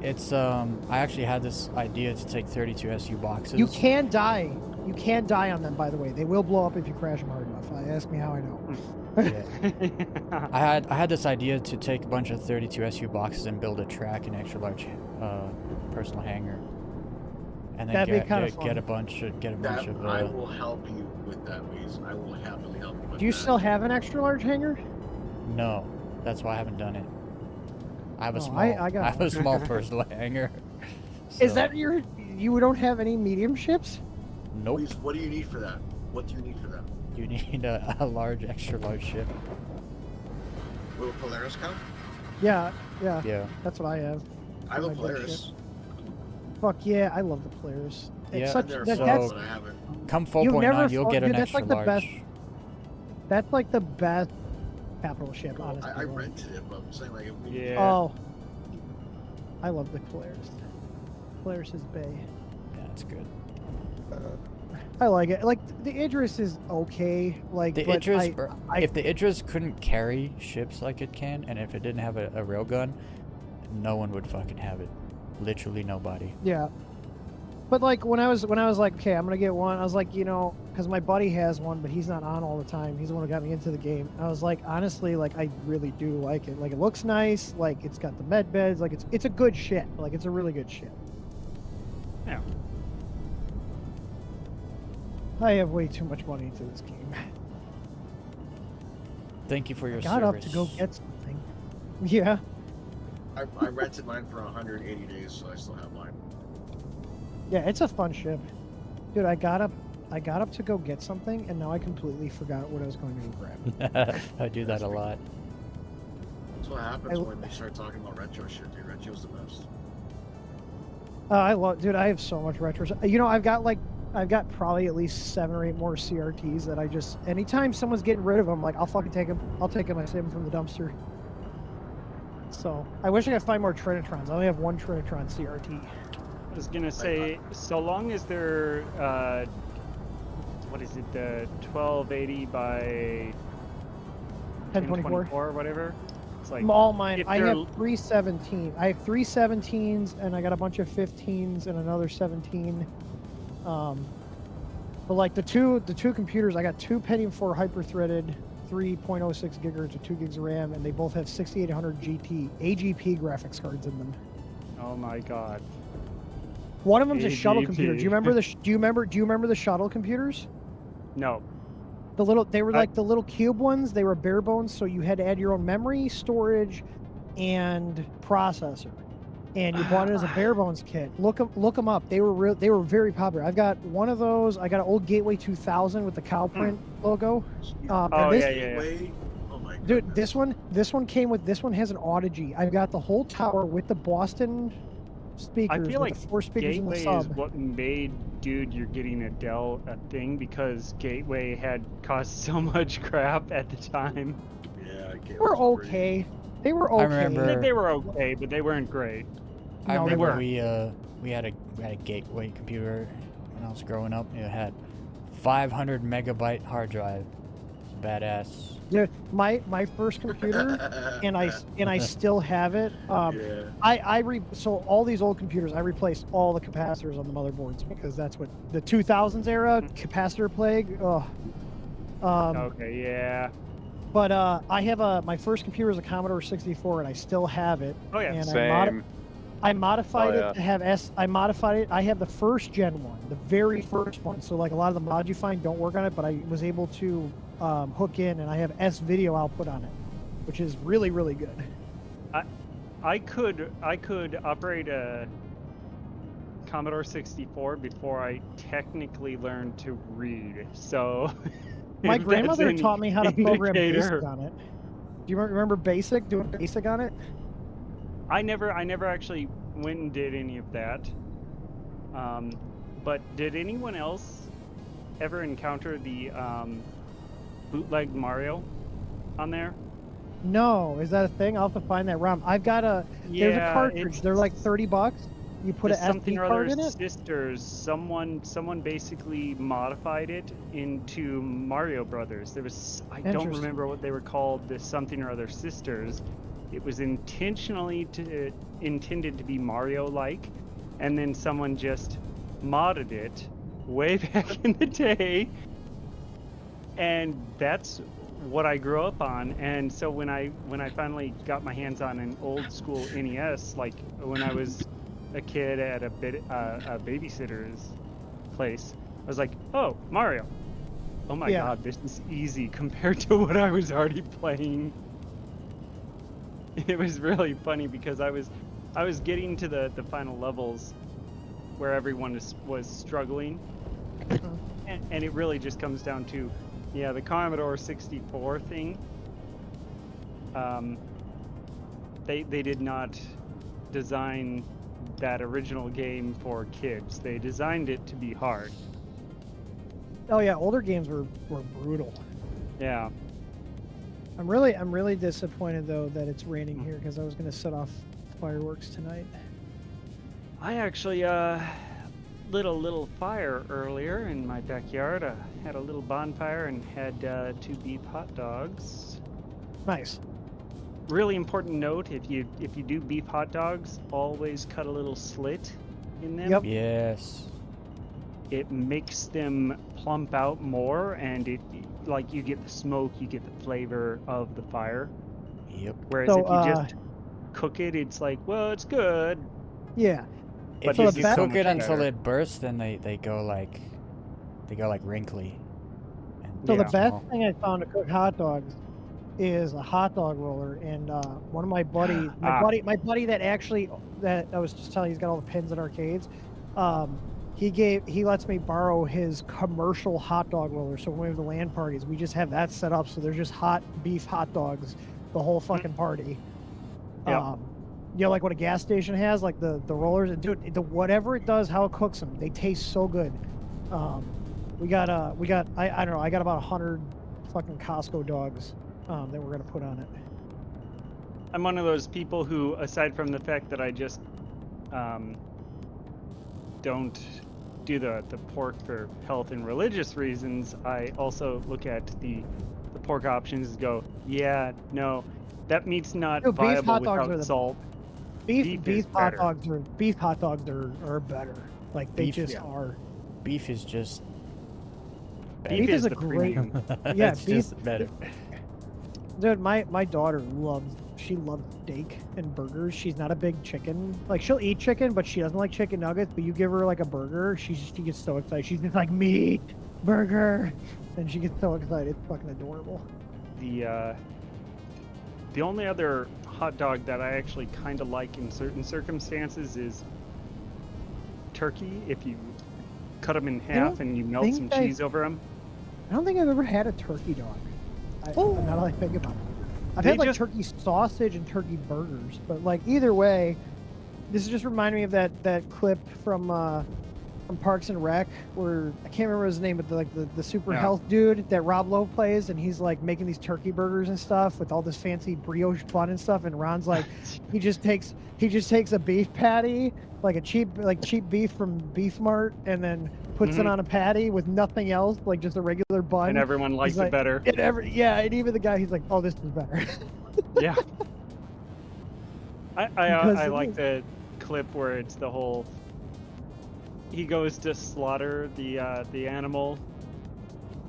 it's I actually had this idea to take 32 SU boxes. You can die. You can die on them, by the way. They will blow up if you crash them hard enough. Ask me how I know. Yeah. I had this idea to take a bunch of 32 SU boxes and build a track and extra large personal hangar, and then That'd be get kinda get a fun. bunch of I will help you with that, Weez. I will happily help you with Do you that. still have an extra large hangar? No, that's why I haven't done it. I have a Oh, small. I got have a small personal hangar. Is So, that your? You don't have any medium ships? Nope. Weez, what do you need for that? What do you need for that? You need a large, extra large ship. Will a Polaris count? Yeah. Yeah. That's what I have. I have a My big Polaris. Fuck yeah, I love the Polaris. It's Yeah, such They're that, so- that's but I haven't. Come You've never 4.9, you'll fought- get an dude, that's extra like the large. best- that's like the best capital ship, honestly. I rented it, but I'm saying like if we Yeah. Oh, I love the Polaris. Polaris is bay. Yeah, it's good. I like it. Like the Idris is okay. Like The but Idris, I- if the Idris couldn't carry ships like it can, and if it didn't have a railgun, no one would fucking have it. Literally nobody. Yeah. But like when I was like, okay, I'm gonna get one. I was like, you know, because my buddy has one, but he's not on all the time. He's the one who got me into the game. I was like, honestly, like I really do like it. Like it looks nice. Like it's got the med beds. Like it's a good ship. Like it's a really good ship. Yeah. I have way too much money into this game. Thank you for your Got service. up to go get something. Yeah. I rented mine for 180 days, so I still have mine. Yeah, it's a fun ship. Dude, I got up to go get something, and now I completely forgot what I was going to go grab. I do that a lot. That's what happens when they start talking about retro shit, dude. Retro's the best. I love, dude. I have so much retro. You know, I've got probably at least 7 or 8 more CRTs that I just. Anytime someone's getting rid of them, like I'll fucking take them. I'll take them. I save them from the dumpster. So I wish I could find more Trinitrons. I only have 1 Trinitron CRT. I was gonna say, so long as they're what is it, 1280 by 1024. 1024 or whatever. It's like All mine. if I they're- have 3 17. I have 3 17s, and I got a bunch of 15s and another 17. But like the two computers, I got 2 Pentium 4 hyper-threaded, 3.06 gigahertz with 2 gigs of RAM, and they both have 6800 GT AGP graphics cards in them. Oh my god. One of them's a shuttle computer. Do AGP. you remember do you remember the shuttle computers? No. They were like the little cube ones. They were bare bones, so you had to add your own memory, storage, and processor. And you bought it as a bare bones kit. Look them up. They were very popular. I've got one of those. I got an old Gateway 2000 with the cow print logo. Oh, and this, yeah. Way, oh my Dude, this one came with, this one has an Audigy. I've got the whole tower with the Boston speakers, I feel with like the 4 speakers in the Gateway is sub. what made Dude You're Getting a Dell a thing, because Gateway had caused so much crap at the time. Yeah, They were okay. They were okay. I remember- They were okay, but they weren't great. I No, they remember weren't. we had a Gateway computer when I was growing up. It had 500 megabyte hard drive. Badass. Dude, my first computer, and I still have it. Yeah. So all these old computers, I replaced all the capacitors on the motherboards because that's what the 2000s era capacitor plague. Oh. Okay, yeah. But I have my first computer is a Commodore 64, and I still have it. Oh yeah. And Same. I modified Oh, it yeah. to have I modified it. I have the first gen one, the very first one. So like a lot of the mods you find don't work on it, but I was able to hook in, and I have S video output on it, which is really, really good. I could operate a Commodore 64 before I technically learned to read. So My if that's grandmother any taught me how to program indicator. BASIC on it. Do you remember BASIC? Doing BASIC on it? I never actually went and did any of that. But did anyone else ever encounter the bootleg Mario on there? No, is that a thing? I'll have to find that ROM. I've got there's a Yeah, cartridge. They're like $30. You put the an something SD or card other in it. sisters. Someone basically modified it into Mario Brothers. There was, I don't Interesting. remember what they were called. The something or other sisters. It was intended to be Mario-like, and then someone just modded it way back in the day, and that's what I grew up on. And so when I finally got my hands on an old school NES, like when I was a kid at a babysitter's place, I was like, oh, Mario. Oh my Yeah. god, this is easy compared to what I was already playing. It was really funny because I was getting to the final levels where everyone was struggling, and it really just comes down to, yeah, the Commodore 64 thing. They did not design that original game for kids. They designed it to be hard. Oh yeah, older games were brutal. Yeah. I'm really disappointed though that it's raining here because I was gonna set off fireworks tonight. I actually lit a little fire earlier in my backyard. I had a little bonfire and had 2 beef hot dogs. Nice. Really important note: if you do beef hot dogs, always cut a little slit in them. Yep. Yes. It makes them plump out more, and it, like, you get the smoke, you get the flavor of the fire. Yep. Whereas So, if you just cook it, it's like, well, it's good. Yeah. But If so you the best- cook it so much until better. it bursts, then they go like wrinkly. And So the Yeah. best small. thing I found to cook hot dogs is a hot dog roller, and one of my buddies, my buddy that I was just telling you, he's got all the pins at arcades. He lets me borrow his commercial hot dog roller. So when we have the LAN parties, we just have that set up. So there's just beef hot dogs the whole fucking party. Yep. You know, like what a gas station has, like the rollers. And dude, whatever it does, how it cooks them, they taste so good. I don't know, I got about 100 fucking Costco dogs that we're gonna put on it. I'm one of those people who, aside from the fact that I just don't do the pork for health and religious reasons, I also look at the pork options and go, yeah, no, that meat's not Dude, beef viable hot dogs are without the- salt. Beef is hot better. dogs are better. Like they Beef, just yeah. are. Beef is just. Beef is a the great. premium. Yeah, it's beef- just better. Dude, my daughter loves steak and burgers. She's not a big chicken. Like she'll eat chicken, but she doesn't like chicken nuggets. But you give her like a burger, she gets so excited. She's just like, meat burger, and she gets so excited. It's fucking adorable. The only other hot dog that I actually kind of like in certain circumstances is turkey. If you cut them in half and you melt some think cheese over them. I don't think I've ever had a turkey dog. Now that I think about it. I've They had like just- turkey sausage and turkey burgers, but like either way, this is just reminding me of that clip from Parks and Rec where I can't remember his name, but the super Yeah. health dude that Rob Lowe plays, and he's like making these turkey burgers and stuff with all this fancy brioche bun and stuff, and Ron's like, he just takes a beef patty, like a cheap beef from Beef Mart, and then puts it Mhm. on a patty with nothing else, like just a regular bun. And everyone likes like- it better. And even the guy, he's like, oh, this is better. Yeah. I Because it like is. the clip where it's the whole. He goes to slaughter the animal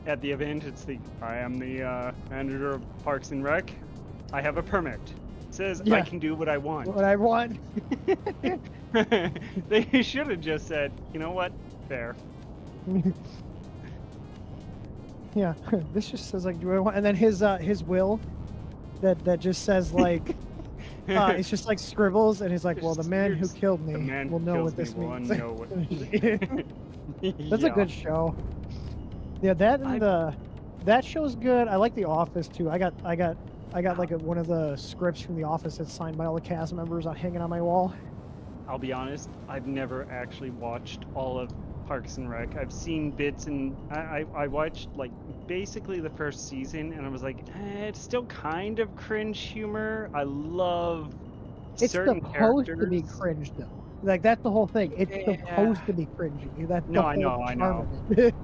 at the event. It's I am the manager of Parks and Rec. I have a permit. It says I Yeah. can do what I want. What I want. They should have just said, you know what, fair. Yeah, this just says like, do I want? And then his will, that just says like, it's just like scribbles, and he's like, well, the man who Here's- killed me the man will who know kills what this me will means. know what. That's a Yeah. good show. Yeah, that and that show's good. I like The Office too. I got like one of the scripts from The Office that's signed by all the cast members hanging on my wall. I'll be honest, I've never actually watched all of Parks and Rec. I've seen bits, and I watched like basically the first season, and I was like, it's still kind of cringe humor. I love It's certain supposed to be characters. cringe though. Like that's the whole thing. It's Yeah. supposed to be cringy. That's the No, I whole know, I charm know. of it.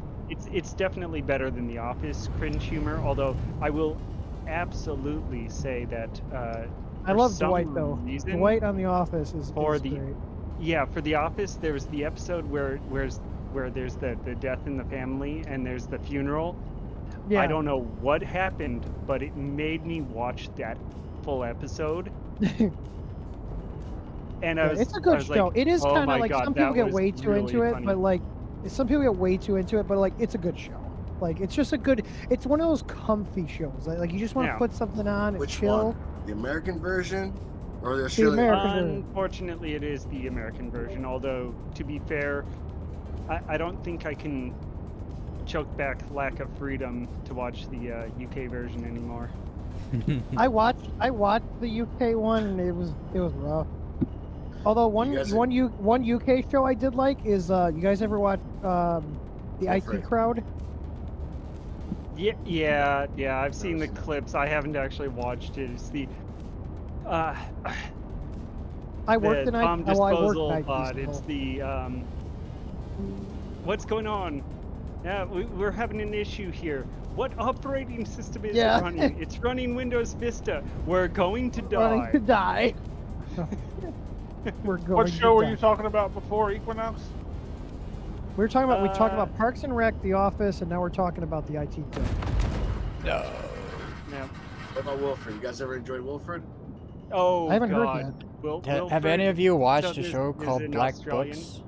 It's definitely better than The Office cringe humor. Although I will absolutely say that I for love some Dwight though. reason- Dwight on The Office is For the- great. Yeah, for The Office, there was the episode where there's the death in the family and there's the funeral. Yeah. I don't know what happened, but it made me watch that full episode. And I Yeah, was, it's a I good was show. like, it is "Oh kind my of like God, some people that get was way too really into it, funny." but like some people get way too into it, but like it's a good show. Like it's just a good. It's one of those comfy shows. Like you just want to Yeah. put something on and Which chill. one? The American version or the The Australian? American version. Unfortunately, it is the American version. Although, to be fair, I don't think I can choke back lack of freedom to watch the UK version anymore. I watched the UK one, and it was rough. Although one guys- one UK show I did like is you guys ever watch the IT Wilfred. Crowd? Yeah. I've seen the clips. I haven't actually watched it. It's the I worked the the night. bomb Oh, I worked disposal night. pod. It's the what's going on? Yeah, we're having an issue here. What operating system is Yeah. it running? It's running Windows Vista. We're going to Running to die. die. We're going. What to show were die. you talking about before Equinox? We talked Uh, about Parks and Rec, The Office, and now we're talking about the IT Crowd. No. Yeah. What about Wilfred? You guys ever enjoyed Wilfred? Oh I haven't heard God. Have any of you watched a there's- show there's called an Black Australian- Books?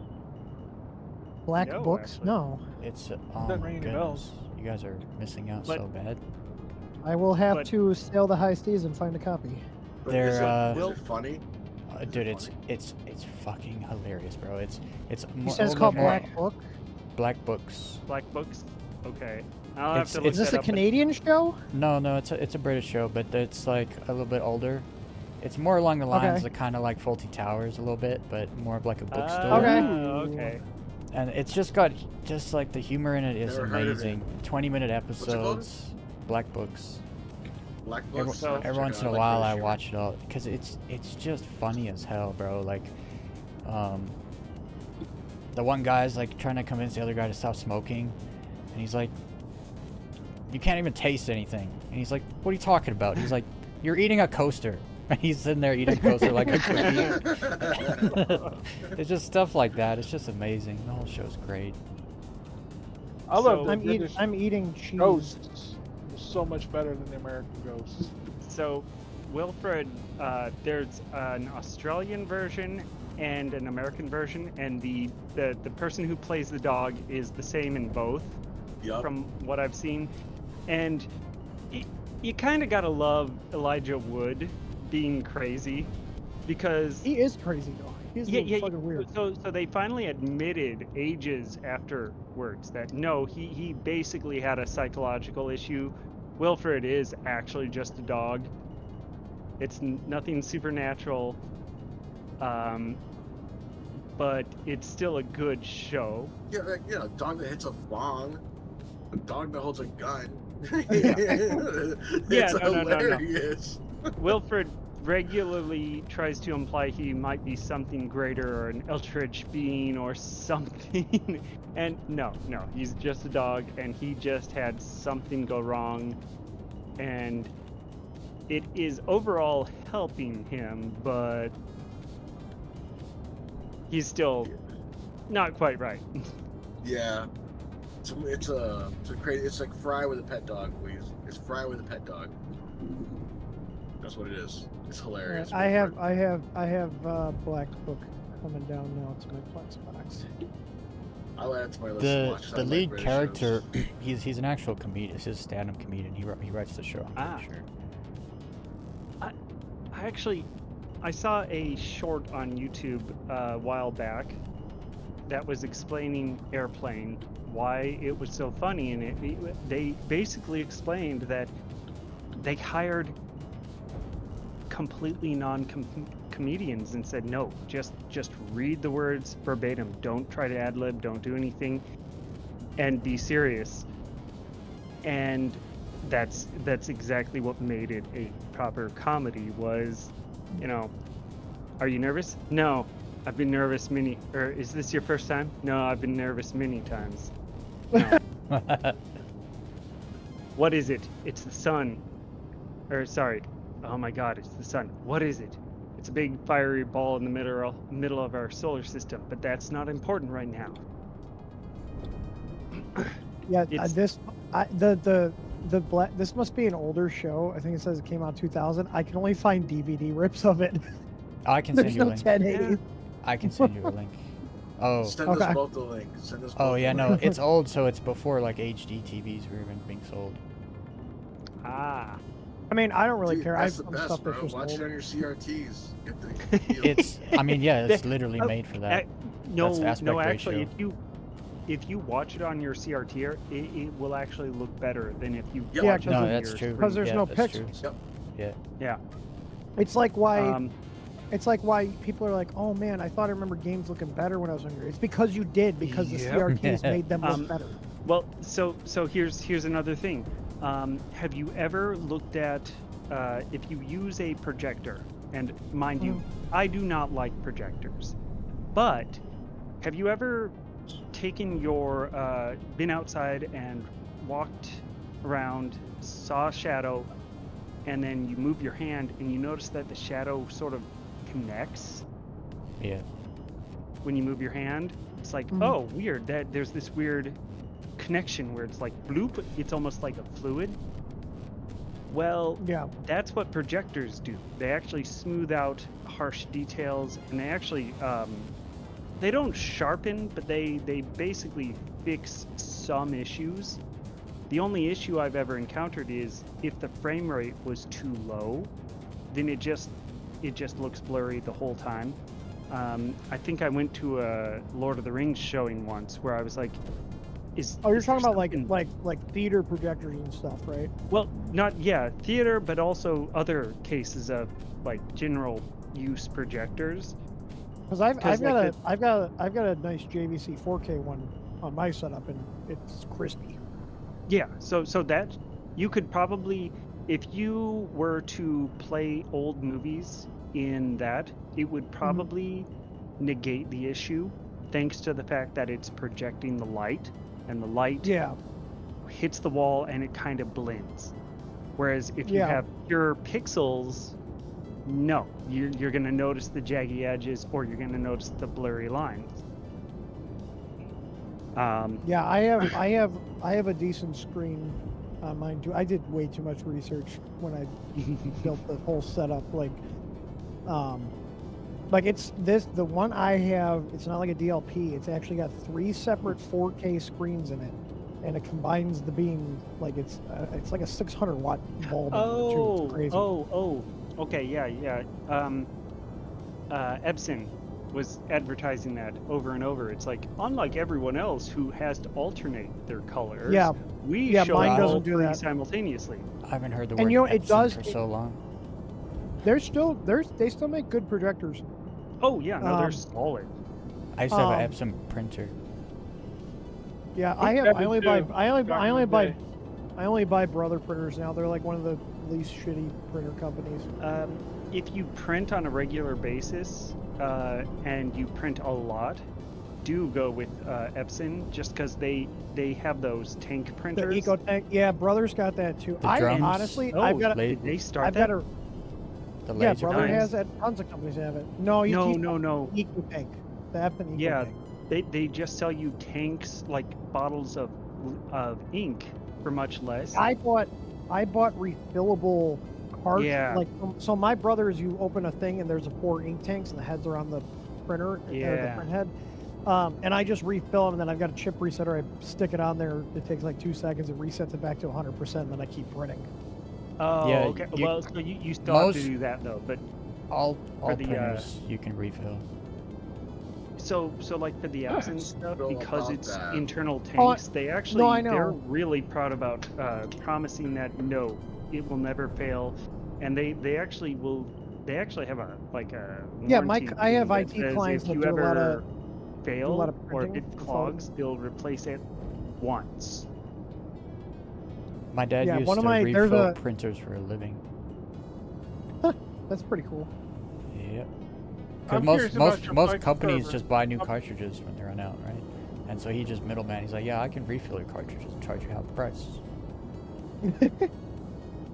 Black No, Books? actually. No. It's Doesn't ring any bells. You guys are missing out But- so bad. I will have But- to sail the high seas and find a copy. But They're, is uh, it funny? Dude, it's fucking hilarious, bro. It's You more, said it's a called little bit Black more- Book. Black Books. Black Books? Okay. I'll have It's- to look it's- Is this that a up. Canadian show? No, it's a British show, but it's like a little bit older. It's more along the lines Okay. of kind of like Faulty Towers a little bit, but more of like a bookstore. Okay. Okay. And it's just got like the humor in it is Never heard of it. amazing. 20-minute it called? episodes. Black Books. Black Every, Books. every once in a while I watch it all because it's just funny as hell, bro. Like, the one guy's like trying to convince the other guy to stop smoking, and he's like, "You can't even taste anything." And he's like, "What are you talking about?" He's like, "You're eating a coaster." And he's sitting there eating a coaster like a cookie. It's just stuff like that. It's just amazing. The whole show's great. I love the I'm eating. British I'm eating cheese. Ghosts. So much better than the American Ghosts. So, Wilfred, there's an Australian version and an American version, and the person who plays the dog is the same in both, Yup. from what I've seen. And you kind of gotta love Elijah Wood being crazy, because He is crazy though. He's fucking weird. So they finally admitted ages afterwards that no, he basically had a psychological issue. Wilfred is actually just a dog, It's nothing supernatural. But it's still a good show. Yeah, like, a dog that hits a bong, a dog that holds a gun. Yeah. It's No. hilarious. Wilfred regularly tries to imply he might be something greater or an eldritch being or something. And no, he's just a dog, and he just had something go wrong. And it is overall helping him, but he's still not quite right. Yeah. It's crazy. It's like Fry with a pet dog, please. It's Fry with a pet dog. That's what it is. It's hilarious. I have Black Book coming down now to my Plex box. I'll add to my list to watch. The lead character, he's an actual comedian. He's a stand-up comedian. He writes the show. I'm pretty sure. I saw a short on YouTube a while back that was explaining Airplane, why it was so funny, and they basically explained that they hired completely non-comedians and said, no, just read the words verbatim. Don't try to ad-lib. Don't do anything, and be serious. And that's exactly what made it a proper comedy. Was, are you nervous? No, I've been nervous or is this your first time? No, I've been nervous many times. No. What is it? It's the sun. Or sorry. Oh my god, it's the sun. What is it? It's a big fiery ball in the middle of our solar system, but that's not important right now. Yeah, this must be an older show. I think it says it came out 2000. I can only find DVD rips of it. I can send There's you a no link. 1080. I can send you a link. Oh. Send Okay. us both the link. Oh yeah, no, it's old, so it's before like HD TVs were even being sold. Ah. I mean, I don't really Dude, care. that's I'm the best, stuff bro. that's just Watch old. it on your CRTs. Get the feel. It's literally made for that. That's the aspect Actually, ratio. if you watch it on your CRT, it will actually look better than if you Yeah, watch it no, on that's your true. Because there's Yeah, no that's true. pixels. Yep. Yeah. It's like why. Um, It's like why people are like, oh man, I thought I remember games looking better when I was younger. It's because you did, because the Yep. CRTs made them look better. well, so here's another thing. Have you ever looked at if you use a projector? And mind you, I do not like projectors, but have you ever taken been outside and walked around, saw a shadow, and then you move your hand and you notice that the shadow sort of connects Yeah. when you move your hand? It's like, oh, weird, that there's this weird connection where it's like bloop, it's almost like a fluid. Well, Yeah. that's what projectors do. They actually smooth out harsh details, and they actually they don't sharpen, but they basically fix some issues. The only issue I've ever encountered is if the frame rate was too low, then it just looks blurry the whole time. I think I went to a Lord of the Rings showing once where I was like, You're is talking there about something- like theater projectors and stuff, right? Well, not theater, but also other cases of like general use projectors. Because I've 'Cause, got like, I've got a nice JVC 4K one on my setup, and it's crispy. Yeah, so that you could probably, if you were to play old movies in that, it would probably negate the issue, thanks to the fact that it's projecting the light, and the light Yeah. hits the wall and it kind of blends. Whereas if you Yeah. have pure pixels, no, you're going to notice the jaggy edges, or you're going to notice the blurry lines. Yeah, I have a decent screen on mine too. I did way too much research when I built the whole setup. Like it's the one I have. It's not like a DLP. It's actually got 3 separate 4K screens in it, and it combines the beam. Like it's like a 600 watt bulb. Oh, it's crazy. Okay, yeah. Epson was advertising that over and over. It's like, unlike everyone else who has to alternate their colors, Yeah. we Yeah, show mine all doesn't do 3 that. simultaneously. I haven't heard the And word you know, it Epson does- for so long. they still make good projectors. Oh yeah, no, they're Um, solid. I used to have an Um, Epson printer. Yeah, I only buy back in the day. I only buy Brother printers now. They're like one of the least shitty printer companies. If you print on a regular basis and you print a lot, do go with Epson just because they have those tank The printers. Eco Tank, yeah, Brother's got that too. The I drums. honestly, Oh, I've got, did they start I've that? got a, The yeah, laser Brother printers. has that. Tons of companies have it. No, No. Eco Tank, the Epson Eco Yeah, Tank. they just sell you tanks like bottles of ink for much less. I bought refillable carts. Yeah. Like, so my Brother's, you open a thing and there's 4 ink tanks and the heads are on the printer, or the Yeah. print head. And I just refill them, and then I've got a chip resetter. I stick it on there. It takes like 2 seconds. It resets it back to 100%, and then I keep printing. Oh, Yeah, okay. you- Well, so you still have to most- do that though, but All For the, printers you can refill. so like for the Epson stuff, know because about it's that. internal Oh, tanks, they actually I know. they're really proud about promising that no, it will never fail, and they actually have a Yeah, warranty I have thing that IT says clients if that you do a lot ever of fail lot of or printing it for clogs, they'll replace it once. My dad Yeah, used one of to my- there's refill a- printers for a living. That's pretty cool. Yep. I'm Because curious about your most bike companies server. just buy new cartridges when they run out, right? And so he just middleman. He's like, yeah, I can refill your cartridges and charge you half the price.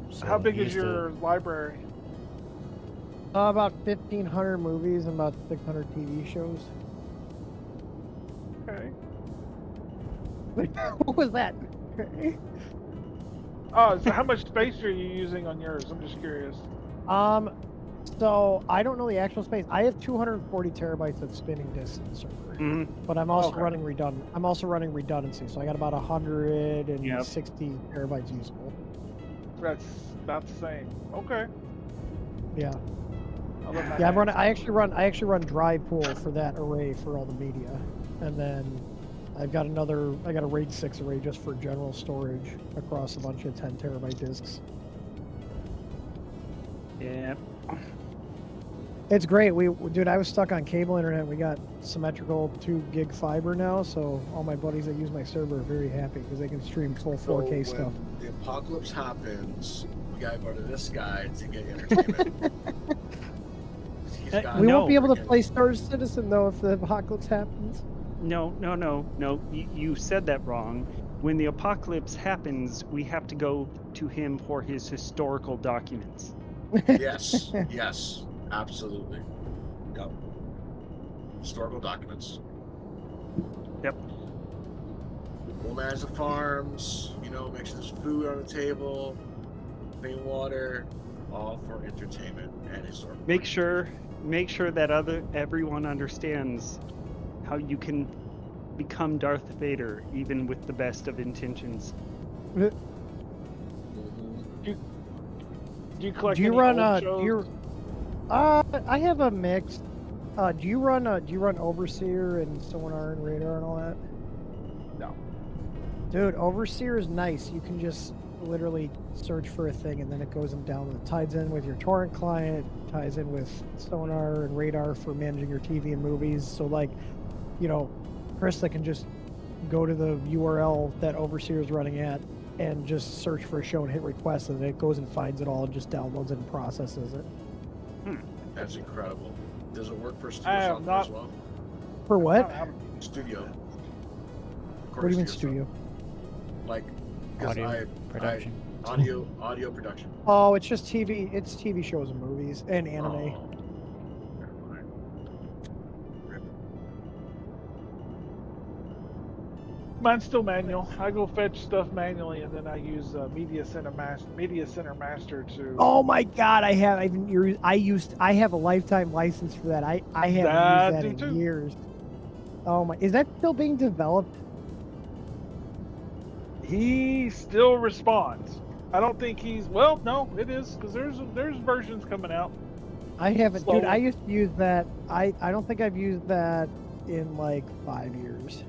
So How big he is used to- your library? About 1,500 movies and about 600 TV shows. Okay. What was that? Oh, so how much space are you using on yours? I'm just curious. So I don't know the actual space. I have 240 terabytes of spinning disks in the server, Mhm. but I'm also Okay. running redundant. I'm also running redundancy, so I got about 160 terabytes usable. That's about the same. Okay. Yeah, I'll let Matt yeah. answer. I actually run dry pool for that array for all the media, and then I got a RAID 6 array just for general storage across a bunch of 10 terabyte disks. Yeah. It's great. Dude, I was stuck on cable internet. We got symmetrical 2 gig fiber now, so all my buddies that use my server are very happy because they can stream full 4K So stuff. when the apocalypse happens, we gotta go to this guy to get entertainment. He's got We no, won't be able to freaking- play Star Citizen though if the apocalypse happens. No. You said that wrong. When the apocalypse happens, we have to go to him for his historical documents. Yes, yes, absolutely. Yep. Historical documents. Yep. We'll manage the farms, make sure there's food on the table, clean water, all for entertainment and historical. Make sure that everyone understands how you can become Darth Vader even with the best of intentions. Mhm. Do you collect Do you any run old do shows? you I have a mix. Do you run Overseer and Sonar and Radar and all that? No. Dude, Overseer is nice. You can just literally search for a thing and then it goes and downloads. It ties in with your torrent client, ties in with Sonar and Radar for managing your TV and movies. So like, Krista can just go to the URL that Overseer is running at and just search for a show and hit request, and then it goes and finds it all and just downloads it and processes it. That's incredible. Does it work for I studio have software not- as well? For what? Studio. What do you mean studio? Like, because Audio production. audio production. Oh, it's just TV. It's TV shows and movies and anime. Oh, never mind. Rip. Mine's still manual. I go fetch stuff manually, and then I use Media Center Master to. Oh my God! I have a lifetime license for that. I haven't That used that do in too. years. Oh my! Is that still being developed? He still responds. I don't think he's. Well, no, it is because there's versions coming out. I haven't, dude. Slowly. I used to use that. I don't think I've used that in like 5 years.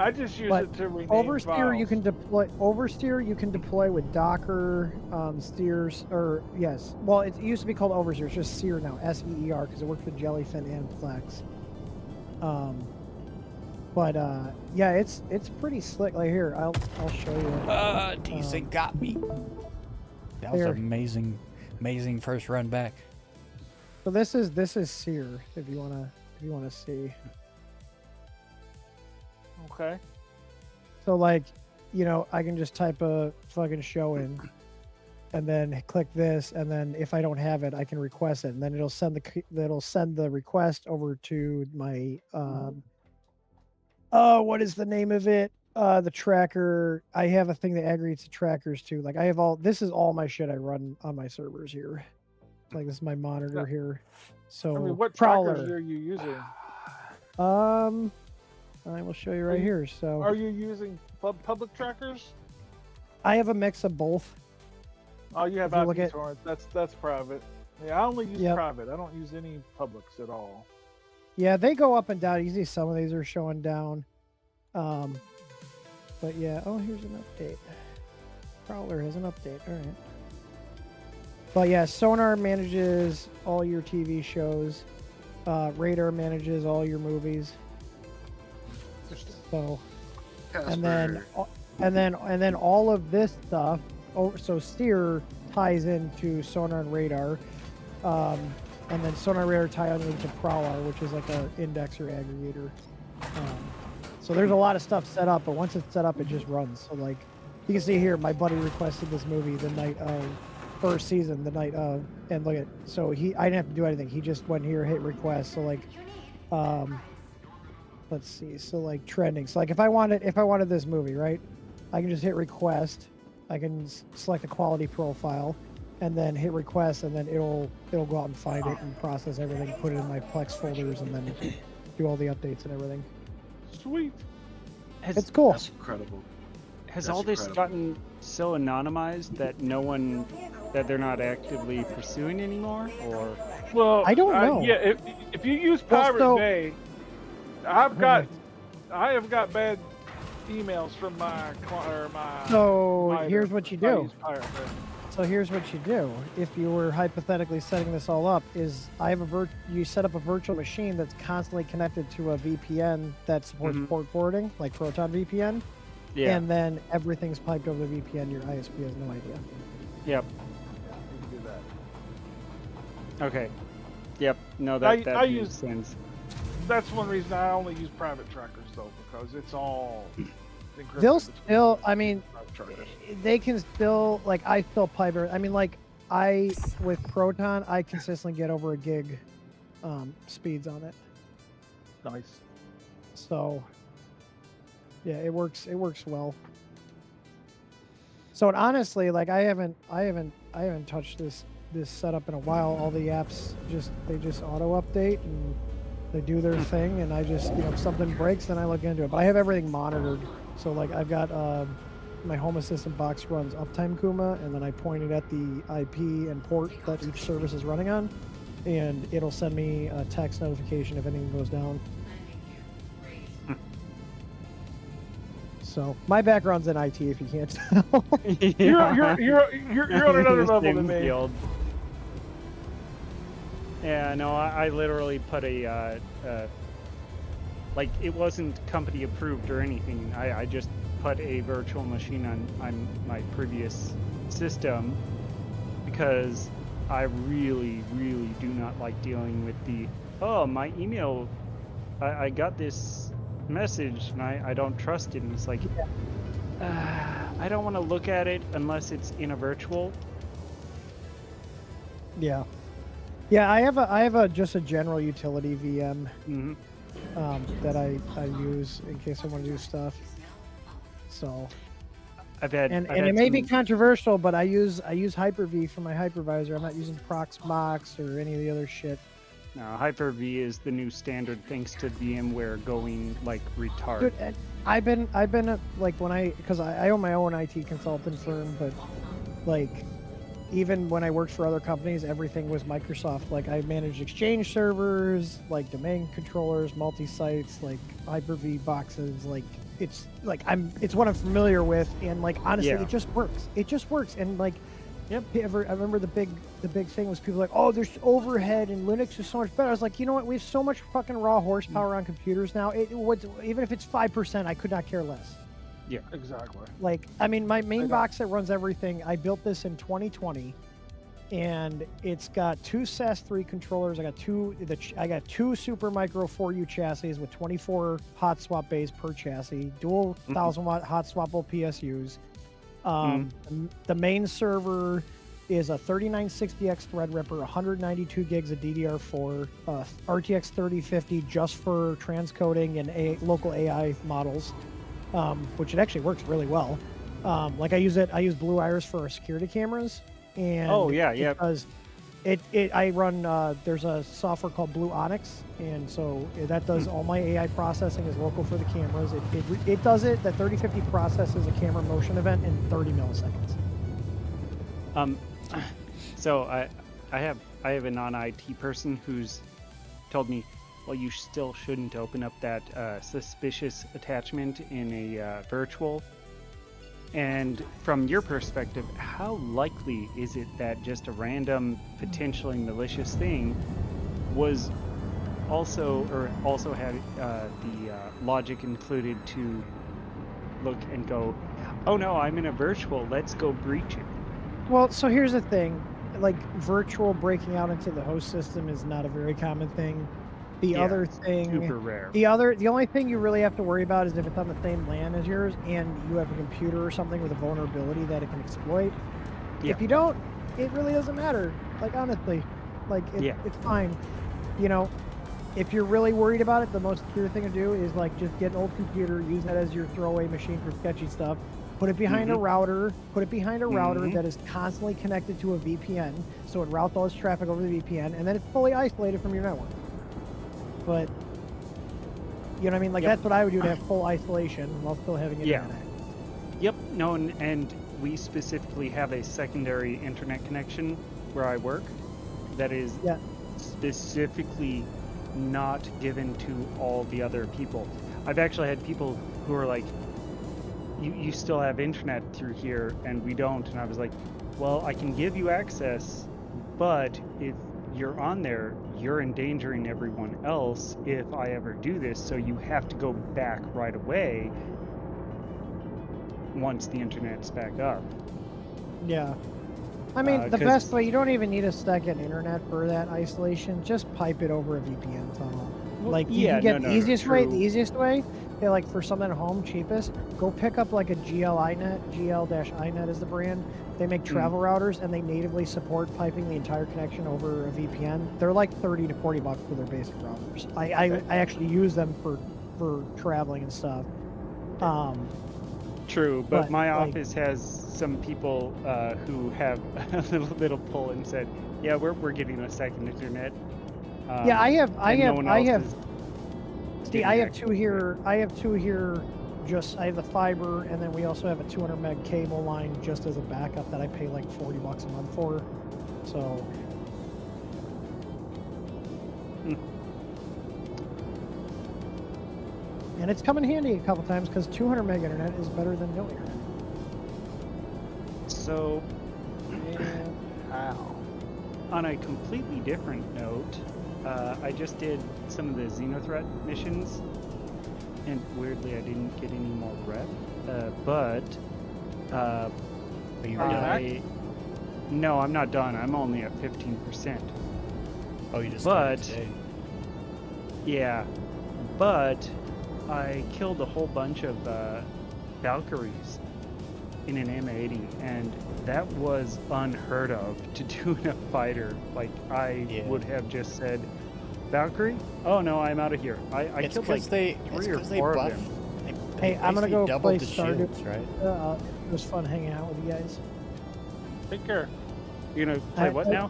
I just use But it to rename Oversteer you files. can deploy. Oversteer you can deploy with Docker, steers, or yes. Well, it used to be called Oversteer. It's just Seer now, SEER, because it works with Jellyfin and Plex. But yeah, it's pretty slick. Like here, I'll show you. Desync got me. That was there. amazing first run back. So this is Seer. If you wanna see. Okay. So like, you know, I can just type a fucking show in, and then click this, and then if I don't have it, I can request it, and then it'll send the request over to my what is the name of it? The tracker. I have a thing that aggregates the trackers too. Like I have this is all my shit I run on my servers here. Like this is my monitor here. So I mean, what Prowler. trackers are you using? I will show you right here. So Are you using public trackers? I have a mix of both. Oh, you have If you look IP at- torrent. That's private. Yeah, I only use Yep. private. I don't use any publics at all. Yeah, they go up and down. You see some of these are showing down. But yeah, oh, here's an update. Prowler has an update. All right. But yeah, Sonar manages all your TV shows. Radar manages all your movies. So, and then all of this stuff. Oh, so Steer ties into Sonar and Radar. And then Sonar Radar tie into Prowler, which is like a indexer aggregator. So there's a lot of stuff set up, but once it's set up, it just runs. So like, you can see here, my buddy requested this movie the night of first season, the night of, and look at, so I didn't have to do anything. He just went here, hit request. So like, let's see. So like trending. So like if I wanted this movie, right? I can just hit request. I can select a quality profile, and then hit request, and then it'll go out and find it and process everything, put it in my Plex folders, and then do all the updates and everything. Sweet. It's cool. That's incredible. Has That's all this incredible. gotten so anonymized that that they're not actively pursuing anymore, or? Well, I don't know. Yeah, if you use Well, Pirate so- Bay, I have got bad emails from my So provider. here's what you I do. use Pirate Bay. So here's what you do. If you were hypothetically setting this all up, is you set up a virtual machine that's constantly connected to a VPN that supports port forwarding, like Proton VPN, Yeah. and then everything's piped over the VPN. Your ISP has no idea. Yep. Yeah, you can do that. Okay. Yep. No, I that makes use- sense. That's one reason I only use private trackers though, because it's all encrypted They'll between still, I mean, private trackers. they can still, like, I still pipe it. I mean, like, with Proton, I consistently get over a gig speeds on it. Nice. So yeah, it works well. So honestly, like I haven't touched this setup in a while. All the apps they just auto update and they do their thing, and I just, if something breaks, then I look into it. But I have everything monitored. So like I've got my Home Assistant box runs Uptime Kuma, and then I point it at the IP and port that each service is running on, and it'll send me a text notification if anything goes down. So my background's in IT, if you can't tell. You're on another level Same than me. field. Yeah, no, I literally put like, it wasn't company approved or anything. I just put a virtual machine on my previous system because I really, really do not like dealing with my email, I got this message and I don't trust it, and it's like, I don't want to look at it unless it's in a virtual. Yeah, I have just a general utility VM that I use in case I want to do stuff. So I've had and I've it had may be some- controversial, but I use Hyper-V for my hypervisor. I'm not using Proxmox or any of the other shit. No, Hyper-V is the new standard thanks to VMware going like retarded. Dude, and I've been like because I own my own IT consultant firm, but like even when I worked for other companies, everything was Microsoft. Like I managed Exchange servers, like domain controllers, multi-sites, like Hyper-V boxes. Like it's what I'm familiar with, and like honestly, Yeah. it just works. It just works, and like, Yep. I remember the big thing was people like, oh, there's overhead and Linux is so much better. I was like, you know what? We have so much fucking raw horsepower on computers now. Even if it's 5%, I could not care less. Exactly. Like, I mean, my main got- box that runs everything, I built this in 2020, and it's got 2 SAS3 controllers. I got two Super Micro 4U chassis with 24 hot swap bays per chassis, dual 1,000-watt hot swappable PSUs. The main server is a 3960X Threadripper, 192 gigs of DDR4, RTX 3050 just for transcoding and local AI models, which it actually works really well. Like I use Blue Iris for our security cameras, and because I run there's a software called Blue Onyx, and so that does all my AI processing is local for the cameras. It does it. The 3050 processes a camera motion event in 30 milliseconds. So I have a non-IT person who's told me, well, you still shouldn't open up that suspicious attachment in a virtual. And from your perspective, how likely is it that just a random, potentially malicious thing was also had the logic included to look and go, oh no, I'm in a virtual, let's go breach it? Well, so here's the thing, like virtual breaking out into the host system is not a very common thing. The other thing, super rare. the only thing you really have to worry about is if it's on the same LAN as yours and you have a computer or something with a vulnerability that it can exploit. Yeah. If you don't, it really doesn't matter. Like honestly, like it's fine. You know, if you're really worried about it, the most secure thing to do is like just get an old computer, use that as your throwaway machine for sketchy stuff. Put it behind a router. Put it behind a router that is constantly connected to a VPN, so it routes all its traffic over the VPN, and then it's fully isolated from your network. But you know what I mean? Like that's what I would do to have full isolation while still having internet. Yep. No, and we specifically have a secondary internet connection where I work that is specifically not given to all the other people. I've actually had people who are like, you still have internet through here and we don't. And I was like, well, I can give you access, but if you're on there, you're endangering everyone else if I ever do this, so you have to go back right away once the internet's back up. Yeah. I mean, the best way, you don't even need a second internet for that isolation. Just pipe it over a VPN tunnel. Like, you can get the easiest way, like for something at home, cheapest, go pick up like a GL-iNet. GL-iNet is the brand. They make travel routers, and they natively support piping the entire connection over a VPN. They're like 30 to 40 bucks for their basic routers. I actually use them for traveling and stuff. True, but my office has some people who have a little pull and said, yeah, we're getting a second internet. I have two here. I have the fiber, and then we also have a 200 meg cable line just as a backup that I pay like 40 bucks a month for. So. And it's come in handy a couple times because 200 meg internet is better than no internet. So, on a completely different note, I just did some of the Xenothreat missions, and weirdly I didn't get any more rep, but Are you done? No, I'm not done. I'm only at 15%. Oh, you just started today. Yeah, but I killed a whole bunch of Valkyries in an M80, and that was unheard of to do in a fighter. Like, I would have just said, Valkyrie? Oh no, I'm out of here. I killed like 3 or 4 of them. Hey, I'm gonna go play the Stardew. shields, right? It was fun hanging out with you guys. Take care. You're gonna play what now?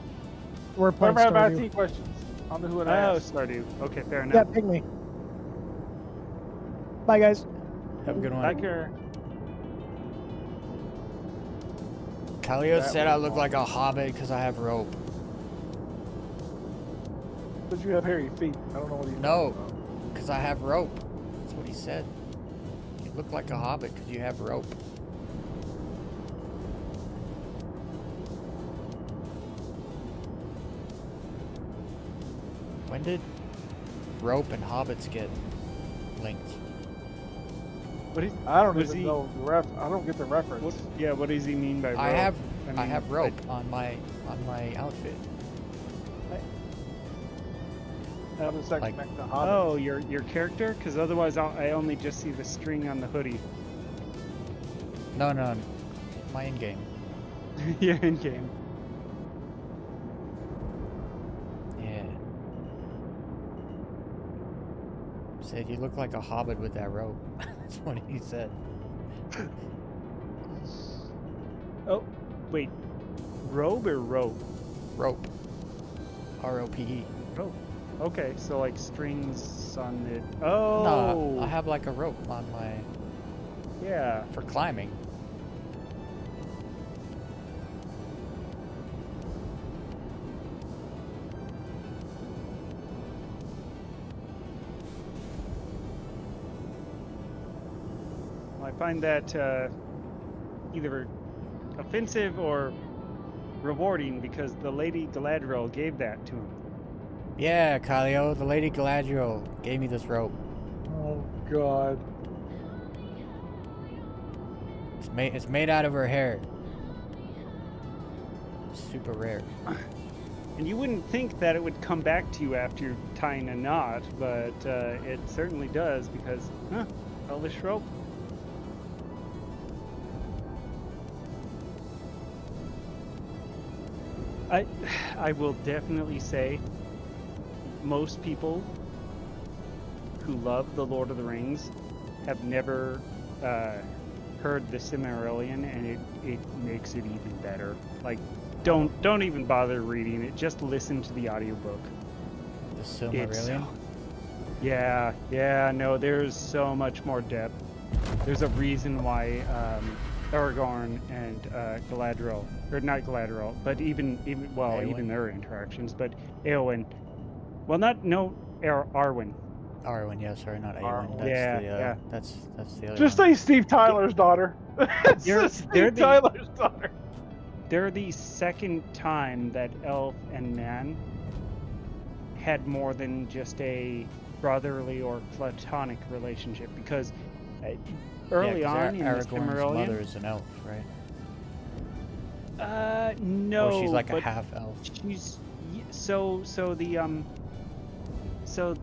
We're playing Whenever I have Stardew. questions, I'll know who it Oh, is. Stardew. Okay, fair Yeah, enough. ping me. Bye, guys. Have a good one. Take care. Kaleo That said I was look like a hobbit because I have rope. But you have hairy feet. I don't know what he's No, talking about. because I have rope. That's what he said. You look like a hobbit because you have rope. When did rope and hobbits get linked? What is, I don't was even he- know the ref. I don't get the reference. what, yeah, what does he mean by rope? I mean, have rope on my outfit. How does that like- connect to Hobbit? Oh, your character? Because otherwise I only just see the string on the hoodie. No, my in-game. Yeah, in game. Yeah. Said you look like a hobbit with that rope. That's what he said. Oh, wait. Robe or rope? Rope. R-O-P-E. Rope. Okay, so like strings on the. Oh. No, I have like a rope on my Yeah. for climbing. I find that either offensive or rewarding because the Lady Galadriel gave that to him. Yeah, Kaleo, the Lady Galadriel gave me this rope. Oh God. It's made out of her hair. Super rare. And you wouldn't think that it would come back to you after tying a knot, but it certainly does because, elvish rope. I will definitely say most people who love the Lord of the Rings have never heard the Silmarillion, and it makes it even better. Like, don't even bother reading it. Just listen to the audiobook. The It's Silmarillion. yeah, no, there's so much more depth. There's a reason why Aragorn and Galadriel, or not Galadriel, but even Éowyn. even their interactions, but Éowyn, well, Arwen. Arwen, yeah, sorry, not Éowyn. Arwen. That's Yeah, the yeah. that's the other Just one. say Steve Tyler's daughter. It's They're- just they're Steve the- Tyler's daughter. They're the second time that elf and man had more than just a brotherly or platonic relationship, because early Yeah, 'cause on in the Aragorn's mother Silmarillion, is an elf, right? no, Or she's like a but half elf. she's so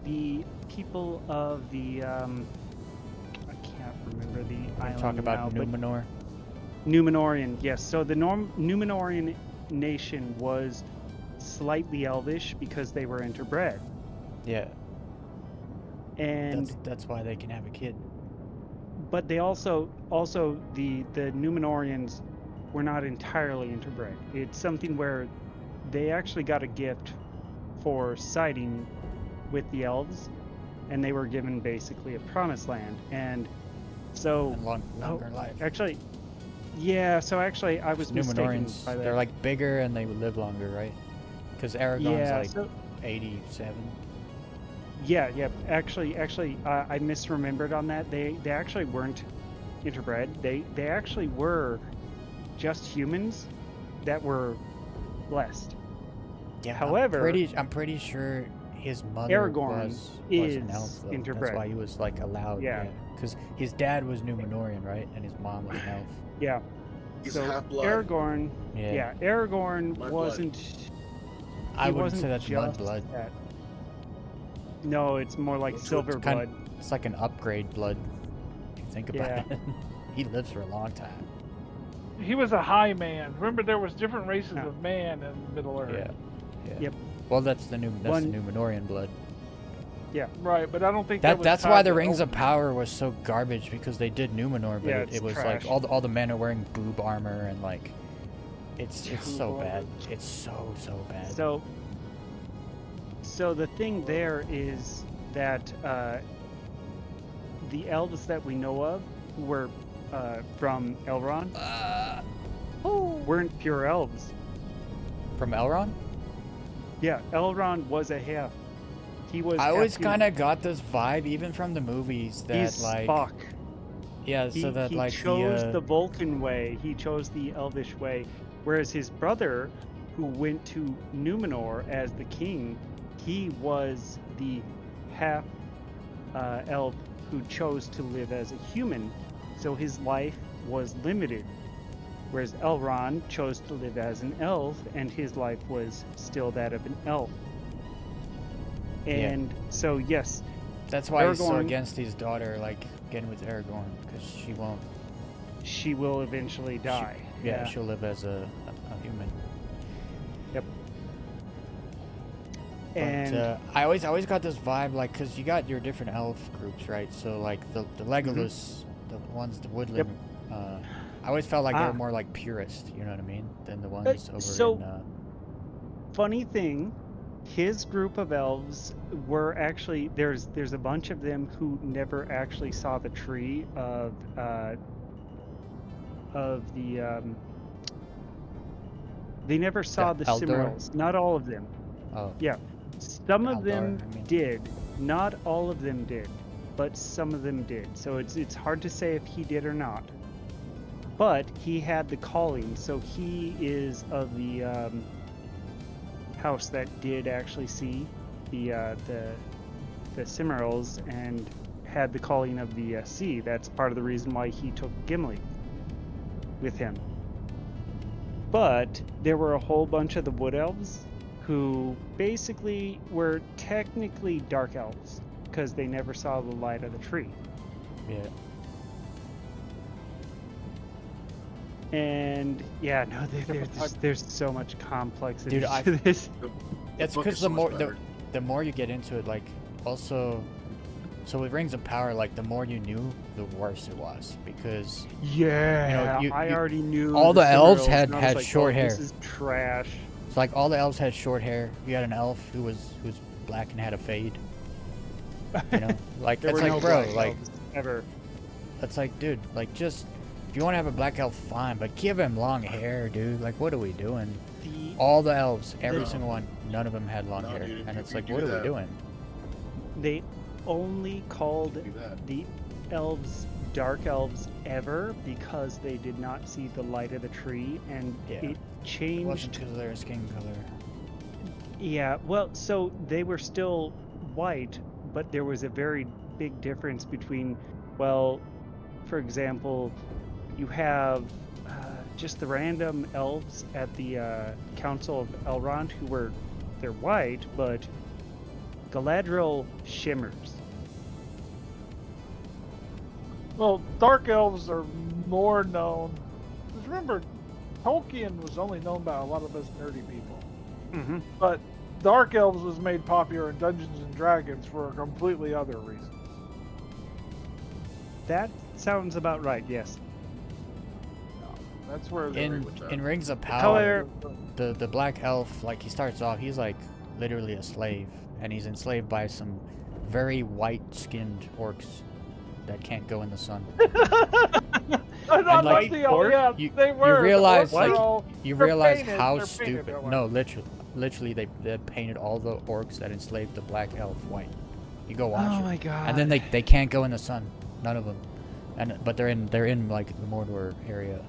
the people of the I can't remember the island Talk about now, but Numenor. Numenorian, yes. So the Numenorian nation was slightly elvish because they were interbred, Yeah, and that's why they can have a kid. but they also the Numenorians were not entirely interbred. It's something where they actually got a gift for siding with the elves, and they were given basically a promised land. And so And longer life. actually, yeah. So actually, I was mistaken Numenorians, by that. they're like bigger and they live longer, right? Because Aragorn's yeah. like So 87. yeah. Actually, I misremembered on that. They actually weren't interbred. They actually were just humans that were blessed. Yeah. However, I'm pretty sure his mother Aragorn was is an elf, though. interbred. That's why he was like allowed. Yeah. Because his dad was Numenorian, right? And his mom was an elf. Yeah. He's So half-blood. Aragorn, Yeah. Aragorn Mudblood. wasn't. I he wouldn't wasn't say that's just mudblood. that. No, it's more like It's silver kind blood. It's like an upgrade blood. If you think about Yeah. it. He lives for a long time. He was a high man. Remember, there was different races Yeah. of man in Middle Earth. Yeah. Yeah. Yep. Well, that's the One- Numenorian blood. Right, but I don't think that was That's tied why the to Rings of Elven. Power was so garbage, because they did Numenor, but Yeah, it it's was trash. like all the men are wearing boob armor and like it's so Boob bad. armor. It's so bad. So the thing there is that the elves that we know of were from Elrond. weren't pure elves. From Elrond? Yeah, Elrond was a half. He was. I always half-human. kind of got this vibe, even from the movies, that He's like, Spock. yeah, He, so that he like chose the the Vulcan way. He chose the Elvish way, whereas his brother, who went to Numenor as the king, he was the half elf who chose to live as a human, so his life was limited. Whereas Elrond chose to live as an elf, and his life was still that of an elf. And so, yes, that's why he's so Aragorn- against his daughter, like getting with Aragorn, because she won't. she will eventually die. Yeah, she'll live as a human. Yep. But And I always got this vibe, like, cause you got your different elf groups, right? So like the Legolas, the ones, the woodland. I always felt like they were more like purist, you know what I mean, than the ones over so- in. funny thing, his group of elves were actually there's a bunch of them who never actually saw the tree of the they never saw the Eldor? Cimmerals. Not all of them. Oh. Yeah, some of them Eldar, I mean. did. Not all of them did, but some of them did. So it's hard to say if he did or not. But he had the calling, so he is of the house that did actually see the Cimmerals and had the calling of the sea. That's part of the reason why he took Gimli with him. But there were a whole bunch of the Wood Elves who basically were technically Dark Elves because they never saw the light of the tree. Yeah. And yeah, no, there's so much complexity Dude, to this. It's book because is so much better. the more you get into it, like, also, so with Rings of Power, like, the more you knew, the worse it was, because Yeah, you- I you- already knew all the elves Cimmerals, had and I was like, short hair. This is trash. it's like all the elves had short hair. You had an elf who was black and had a fade. You know, like There it's were like, no bro, black like elves ever. it's like, dude, like, just if you want to have a black elf, fine, but give him long hair, dude. Like, what are we doing? All the elves, every No. single one, none of them had long No, hair, dude, and if it's you like, do what are we that- doing? They only called Do that. the elves Dark Elves ever because they did not see the light of the tree, and Yeah. it It wasn't changed. because of their skin color. Yeah, well, so they were still white, but there was a very big difference between, well, for example, you have just the random elves at the Council of Elrond they're white, but Galadriel shimmers. Well, dark elves are more known. Because remember, Tolkien was only known by a lot of us nerdy people. Mm-hmm. But dark elves was made popular in Dungeons and Dragons for a completely other reason. That sounds about right, yes. That's where In Rings of Color- Power, the black elf, like, he starts off, he's like literally a slave, and he's enslaved by some very white-skinned orcs that can't go in the sun. And like, yeah, you- they you were. realize, The like, orcs are all- You they're realize painted, how they're painted stupid. that way. No, literally, they painted all the orcs that enslaved the black elf white. You go watch Oh it. my god. And then they can't go in the sun, none of them, but they're in like the Mordor area,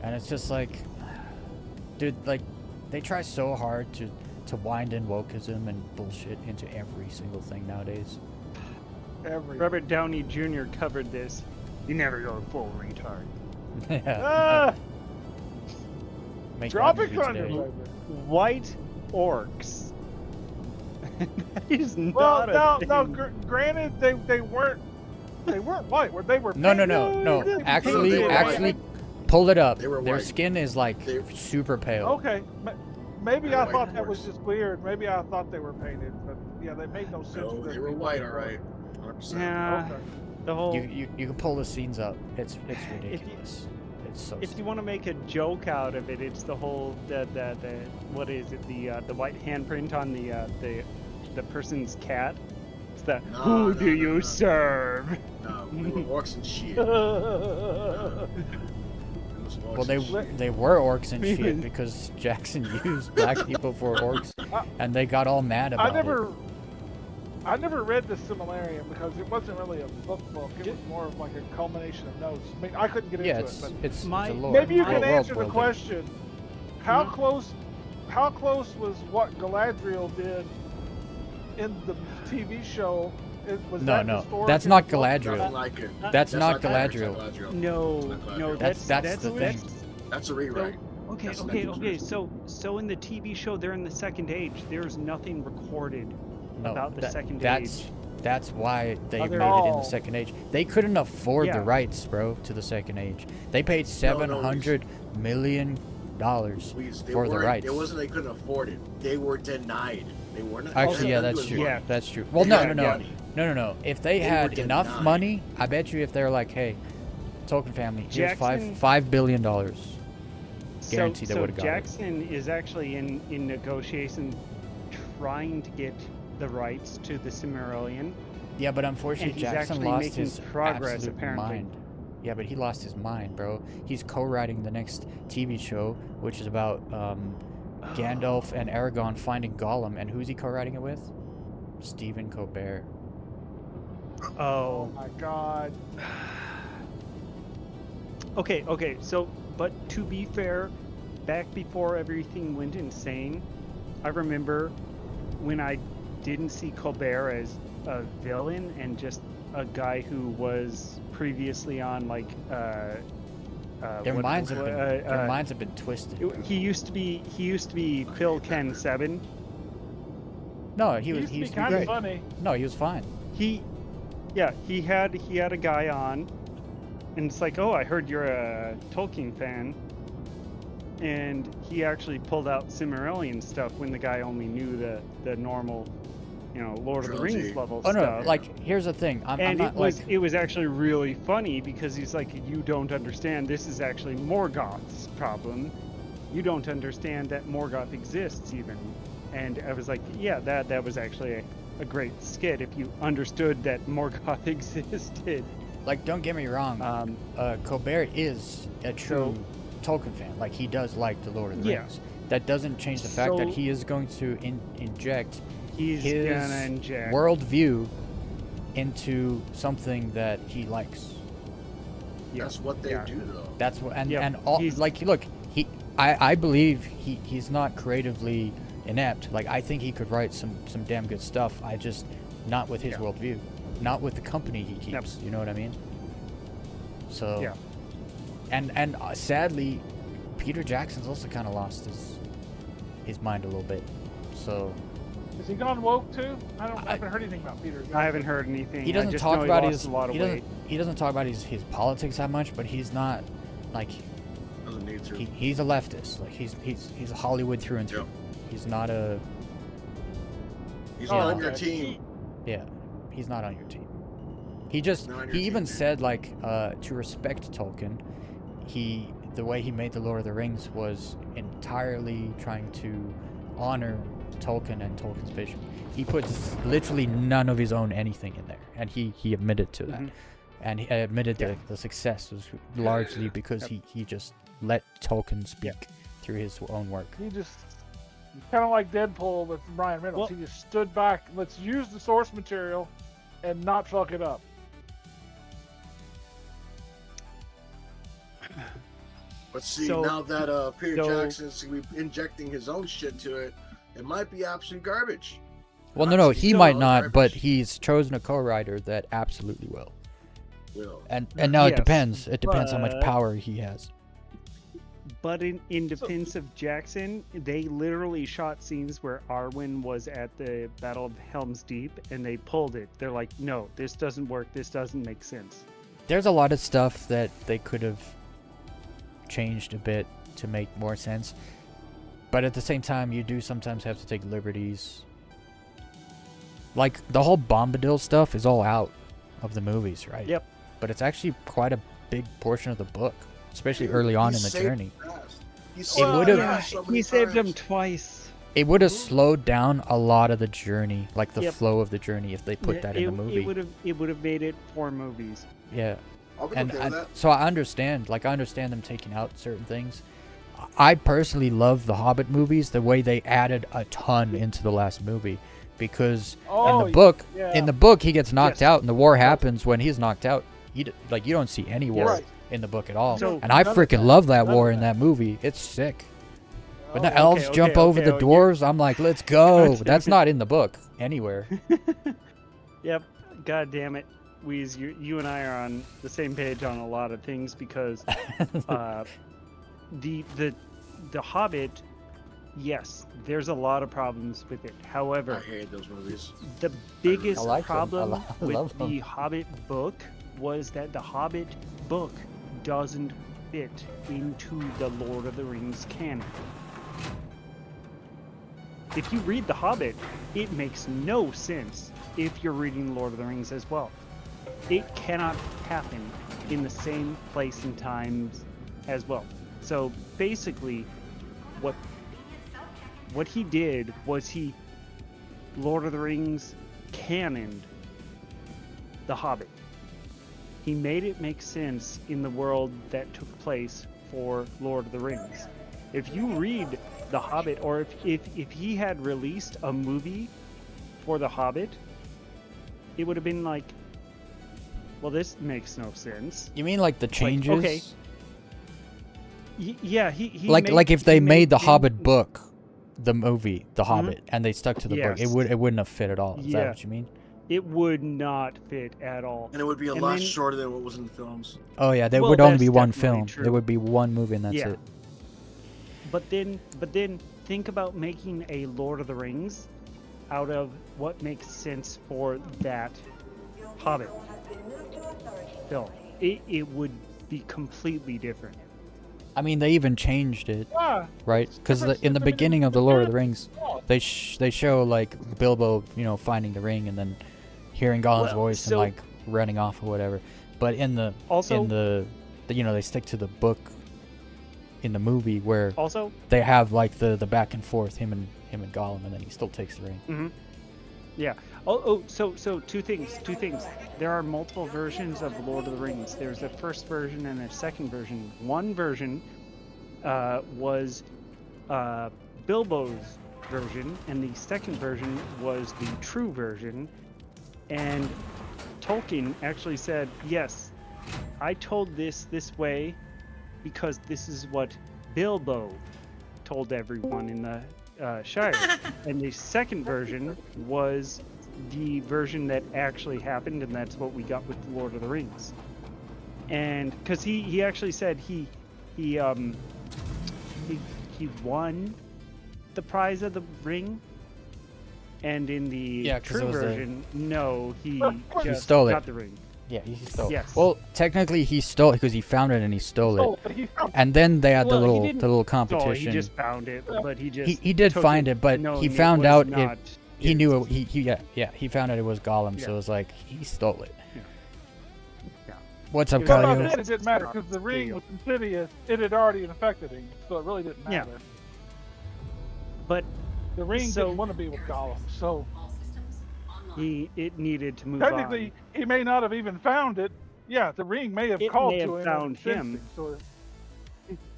and it's just like, dude, like, they try so hard to wind in wokeism and bullshit into every single thing nowadays. Robert Downey Jr. covered this. You never go full retard. Ah, Make that Tropic movie Thunder. today. baby. White orcs. That is Well, not a now, thing. granted, they weren't white. Where they were. No. painted. Actually, they were actually, pull it up. They were Their white. skin is like They- super pale. Okay, maybe They were I white thought that was dwarves. just weird. Maybe I thought they were painted, but yeah, they made no sense. No, to they them were being white, all right. 100%. Yeah, Okay. the whole. You can pull the scenes up. It's ridiculous. It's so. If you want to make a joke out of it, it's the whole the what is it, the white handprint on the person's cat. It's the No, who no, do no, you no. serve? No, we were orcs and shit. It was some orcs. Well, they were orcs and shit because Jackson used black people for orcs, and they got all mad about I never read the Similarium because it wasn't really a book. It was more of like a culmination of notes. I mean, I couldn't get it. Yeah, into it, but it's My- a lore. maybe you My- can world answer the building. question. How close was what Galadriel did in the TV show? Was No, that no, historic that's in not the book? Galadriel. Nothing like it. That's not Galadriel. Galadriel. No, Not no, Galadriel. That's the thing. That's a rewrite. Okay, That's okay, not okay. So in the TV show, they're in the Second Age. There's nothing recorded No, about the Second that's Age. that's why they Other- made it in the Oh. Second Age. They couldn't afford the Yeah. rights, bro, to the Second Age. They paid $700 million Please, they for the weren't- rights. It wasn't they couldn't afford it. They were denied. They were not. Actually, yeah, all they that's had to true. do was Yeah. work. That's true. Well, They no, had no, no, money. no, no, no. If they They had were enough denied. money, I bet you if they're like, hey, Tolkien family, here's Jackson- $5 billion. So, Guaranteed they so would've got it. Jackson is actually in negotiation, trying to get the rights to the Silmarillion. Yeah, but unfortunately, he's Jackson actually lost making his progress, absolute apparently. mind. Yeah, but he lost his mind, bro. He's co-writing the next TV show, which is about Gandalf and Aragorn finding Gollum, and who's he co-writing it with? Stephen Colbert. Oh Oh. my God. Okay. So, but to be fair, back before everything went insane, I remember when I didn't see Colbert as a villain and just a guy who was previously on like Their minds have been their uh, minds have been twisted. he used to be Phil Ken 7. No, he He was used to he be used to be kind of great. funny. No, he was fine. He had a guy on, and it's like, oh, I heard you're a Tolkien fan, and he actually pulled out Silmarillion stuff when the guy only knew the normal, Lord of the Trilogy. Rings level Oh no, stuff. like here's the thing. I'm And not it was actually really funny because he's like, you don't understand. This is actually Morgoth's problem. You don't understand that Morgoth exists even. And I was like, yeah, that was actually a great skit if you understood that Morgoth existed. like don't get me wrong. Colbert is a true Tolkien fan. Like he does like the Lord of the Yeah. Rings. That doesn't change the fact that So- he is going to inject He's his gonna inject. worldview into something that he likes. That's what they do, though. That's what and Yep, and all he's- like look, I believe he's not creatively inept. Like I think he could write some damn good stuff. I just not with his worldview, not with the company he keeps. You know what I mean? So Yeah. and sadly, Peter Jackson's also kind of lost his mind a little bit. So Is he gone woke too? I haven't heard anything about Peter. I haven't heard anything. he I doesn't just talk know about he his lost a lot of weight. he doesn't talk about his politics that much, but he's not like Doesn't need to. he's a leftist. Like he's a Hollywood through and through. Yep. He's not a He's Oh, not on your okay. team. yeah. He's not on your team. He just Not on your he even team. said like to respect Tolkien, the way he made the Lord of the Rings was entirely trying to honor Tolkien and Tolkien's vision. He puts literally none of his own anything in there, and he admitted to that. Mhm. And he admitted that the success was largely because he just let Tolkien speak through his own work. He just kind of like Deadpool with Ryan Reynolds. Well- He just stood back. Let's use the source material and not fuck it up. But see, So- now that Peter so- Jackson's injecting his own shit to it, it might be absolute garbage. Well, no, Honestly, he so might not, but garbage. he's chosen a co-writer that absolutely will. Will. And now it Yes, depends. It depends how much but- power he has. But in defense of Jackson, they literally shot scenes where Arwen was at the Battle of Helm's Deep, and they pulled it. They're like, no, this doesn't work. This doesn't make sense. There's a lot of stuff that they could have changed a bit to make more sense. But at the same time, you do sometimes have to take liberties. Like, the whole Bombadil stuff is all out of the movies, right? Yep. But it's actually quite a big portion of the book, especially early on in the journey. It would have- Yeah, he saved him twice. It would have slowed down a lot of the journey, like the Yep. flow of the journey, if they put that in the movie. It would have made it 4 movies. Yeah. I'll be And okay with that. so I understand them taking out certain things. I personally love the Hobbit movies, the way they added a ton into the last movie, because Oh, in yeah. the book he gets knocked Yes. out, and the war happens when he's knocked out. You don't see any war Right. in the book at all, So- and I None of freaking that. love that None war of in that movie. It's sick. When the Oh, elves jump over the oh, dwarves, I'm like, let's go. God That's damn not in the book anywhere. Yep. God damn it, Weez. You and I are on the same page on a lot of things because the Hobbit. Yes, there's a lot of problems with it. I However, hate those movies. the biggest I like them. I problem love with them. the Hobbit book was that the Hobbit book doesn't fit into the Lord of the Rings canon. If you read The Hobbit, it makes no sense if you're reading Lord of the Rings as well. It cannot happen in the same place and times as well. So basically, what he did was he Lord of the Rings canoned The Hobbit. He made it make sense in the world that took place for Lord of the Rings. If you read The Hobbit, or if he had released a movie for The Hobbit, it would have been like, well, this makes no sense. You mean like the changes? okay. Yeah, he like if they he made the things- Hobbit book, the movie, The Hobbit, and they stuck to the book, Yes. it wouldn't have fit at all. Is that Yeah. what you mean? It would not fit at all. And it would be a And lot then- shorter than what was in the films. Oh yeah, there Well, would only that's be one definitely film. true. There would be one movie, and that's Yeah. it. But then think about making a Lord of the Rings out of what makes sense for that Hobbit film. It would be completely different. I mean, they even changed it, Ah, right? Because different in the stuff, beginning of the Lord of the Rings, oh, they show like Bilbo, finding the ring, and then hearing Gollum's Well, voice so- and like running off or whatever. But in the Also- in the they stick to the book in the movie where Also, they have like the back and forth, him and Gollum, and then he still takes the ring. yeah. So two things. There are multiple versions of Lord of the Rings. There's a first version and a second version. One version was Bilbo's version, and the second version was the true version. And Tolkien actually said, yes, I told this way because this is what Bilbo told everyone in the Shire. And the second version was the version that actually happened, and that's what we got with the Lord of the Rings. And because he actually said he won the prize of the ring, and in the Yeah, 'cause it true was the- version, no, he just stole it. got the ring. Yeah, he stole. Yes. Well, technically he stole it because he found it and he stole oh, it. but he found And then they had Well, he the didn't- little Oh, competition. he just found it, but he just He did took find it, but knowing he it found was out not he his. knew it, he found out it was Gollum, so Yeah. it was like he stole it. Yeah. What's up, It was Well, not Kyle? it his. didn't matter because the ring was insidious. It had already infected him, so it really didn't Yeah. matter. But The ring So- didn't want to be with Gollum, so it needed to move technically he may not have even found it. Yeah, the ring may have It called may to have him. and found sensed him. So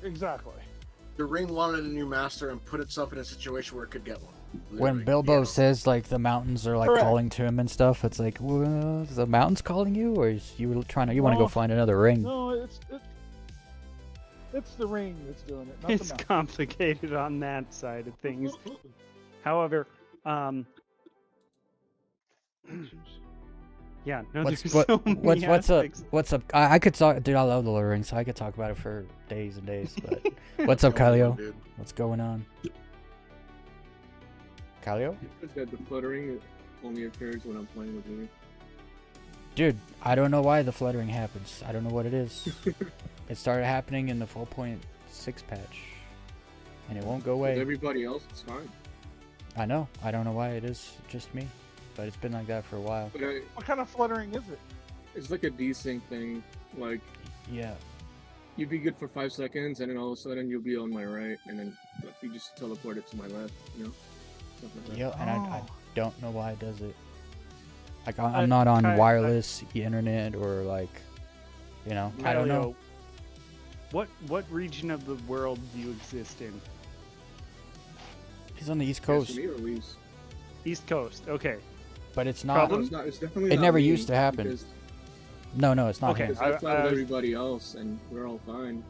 exactly. The ring wanted a new master and put itself in a situation where it could get one. When Literally. Bilbo Yeah. says like the mountains are like Correct. calling to him and stuff, it's like, well, is the mountains calling you, or is you want to go No. find another ring? No, it's the ring that's doing it, not it's the mountain. complicated on that side of things. However, yeah, no, What's there's what, so many what's up? aspects. What's up? I could talk, dude. I love the Lord of the Rings, so I could talk about it for days and days. But what's up, Kylio? Dude. What's going on? Kylio? You said the fluttering only occurs when I'm playing with you. Dude, I don't know why the fluttering happens. I don't know what it is. It started happening in the 4.6 patch, and it won't go With away. everybody else, it's fine. I know. I don't know why it is just me, but it's been like that for a while. But What kind of fluttering is it? it's like a desync thing. Like, Yeah. you'd be good for 5 seconds, and then all of a sudden you'll be on my right, and then you just teleport it to my left, you know? Stuff like that. Yeah, and I Oh. don't know why it does it. Like I- I'm not on I- wireless internet or like You know, I don't know. Malio, what region of the world do you exist in? He's on the East Yes, Coast, for me or Weez? East Coast. Okay. but it's not. Problem? No, it's not. It's definitely It not never me, used to happen. Because, No, it's not Okay. him. because I fly I with was- everybody else, and we're all fine.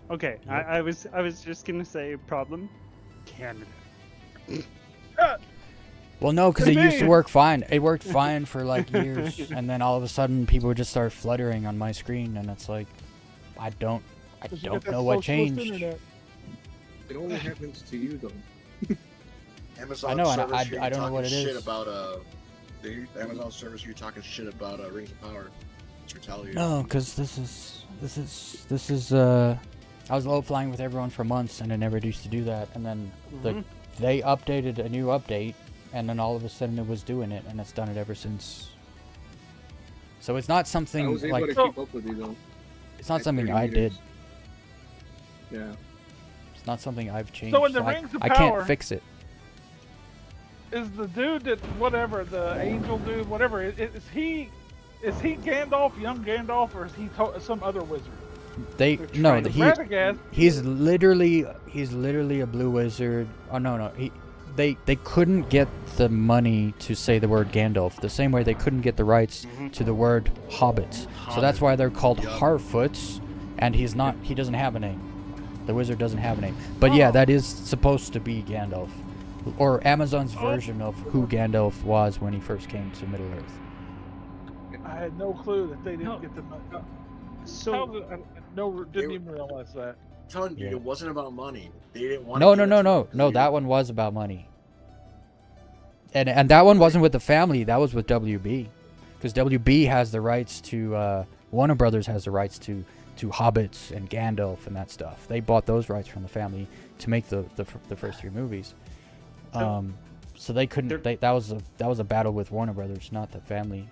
Okay. I was just gonna say problem. Canada. Well, no, because it Could used to be. work fine. It worked fine for like years, and then all of a sudden, people would just start fluttering on my screen, and it's like, I don't Because you got don't that know what socialist changed. internet. It only happens to you, though. Amazon I know, and service, I you're don't know talking what it shit is. about the Amazon service. You're talking shit about Rings of Power. It's retaliating. No, because this is I was low flying with everyone for months, and I never used to do that, and then they updated a new update, and then all of a sudden it was doing it, and it's done it ever since. So it's not I something was able like to keep up with you though. it's not at something 30 I did. meters. Yeah. It's not something I've changed. So in the I- Rings of I Power- can't fix it. Is the dude that whatever the angel dude whatever is he Gandalf, young Gandalf, or is he some other wizard? They They're no, trying to Radagast- he's literally a blue wizard. Oh no, they couldn't get the money to say the word Gandalf the same way they couldn't get the rights to the word hobbits. So that's why they're called Yup. Harfoots, and he doesn't have a name. The wizard doesn't have a name. But yeah, that is supposed to be Gandalf, or Amazon's version of who Gandalf was when he first came to Middle Earth. I had no clue that they didn't No. get the money. So How did didn't even realize that. I'm telling you, Yeah. it wasn't about money. They didn't want. No. That one was about money. And that one wasn't with the family. That was with WB, because WB has the rights to Warner Brothers has the rights to Hobbits and Gandalf and that stuff. They bought those rights from the family to make the first three movies. So they couldn't. That was a battle with Warner Brothers, not the family.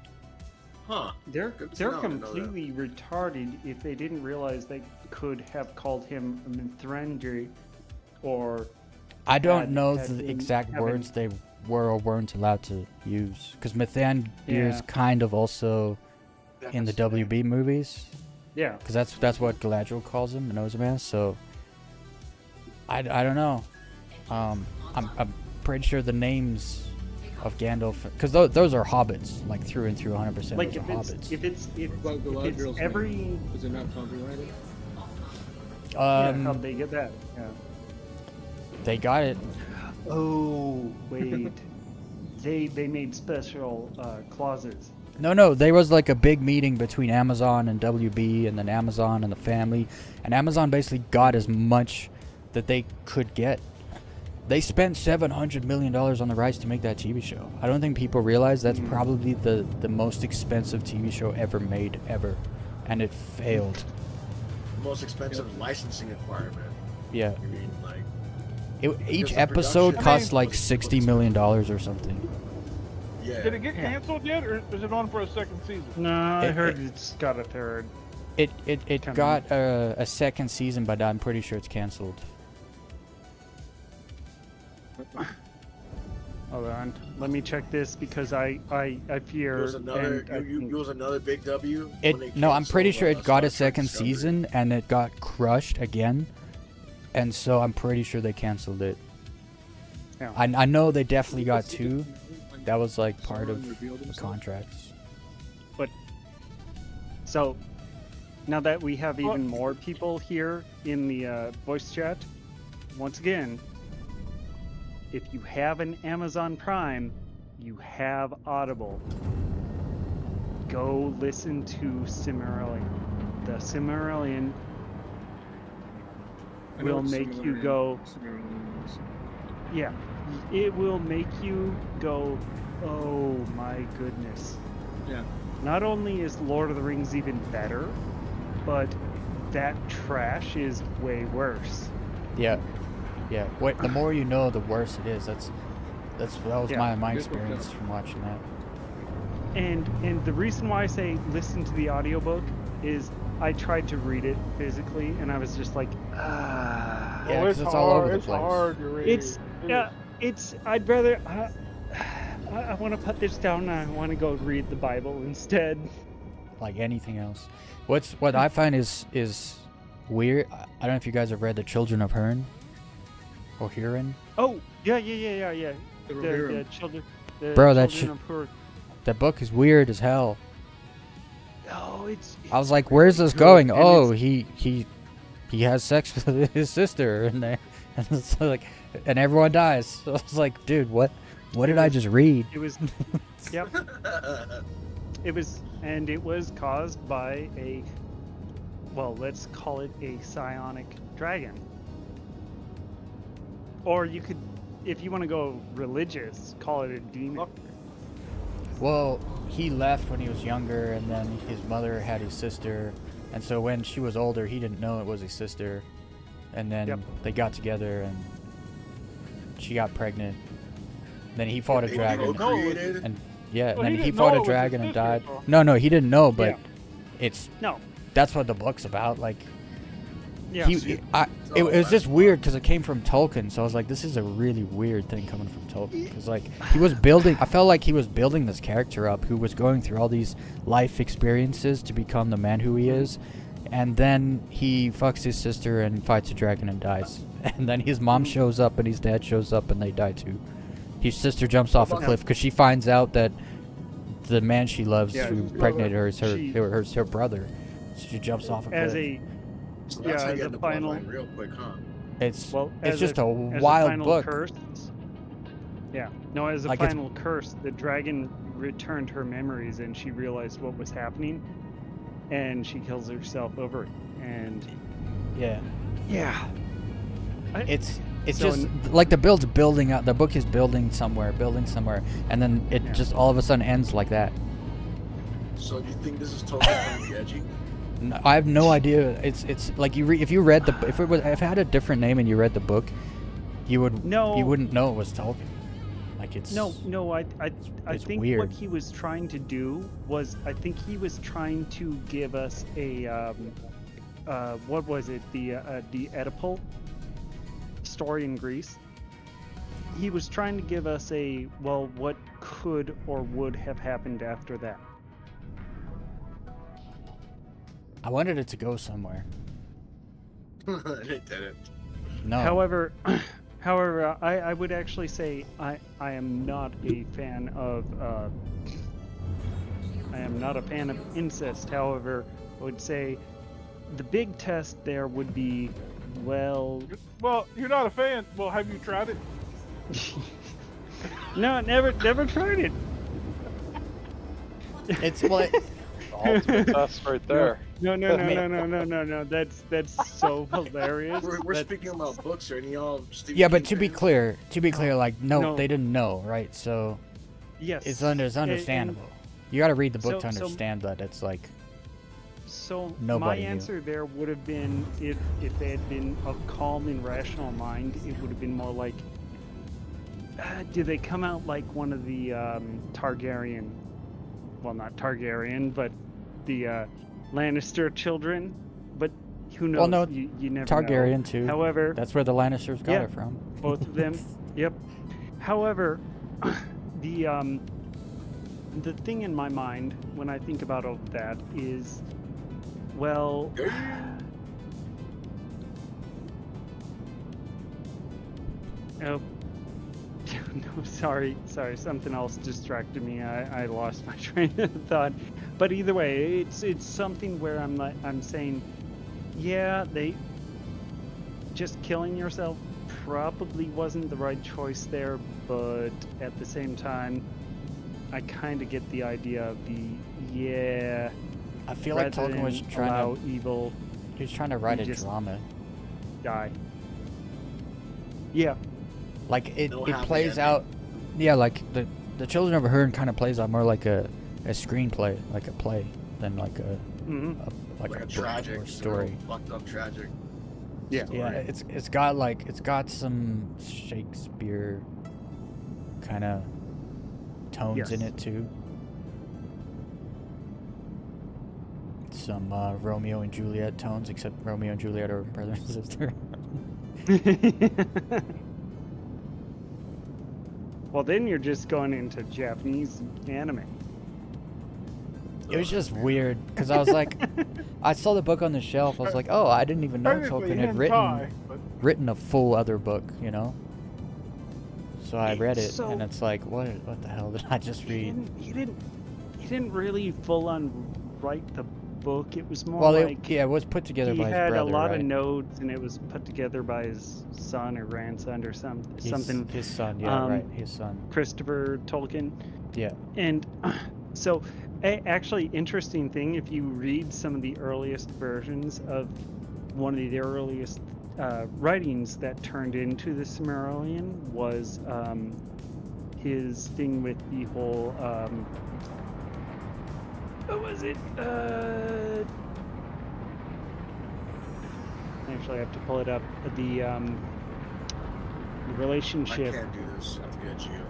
Huh? they're Good to they're know, I didn't know that. completely retarded if they didn't realize they could have called him a Mithrandir, or I don't Had- know had the been exact having- words they were or weren't allowed to use, because Mithrandir is Yeah. kind of also in the WB movies. yeah. Because that's what Galadriel calls him, and knows him as. So I don't know. I'm pretty sure the names of Gandalf, because those are hobbits, like through and through, 100%. Like those are hobbits. if it's What about if it's Galadriel's every name? Is it not copyrighted? yeah, how'd they get that? Yeah. They got it. Oh wait, they made special clauses. No, there was like a big meeting between Amazon and WB, and then Amazon and the family, and Amazon basically got as much that they could get. They spent $700 million on the rights to make that TV show. I don't think people realize that's probably the most expensive TV show ever made, ever. And it failed. The most expensive licensing requirement. Yeah. I mean, like, Each Because the episode production- cost like $60 million or something. yeah. Did it get canceled yet, or is it on for a second season? No, I It- heard it's got a third. It Come got a second season, but I'm pretty sure it's canceled. Hold on, let me check this because I fear. It was another. and I It think- was another big W. when they No, I'm pretty sure canceled, it got a Star Trek second Discovery. season, and it got crushed again. And so I'm pretty sure they canceled it. Yeah. I know they definitely got two. That was like part Sauron of revealed the himself. contracts. So, now that we have even more people here in the voice chat, once again, if you have an Amazon Prime, you have Audible. Go listen to Cimmerillion. The Cimmerillion I know will it's make you Silmarillion. go, Silmarillion. yeah, it will make you go, oh my goodness. Yeah. Not only is Lord of the Rings even better, but that trash is way worse. Yeah. Wait, the more you know, the worse it is. That was Yeah. my Here's what experience from watching that. And the reason why I say listen to the audiobook is I tried to read it physically and I was just like, ah. Yeah, Oh, 'cause it's all over the it's place. hard to read. It's yeah, it's I'd rather I want to put this down and I want to go read the Bible instead. like anything else. What I find is weird. I don't know if you guys have read The Children of Hearn or Huron. Oh, yeah. The The Rohirrim. children. The Bro, that children of Hur- That book is weird as hell. Oh, I was like, where's this going? Oh, he has sex with his sister, and it's like, and everyone dies. So I was like, dude, what did I just read? It was, yep. It was caused by a, well, let's call it a psionic dragon. Or you could, if you want to go religious, call it a demon. Well, he left when he was younger, and then his mother had his sister, and so when she was older, he didn't know it was his sister, and then Yep. they got together, and she got pregnant. Then he fought a They dragon, procreated. and yeah, Well, and he then he didn't fought know it a was his dragon and sister, died. though. No, he didn't know, but Yeah. it's No. that's what the book's about. Like, Yeah. it was just weird because it came from Tolkien, so I was like, this is a really weird thing coming from Tolkien, because like he was building, I felt like he was building this character up who was going through all these life experiences to become the man who he is, and then he fucks his sister and fights a dragon and dies, and then his mom shows up and his dad shows up and they die too. His sister jumps off a cliff because she finds out that the man she loves Yeah, who his impregnated her is She- her brother. So she jumps off a cliff. As a, So that's Yeah, how you the get the final- bloodline real quick, huh? It's well, it's as just a as wild final book. Curse, yeah. No, as a Like, it's- final curse, the dragon returned her memories and she realized what was happening, and she kills herself over it. And Yeah. yeah, It's So just like the building out. The book is building somewhere, and then it Yeah. just all of a sudden ends like that. So do you think this is totally going to be edgy? No, I have no idea. It's like if you read if it had a different name and you read the book, you wouldn't know it was Tolkien. Like it's no. I it's think weird. what he was trying to do was, I think he was trying to give us a what was it, the Oedipal story in Greece. He was trying to give us a, well, what could or would have happened after that. I wanted it to go somewhere. It didn't. No. However, I would actually say I am not a fan of incest. However, I would say the big test there would be, well, Well, you're not a fan. Well, have you tried it? no, never tried it. It's what. Ultimate test right there. No. That's so hilarious. We're That- speaking about books here, and y'all. Stephen Yeah, but King to be fans? clear, like No. they didn't know, right? So yes, it's understandable. You got to read the book So- to so- understand that it's like So Nobody my knew. answer there would have been, if they had been a calm and rational mind, it would have been more like, did they come out like one of the Targaryen, well, not Targaryen, but the Lannister children? But who knows? Well, no, you never Targaryen know. too. However, That's where the Lannisters got Yeah. it from. both of them. Yep. However, the thing in my mind when I think about all of that is, well, oh, no, sorry, something else distracted me. I lost my train of thought. But either way, it's something where I'm saying, yeah, they just killing yourself probably wasn't the right choice there, but at the same time, I kind of get the idea of I feel like rather Tolkien was than trying allow to evil he was trying to write you a just- drama. die. Yeah, Like it No it happy plays ending. out. Yeah, like the Children of Hearn kind of plays out more like a screenplay, like a play, than like a hmm like a a book tragic or story. fucked up tragic. Yeah. story. Yeah, it's got some Shakespeare kind of tones in Yes. it too. Some Romeo and Juliet tones, except Romeo and Juliet are brother and sister. Well, then you're just going into Japanese anime. It was just weird because I was like, I saw the book on the shelf. I was like, oh, I didn't even know Technically Tolkien had hentai, but written a full other book, you know. So I read it, So- and it's like, what the hell did I just read? He didn't really full on write the book. It was more Well, like it was put together he by his had brother, a lot right? of notes, and it was put together by his son or grandson or something. His son, yeah, right, um, his son. Christopher Tolkien. Yeah. And so, actually, interesting thing, if you read some of the earliest versions of one of the earliest writings that turned into the Silmarillion was his thing with the whole, what was it? Actually, I have to pull it up. The I relationship. can't do this. I have to get a Geo.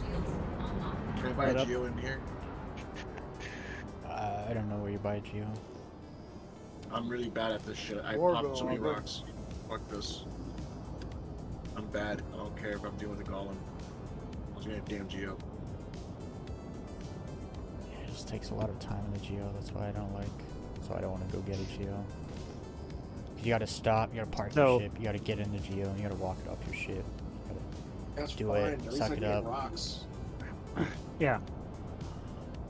Shields online. Can I buy Hold a up. Geo in here? I don't know where you buy Geo. I'm really bad at this shit. I Orbital, popped so many orbital. rocks. Fuck this. I'm bad. I don't care if I'm doing the golem. I was getting a damn Geo. Yeah, it just takes a lot of time in the Geo. That's why I don't like. That's why I don't want to go get a Geo. You gotta stop. You gotta park So- your ship. You gotta get in the Geo. And you gotta walk it off your ship. You That's Do fine. it. At least Suck I it get up. rocks. Yeah.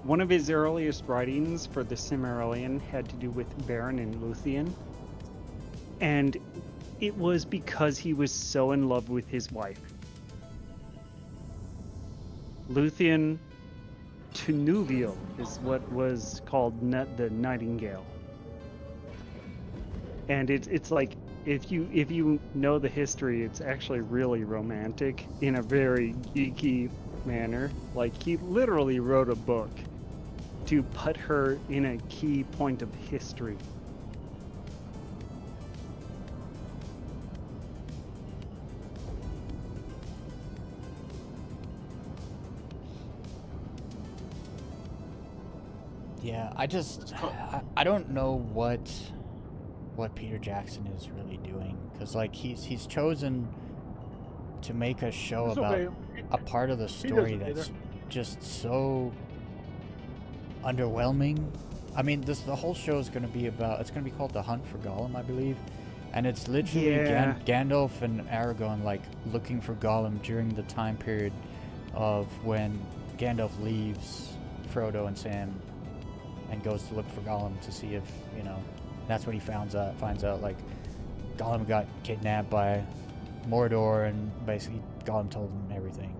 One of his earliest writings for the Silmarillion had to do with Beren and Luthien. And it was because he was so in love with his wife. Luthien Tunuviel is what was called the Nightingale. And it's like if you know the history, it's actually really romantic in a very geeky manner. Like he literally wrote a book to put her in a key point of history. Yeah, I don't know what Peter Jackson is really doing, because like he's chosen to make a show It's about okay. a part of the story doesn't that's either. just so underwhelming. I mean, the whole show is going to be about, it's going to be called The Hunt for Gollum, I believe, and it's literally Yeah. Gandalf and Aragorn like looking for Gollum during the time period of when Gandalf leaves Frodo and Sam and goes to look for Gollum to see if, you know, that's when he finds out like Gollum got kidnapped by Mordor, and basically Gollum told him everything.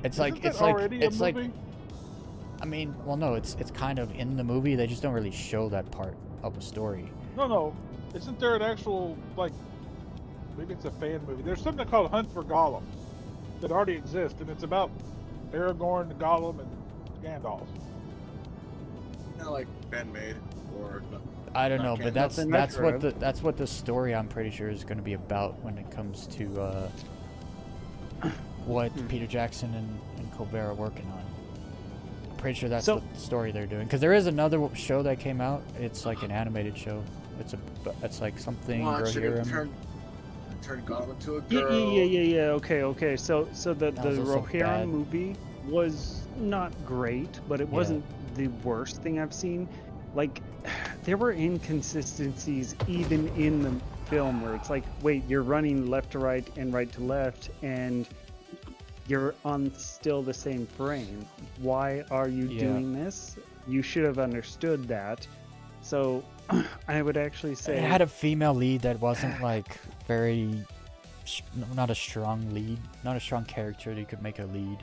It's Isn't like that it's like already it's a like movie? I mean, well, no, it's kind of in the movie. They just don't really show that part of the story. No. Isn't there an actual, like, maybe it's a fan movie? There's something called Hunt for Gollum that already exists, and it's about Aragorn, Gollum, and Gandalf. Not like fan made or. I don't Not know, but canon. that's what the story, I'm pretty sure, is going to be about when it comes to what Peter Jackson and Colbert are working on. I'm pretty sure that's So- the story they're doing, because there is another show that came out. It's like an animated show. It's like something Well, actually, Rohirrim. turn Gollum into a Yeah, girl. yeah. Okay. So the That was also Rohirrim bad. movie was not great, but it Yeah. wasn't the worst thing I've seen. Like, there were inconsistencies even in the film where it's like, wait, you're running left to right and right to left, and you're on still the same frame. Why are you Yeah. doing this? You should have understood that. So I would actually say It had a female lead that wasn't like very, not a strong lead, not a strong character that you could make a lead,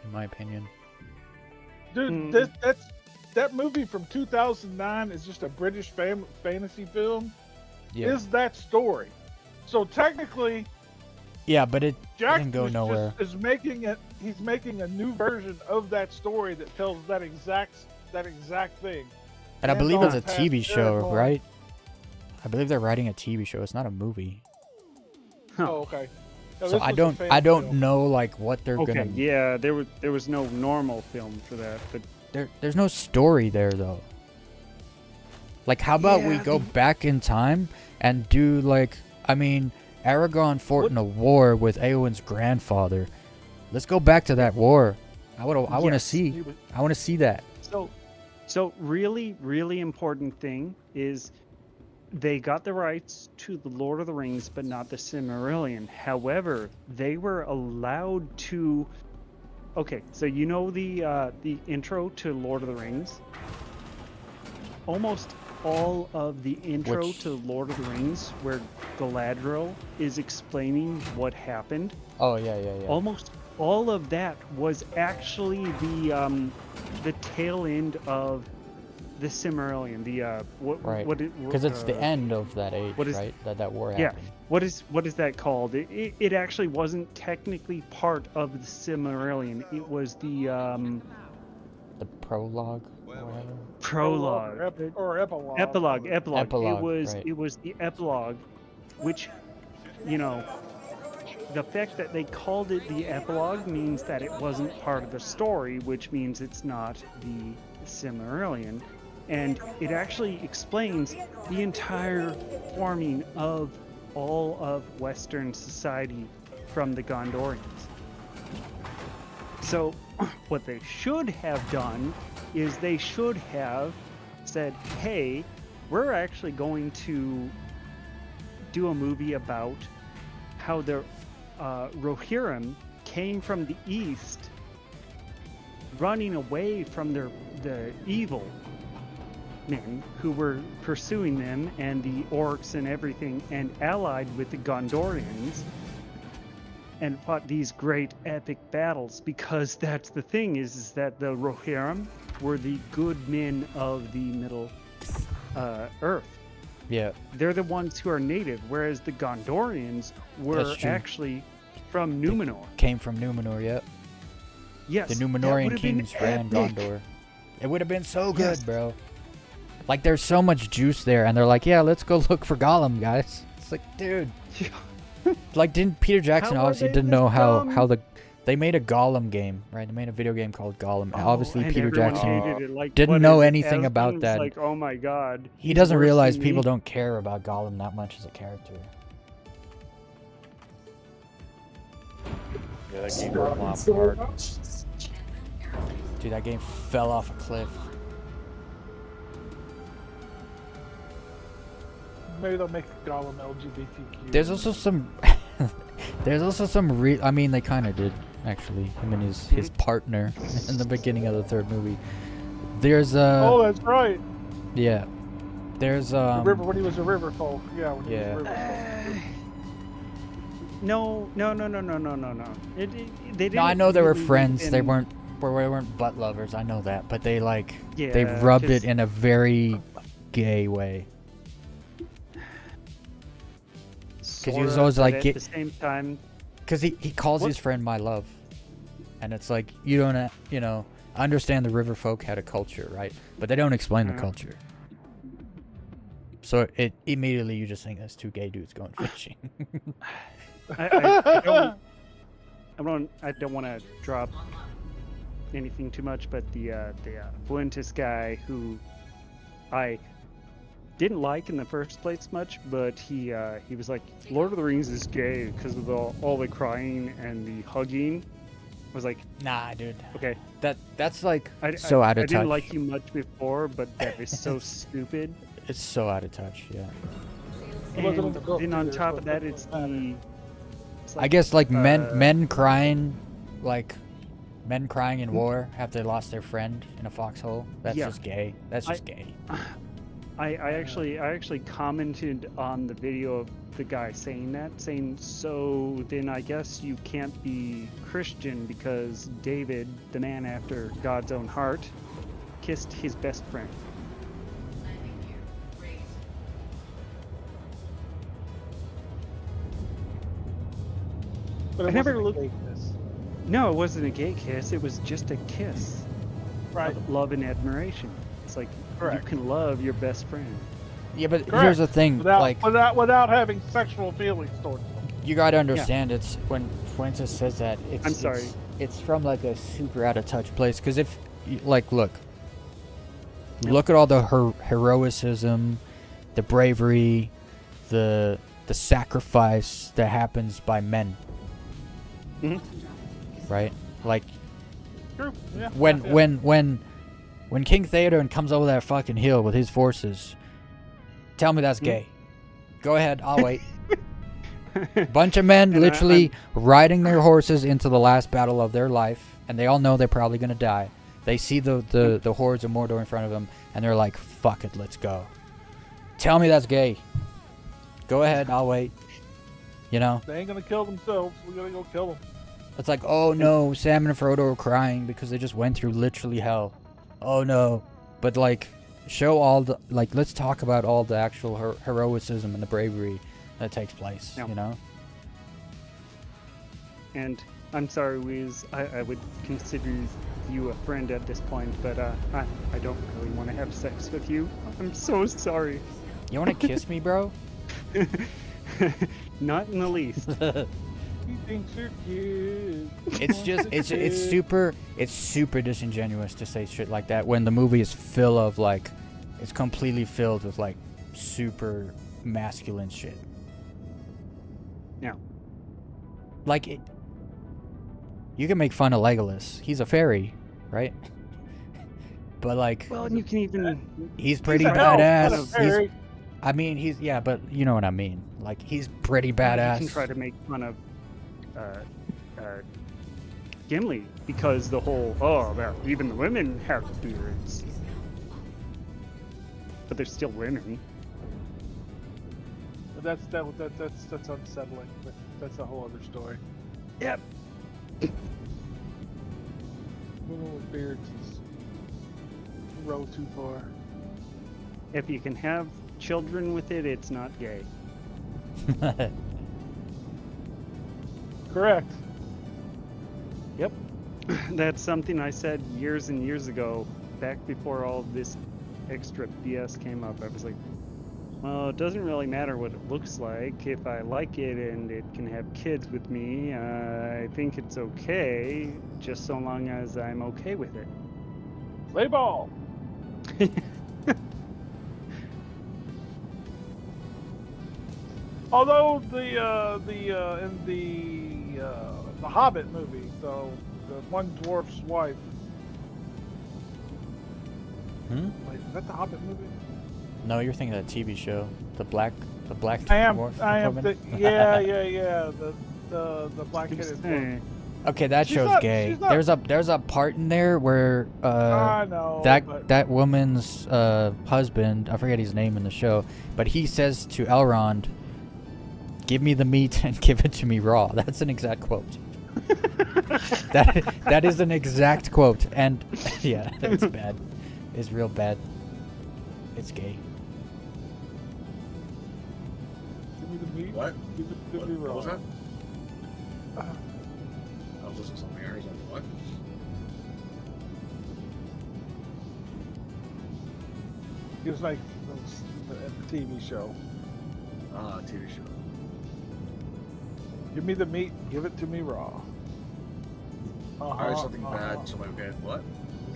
in my opinion. Dude, Mm. that movie from 2009 is just a British fantasy film. Yeah, Is that story? So technically, yeah, but it Jackson didn't go nowhere. is making it. He's making a new version of that story that tells that exact thing. And I believe it's a Gandalf TV has show, Aragorn. right? I believe they're writing a TV show. It's not a movie. Huh. Oh, okay. No, So this I was a don't fan I don't film. know like what they're okay, gonna. yeah, there was no normal film for that, but There's no story there though. Like, how about we Yeah, go back in time and do like, I mean, Aragorn fought in a war with Eowyn's grandfather. Let's go back to that war. I want to Yes. see. I want to see that. So really, really important thing is they got the rights to the Lord of the Rings, but not the Silmarillion. However, they were allowed to. Okay, so you know the intro to Lord of the Rings. Almost all of the intro to Lord of the Rings, where Galadriel is explaining what happened. Oh yeah. Almost all of that was actually the tail end of the Silmarillion. The Right. what Because it's the end of that age, what is- right? That war Yeah. happened. What is that called? It actually wasn't technically part of the Silmarillion. It was the The prologue or whatever. prologue. Or epilogue. Epilogue. Epilogue, right. It was the epilogue, which, you know, the fact that they called it the epilogue means that it wasn't part of the story, which means it's not the Silmarillion, and it actually explains the entire forming of all of Western society from the Gondorians. So, what they should have done is they should have said, hey, we're actually going to do a movie about how the Rohirrim came from the east, running away from the evil men who were pursuing them and the orcs and everything, and allied with the Gondorians and fought these great epic battles, because that's the thing is that the Rohirrim were the good men of the Middle Earth. Yeah. They're the ones who are native, whereas the Gondorians were That's true. actually from Numenor. Came from Numenor, yep. Yes, The that Numenorian would've been kings ran epic. Gondor. It would have been so good, Yes. bro. Like, there's so much juice there, and they're like, yeah, let's go look for Gollum, guys. It's like, dude. Like, didn't Peter Jackson How are obviously they didn't this know how dumb? they made a Gollum game, right? They made a video game called Gollum. And obviously, and Peter everyone Jackson hated it. Like, didn't what know is it? anything about Aslan's that. Like, oh my god. He he's doesn't worse realize than people me. don't care about Gollum that much as a character. Yeah, that game flopped hard. Dude, that game fell off a cliff. Maybe they'll make Gollum LGBTQ. There's also some. I mean, they kind of did actually. Him and his partner in the beginning of the third movie. There's Oh, that's right. yeah. There's The river when he was a river folk. Yeah. When yeah. He was a river folk. No. They didn't. No, I know they were really friends. They even- weren't butt lovers. I know that, but they like Yeah, they rubbed it 'cause- in a very gay way. he was sorta, always but like, at get- the same time, Cause he calls What? his friend my love, and it's like you don't I understand the river folk had a culture, right? But they don't explain the Yeah. culture. So it immediately you just think that's two gay dudes going fishing. I don't want to drop anything too much, but the Fuentes guy who I didn't like in the first place much, but he was like, Lord of the Rings is gay because of all the crying and the hugging. I was like, Nah, dude. okay, That's like I so out of I touch. didn't like you much before, but that is so stupid. It's so out of touch. Yeah. It wasn't in And the book then on either, top so of it that, doesn't it's matter. I guess like men uh, crying, like men crying in war after they lost their friend in a foxhole. That's Yeah. just gay. That's I- just gay. I actually commented on the video of the guy saying that, saying, so then I guess you can't be Christian because David, the man after God's own heart, kissed his best friend. But it I never wasn't a looked- gay kiss. No, it wasn't a gay kiss. It was just a kiss Right. of love and admiration. It's like Correct. you can love your best friend. Yeah, but Correct. here's the thing. Without having sexual feelings towards them. You gotta understand, it's when Fuentes says that. I'm sorry. It's from like a super out of touch place. Because if, look at all the heroicism, the bravery, the sacrifice that happens by men. Mhm. Right? Like True. Yeah. when When King Theoden comes over that fucking hill with his forces, tell me that's gay. Go ahead, I'll wait. Bunch of men And literally riding their horses into the last battle of their life, and they all know they're probably gonna die. They see the hordes of Mordor in front of them, and they're like, fuck it, let's go. Tell me that's gay. Go ahead, I'll wait. You know? They ain't gonna kill themselves. We gotta go kill them. It's like, oh no, Sam and Frodo are crying because they just went through literally hell. Oh no. But like, show all the, like, let's talk about all the actual heroicism and the bravery that takes place, Yeah. you know? And I'm sorry, Weez, I would consider you a friend at this point, but I don't really want to have sex with you. I'm so sorry. You want to kiss me, bro? Not in the least. He thinks you're cute. It's just it's super disingenuous to say shit like that when the movie is full of like, it's completely filled with like super masculine shit. Yeah. Like it, you can make fun of Legolas. He's a fairy, right? But like, Well, and you can even he's pretty He's a elf, not a badass. fairy. I mean, yeah, but you know what I mean. Like, he's pretty badass. You can try to make fun of Gimli because the whole well, even the women have beards, but they're still women. But that's unsettling. But that's a whole other story. Yep. Women with beards is a road too far. If you can have children with it, it's not gay. Correct. Yep. That's something I said years and years ago, back before all this extra BS came up. I was like, well, it doesn't really matter what it looks like. If I like it and it can have kids with me, I think it's okay, just so long as I'm okay with it. Play ball. Although in the Hobbit movie, so the one dwarf's wife. Wait, is that the Hobbit movie? No, you're thinking of that TV show, the black I am. dwarf I am. woman? Yeah. The black-headed dwarf. Okay, that She's show's not- gay. she's not- There's a part in there where I know. but that woman's husband, I forget his name in the show, but he says to Elrond, "Give me the meat and give it to me raw." That's an exact quote. that is an exact quote, and yeah, it's bad. It's real bad. It's gay. Give me the meat. What? Give it to What, me what was raw. that? I was listening to something. I heard something. What? It was like the TV show. Ah, TV show. Give me the meat. Give it to me raw. I heard something bad. So I'm like, okay, what?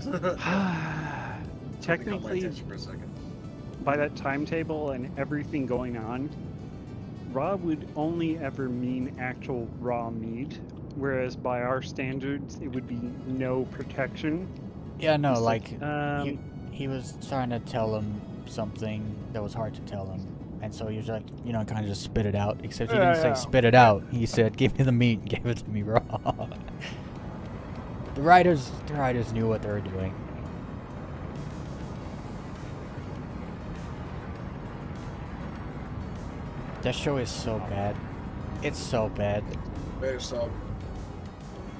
Something caught my Technically, attention for a second. by that timetable and everything going on, raw would only ever mean actual raw meat, whereas by our standards, it would be no protection. Yeah, no, It's like um, he was trying to tell him something that was hard to tell him, and so he was like, you know, kind of just spit it out. Except he didn't say spit it out. He said, "Give me the meat and give it to me raw." The writers knew what they were doing. That show is so bad. It's so bad. Better sub.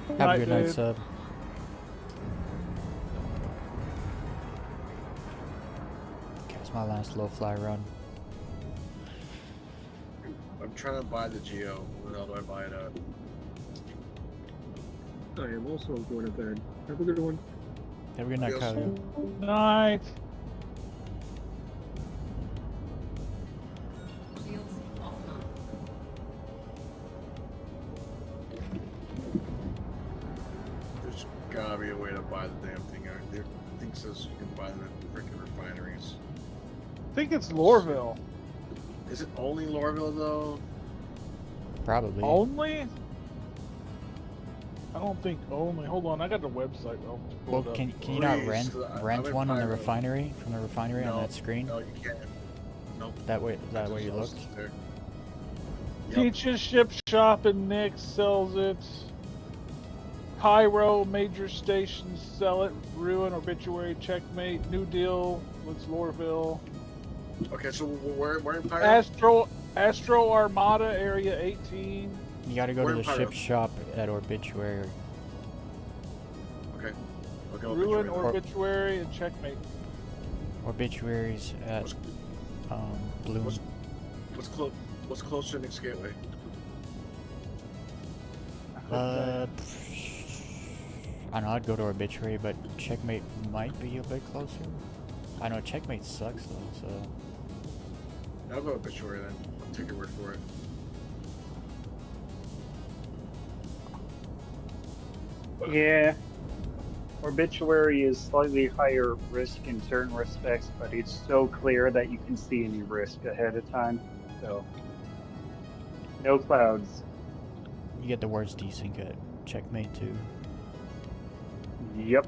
Have Night, a good night, dude. sub. Okay, it's my last low fly run. I'm trying to buy the Geo. Where the hell do I buy it at? I am also going to bed. Have a good one. Have a good night, Yes. Kyle. Night. Shields offline. There's gotta be a way to buy the damn thing. There thing says you can buy them at freaking refineries. I think it's Lorville. Is it only Lorville though? Probably. Only? I don't think only. Hold on, I got the website. I'll pull Well, it up. can you not Please, rent 'cause I'm rent in one on the Pyro. refinery from the refinery on No, that screen? No, you can't. Nope. That way, I that way just you lost looked. it there. Yep. Peaches Ship Shop and Nick sells it. Pyro major stations sell it. Ruin, Obituary, Checkmate, New Deal, What's Loreville, Okay, so we're in Pyro. Astro Armada Area 18. You got to go We're to in the Pyro. ship shop at Obituary. Okay. Okay. Ruin, Obituary. Obituary, and Checkmate. Obituaries at What's- Bloom. What's close to Nick's Gateway? I don't know. I'd go to Obituary, but Checkmate might be a bit closer. I know Checkmate sucks though, so. I'll go Obituary then. I'll take your word for it. Yeah. Obituary is slightly higher risk in certain respects, but it's so clear that you can see any risk ahead of time. So, no clouds. You get the words Desync at Checkmate too. Yep.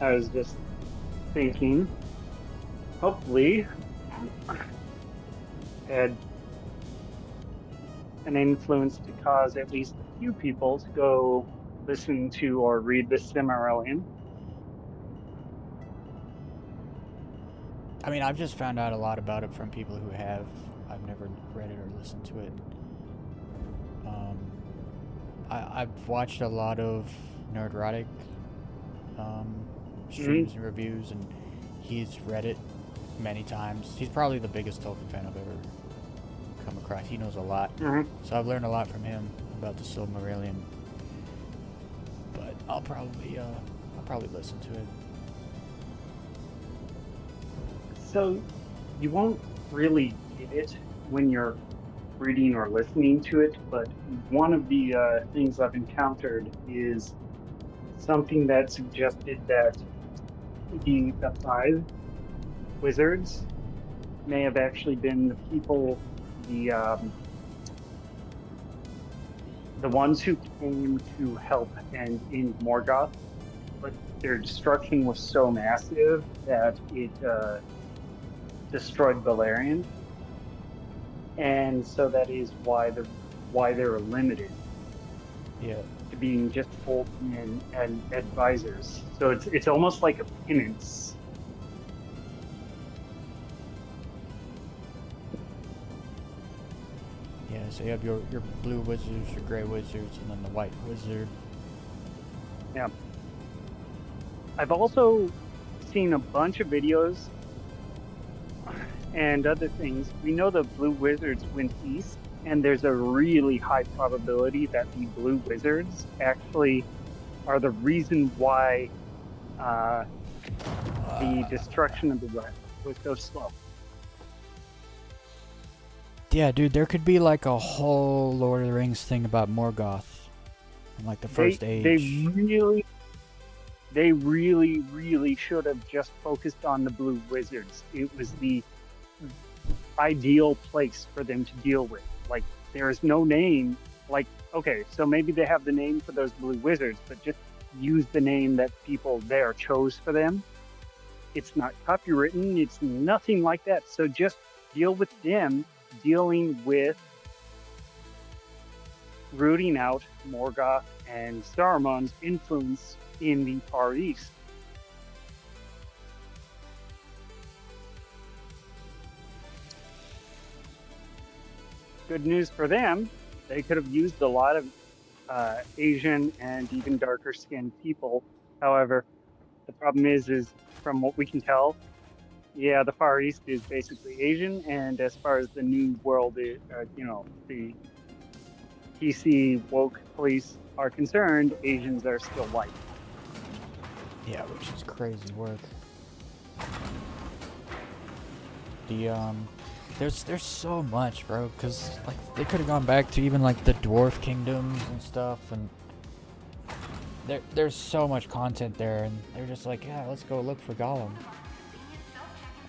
I was just thinking, hopefully, had an influence to cause at least a few people to go listen to or read the Silmarillion. I mean, I've just found out a lot about it from people who have. I've never read it or listened to it. I've watched a lot of Nerdrotic streams and reviews, and he's read it many times. He's probably the biggest Tolkien fan I've ever come across. He knows a lot, so I've learned a lot from him about the Silmarillion. But I'll probably listen to it. So you won't really get it when you're reading or listening to it, but one of the things I've encountered is something that suggested that the five wizards may have actually been the people, the ones who came to help and end Morgoth, but their destruction was so massive that it destroyed Valerian, and so that is why they're limited Yeah. to being just Bolton and advisors. So it's almost like a penance. Yeah, so you have your blue wizards, your gray wizards, and then the white wizard. Yeah. I've also seen a bunch of videos and other things. We know the blue wizards went east, and there's a really high probability that the blue wizards actually are the reason why the destruction of the West was so slow. Yeah, dude, there could be like a whole Lord of the Rings thing about Morgoth in like the first age. They really should have just focused on the blue wizards. It was the ideal place for them to deal with. Like, there is no name. Like, okay, so maybe they have the name for those blue wizards, but just use the name that people there chose for them. It's not copywritten. It's nothing like that. So just deal with them dealing with rooting out Morgoth and Saruman's influence in the Far East. Good news for them, they could have used a lot of Asian and even darker skinned people. However, the problem is from what we can tell, Yeah, the Far East is basically Asian, and as far as the New World, the PC woke police are concerned, Asians are still white. Yeah, which is crazy work. There's so much, bro, because like they could have gone back to even like the dwarf kingdoms and stuff, and there's so much content there, and they're just like, yeah, let's go look for Gollum.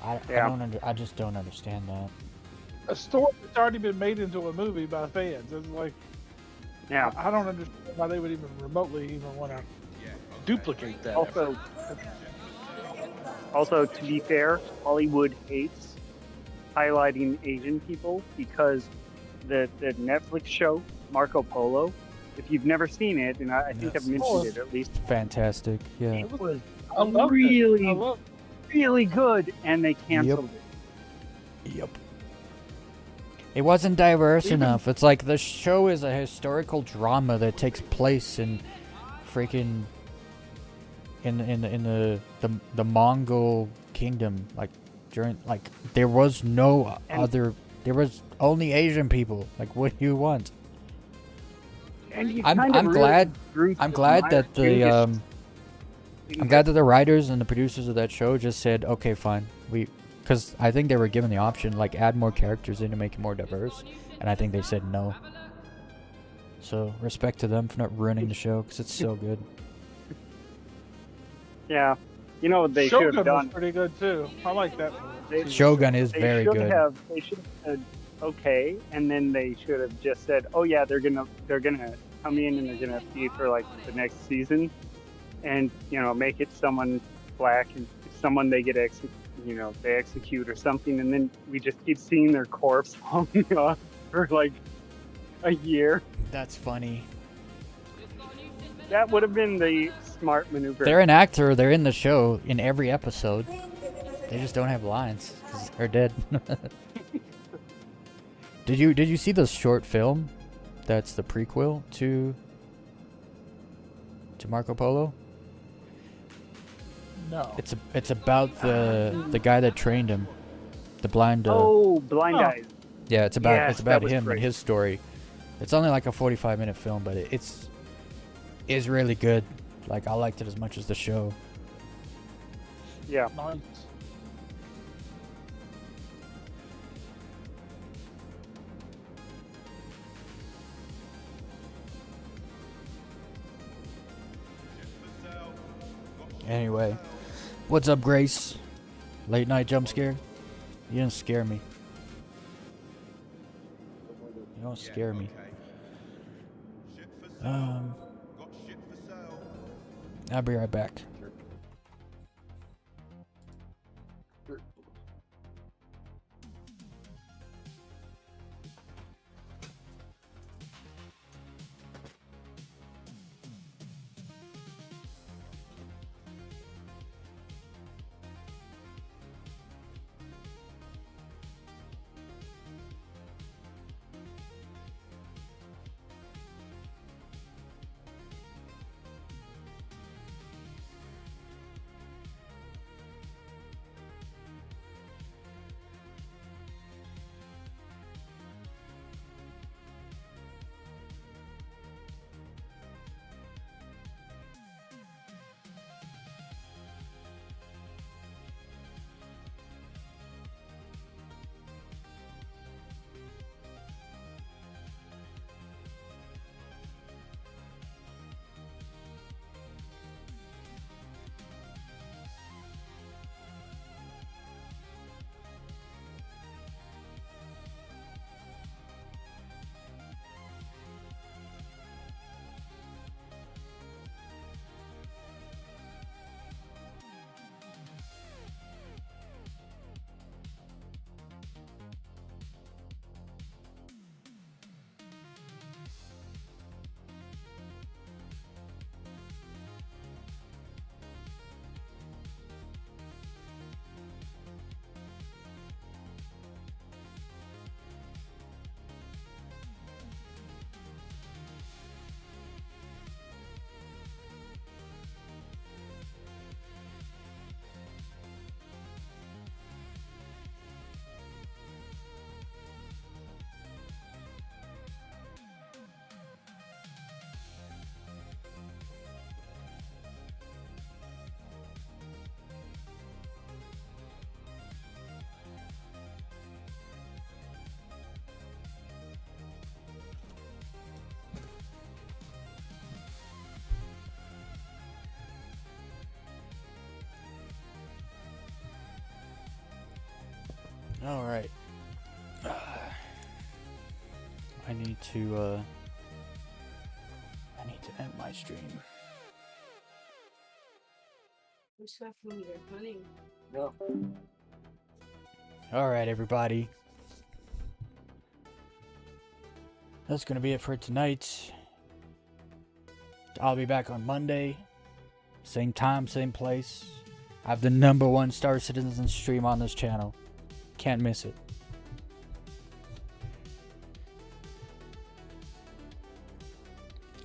I just don't understand that. A story that's already been made into a movie by fans. It's like, Yeah. I don't understand why they would even remotely even want to duplicate that. Also, to be fair, Hollywood hates highlighting Asian people because the Netflix show Marco Polo. If you've never seen it, and I think I've mentioned it at least, Fantastic, yeah. it was I love it. really, I love really good, and they canceled it. Yep. It wasn't diverse enough. It's like the show is a historical drama that takes place in freaking in the Mongol kingdom, like during like there was no other, there was only Asian people. Like, what do you want? And you I'm kind of really glad grew to I'm glad admire that the Genghis. I'm glad that the writers and the producers of that show just said, okay, fine, because I think they were given the option, like, add more characters in to make it more diverse, and I think they said no. So respect to them for not ruining the show, because it's so good. Yeah, you know what they Shogun should have was done. pretty good too. I like that movie. Shogun is They very should good. They should have said okay, and then they should have just said, oh yeah, they're gonna come in and they're gonna be for like the next season, and make it someone black and someone they get they execute or something, and then we just keep seeing their corpse falling off for like a year. That's funny. That would have been the smart maneuver. They're an actor. They're in the show in every episode. They just don't have lines because they're dead. Did you see the short film? That's the prequel to Marco Polo. No. It's about the guy that trained him, the blind. Blind Eyes. Yeah, it's about Yes, that was him great. and his story. It's only like a 45-minute film, but it's really good. Like, I liked it as much as the show. Yeah. Nice. Anyway, what's up, Grace? Late night jump scare? You didn't scare me. You don't scare me. I'll be right back. All right. I need to end my stream. What's that from your honey? No. All right, everybody. That's gonna be it for tonight. I'll be back on Monday. Same time, same place. I have the #1 Star Citizen stream on this channel. Can't miss it.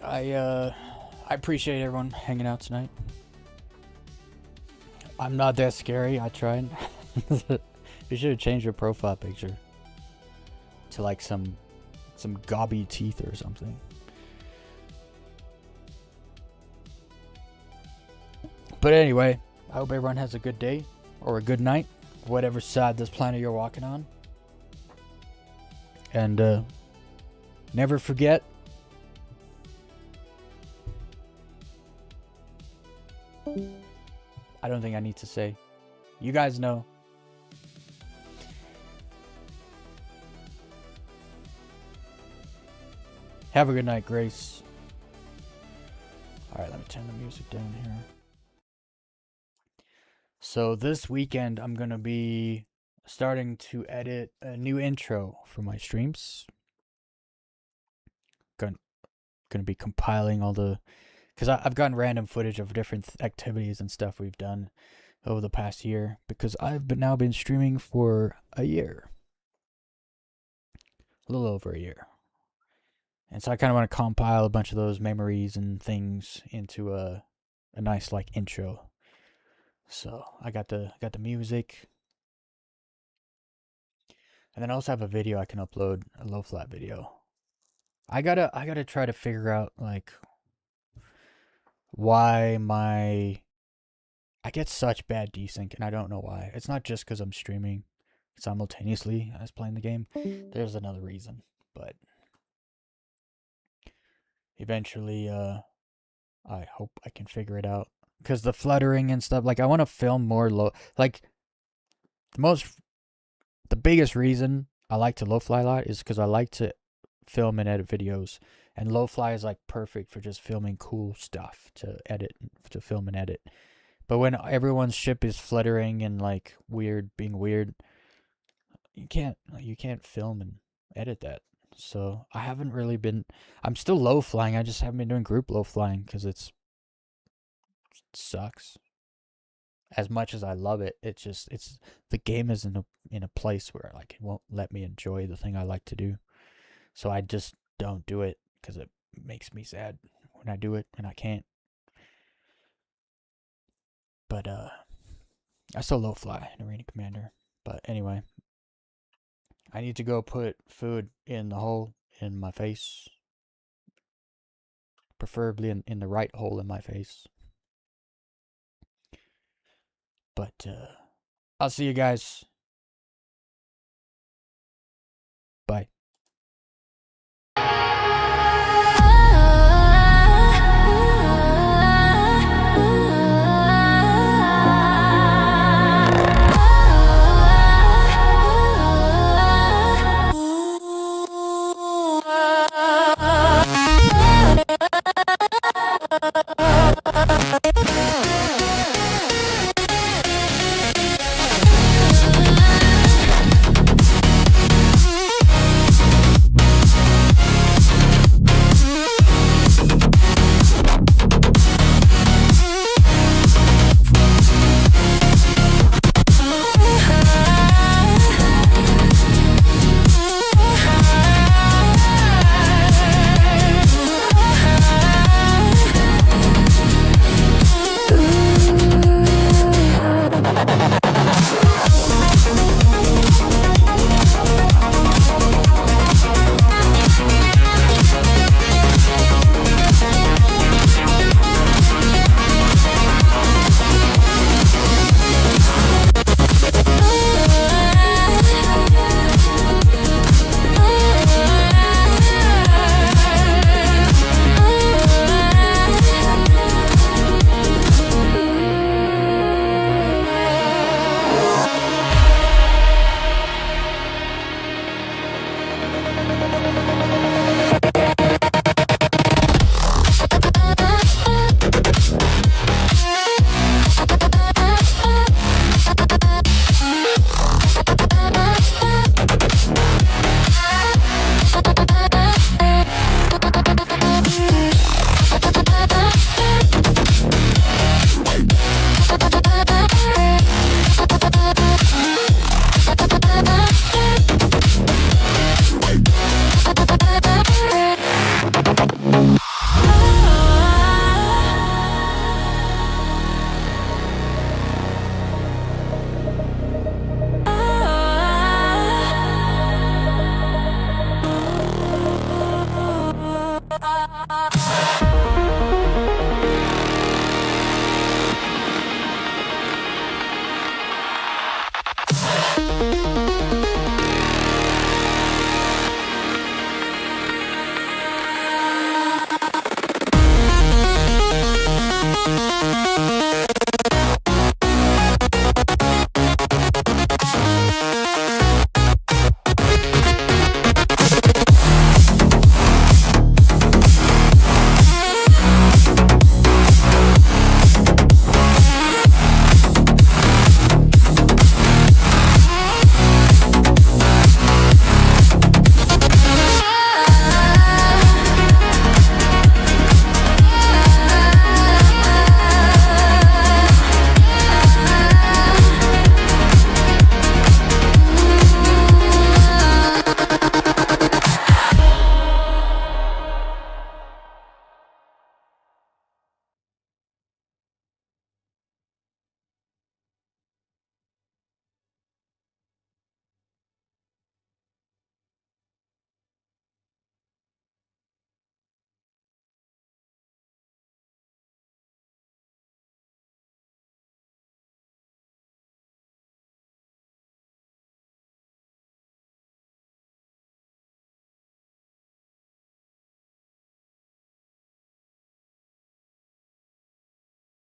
I appreciate everyone hanging out tonight. I'm not that scary. I tried. You should have changed your profile picture to like some gobby teeth or something. But anyway, I hope everyone has a good day or a good night, whatever side of this planet you're walking on. And never forget, I don't think I need to say. You guys know. Have a good night, Grace. Alright, let me turn the music down here. So this weekend, I'm going to be starting to edit a new intro for my streams. Going to be compiling all the... Because I've gotten random footage of different activities and stuff we've done over the past year. Because I've now been streaming for a year. A little over a year. And so I kind of want to compile a bunch of those memories and things into a nice like intro. So I got the music. And then I also have a video I can upload, a low flat video. I gotta try to figure out like why I get such bad desync, and I don't know why. It's not just because I'm streaming simultaneously as playing the game. There's another reason, but eventually I hope I can figure it out. Because the fluttering and stuff, like I want to film more low, like the biggest reason I like to low fly a lot is because I like to film and edit videos, and low fly is like perfect for just filming cool stuff to edit, to film and edit. But when everyone's ship is fluttering and like being weird, you can't film and edit that. So I haven't really been. I'm still low flying. I just haven't been doing group low flying because it sucks. As much as I love it, it's the game is in a place where like it won't let me enjoy the thing I like to do. So I just don't do it because it makes me sad when I do it and I can't. But I still low fly in Arena Commander. But anyway, I need to go put food in the hole in my face. Preferably in the right hole in my face. But I'll see you guys